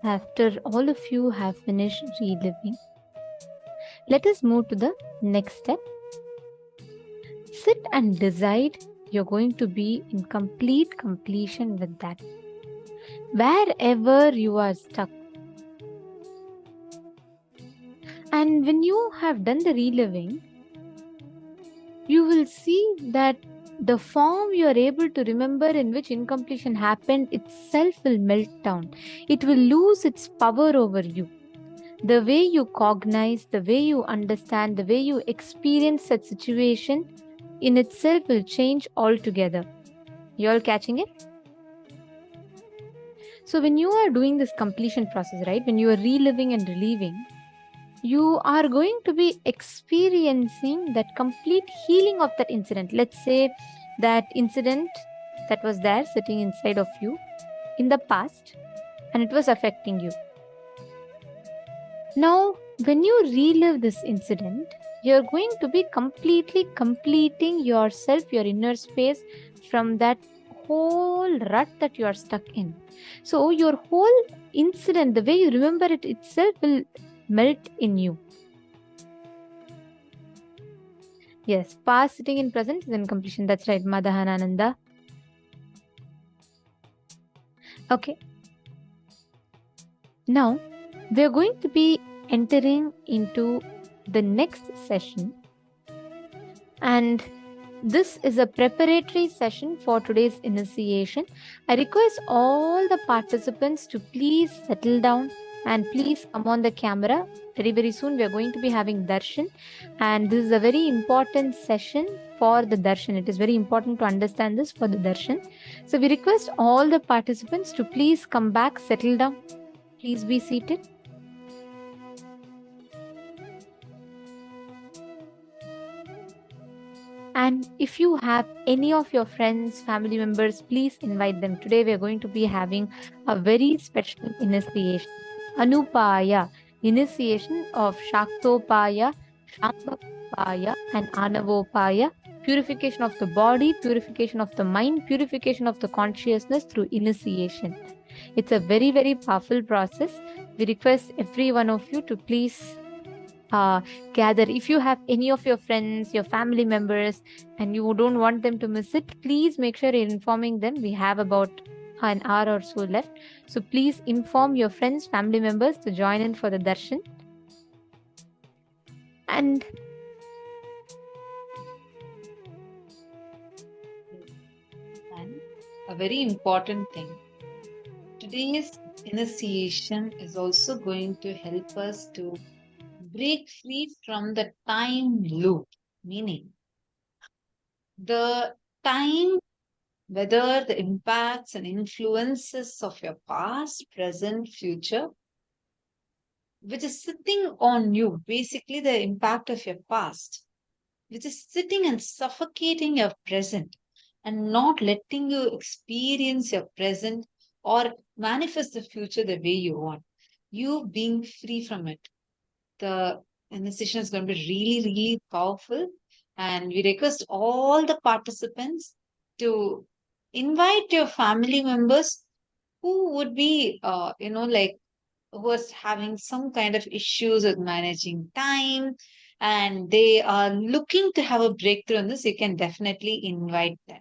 After all of you have finished reliving, let us move to the next step. Sit and decide you're going to be in complete completion with that. Wherever you are stuck. And when you have done the reliving, you will see that the form you are able to remember in which incompletion happened itself will melt down. It will lose its power over you. The way you cognize, the way you understand, the way you experience that situation in itself will change altogether. You all catching it? So when you are doing this completion process, right, when you are reliving and reliving, you are going to be experiencing that complete healing of that incident. Let's say that incident that was there sitting inside of you in the past and it was affecting you. Now, when you relive this incident, you're going to be completely completing yourself, your inner space from that whole rut that you are stuck in. So your whole incident, the way you remember it itself will melt in you. Yes, past sitting in present is in completion. That's right, Madhahanananda. Okay. Now, we're going to be entering into the next session. And this is a preparatory session for today's initiation. I request all the participants to please settle down and please come on the camera. Very, very soon we are going to be having darshan. And this is a very important session for the darshan. It is very important to understand this for the darshan. So we request all the participants to please come back, settle down. Please be seated. And if you have any of your friends, family members, please invite them. Today we are going to be having a very special initiation. Anupaya, initiation of Shaktopaya, Shambhapaya and Anavopaya, purification of the body, purification of the mind, purification of the consciousness through initiation. It's a very, very powerful process. We request every one of you to please gather. If you have any of your friends, your family members, and you don't want them to miss it, please make sure you're informing them. We have about an hour or so left. So please inform your friends, family members to join in for the darshan. And a very important thing. Today's initiation is also going to help us to break free from the time loop, meaning the time, whether the impacts and influences of your past, present, future, which is sitting on you, basically the impact of your past, which is sitting and suffocating your present and not letting you experience your present or manifest the future the way you want. You being free from it. The initiation is going to be really, really powerful. And we request all the participants to invite your family members who would be, like who was having some kind of issues with managing time and they are looking to have a breakthrough on this, you can definitely invite them.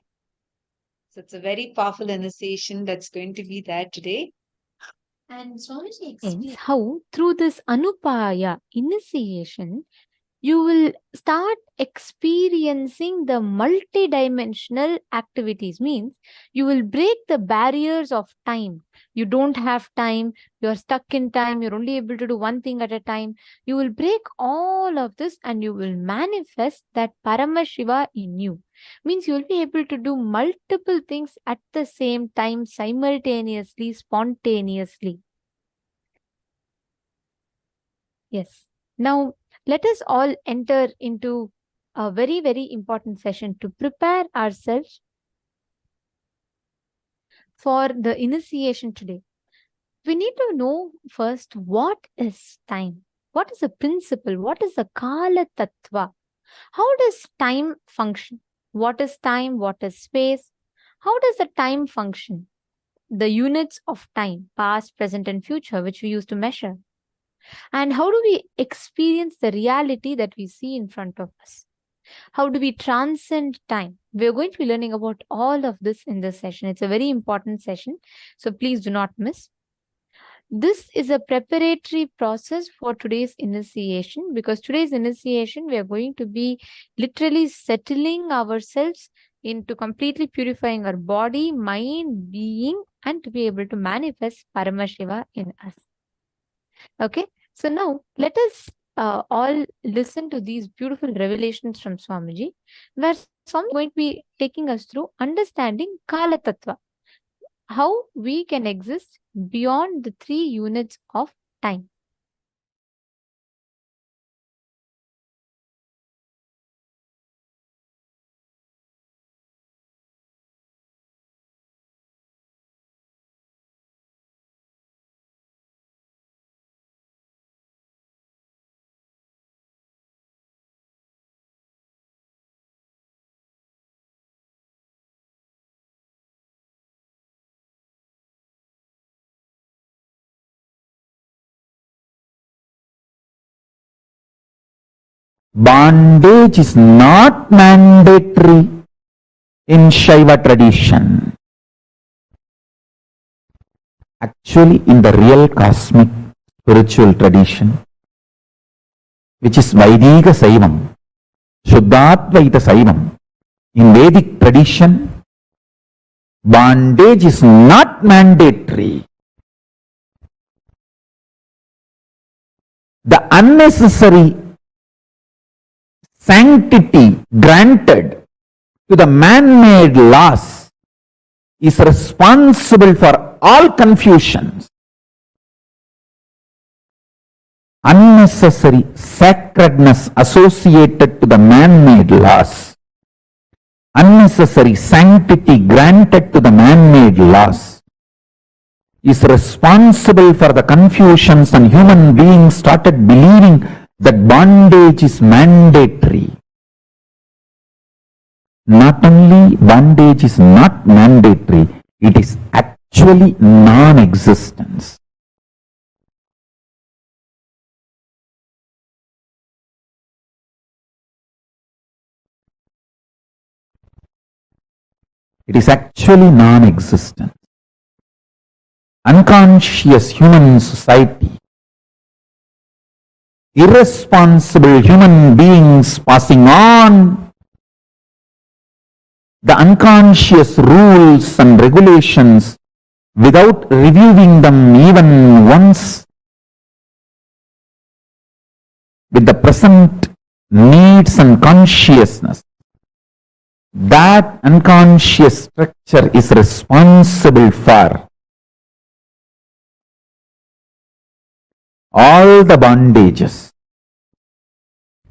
So it's a very powerful initiation that's going to be there today. And Swamiji explained how through this Anupaya initiation, you will start experiencing the multidimensional activities. Means you will break the barriers of time. You don't have time, you're stuck in time, you're only able to do one thing at a time. You will break all of this and you will manifest that Paramashiva in you. Means you will be able to do multiple things at the same time, simultaneously, spontaneously. Yes. Now, let us all enter into a very, very important session to prepare ourselves for the initiation today. We need to know first what is time? What is the principle? What is the Kala Tattva? How does time function? What is time? What is space? How does the time function? the units of time, past, present, and future, which we use to measure? And how do we experience the reality that we see in front of us? How do we transcend time? We're going to be learning about all of this in this session. It's a very important session, so please do not miss. This is a preparatory process for today's initiation, because today's initiation, we are going to be literally settling ourselves into completely purifying our body, mind, being, and to be able to manifest Paramashiva in us. Okay, so now let us all listen to these beautiful revelations from Swamiji, where Swami is going to be taking us through understanding Kala Tattva, how we can exist beyond the 3 units of time. Bondage is not mandatory in Shaiva tradition. Actually, in the real cosmic spiritual tradition, which is Vaidika Saivam, Shuddhatvaita Saivam, in Vedic tradition, bondage is not mandatory. The unnecessary sanctity granted to the man-made laws is responsible for all confusions. Unnecessary sacredness associated to the man-made laws, unnecessary sanctity granted to the man-made laws is responsible for the confusions, and human beings started believing that bondage is mandatory. Not only bondage is not mandatory, it is actually non-existence. It is actually non-existent. Unconscious human society, irresponsible human beings passing on the unconscious rules and regulations without reviewing them even once with the present needs and consciousness. That unconscious structure is responsible for all the bondages.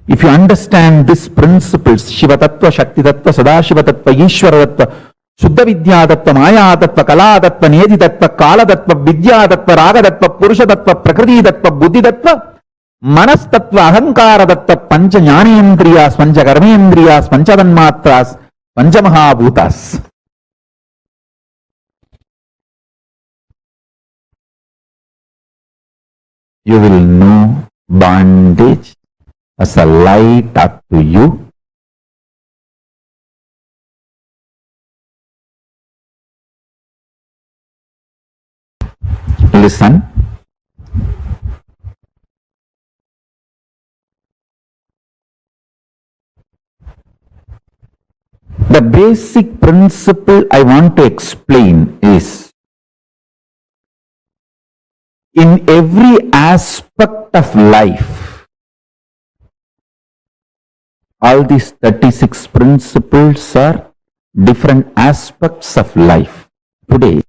If you understand these principles, Shiva Tattva, Shakti Tattva, Sadashiva Tattva, Ishvara Tattva, Shuddha Vidya Tattva, Maya Tattva, Kala Tattva, Nedi Tattva, Kala Tattva, Vidya Tattva, Raga Tattva, Purusha Tattva, Prakriti Tattva, Buddhi Tattva, Manas Tattva, Ahankara Tattva, Pancha Jnanendriyas, Pancha Karmendriyas, Pancha Tanmatras, Pancha Mahabhutas. You will know bondage as a light up to you. Listen. The basic principle I want to explain is, in every aspect of life, all these 36 principles are different aspects of life. Today,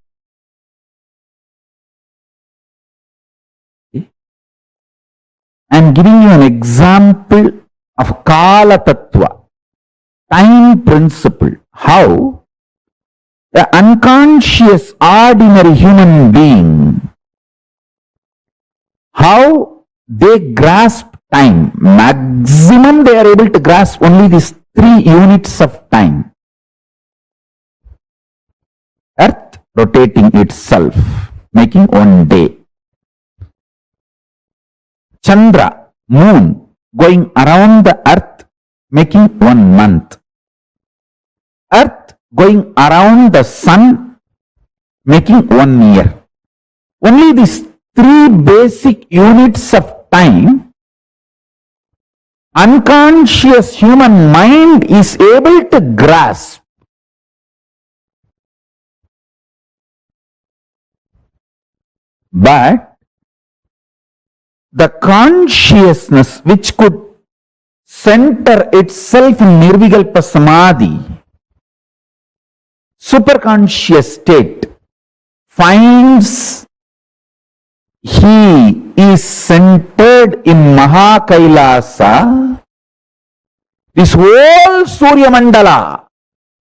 I am giving you an example of Kala Tattva, time principle, how the unconscious ordinary human being, how they grasp time. Maximum they are able to grasp only these 3 units of time: earth, rotating itself, making one day. Chandra, moon, going around the earth, making 1 month. Earth going around the sun, making 1 year. Only these 3 basic units of time, unconscious human mind is able to grasp. But the consciousness which could center itself in Nirvikalpa Samadhi, superconscious state, finds he is centered in Mahakailasa. This whole Surya Mandala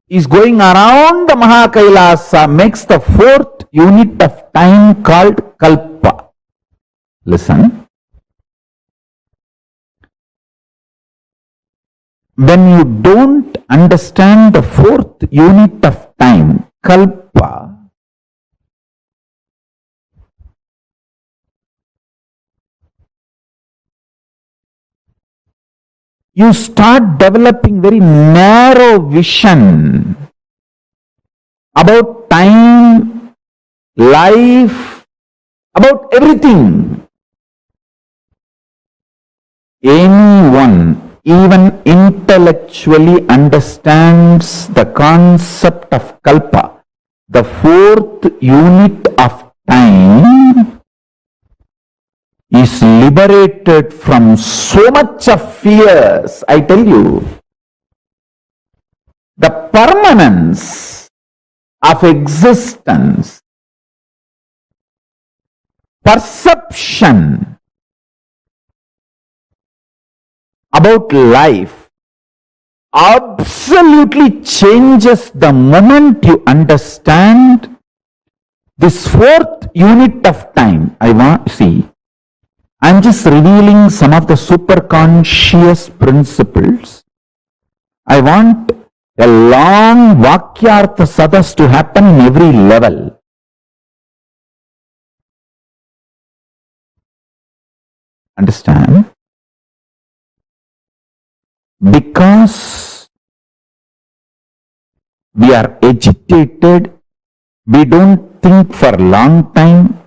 is going around the Mahakailasa, makes the 4th unit of time called Kalpa. Listen. When you don't understand the 4th unit of time, Kalpa, you start developing very narrow vision about time, life, about everything. Anyone even intellectually understands the concept of Kalpa, the 4th unit of time, is liberated from so much of fears. I tell you, the permanence of existence, perception about life absolutely changes the moment you understand this 4th unit of time. I'm just revealing some of the superconscious principles. I want a long Vakyartha Sadas to happen in every level. Understand? Because we are agitated, we don't think for a long time,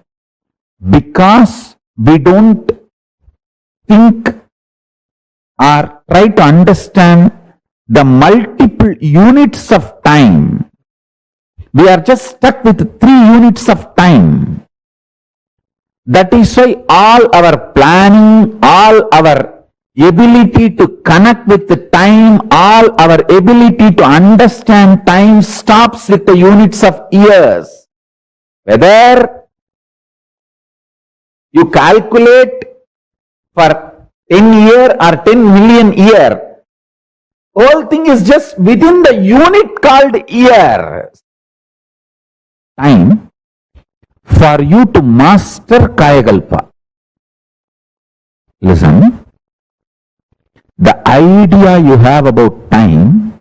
because we don't think or try to understand the multiple units of time. We are just stuck with 3 units of time. That is why all our planning, all our ability to connect with the time, all our ability to understand time stops with the units of years. Whether you calculate for 10 year or 10 million year, whole thing is just within the unit called year. Time for you to master Kayakalpa. Listen, the idea you have about time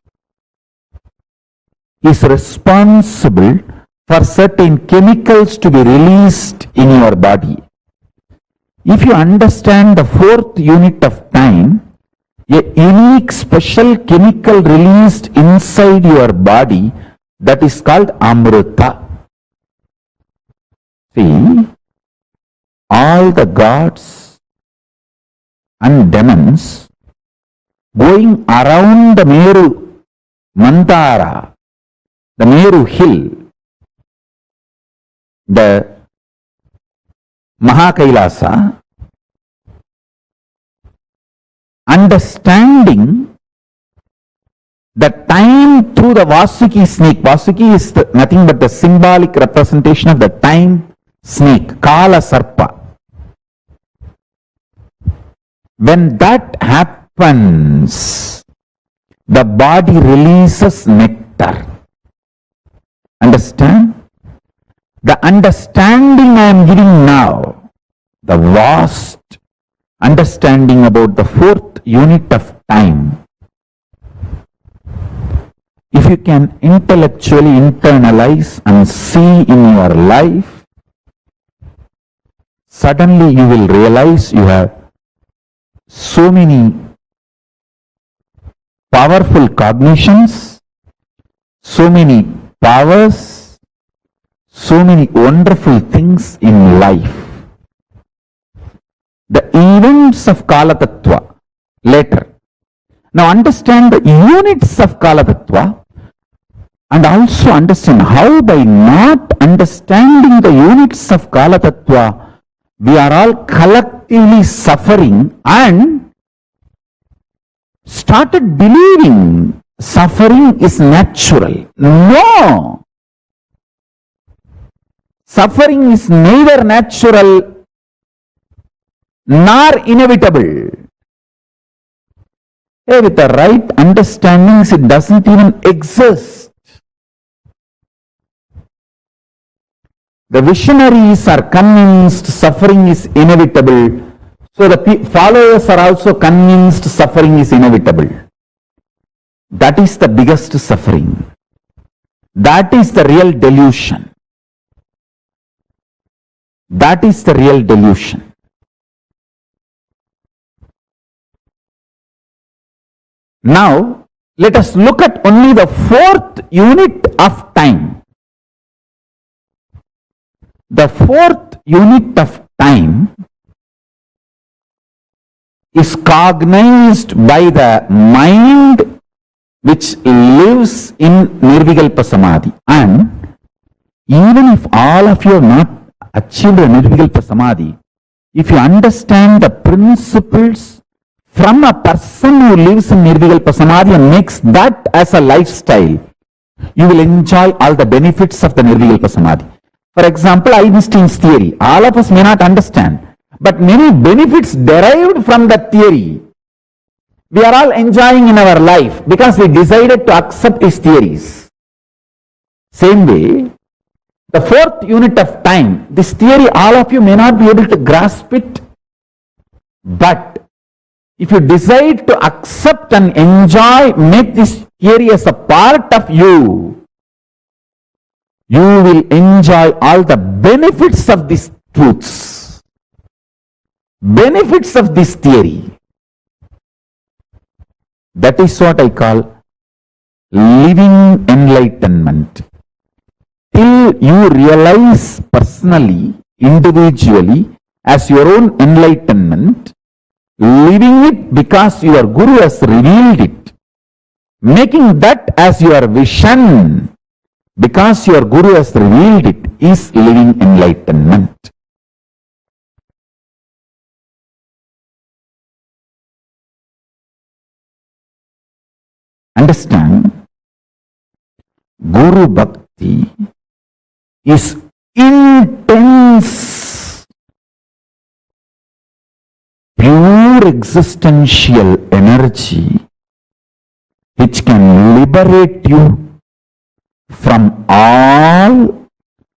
is responsible for certain chemicals to be released in your body. If you understand the 4th unit of time, a unique special chemical released inside your body, that is called Amrita. See, all the gods and demons going around the Meru Mandara, the Meru hill, the Mahakailasa, understanding the time through the Vasuki snake. Vasuki is nothing but the symbolic representation of the time snake, Kala Sarpa. When that happens, the body releases nectar. Understand? The understanding I am giving now, the vast understanding about the 4th unit of time, if you can intellectually internalize and see in your life, suddenly you will realize you have so many powerful cognitions, so many powers, so many wonderful things in life. The events of Kala Tattva later. Now understand the units of Kala Tattva and also understand how by not understanding the units of Kala Tattva, we are all collectively suffering and started believing suffering is natural. No! Suffering is neither natural nor inevitable. With the right understandings, it doesn't even exist. The visionaries are convinced suffering is inevitable, so the followers are also convinced suffering is inevitable. That is the biggest suffering. That is the real delusion. That is the real delusion. Now, let us look at only the fourth unit of time. The fourth unit of time is cognized by the mind which lives in Nirvikalpa Samadhi. And even if all of you have not achieved a Nirvikalpa Samadhi, if you understand the principles from a person who lives in Nirvikalpa Samadhi and makes that as a lifestyle, you will enjoy all the benefits of the Nirvikalpa Samadhi. For example, Einstein's theory, all of us may not understand, but many benefits derived from that theory, we are all enjoying in our life because we decided to accept his theories. Same way, the fourth unit of time, this theory, all of you may not be able to grasp it, but if you decide to accept and enjoy, make this theory as a part of you, you will enjoy all the benefits of these truths, benefits of this theory. That is what I call living enlightenment. Till you realize personally, individually, as your own enlightenment, living it because your Guru has revealed it, making that as your vision because your Guru has revealed it, is living enlightenment. Understand, Guru Bhakti is intense, pure existential energy which can liberate you from all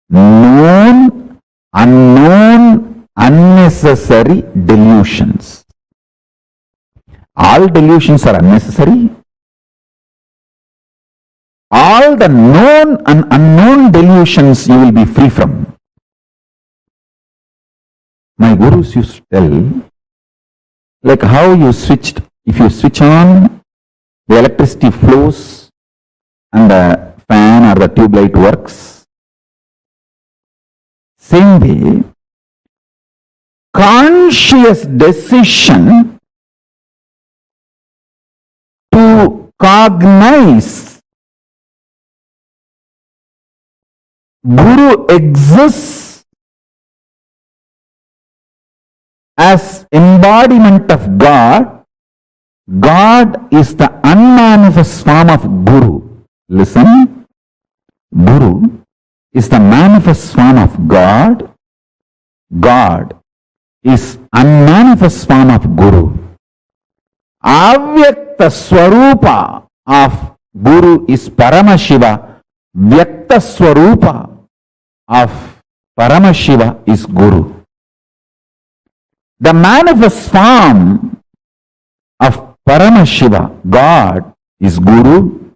known, unknown, unnecessary delusions. All delusions are unnecessary. All the known and unknown delusions you will be free from. My gurus used to tell, like how you switched, if you switch on, the electricity flows and the fan or the tube light works. Same way, conscious decision to cognize Guru exists as embodiment of God. God is the unmanifest form of Guru. Listen, Guru is the manifest form of God. God is unmanifest form of Guru. Avyakta Swarupa of Guru is Paramashiva. Vyakta Swarupa of Paramashiva is Guru. The manifest form of Paramashiva, God, is Guru.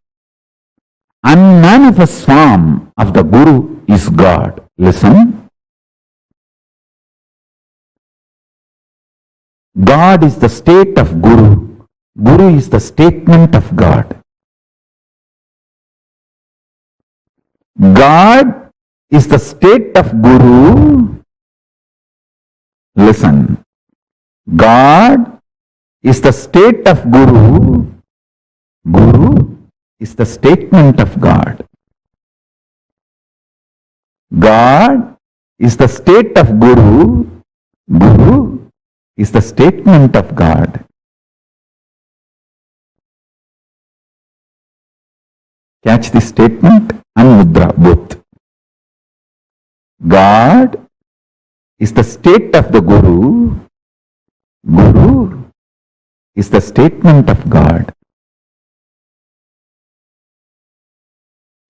unmanifest form of the Guru is God. Listen. God is the state of Guru. Guru is the statement of God. God is the state of Guru. Listen. God is the state of Guru. Guru is the statement of God. God is the state of Guru. Guru is the statement of God. Catch the statement and mudra both. God is the state of the Guru. Guru is the statement of God.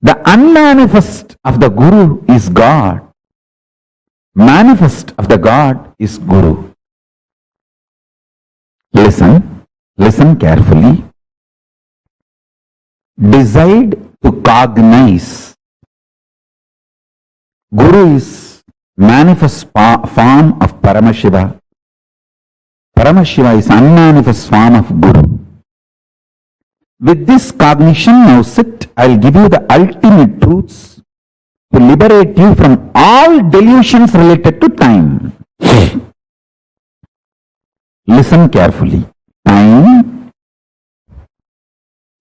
The unmanifest of the Guru is God. Manifest of the God is Guru. Listen carefully. Decide to cognize. Guru is manifest form of Paramashiva. Paramashiva is unmanifest form of Guru. With this cognition, now sit, I'll give you the ultimate truths to liberate you from all delusions related to time. Listen carefully. Time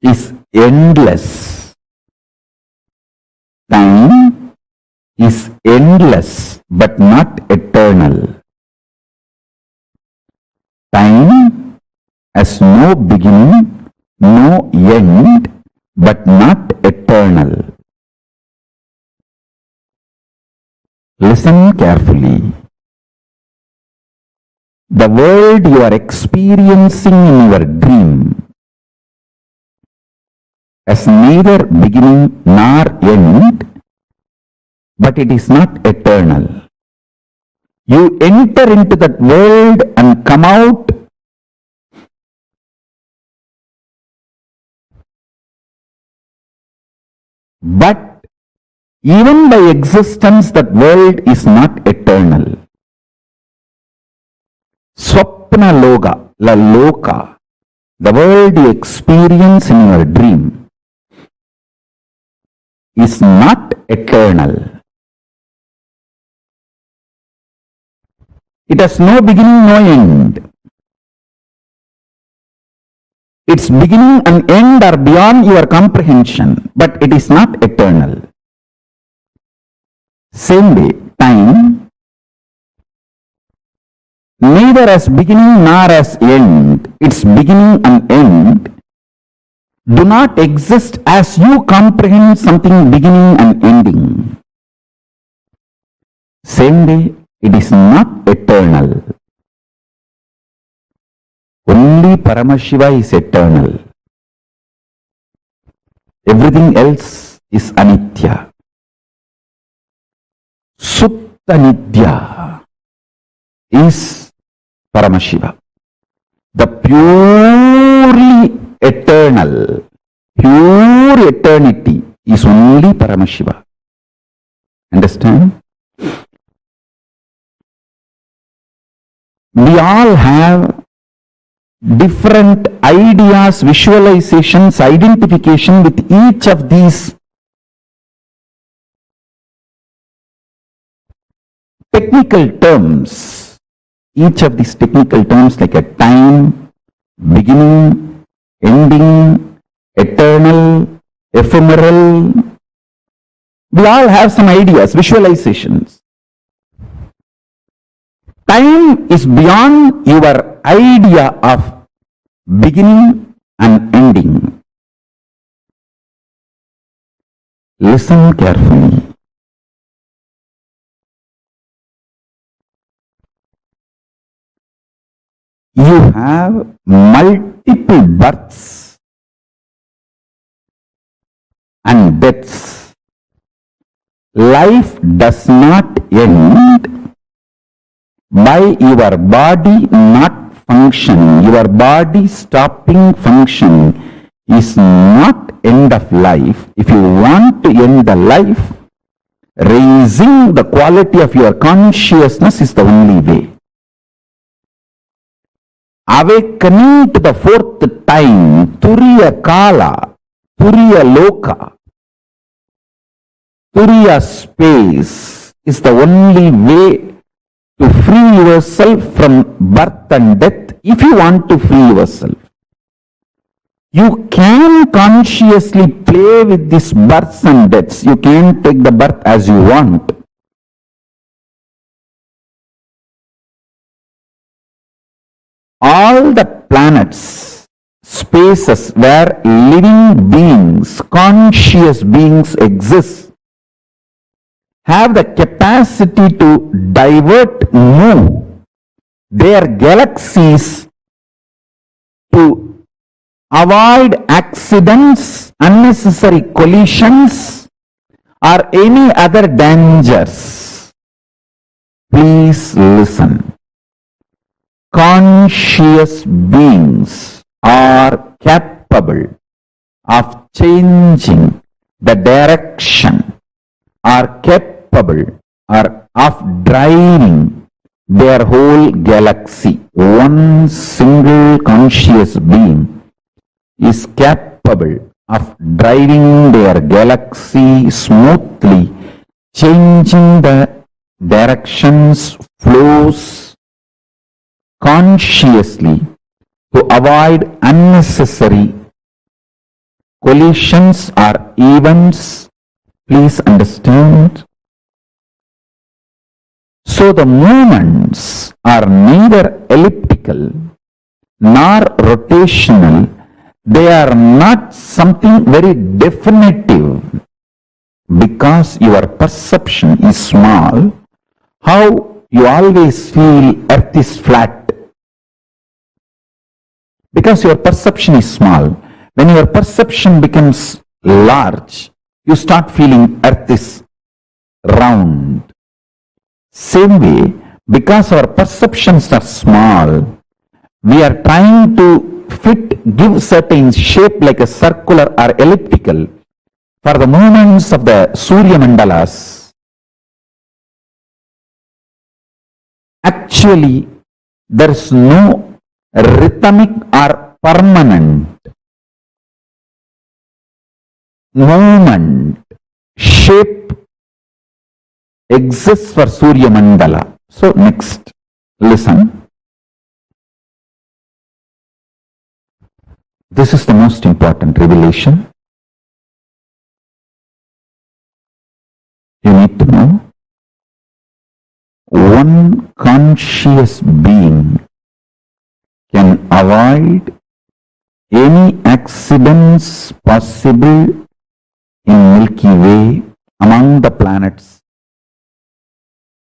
is endless. Time is endless but not eternal. Time has no beginning, no end, but not eternal. Listen carefully. The world you are experiencing in your dream has neither beginning nor end, but it is not eternal. You enter into that world and come out but even by existence that world is not eternal. Swapna loka, the world you experience in your dream is not eternal. It has no beginning, no end. Its beginning and end are beyond your comprehension, but it is not eternal. Same way, time neither has beginning nor has end. Its beginning and end do not exist as you comprehend something beginning and ending. Same way, it is not eternal. Only Paramashiva is eternal. Everything else is anitya. Sutta nidya is Paramashiva. The purely eternal, pure eternity is only Paramashiva. Understand? We all have different ideas, visualizations, identification with each of these technical terms. Each of these technical terms like a time, beginning, ending, eternal, ephemeral. We all have some ideas, visualizations. Time is beyond your idea of beginning and ending. Listen carefully. You have multiple births and deaths. Life does not end by your body not functioning. Your body stopping functioning is not end of life, if you want to end the life, raising the quality of your consciousness is the only way. Awakening to the fourth time, Turiya Kala, Turiya Loka, Turiya space is the only way to free yourself from birth and death if you want to free yourself. You can consciously play with these births and deaths. You can take the birth as you want. All the planets, spaces where living beings, conscious beings exist, have the capacity to divert, move their galaxies to avoid accidents, unnecessary collisions, or any other dangers. Please listen. Conscious beings are capable of changing the direction, are capable of driving their whole galaxy. One single conscious being is capable of driving their galaxy smoothly, changing the directions, flows consciously to avoid unnecessary collisions or events. Please understand. So the movements are neither elliptical nor rotational. They are not something very definitive. Because your perception is small, how you always feel earth is flat? Because your perception is small. When your perception becomes large, you start feeling earth is round. Same way, because our perceptions are small, we are trying to give certain shape like a circular or elliptical for the movements of the Surya Mandalas. Actually, there is no rhythmic or permanent movement, shape exists for Surya Mandala. So next, listen. This is the most important revelation. You need to know. One conscious being can avoid any accidents possible in Milky Way among the planets.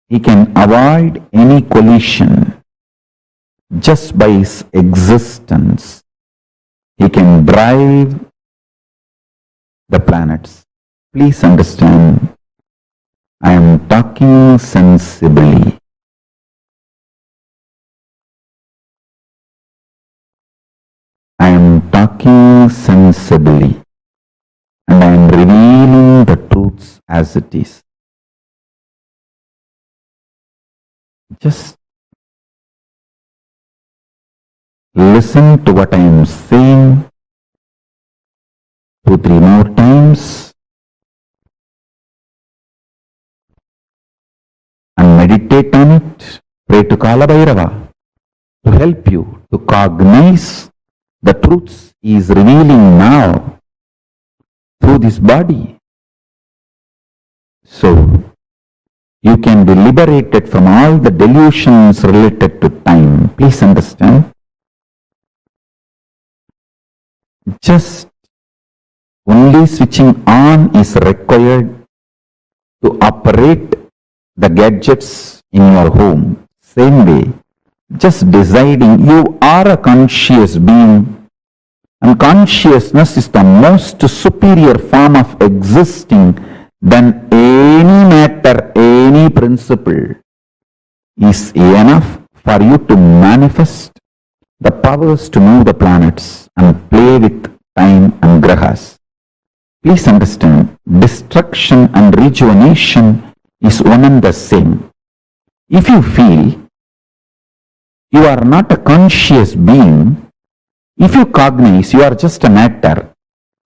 He can avoid any collision just by his existence. He can drive the planets. Please understand, I am talking sensibly. I am talking sensibly, and I am revealing the truths as it is. Just listen to what I am saying 2-3 more times and meditate on it. Pray to Kala Bhairava to help you to cognize the truths he is revealing now through this body. So you can be liberated from all the delusions related to time. Please understand. Just only switching on is required to operate the gadgets in your home. Same way, just deciding you are a conscious being, and consciousness is the most superior form of existing than any matter, any principle is enough for you to manifest the powers to move the planets and play with time and grahas. Please understand, destruction and rejuvenation is one and the same. If you feel you are not a conscious being, if you cognize you are just a matter,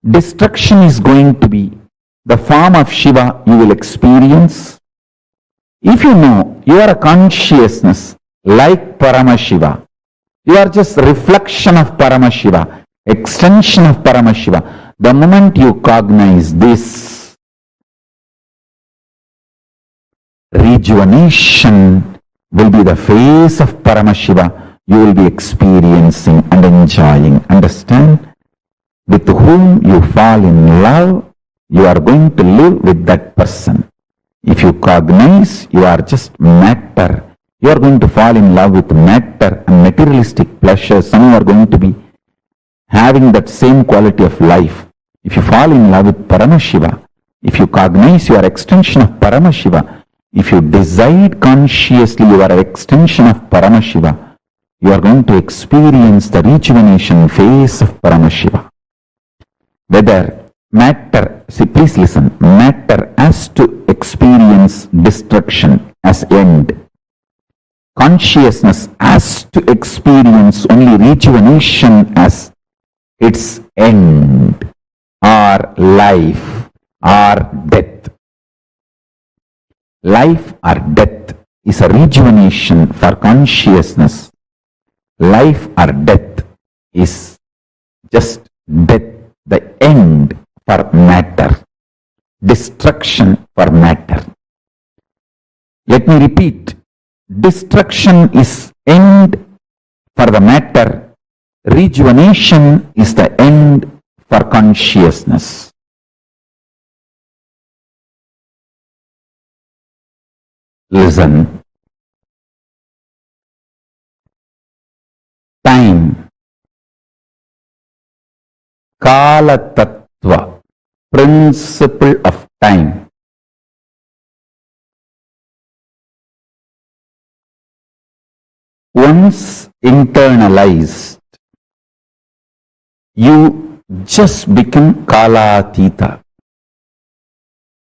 destruction is going to be the form of Shiva you will experience. If you know you are a consciousness like Paramashiva, you are just a reflection of Paramashiva, extension of Paramashiva. The moment you cognize this, rejuvenation will be the face of Paramashiva you will be experiencing and enjoying. Understand? With whom you fall in love, you are going to live with that person. If you cognize you are just matter, you are going to fall in love with matter and materialistic pleasures. Some are going to be having that same quality of life. If you fall in love with Paramashiva, if you cognize you are extension of Paramashiva, if you decide consciously you are an extension of Paramashiva, you are going to experience the rejuvenation phase of Paramashiva. Whether matter, see, please listen, matter has to experience destruction as end. Consciousness has to experience only rejuvenation as its end, or life, or death. Life or death is a rejuvenation for consciousness. Life or death is just death, the end for matter, destruction for matter. Let me repeat, destruction is end for the matter, rejuvenation is the end for consciousness. Listen. Time, Kala Tattva, principle of time. Once internalized, you just become Kalatita.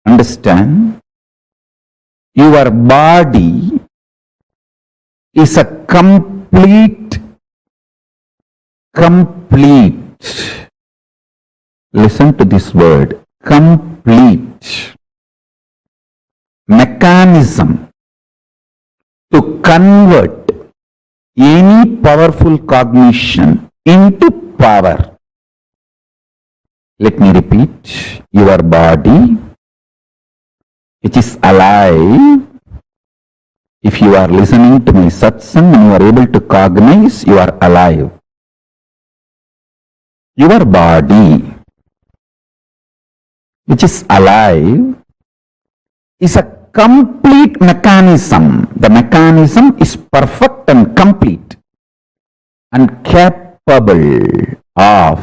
Understand? Your body is a complete, listen to this word, complete mechanism to convert any powerful cognition into power. Let me repeat, your body, which is alive, if you are listening to my satsang and you are able to cognize, you are alive. Your body, which is alive, is a complete mechanism. The mechanism is perfect and complete and capable of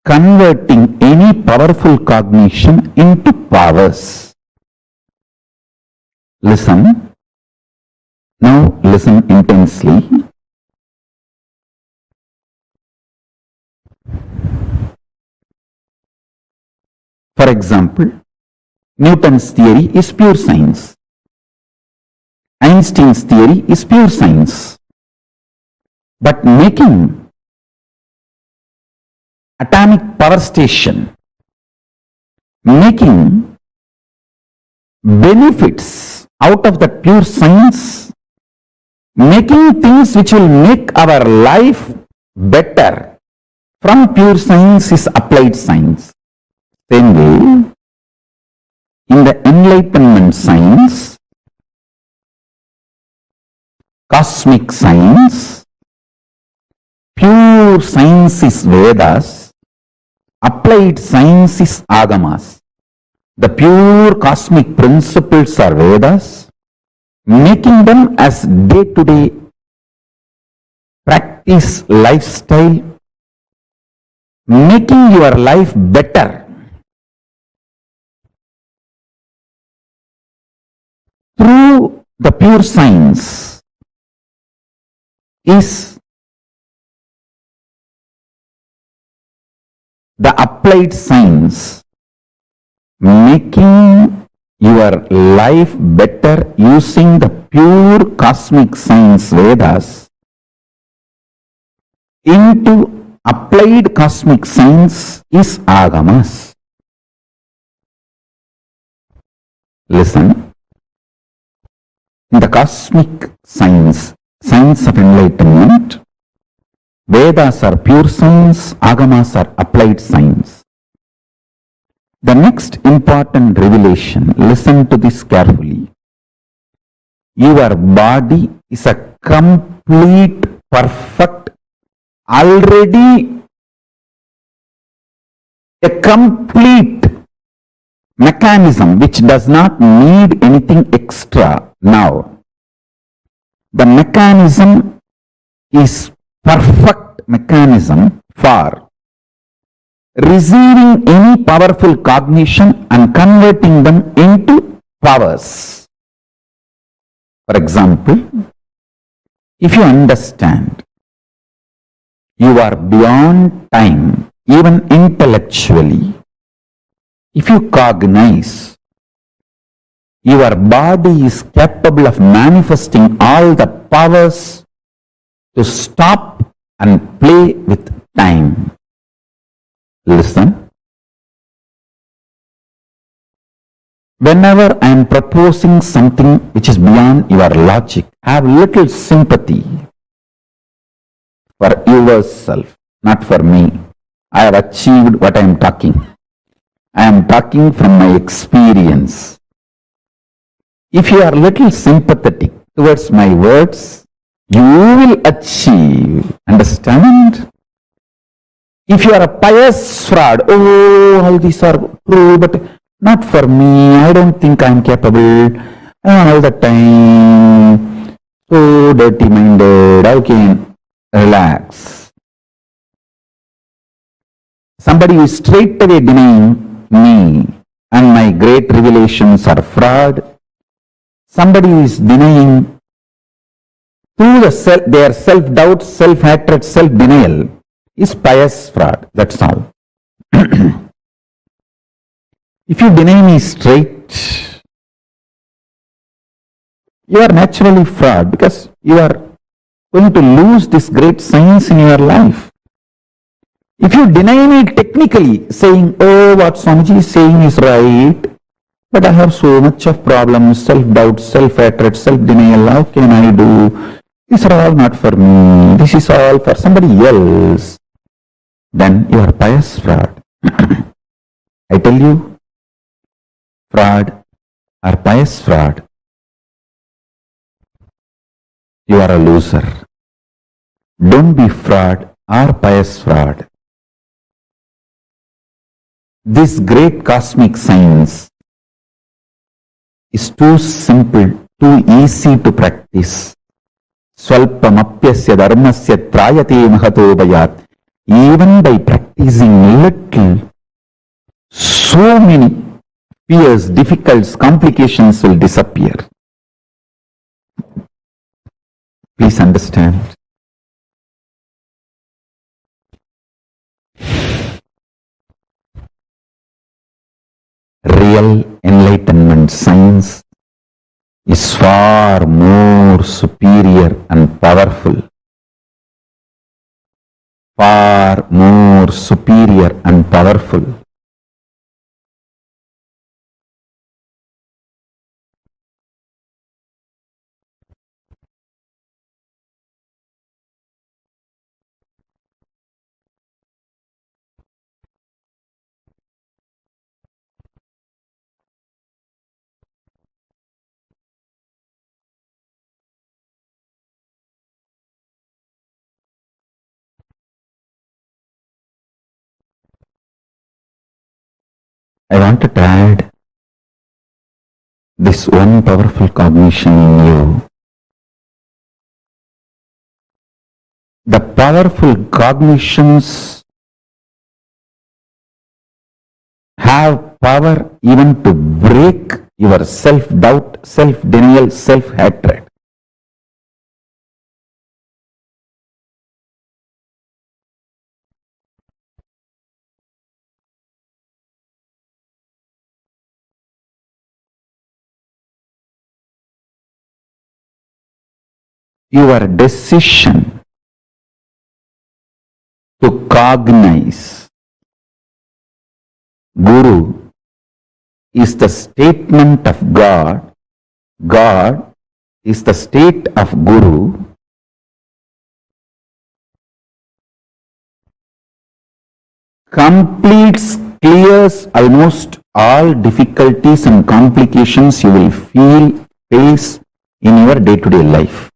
converting any powerful cognition into powers. Listen. Now listen intensely. For example, Newton's theory is pure science. Einstein's theory is pure science. But making atomic power station, making benefits out of that pure science, making things which will make our life better from pure science is applied science. Same way, in the enlightenment science, cosmic science, pure science is Vedas, applied science is Agamas. The pure cosmic principles are Vedas, making them as day-to-day practice lifestyle, making your life better. Through the pure science is applied science, making your life better using the pure cosmic science Vedas into applied cosmic science is agamas. Listen, in the cosmic science, science of enlightenment, Vedas are pure science, agamas are applied science. The next important revelation, listen to this carefully. Your body is a complete, perfect, already a complete mechanism which does not need anything extra now. The mechanism is perfect mechanism for receiving any powerful cognition and converting them into powers. For example, if you understand you are beyond time, even intellectually, if you cognize your body is capable of manifesting all the powers to stop and play with time. Listen. Whenever I am proposing something which is beyond your logic, have little sympathy for yourself, not for me. I have achieved what I am talking. I am talking from my experience. If you are little sympathetic towards my words, you will achieve. Understand? If you are a pious fraud, oh, all these are true, but not for me. I don't think I am capable. I am all the time so dirty-minded. How can relax? Somebody is straight away denying me and my great revelations are fraud. Somebody is denying through their self-doubt, self-hatred, self-denial is pious fraud. That's all. If you deny me straight, you are naturally fraud because you are going to lose this great science in your life. If you deny me technically, saying, oh, what Swamiji is saying is right, but I have so much of problems, self-doubt, self-hatred, self-denial, how can I do? These are all not for me. This is all for somebody else. Then you are pious fraud. I tell you, fraud or pious fraud, you are a loser. Don't be fraud or pious fraud. This great cosmic science is too simple, too easy to practice. Swalpamapyasya dharmasya trayate mahato bhayat. Even by practicing little, so many fears, difficulties, complications will disappear. Please understand. Real enlightenment science is far more superior and powerful. Far more superior and powerful. I wanted to add this one powerful cognition in you. The powerful cognitions have power even to break your self-doubt, self-denial, self-hatred. your decision to cognize Guru is the statement of God. God is the state of Guru. Completes, clears almost all difficulties and complications you will face in your day-to-day life.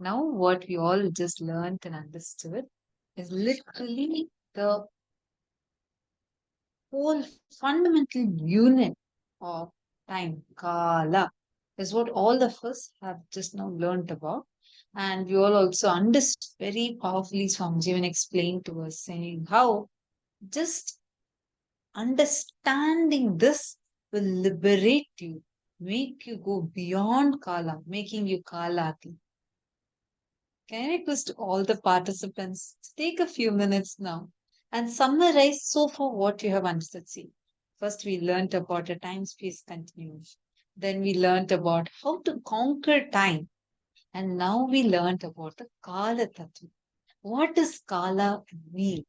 Now, what we all just learned and understood is literally the whole fundamental unit of time, Kala, is what all of us have just now learned about. And we all also understood very powerfully Swamiji when explained to us, saying how just understanding this will liberate you, make you go beyond Kala, making you Kalati. Can I request all the participants to take a few minutes now and summarize so far what you have understood? See, first we learned about a time-space continuum. Then we learned about how to conquer time. And now we learned about the Kala Tattva. What does Kala mean?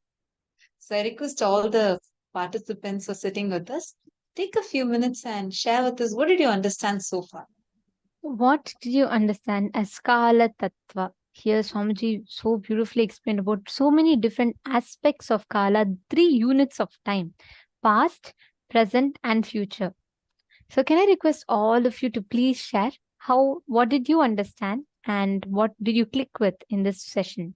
So I request all the participants who are sitting with us, take a few minutes and share with us what did you understand so far? What did you understand as Kala Tattva? Here, Swamiji so beautifully explained about so many different aspects of Kala, 3 units of time: past, present, and future. So, can I request all of you to please share what did you understand and what did you click with in this session?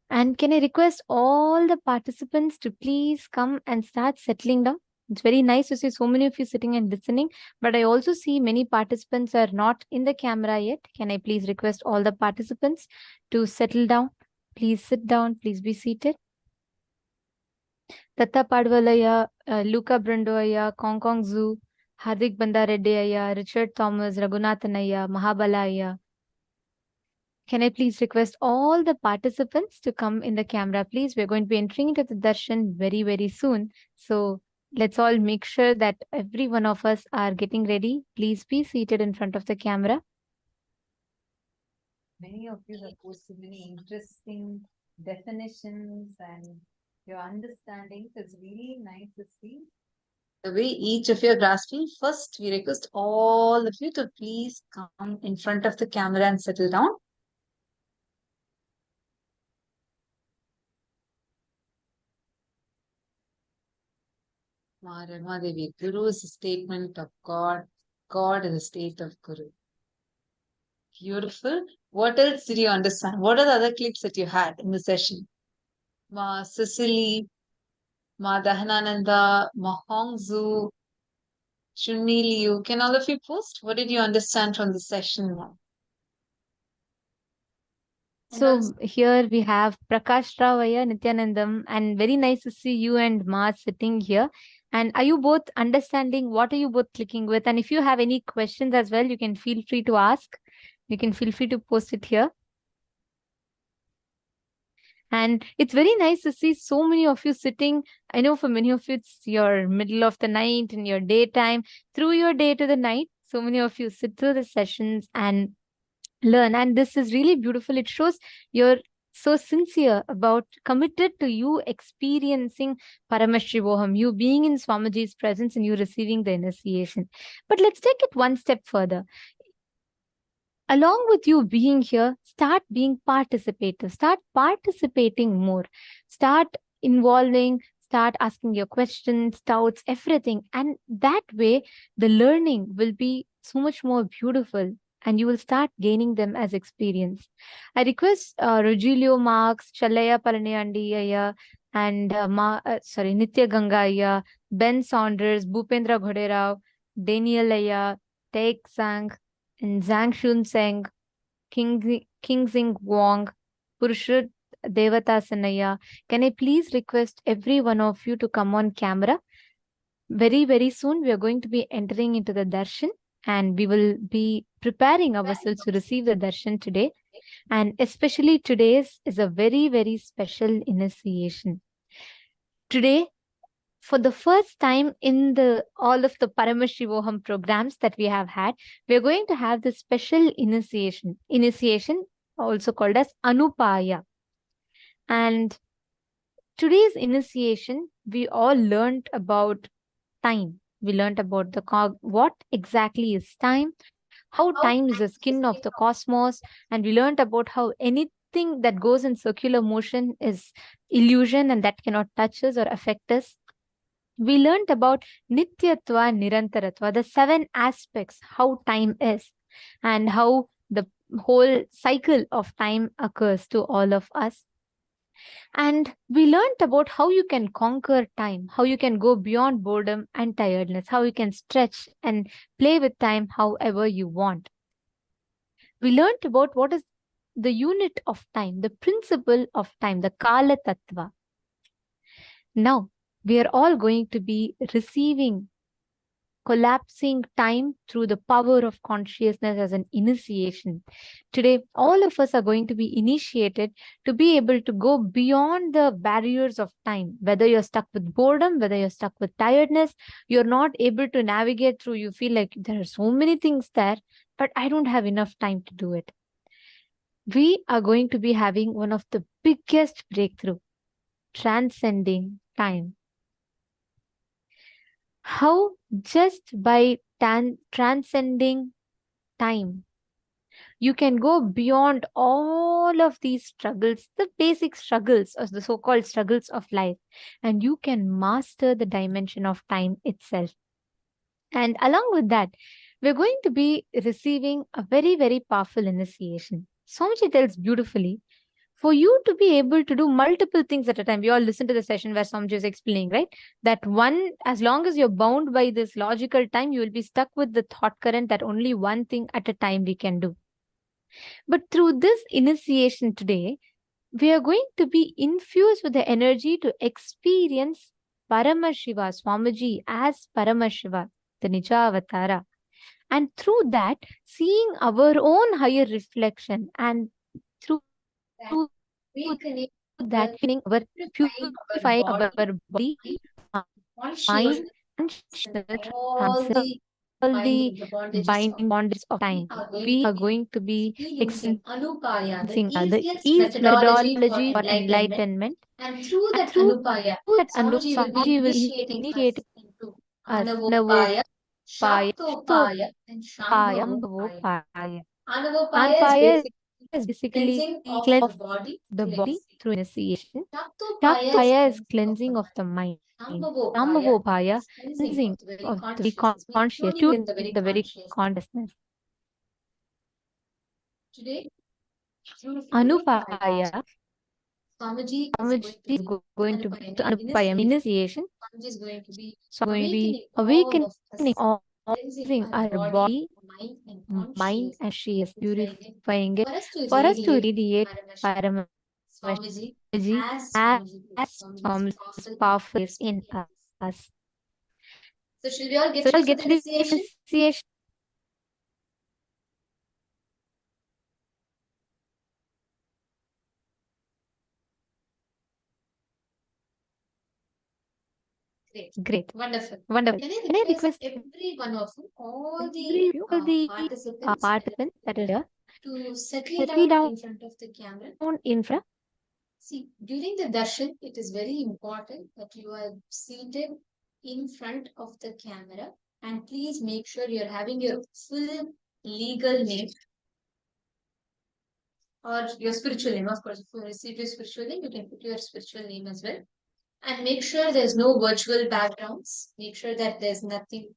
And can I request all the participants to please come and start settling down? It's very nice to see so many of you sitting and listening, but I also see many participants are not in the camera yet. Can I please request all the participants to settle down? Please sit down. Please be seated. Tatta Padvalaya, Luca Brandoaya, Kong Kong Zoo, Hardik Bandareddyaya, Richard Thomas, Raghunathanaya, Mahabalaya. Can I please request all the participants to come in the camera, please? We're going to be entering into the darshan very, very soon. So let's all make sure that every one of us are getting ready. Please be seated in front of the camera. Many of you have posted many interesting definitions and your understanding is really nice to see. The way each of you are grasping, first we request all of you to please come in front of the camera and settle down. Devi, Guru is a statement of God. God is a state of Guru. Beautiful. What else did you understand? What are the other clips that you had in the session? Ma Cecily, Ma Dahanananda, Ma Hongzu, Shunni Liu. Can all of you post? What did you understand from the session now? So here we have Prakash Ravaya, Nithyanandam, and very nice to see you and Ma sitting here. And are you both understanding? What are you both clicking with? And if you have any questions as well, you can feel free to ask. You can feel free to post it here. And it's very nice to see so many of you sitting. I know for many of you, it's your middle of the night and your daytime, through your day to the night. So many of you sit through the sessions and learn. And this is really beautiful. It shows you're so sincere about, committed to you experiencing Paramashivoham, you being in Swamiji's presence and you receiving the initiation. But let's take it one step further. Along with you being here, start being participative, start participating more, start involving, start asking your questions, doubts, everything. And that way, the learning will be so much more beautiful and you will start gaining them as experience. I request Rogelio Marx, Chalaya Palaniyandiyaya, and Nitya Gangaya, Ben Saunders, Bhupendra Ghoderao, Daniel Aya, Taek Sang, and Zhang Shun Seng, King Sing Wong, Purushot Devatasanaya. Can I please request every one of you to come on camera? Very, very soon we are going to be entering into the darshan. and we will be preparing ourselves to receive the darshan today. And especially today's is a very, very special initiation. Today, for the first time in the all of the Paramashivoham programs that we have had, we are going to have this special initiation. Initiation, also called as Anupaya. And today's initiation, we all learned about time. We learned about what exactly is time, how time is the skin of the cosmos, and we learned about how anything that goes in circular motion is illusion and that cannot touch us or affect us. We learned about Nityatva, Nirantaratva, the seven aspects, how time is, and how the whole cycle of time occurs to all of us. And we learned about how you can conquer time, how you can go beyond boredom and tiredness, how you can stretch and play with time however you want. We learned about what is the unit of time, the principle of time, the Kala Tattva. Now, we are all going to be receiving collapsing time through the power of consciousness as an initiation. Today, all of us are going to be initiated to be able to go beyond the barriers of time. Whether you're stuck with boredom, whether you're stuck with tiredness, you're not able to navigate through, you feel like there are so many things there, but I don't have enough time to do it. We are going to be having one of the biggest breakthrough, transcending time. How just by transcending time, you can go beyond all of these struggles, the basic struggles or the so-called struggles of life, and you can master the dimension of time itself. And along with that, we're going to be receiving a very, very powerful initiation. Swamiji tells beautifully, for you to be able to do multiple things at a time. We all listen to the session where Swamiji is explaining, right? That one, as long as you're bound by this logical time, you will be stuck with the thought current that only one thing at a time we can do. But through this initiation today, we are going to be infused with the energy to experience Paramashiva, Swamiji as Paramashiva, the Nija Avatara. And through that, seeing our own higher reflection, and through that feeling our purifying our body, mind, consciousness, transcend all the binding bondages of time. We are going to be experiencing the East methodology for enlightenment. And through that Swamiji will initiate us Navopaya, Shtopaya, Ambavopaya. Anupaya is basically cleansing of the body through initiation. Shtopaya is cleansing of the mind. Ambavopaya, cleansing of the very conscious, tuned in the very consciousness. Anupaya, Swamiji is going to be Anupaya initiation. So going to be awakening all cleansing our body, mind, and conscious, purifying it for us to radiate Paramashiva energy as Swami is powerful in us. So shall we all get ready for the initiation? Great. Wonderful. Wonderful. Can I request every one of you, all the participants that are here, to settle down in front of the camera? See, during the darshan, it is very important that you are seated in front of the camera, and please make sure you're having your full legal name or your spiritual name. Of course, if you receive your spiritual name, you can put your spiritual name as well. And make sure there's no virtual backgrounds. Make sure that there's nothing,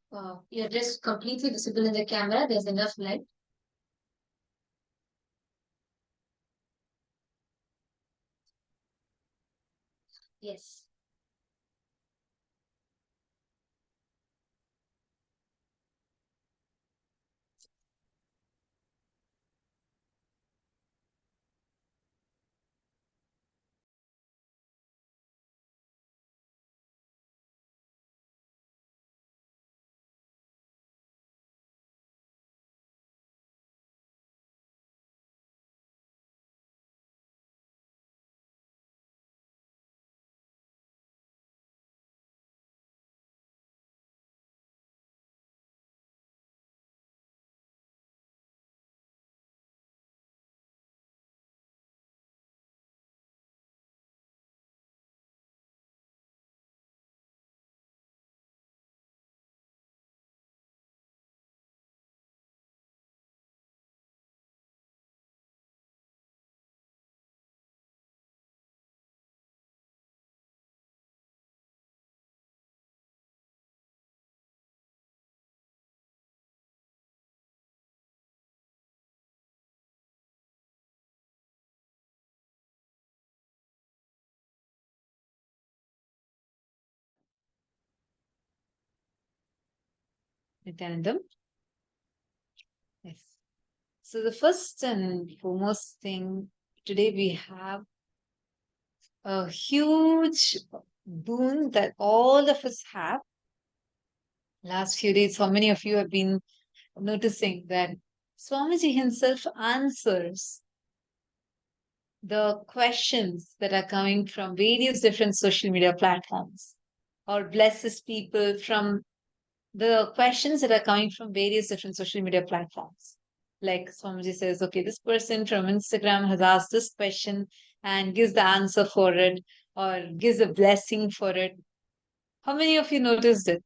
you're just completely visible in the camera. There's enough light. Yes. Nithyanandam? Yes. So the first and foremost thing, today we have a huge boon that all of us have. Last few days, how many of you have been noticing that Swamiji himself answers the questions that are coming from various different social media platforms, or blesses people from the questions that are coming from various different social media platforms. Like Swamiji says, okay, this person from Instagram has asked this question and gives the answer for it, or gives a blessing for it. How many of you noticed it?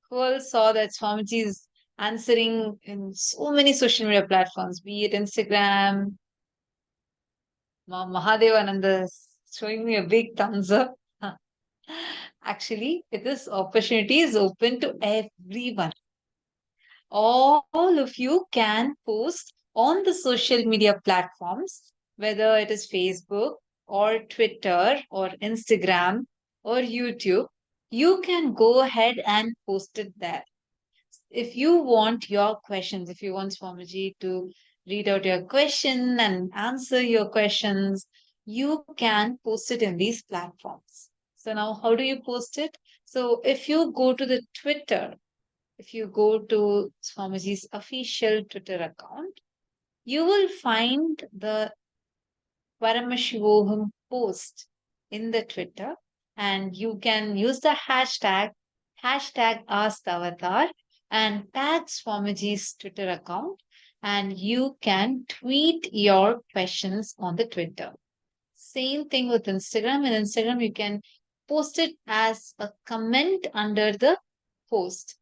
Who all saw that Swamiji is answering in so many social media platforms, be it Instagram? Mahadevananda is showing me a big thumbs up. Actually, this opportunity is open to everyone. All of you can post on the social media platforms, whether it is Facebook or Twitter or Instagram or YouTube. You can go ahead and post it there. If you want your questions, if you want Swamiji to read out your question and answer your questions, you can post it in these platforms. So now how do you post it? So if you go to the Twitter, if you go to Swamiji's official Twitter account, you will find the Paramashivoham post in the Twitter, and you can use the hashtag AskAvatar and tag Swamiji's Twitter account, and you can tweet your questions on the Twitter. Same thing with Instagram. In Instagram, you can post it as a comment under the post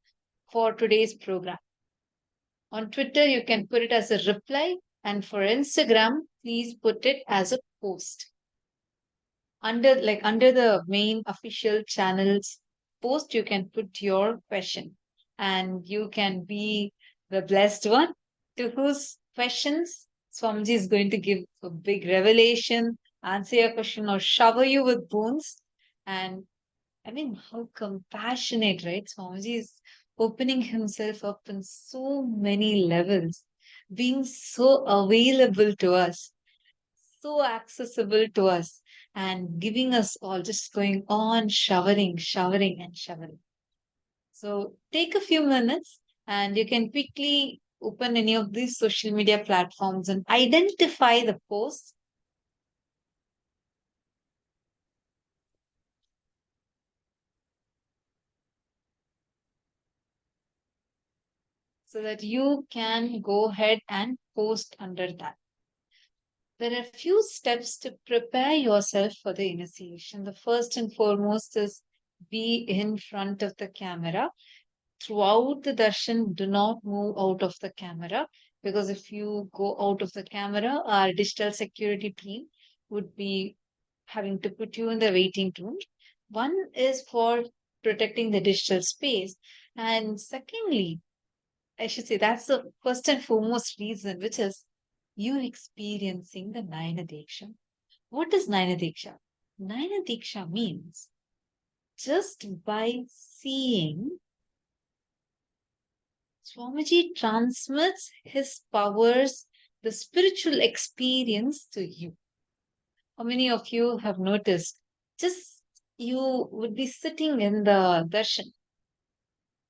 for today's program. On Twitter, you can put it as a reply, and for Instagram, please put it as a post. Under the main official channels post, you can put your question, and you can be the blessed one to whose questions Swamiji is going to give a big revelation, answer your question, or shower you with boons. And I mean, how compassionate, right? Swamiji is opening himself up in so many levels, being so available to us, so accessible to us, and giving us all, just going on showering, showering, and showering. So take a few minutes and you can quickly open any of these social media platforms and identify the posts so that you can go ahead and post under that. There are a few steps to prepare yourself for the initiation. The first and foremost is be in front of the camera. Throughout the darshan, do not move out of the camera, because if you go out of the camera, our digital security team would be having to put you in the waiting room. One is for protecting the digital space, and secondly, I should say that's the first and foremost reason, which is you experiencing the Nayana Diksha. What is Nayana Diksha? Nayana Diksha means just by seeing, Swamiji transmits his powers, the spiritual experience to you. How many of you have noticed? Just you would be sitting in the darshan.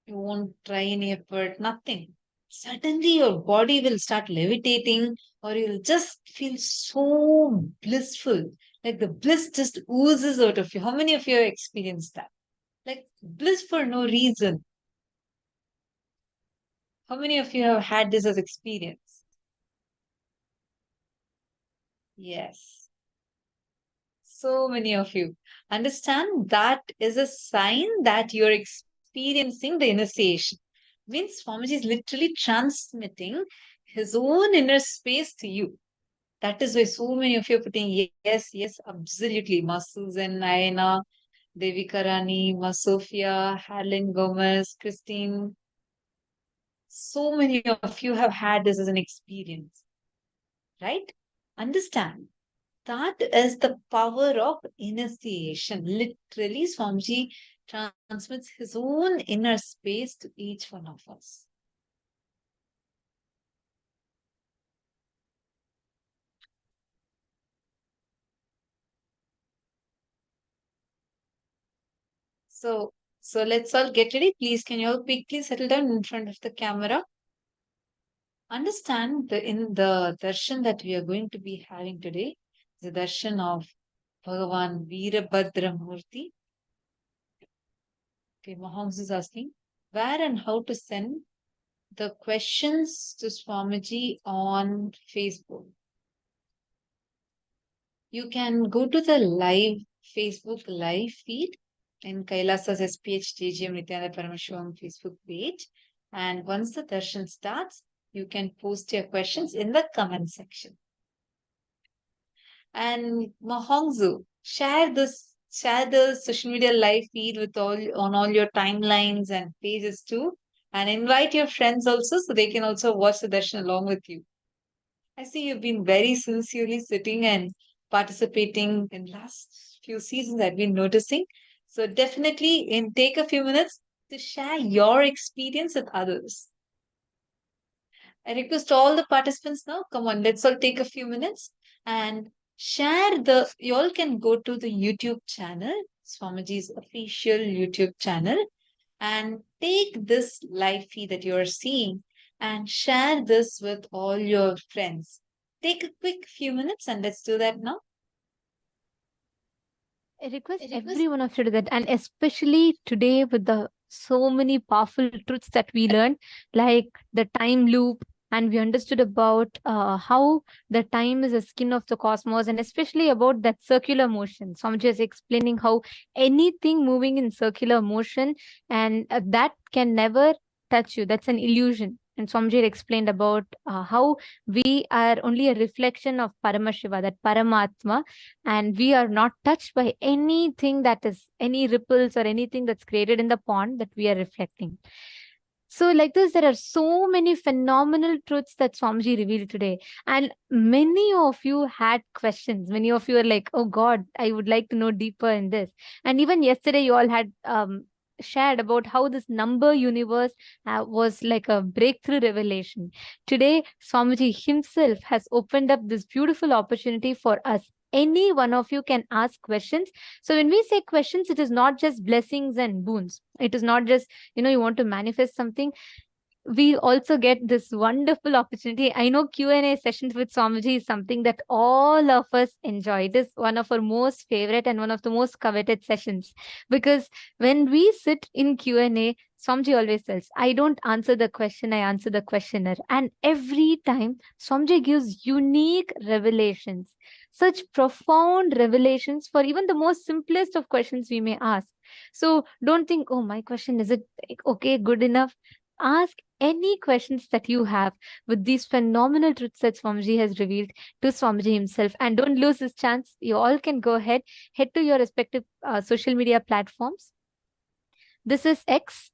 You won't try any effort, nothing. Suddenly your body will start levitating, or you'll just feel so blissful. Like the bliss just oozes out of you. How many of you have experienced that? Like bliss for no reason. How many of you have had this as experience? Yes. So many of you. Understand that is a sign that you're experiencing the initiation. Means Swamiji is literally transmitting his own inner space to you. That is why so many of you are putting yes, yes, absolutely. Ma Susan, Naina, Devika Rani, Ma Sophia, Helen Gomez, Christine. So many of you have had this as an experience, right? Understand. That is the power of initiation. Literally, Swamiji transmits his own inner space to each one of us. So let's all get ready. Please, can you all quickly settle down in front of the camera? Understand in the darshan that we are going to be having today, the darshan of Bhagavan Veerabhadra Murti. Okay, Mahomes is asking, where and how to send the questions to Swamiji on Facebook? You can go to the live Facebook live feed in Kailasa's SPH Nithyananda Paramashivam Facebook page. And once the darshan starts, you can post your questions in the comment section. And Mahongzu, share the social media live feed with on all your timelines and pages too. And invite your friends also so they can also watch the darshan along with you. I see you've been very sincerely sitting and participating in last few seasons I've been noticing. So definitely take a few minutes to share your experience with others. I request all the participants now, come on, let's all take a few minutes and share you all can go to the YouTube channel, Swamiji's official YouTube channel, and take this live feed that you're seeing and share this with all your friends. Take a quick few minutes and let's do that now. I request every one of you to that, and especially today with the so many powerful truths that we learned, like the time loop, and we understood about how the time is a skin of the cosmos, and especially about that circular motion. So I'm just explaining how anything moving in circular motion, and that can never touch you. That's an illusion. And Swamiji explained about how we are only a reflection of Paramashiva, that Paramatma, and we are not touched by anything that is any ripples or anything that's created in the pond that we are reflecting. So, like this, there are so many phenomenal truths that Swamiji revealed today. And many of you had questions. Many of you are like, oh God, I would like to know deeper in this. And even yesterday, you all had shared about how this number universe was like a breakthrough revelation. Today, Swamiji himself has opened up this beautiful opportunity for us. Any one of you can ask questions. So when we say questions, it is not just blessings and boons. It is not just, you want to manifest something. We also get this wonderful opportunity. I know Q&A sessions with Swamiji is something that all of us enjoy. It is one of our most favorite and one of the most coveted sessions, because when we sit in Q&A, Swamiji always says, I don't answer the question, I answer the questioner. And every time Swamiji gives unique revelations, such profound revelations for even the most simplest of questions we may ask. So don't think, oh, my question, is it okay, good enough? Ask any questions that you have with these phenomenal truths that Swamiji has revealed to Swamiji himself. And don't lose this chance. You all can go ahead, head to your respective social media platforms. This is X,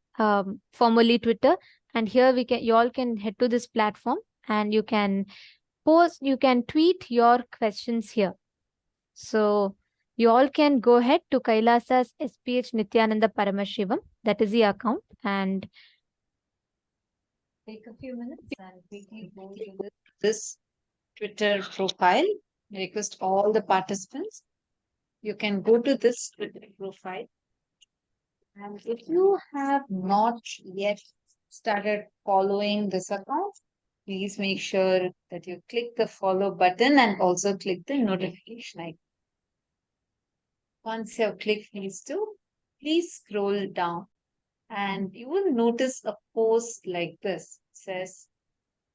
formerly Twitter. And here you all can head to this platform and you can you can tweet your questions here. So you all can go ahead to Kailasa's SPH Nithyananda Paramashivam. That is the account. And take a few minutes and quickly go to this Twitter profile. I request all the participants. You can go to this Twitter profile. And if you have not yet started following this account, please make sure that you click the follow button and also click the notification icon. Once you have clicked these two, please scroll down and you will notice a post like this. It says,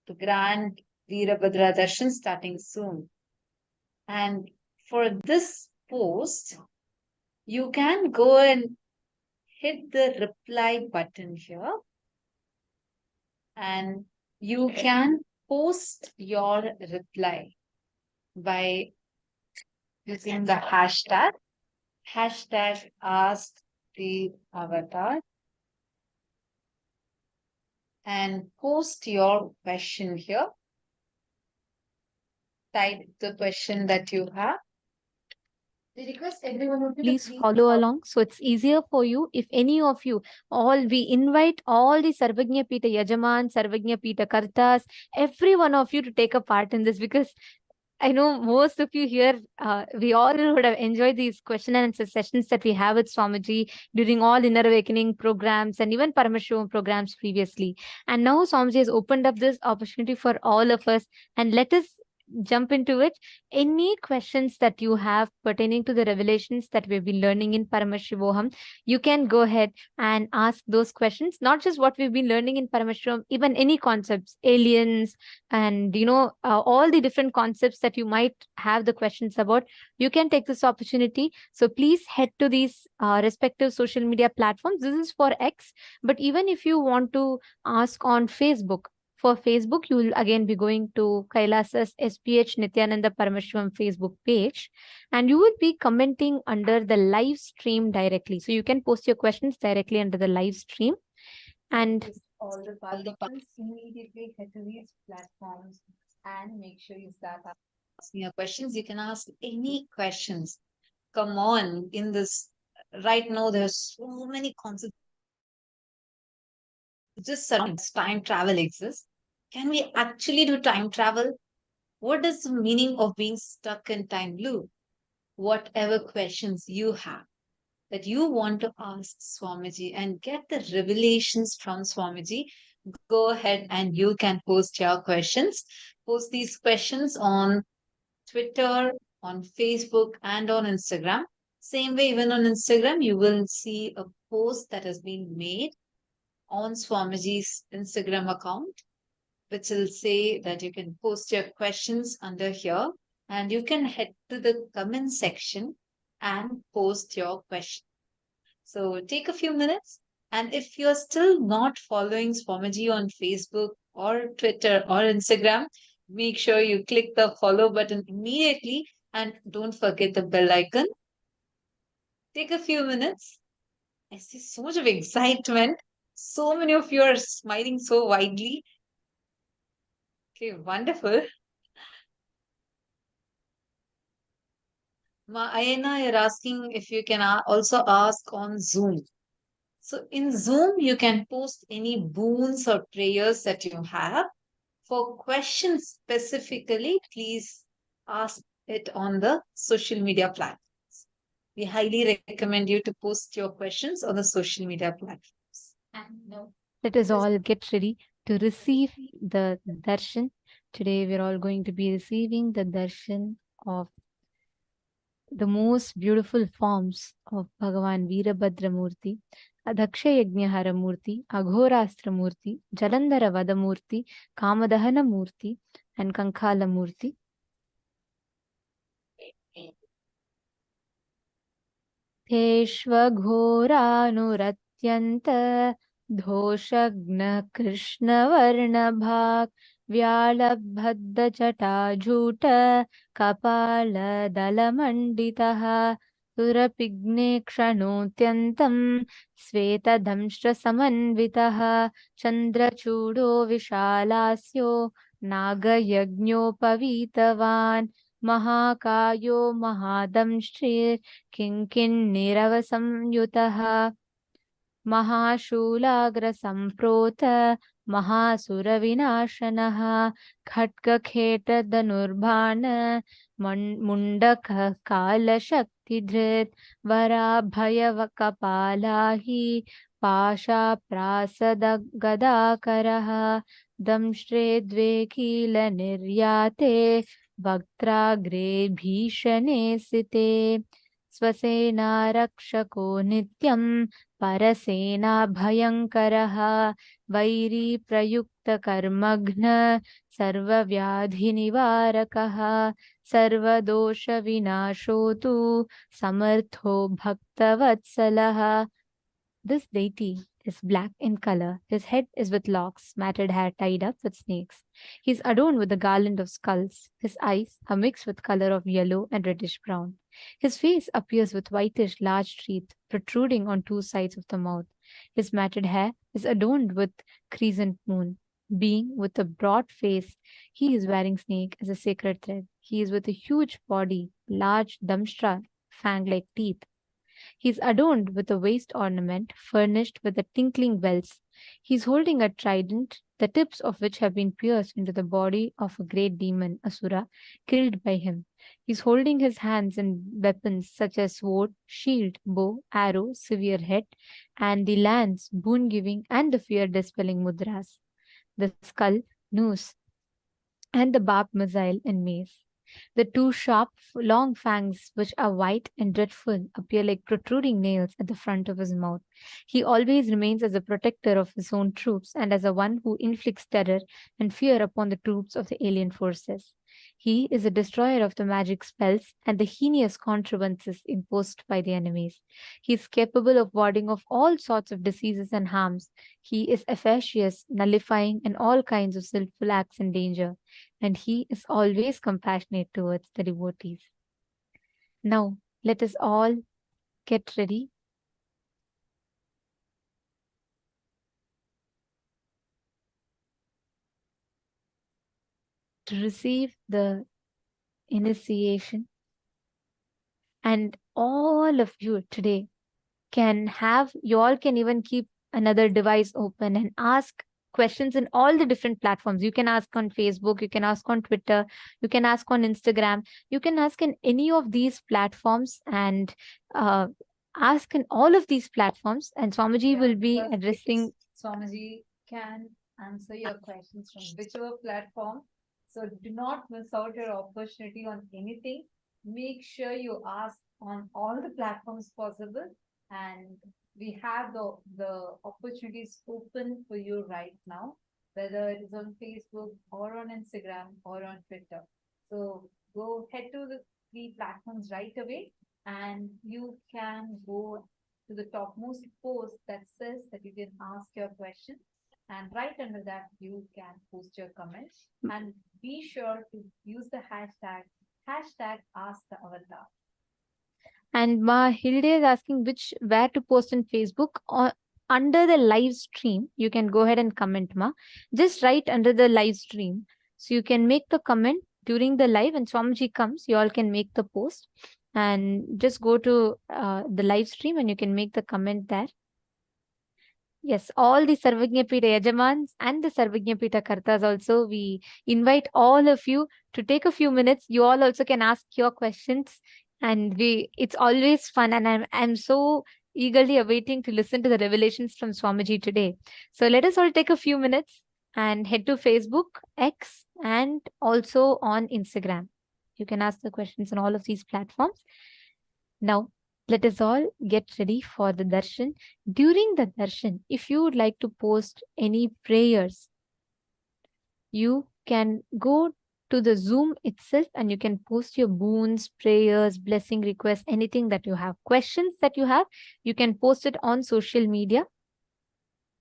the Grand Veerabhadra Darshan starting soon. And for this post, you can go and hit the reply button here. And you can post your reply by using the hashtag ask the avatar, and post your question here. Type the question that you have We request everyone of you to Please follow along so it's easier for you. If any of you, we invite all the Sarvagnya Pita Yajaman, Sarvagnya Pita Kartas, every one of you to take a part in this, because I know most of you here, we all would have enjoyed these question and answer sessions that we have with Swamiji during all Inner Awakening programs and even Paramashivam programs previously. And now Swamiji has opened up this opportunity for all of us, and let us jump into it. Any questions that you have pertaining to the revelations that we've been learning in Paramashivoham, you can go ahead and ask those questions. Not just what we've been learning in Paramashivoham, even any concepts, aliens, and all the different concepts that you might have the questions about, you can take this opportunity. So please head to these respective social media platforms. This is for X, but even if you want to ask on Facebook, for Facebook, you will again be going to Kailasa's SPH Nithyananda Paramashivam Facebook page, and you will be commenting under the live stream directly. So you can post your questions directly under the live stream. And Just all the participants immediately head to these platforms and make sure you start asking your questions. You can ask any questions. Come on, in this right now, there's so many concepts just surrounds time travel exists. Can we actually do time travel? What is the meaning of being stuck in time loop? Whatever questions you have that you want to ask Swamiji and get the revelations from Swamiji, go ahead and you can post your questions. Post these questions on Twitter, on Facebook, and on Instagram. Same way, even on Instagram, you will see a post that has been made on Swamiji's Instagram account, which will say that you can post your questions under here, and you can head to the comment section and post your question. So take a few minutes, and if you're still not following Swamiji on Facebook or Twitter or Instagram, make sure you click the follow button immediately and don't forget the bell icon. Take a few minutes. I see so much of excitement. So many of you are smiling so widely. Okay, wonderful. Ma Ayana, you're asking if you can also ask on Zoom. So in Zoom, you can post any boons or prayers that you have. For questions specifically, please ask it on the social media platforms. We highly recommend you to post your questions on the social media platforms. And no. let us all get ready to receive the darshan. Today, we're all going to be receiving the darshan of the most beautiful forms of Bhagavan Veerabhadramurti, Daksha Yajnahara Murti, Aghorastra Murti, Jalandhara Vadamurti, Kamadahana Murti, and Kankala Murti. Teshvaghoranurathyanta Dhoshagna Krishna Varnabhak Vyalabhadda Jata Kapala Dalamanditaha Surapigne Kshanotyantam Svetadhamshra Samanvitaha Chandrachudo Vishalasyo Nagayajnopavitavan Mahakayo Mahadamshrir Kinkinniravasамyutah Mahashulagrasamprota Mahasuravinashanah Khatgakhetadhanurbhana Mundaka Kalashaktidhrit Varabhayavakapalahi Pasha Prasada Gadakaraha Damshre Dvekila Niryate Vaktragre Bhishane Site Swasena Rakshako Nityam Parasena Bhayankaraha Vairi Prayukta Karmagna Sarva Vyadhi Nivarakaha Sarva Dosha Vinashotu Samartho Bhaktavatsalaha. This deity is black in color. His head is with locks, matted hair tied up with snakes. He is adorned with a garland of skulls. His eyes are mixed with color of yellow and reddish brown. His face appears with whitish large teeth protruding on two sides of the mouth. His matted hair is adorned with crescent moon. Being with a broad face, he is wearing snake as a sacred thread. He is with a huge body, large damshra fang-like teeth. He is adorned with a waist ornament furnished with the tinkling bells. He is holding a trident, the tips of which have been pierced into the body of a great demon, Asura, killed by him. He is holding his hands in weapons such as sword, shield, bow, arrow, severe head, and the lance, boon giving, and the fear dispelling mudras. The skull, noose, and the barb missile and mace. The two sharp, long fangs, which are white and dreadful, appear like protruding nails at the front of his mouth. He always remains as a protector of his own troops and as a one who inflicts terror and fear upon the troops of the alien forces. He is a destroyer of the magic spells and the heinous contrivances imposed by the enemies. He is capable of warding off all sorts of diseases and harms. He is efficacious, nullifying and all kinds of sinful acts and danger, and he is always compassionate towards the devotees. Now, let us all get ready to receive the initiation. And all of you today you all can even keep another device open and ask questions in all the different platforms. You can ask on Facebook, you can ask on Twitter, you can ask on Instagram, you can ask in any of these platforms and ask in all of these platforms. And Swamiji will be addressing. Swamiji can answer your questions from whichever platform. So do not miss out your opportunity on anything. Make sure you ask on all the platforms possible, and we have the opportunities open for you right now, whether it is on Facebook or on Instagram or on Twitter. So go head to the three platforms right away, and you can go to the topmost post that says that you can ask your question. And right under that, you can post your comments. And be sure to use the hashtag Ask the Avatar. And Ma Hilde is asking where to post on Facebook or under the live stream. You can go ahead and comment, Ma. Just right under the live stream. So you can make the comment during the live, and Swamiji comes, you all can make the post. And just go to the live stream and you can make the comment there. Yes, all the Sarvajñapita Yajamans and the Sarvajñapita Kartas also, we invite all of you to take a few minutes. You all also can ask your questions, and it's always fun, and I'm so eagerly awaiting to listen to the revelations from Swamiji today. So let us all take a few minutes and head to Facebook, X, and also on Instagram. You can ask the questions on all of these platforms. Now, let us all get ready for the darshan. During the darshan, if you would like to post any prayers, you can go to the Zoom itself and you can post your boons, prayers, blessing requests, anything that you have, questions that you have, you can post it on social media.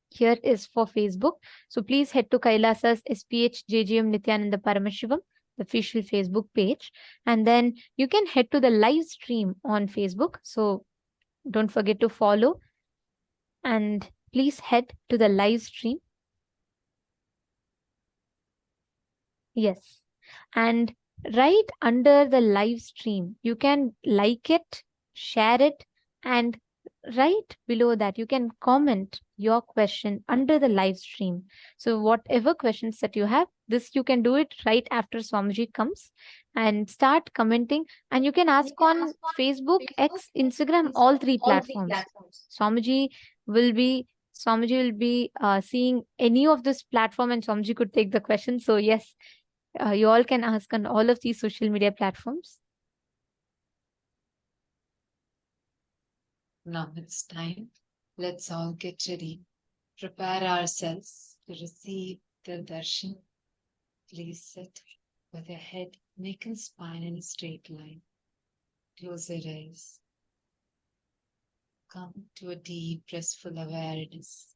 Here is for Facebook. So please head to Kailasa's SPH Nithyananda Paramashivam, the official Facebook page, and then you can head to the live stream on Facebook. So don't forget to follow and please head to the live stream. Yes. And right under the live stream, you can like it, share it, and right below that, you can comment your question under the live stream. So whatever questions that you have, this you can do it right after Swamiji comes, and start commenting. And you can ask on Facebook, X, Instagram, all three platforms. Swamiji will be seeing any of this platform, and Swamiji could take the question. So yes, you all can ask on all of these social media platforms. Now it's time. Let's all get ready. Prepare ourselves to receive the darshan. Please sit with your head, neck, and spine in a straight line. Close your eyes. Come to a deep, restful awareness.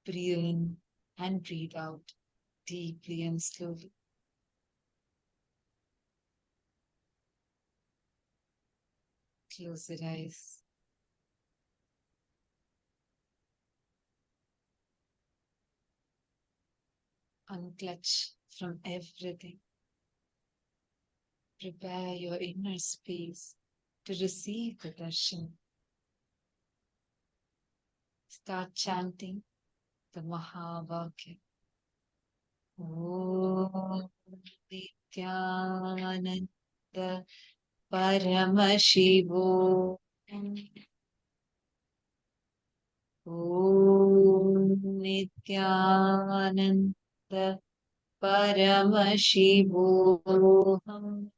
Breathe in and breathe out deeply and slowly. Close your eyes. Unclutch from everything. Prepare your inner space to receive the darshan. Start chanting the Mahavakya. Om Nithyananda Paramashivam. Om Nithyananda Paramashivoham.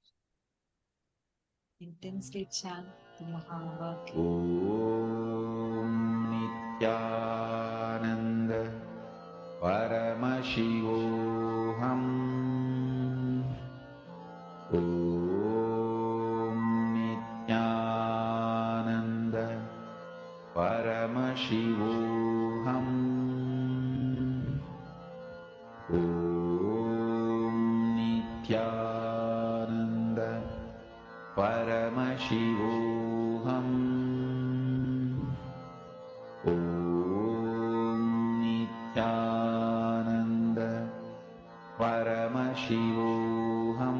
Intensely chant the Mahavakya. Om Nithyananda Paramashivoham. Om Nithyananda Paramashivoham. Om Nithyananda Paramashivoham. Om Nithyananda Paramashivoham.